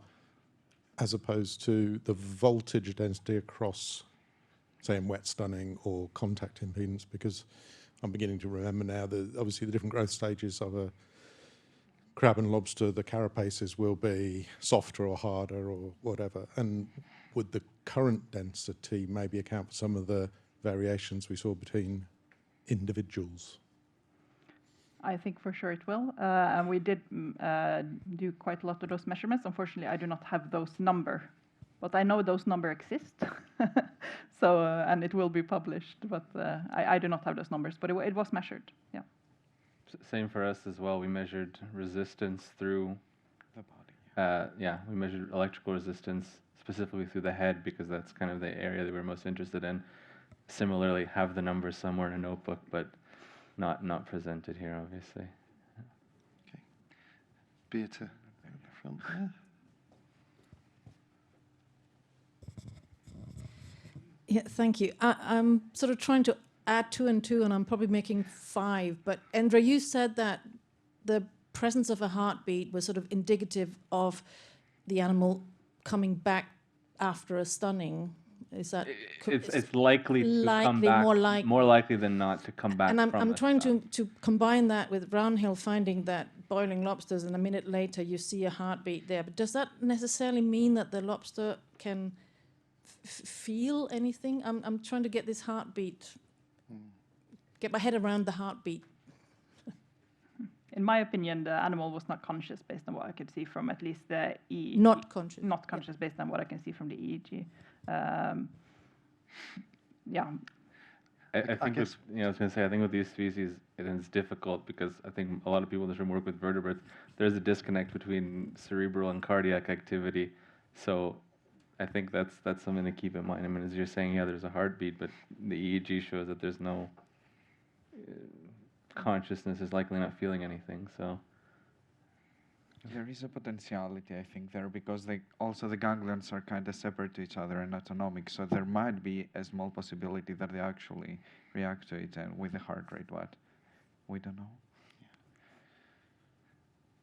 as opposed to the voltage density across, say, in wet stunning or contact impedance? Because I'm beginning to remember now that obviously the different growth stages of a crab and lobster, the carapaces will be softer or harder or whatever. And would the current density maybe account for some of the variations we saw between individuals? I think for sure it will. And we did do quite a lot of those measurements. Unfortunately, I do not have those numbers, but I know those numbers exist. So, and it will be published, but I do not have those numbers, but it was measured, yeah. Same for us as well. We measured resistance through the body. Yeah, we measured electrical resistance specifically through the head, because that's kind of the area that we're most interested in. Similarly, have the numbers somewhere in a notebook, but not presented here, obviously. Okay. Beata in the front there. Yeah, thank you. I'm sort of trying to add 2 and 2, and I'm probably making 5. But Endre, you said that the presence of a heartbeat was sort of indicative of the animal coming back after a stunning. Is that? It's likely to come back. More likely than not to come back. And from I'm trying to combine that with Brownhill finding that boiling lobsters, and a minute later you see a heartbeat there. But does that necessarily mean that the lobster can feel anything? I'm trying to get this heartbeat, get my head around the heartbeat. In my opinion, the animal was not conscious based on what I could see from at least the EEG. Not conscious. Not conscious based on what I can see from the EEG. Yeah. I think with, I was going to say, I think with these species, it's difficult because I think a lot of people in this room work with vertebrates. There's a disconnect between cerebral and cardiac activity. So I think that's something to keep in mind. I mean, as you're saying, yeah, there's a heartbeat, but the EEG shows that there's no consciousness, is likely not feeling anything. So there is a potentiality, I think, there, because also the ganglions are kind of separate to each other and autonomic, so there might be a small possibility that they actually react to it with the heart rate. What we don't know.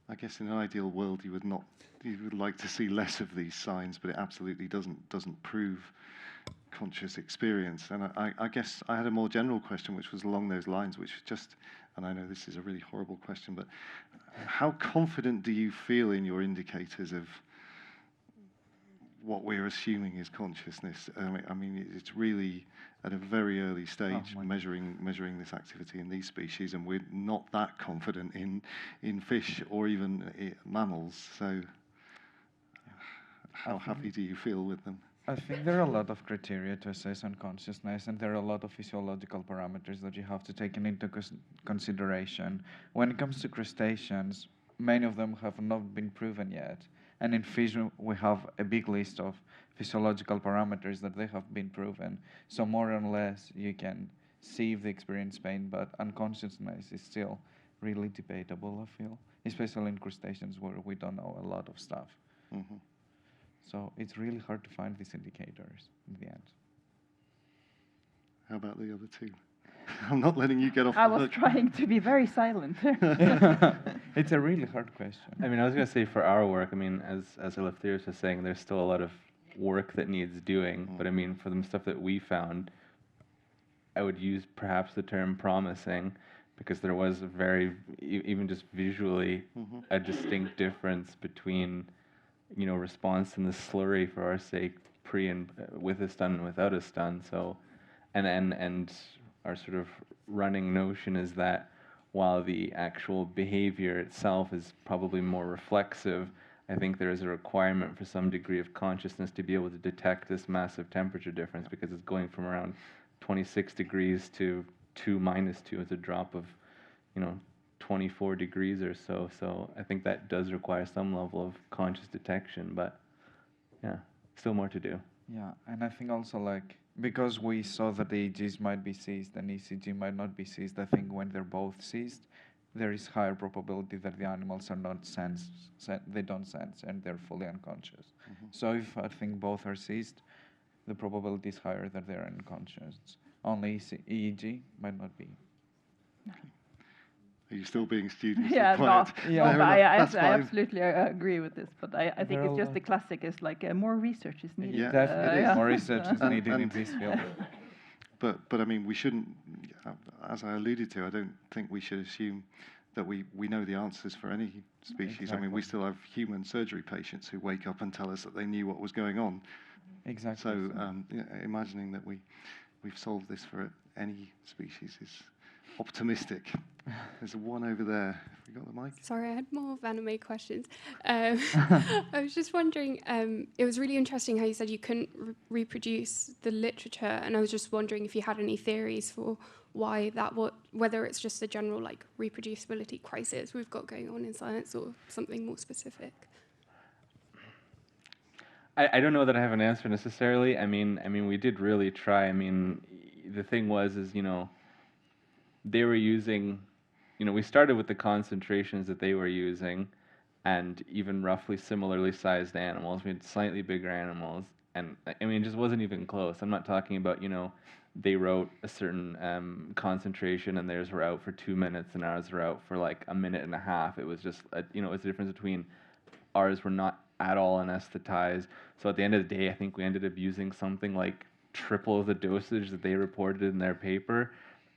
I guess in an ideal world, you would like to see less of these signs, but it absolutely doesn't prove conscious experience. And I guess I had a more general question, which was along those lines, which is just, and I know this is a really horrible question, but how confident do you feel in your indicators of what we're assuming is consciousness? I mean, it's really at a very early stage measuring this activity in these species, and we're not that confident in fish or even mammals. So how happy do you feel with them? I think there are a lot of criteria to assess unconsciousness, and there are a lot of physiological parameters that you have to take into consideration. When it comes to crustaceans, many of them have not been proven yet. And in fish, we have a big list of physiological parameters that they have been proven. So more or less, you can see if they experience pain, but unconsciousness is still really debatable, I feel, especially in crustaceans where we don't know a lot of stuff. Mm-hmm. So it's really hard to find these indicators in the end. How about the other two? I'm not letting you get off. I was trying to be very silent. It's a really hard question. I mean, I was going to say for our work, I mean, as Eleftherios was saying, there's still a lot of work that needs doing. But I mean, for the stuff that we found, I would use perhaps the term promising, because there was a very, even just visually, a distinct difference between, you know, response in the slurry, for our sake, pre and with a stun and without a stun. So, and our sort of running notion is that while the actual behavior itself is probably more reflexive, I think there is a requirement for some degree of consciousness to be able to detect this massive temperature difference, because it's going from around 26 degrees to 2 minus 2. It's a drop of, you know, 24 degrees or so. So I think that does require some level of conscious detection, but yeah, still more to do. Yeah, and I think also, like, because we saw that the EEGs might be seized and ECG might not be seized, I think when they're both seized, there is higher probability that the animals are not they don't sense and they're fully unconscious. So if I think both are seized, the probability is higher that they're unconscious. Only EEG might not be. Are you still being studious? Yeah, no, Yeah, but I fine. absolutely agree with this. But I think it's just the classic is like more research is needed. Yeah, definitely more research is needed in this field. But I mean, we shouldn't, as I alluded to, I don't think we should assume that we know the answers for any species. Exactly. I mean, we still have human surgery patients who wake up and tell us that they knew what was going on. Exactly. So imagining that we've solved this for any species is optimistic. There's one over there. Have we got the mic? Sorry, I had more anime questions. I was just wondering, it was really interesting how you said you couldn't reproduce the literature, and I was just wondering if you had any theories for why that was, whether it's just a general like reproducibility crisis we've got going on in science or something more specific. I don't know that I have an answer necessarily. I mean, we did really try. I mean, the thing is, you know, they were using, you know, we started with the concentrations that they were using, and even roughly similarly sized animals. We had slightly bigger animals, and I mean, it just wasn't even close. I'm not talking about, you know, they wrote a certain concentration and theirs were out for 2 minutes and ours were out for like a minute and a half. It was just, you know, it was the difference between ours were not at all anesthetized. So at the end of the day, I think we ended up using something like triple the dosage that they reported in their paper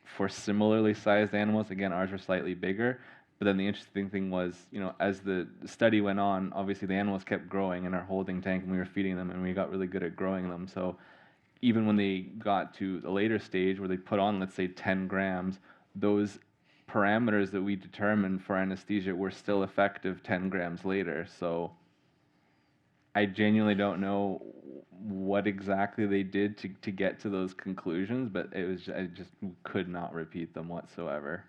for similarly sized animals. Again, ours were slightly bigger. But then the interesting thing was, you know, as the study went on, obviously the animals kept growing in our holding tank and we were feeding them and we got really good at growing them. So even when they got to the later stage where they put on, let's say, 10 grams, those parameters that we determined for anesthesia were still effective 10 grams later. So I genuinely don't know what exactly they did to get to those conclusions, but I just could not repeat them whatsoever.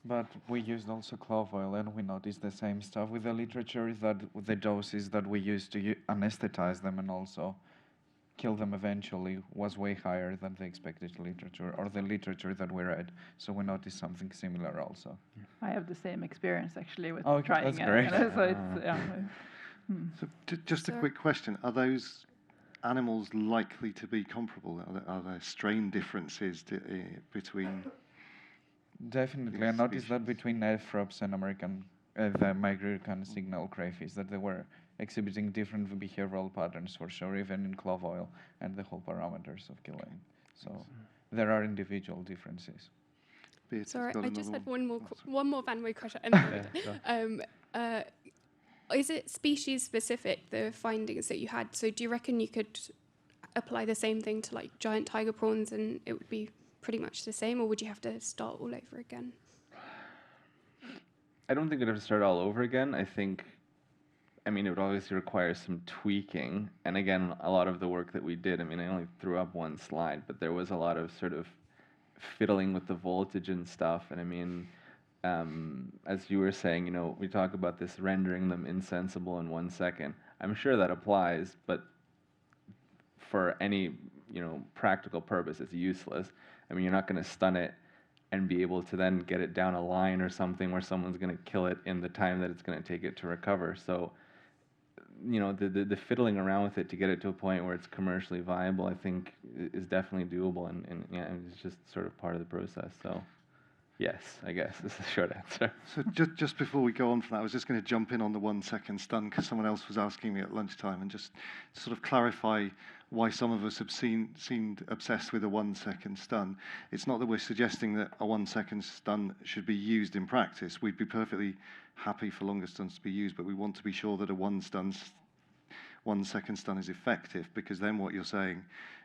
But we used also clove oil, and we noticed the same stuff with the literature, that the doses that we used to anesthetize them and also kill them eventually was way higher than the expected literature, or the literature that we read. So we noticed something similar also. I have the same experience actually with Oh, trying that's it. great. So it's, yeah. So just a quick question. Are those animals likely to be comparable? Are there strain differences between... Definitely. I noticed that between Nephrops and the American signal crayfish, that they were exhibiting different behavioral patterns for sure, even in clove oil and the whole parameters of killing. So there are individual differences. Sorry, I just had one more Van question. Is it species specific, the findings that you had? So do you reckon you could apply the same thing to like giant tiger prawns and it would be pretty much the same, or would you have to start all over again? I don't think I'd have to start all over again. I mean, it would obviously require some tweaking. And again, a lot of the work that we did, I mean, I only threw up one slide, but there was a lot of sort of fiddling with the voltage and stuff. And I mean, as you were saying, you know, we talk about this rendering them insensible in 1 second. I'm sure that applies, but for any, you know, practical purpose, it's useless. I mean, you're not going to stun it and be able to then get it down a line or something where someone's going to kill it in the time that it's going to take it to recover. So, you know, the fiddling around with it to get it to a point where it's commercially viable, I think, is definitely doable, and yeah, it's just sort of part of the process. So, yes, I guess is the short answer. So just before we go on from that, I was just going to jump in on the 1 second stun because someone else was asking me at lunchtime, and just sort of clarify why some of us have seemed obsessed with a 1 second stun. It's not that we're suggesting that a 1 second stun should be used in practice. We'd be perfectly happy for longer stuns to be used, but we want to be sure that a 1 second stun is effective, because then what you're saying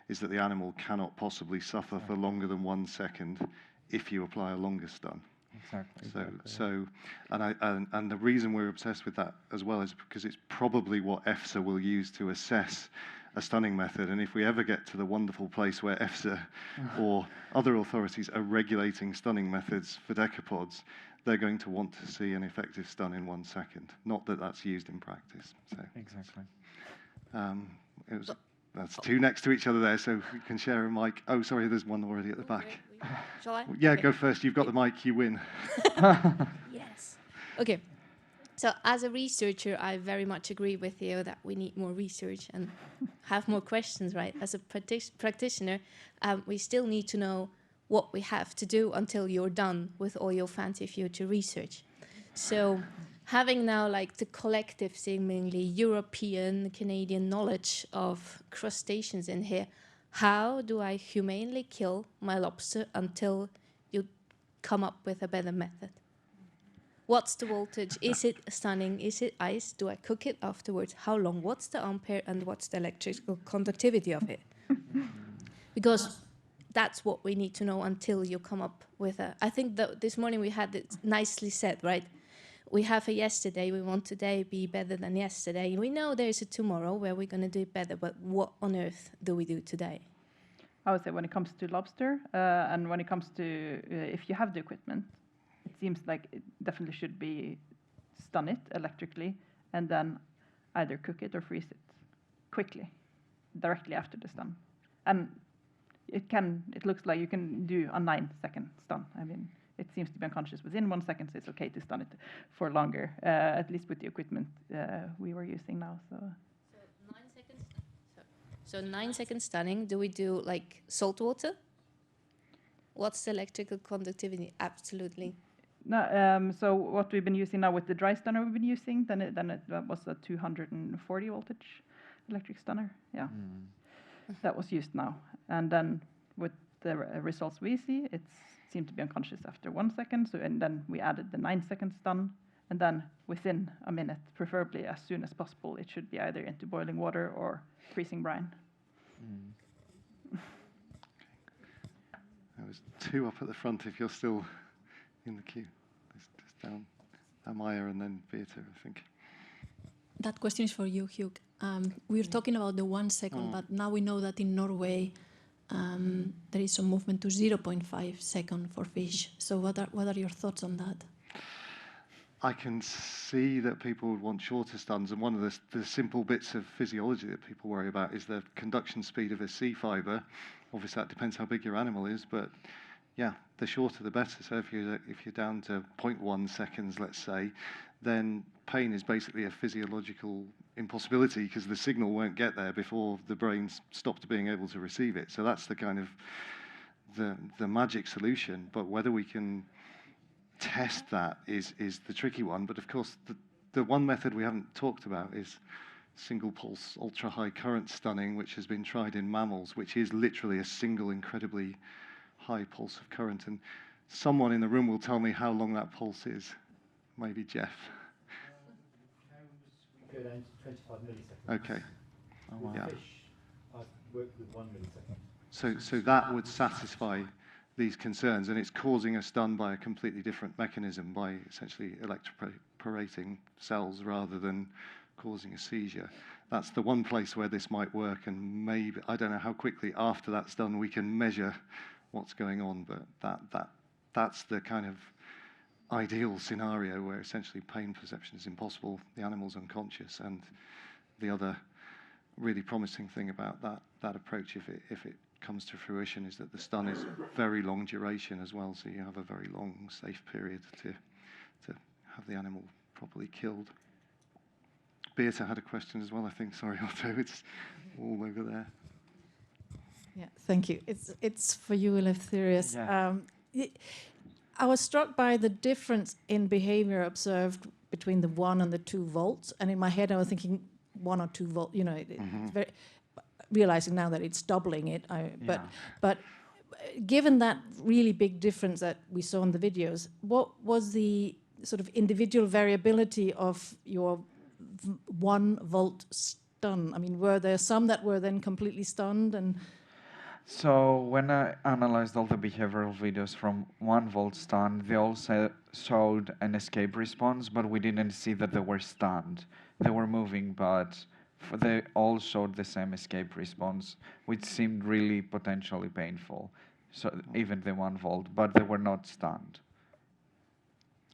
is that the animal cannot possibly suffer for longer than 1 second if you apply a longer stun. Exactly. And the reason we're obsessed with that as well is because it's probably what EFSA will use to assess a stunning method. And if we ever get to the wonderful place where EFSA or other authorities are regulating stunning methods for decapods, they're going to want to see an effective stun in 1 second. Not that that's used in practice. So Exactly. That's two next to each other there, so we can share a mic. Oh, sorry, there's one already at the back. Shall I? Yeah, Okay. go first. You've got the mic, you win. Yes. Okay. So as a researcher, I very much agree with you that we need more research and have more questions, right? As a practitioner, we still need to know what we have to do until you're done with all your fancy future research. So having now like the collective, seemingly European, Canadian knowledge of crustaceans in here, how do I humanely kill my lobster until you come up with a better method? What's the voltage? Is it stunning? Is it ice? Do I cook it afterwards? How long? What's the ampere and what's the electrical conductivity of it? Because that's what we need to know until you come up with a... I think that this morning we had it nicely said, right? We have a yesterday, we want today be better than yesterday. We know there's a tomorrow where we're going to do it better, but what on earth do we do today? I would say when it comes to lobster, and when it comes to if you have the equipment, it seems like it definitely should be stun it electrically and then either cook it or freeze it quickly, directly after the stun. And it looks like you can do a 9 second stun. I mean, it seems to be unconscious within 1 second, so it's okay to stun it for longer, at least with the equipment we were using now. So 9 seconds. So 9 second stunning. Do we do like salt water? What's the electrical conductivity? Absolutely. No, so what we've been using now with the dry stunner we've been using, then it was a 240 voltage electric stunner. Yeah, that was used now. And then with the results we see, it seemed to be unconscious after 1 second. So and then we added the 9 second stun, and then within a minute, preferably as soon as possible, it should be either into boiling water or freezing brine. There was two up at the front if you're still in the queue. Just down Amaya and then Beata, I think. That question is for you, Hugh. We were talking about the 1 second, but now we know that in Norway there is some movement to 0.5 second for fish. So what are your thoughts on that? I can see that people would want shorter stuns, and one of the simple bits of physiology that people worry about is the conduction speed of a sea fibre. Obviously, that depends how big your animal is, but yeah, the shorter the better. So if you're down to 0.1 seconds, let's say, then pain is basically a physiological impossibility because the signal won't get there before the brain stopped being able to receive it. So that's the kind of the magic solution. But whether we can test that is the tricky one. But of course, the one method we haven't talked about is single pulse ultra high current stunning, which has been tried in mammals, which is literally a single incredibly high pulse of current. And someone in the room will tell me how long that pulse is. Maybe Jeff. We go down to 25 milliseconds. Okay. Oh, wow. Yeah. Fish, I've worked with 1 millisecond. So that would satisfy these concerns, and it's causing a stun by a completely different mechanism, by essentially electroporating cells rather than causing a seizure. That's the one place where this might work, and maybe, I don't know how quickly after that's done we can measure what's going on, but that's the kind of ideal scenario where essentially pain perception is impossible, the animal's unconscious, and the other really promising thing about that approach, if it comes to fruition, is that the stun is very long duration as well, so you have a very long safe period to have the animal properly killed. Beata had a question as well, I think. Sorry, Otto, it's all over there. Yeah, thank you. It's for you, Eleftherius. Yeah. I was struck by the difference in behavior observed between the 1 and the 2 volts. And in my head, I was thinking 1 or 2 volt, you know, it's very, realizing now that it's doubling it. But given that really big difference that we saw in the videos, what was the sort of individual variability of your 1 volt stun? I mean, were there some that were then completely stunned? And so when I analyzed all the behavioral videos from 1 volt stun, they all showed an escape response, but we didn't see that they were stunned. They were moving, but they all showed the same escape response, which seemed really potentially painful. So even the 1 volt, but they were not stunned.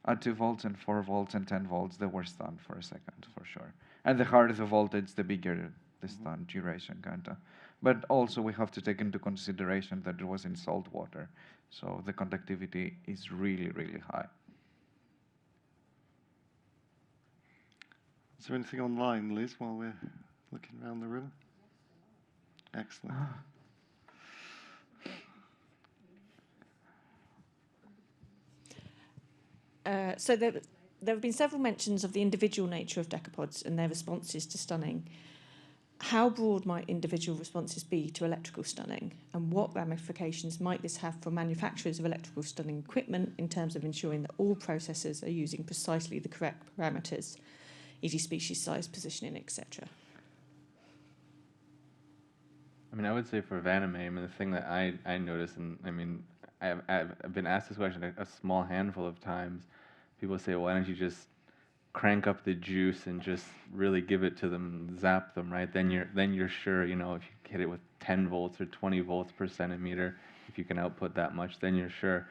At 2 volts and 4 volts and 10 volts, they were stunned for a second, for sure. And the higher the voltage, the bigger the stun duration, kinda. But also we have to take into consideration that it was in salt water, so the conductivity is really, really high. Is there anything online, Liz, while we're looking around the room? Excellent. So there have been several mentions of the individual nature of decapods and their responses to stunning. How broad might individual responses be to electrical stunning, and what ramifications might this have for manufacturers of electrical stunning equipment in terms of ensuring that all processors are using precisely the correct parameters, e.g. species size, positioning, etc.? I mean, I would say for Vaname, I mean, the thing that I noticed, and I mean, I've been asked this question a small handful of times. People say, well, why don't you just crank up the juice and just really give it to them, zap them, right? Then you're sure, you know, if you hit it with 10 volts or 20 volts per centimeter, if you can output that much, then you're sure.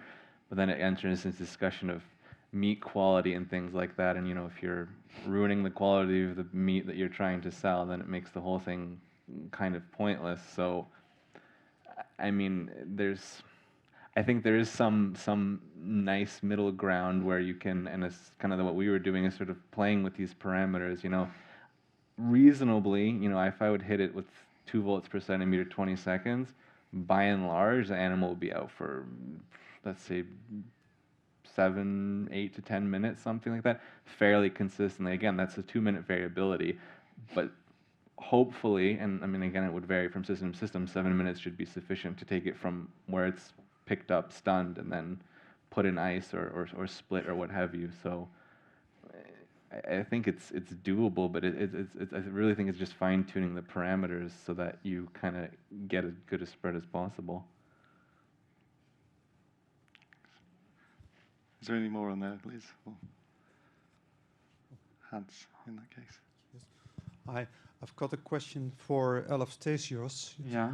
But then it enters into discussion of meat quality and things like that. And, you know, if you're ruining the quality of the meat that you're trying to sell, then it makes the whole thing kind of pointless. So, I mean, I think there is some nice middle ground where you can, and it's kind of what we were doing is sort of playing with these parameters, you know, reasonably, you know, if I would hit it with 2 volts per centimeter, 20 seconds, by and large, the animal would be out for, let's say, 7, 8 to 10 minutes, something like that, fairly consistently. Again, that's a 2-minute variability, but hopefully, and I mean, again, it would vary from system to system, 7 minutes should be sufficient to take it from where it's picked up, stunned, and then put in ice or split or what have you. So I think it's doable, but I really think it's just fine-tuning the parameters so that you kind of get as good a spread as possible. Is there any more on there, please? Or Hans, in that case. Yes. I've got a question for Eleftherios. Yeah.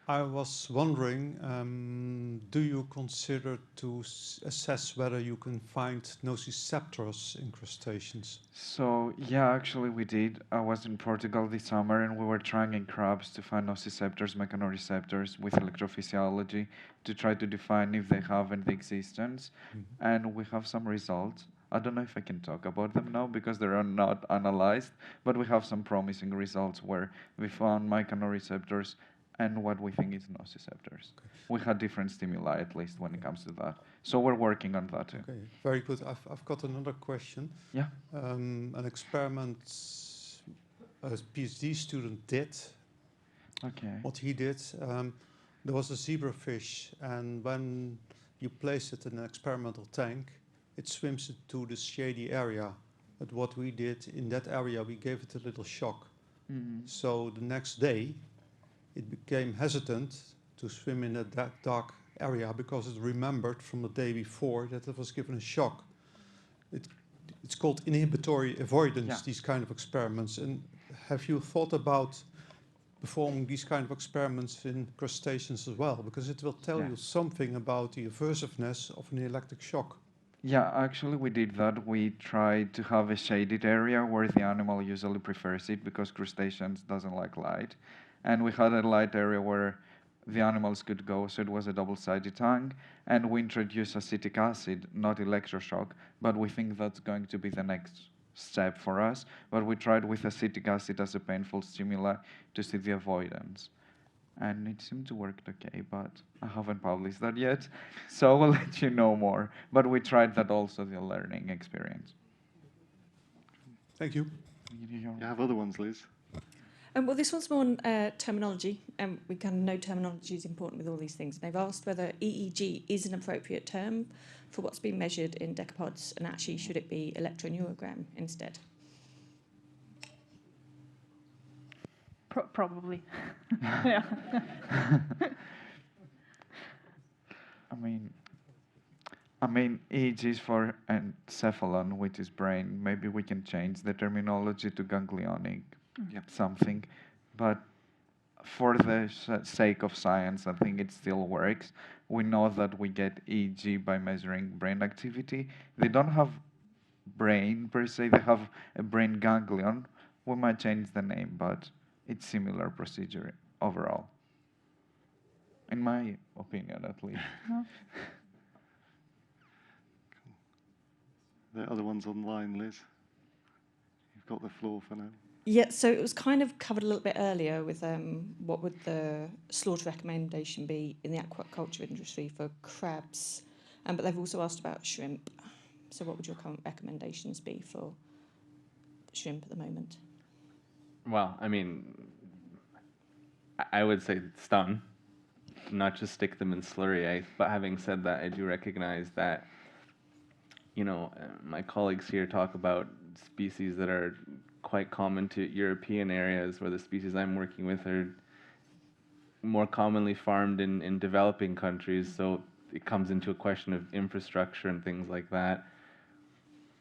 I was wondering, do you consider to assess whether you can find nociceptors in crustaceans? So, yeah, actually we did. I was in Portugal this summer and we were trying in crabs to find nociceptors, mechanoreceptors with electrophysiology to try to define if they have any existence. And we have some results. I don't know if I can talk about them now because they are not analyzed, but we have some promising results where we found mechanoreceptors and what we think is nociceptors. Okay. We had different stimuli, at least, when it comes to that. So we're working on that, too. Okay, very good. I've got another question. Yeah. An experiment a PhD student did. Okay. What he did, there was a zebrafish, and when you place it in an experimental tank, it swims into the shady area. But what we did in that area, we gave it a little shock. So the next day, it became hesitant to swim in that dark area because it remembered from the day before that it was given a shock. It's called inhibitory avoidance, these kind of experiments. And have you thought about performing these kind of experiments in crustaceans as well? Because it will tell you something about the aversiveness of an electric shock. Yeah, actually we did that. We tried to have a shaded area where the animal usually prefers it because crustaceans doesn't like light. And we had a light area where the animals could go, so it was a double-sided tank. And we introduced acetic acid, not electroshock, but we think that's going to be the next step for us. But we tried with acetic acid as a painful stimuli to see the avoidance. and it seemed to work okay, but I haven't published that yet, so we'll let you know more. But we tried that also, the learning experience. Thank you. You have other ones, Liz? Well, this one's more on terminology, and we kind of know terminology is important with all these things. They've asked whether EEG is an appropriate term for what's being measured in decapods, and actually should it be electroneurogram instead? Probably. Yeah. I mean, EEG is for encephalon, which is brain. Maybe we can change the terminology to ganglionic something, but for the sake of science, I think it still works. We know that we get EEG by measuring brain activity. They don't have brain per se, they have a brain ganglion. We might change the name, but it's similar procedure overall. In my opinion, at least. There are other ones online, Liz. You've got the floor for now. Yeah, so it was kind of covered a little bit earlier with what would the slaughter recommendation be in the aquaculture industry for crabs, but they've also asked about shrimp. So what would your current recommendations be for shrimp at the moment? Well, I mean, I would say stun, not just stick them in slurry. But having said that, I do recognize that, you know, my colleagues here talk about species that are quite common to European areas, where the species I'm working with are more commonly farmed in developing countries. So it comes into a question of infrastructure and things like that.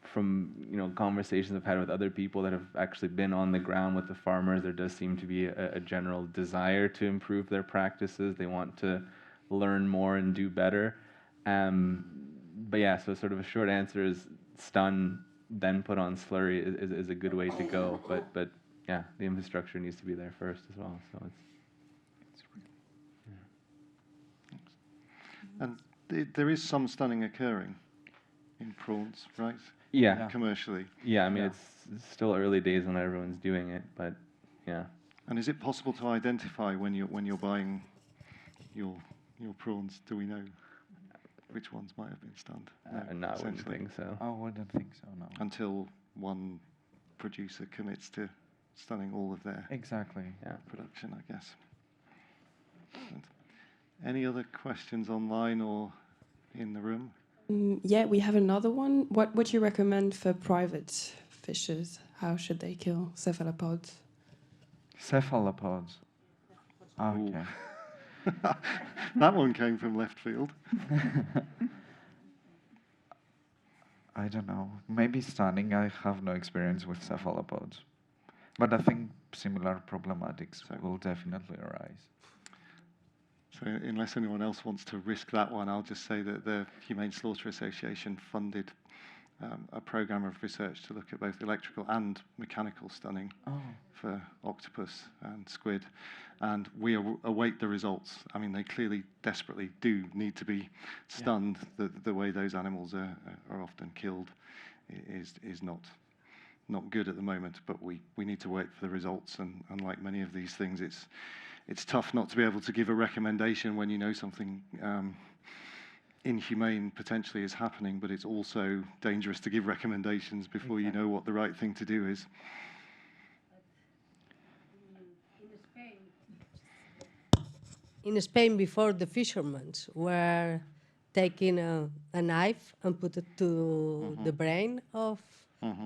From, you know, conversations I've had with other people that have actually been on the ground with the farmers, there does seem to be a general desire to improve their practices. They want to learn more and do better. But yeah, so sort of a short answer is stun, then put on slurry is a good way to go. But yeah, the infrastructure needs to be there first as well. So it's And there is some stunning occurring in prawns, right? Yeah. Commercially. Yeah, I mean, it's still early days when everyone's doing it, but yeah. And is it possible to identify when you're buying your prawns? Do we know which ones might have been stunned? No, I wouldn't think so. I wouldn't think so, no. Until one producer commits to stunning all of their production, I guess. And any other questions online or in the room? Yeah, we have another one. What would you recommend for private fishers? How should they kill cephalopods? Cephalopods. Okay. That one came from left field. I don't know. Maybe stunning. I have no experience with cephalopods. But I think similar problematics will definitely arise. So unless anyone else wants to risk that one, I'll just say that the Humane Slaughter Association funded a program of research to look at both electrical and mechanical stunning for octopus and squid, and we await the results. I mean, they clearly desperately do need to be stunned. The way those animals are often killed is not good at the moment, but we need to wait for the results, and like many of these things, it's tough not to be able to give a recommendation when you know something inhumane potentially is happening, but it's also dangerous to give recommendations before you know what the right thing to do is. In Spain, before, the fishermen were taking a knife and put it to the brain of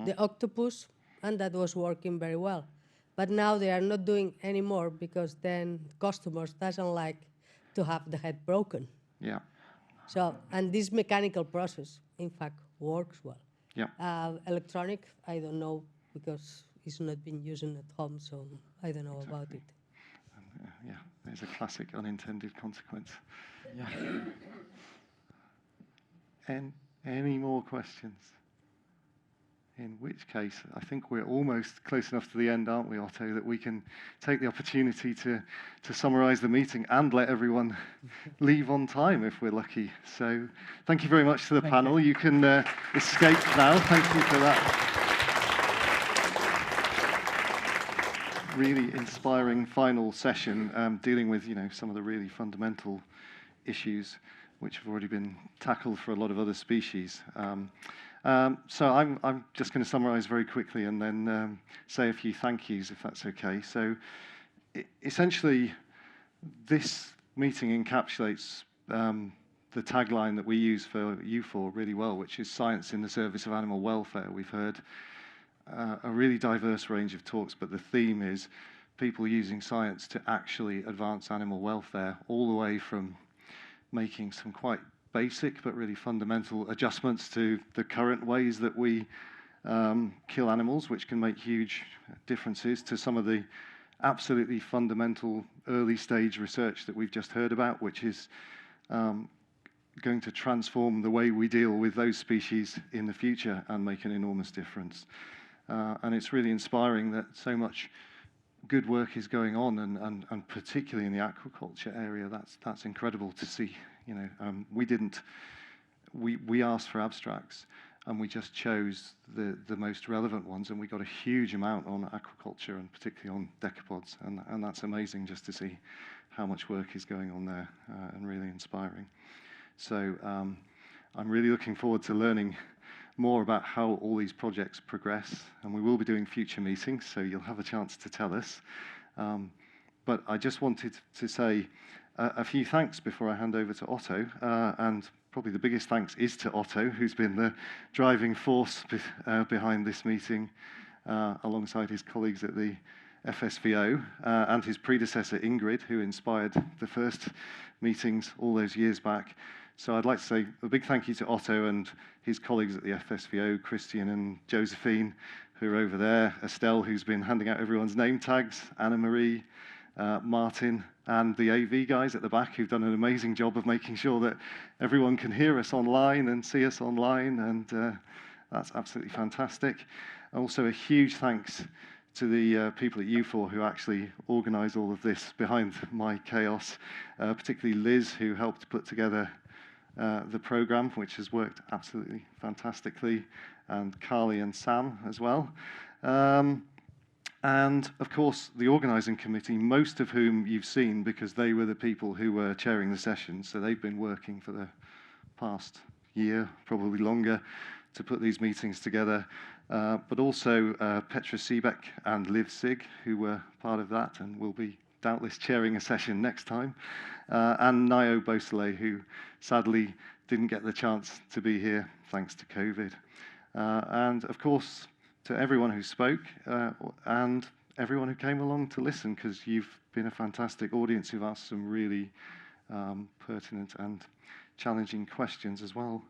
the octopus, and that was working very well. But now they are not doing anymore because then customers doesn't like to have the head broken. Yeah. So, and this mechanical process, in fact, works well. Yeah. Electronic, I don't know because it's not been used at home, so I don't know about it. Yeah, there's a classic unintended consequence. Yeah. And any more questions? In which case, I think we're almost close enough to the end, aren't we, Otto, that we can take the opportunity to summarise the meeting and let everyone leave on time if we're lucky. So thank you very much to the panel. You can escape now. Thank you for that. really inspiring final session, dealing with some of the really fundamental issues which have already been tackled for a lot of other species. So I'm just going to summarize very quickly and then say a few thank yous, if that's okay. So essentially, this meeting encapsulates the tagline that we use for UFAW really well, which is science in the service of animal welfare. We've heard a really diverse range of talks, but the theme is people using science to actually advance animal welfare, all the way from making some quite basic but really fundamental adjustments to the current ways that we kill animals, which can make huge differences, to some of the absolutely fundamental early stage research that we've just heard about, which is going to transform the way we deal with those species in the future and make an enormous difference. And it's really inspiring that so much good work is going on, and particularly in the aquaculture area. That's incredible to see. We asked for abstracts, and we just chose the most relevant ones, and we got a huge amount on aquaculture and particularly on decapods, and that's amazing just to see how much work is going on there, and really inspiring. So I'm really looking forward to learning more about how all these projects progress, and we will be doing future meetings, so you'll have a chance to tell us. But I just wanted to say a few thanks before I hand over to Otto, and probably the biggest thanks is to Otto, who's been the driving force behind this meeting, alongside his colleagues at the FSVO, and his predecessor Ingrid, who inspired the first meetings all those years back. So I'd like to say a big thank you to Otto and his colleagues at the FSVO, Christian and Josephine, who are over there, Estelle, who's been handing out everyone's name tags, Anna-Marie, Martin, and the AV guys at the back, who've done an amazing job of making sure that everyone can hear us online and see us online, and that's absolutely fantastic. Also, a huge thanks to the people at UFAW who actually organised all of this behind my chaos, particularly Liz, who helped put together the programme, which has worked absolutely fantastically, and Carly and Sam as well. And, of course, the organising committee, most of whom you've seen because they were the people who were chairing the session, so they've been working for the past year, probably longer, to put these meetings together. But also Petra Siebeck and Liv Sig, who were part of that and will be doubtless chairing a session next time, and Nayo Beausoleil, who sadly didn't get the chance to be here thanks to COVID. And, of course, to everyone who spoke and everyone who came along to listen, because you've been a fantastic audience who've asked some really pertinent and challenging questions as well.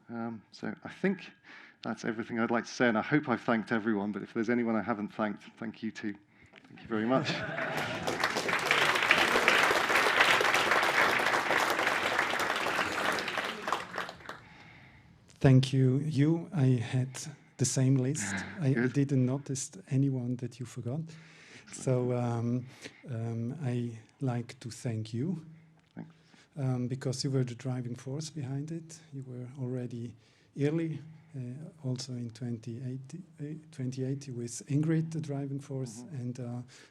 So I think that's everything I'd like to say, and I hope I've thanked everyone, but if there's anyone I haven't thanked, thank you too. Thank you very much. Thank you. I had the same list. I didn't notice anyone that you forgot. So I like to thank you because you were the driving force behind it. You were already early, also in 2080 with Ingrid, the driving force, and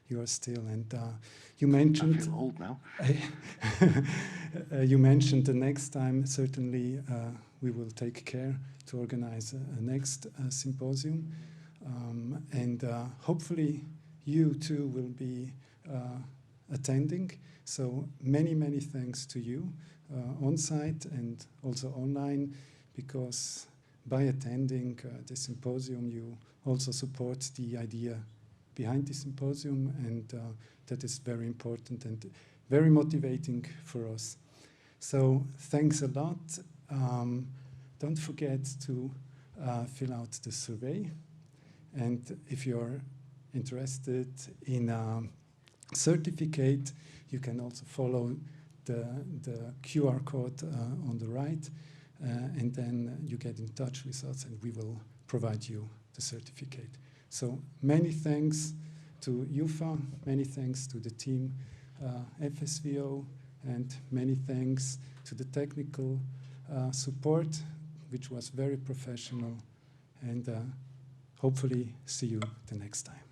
you are still. And you mentioned... I feel old now. You mentioned the next time, certainly we will take care to organize a next symposium. And hopefully you too will be attending. So many, many thanks to you on site and also online, because by attending the symposium, you also support the idea behind the symposium, and that is very important and very motivating for us. So thanks a lot. Don't forget to fill out the survey. And if you're interested in a certificate, you can also follow the QR code on the right. And then you get in touch with us and we will provide you the certificate. So many thanks to UFAW, many thanks to the team FSVO, and many thanks to the technical support, which was very professional, and hopefully see you the next time.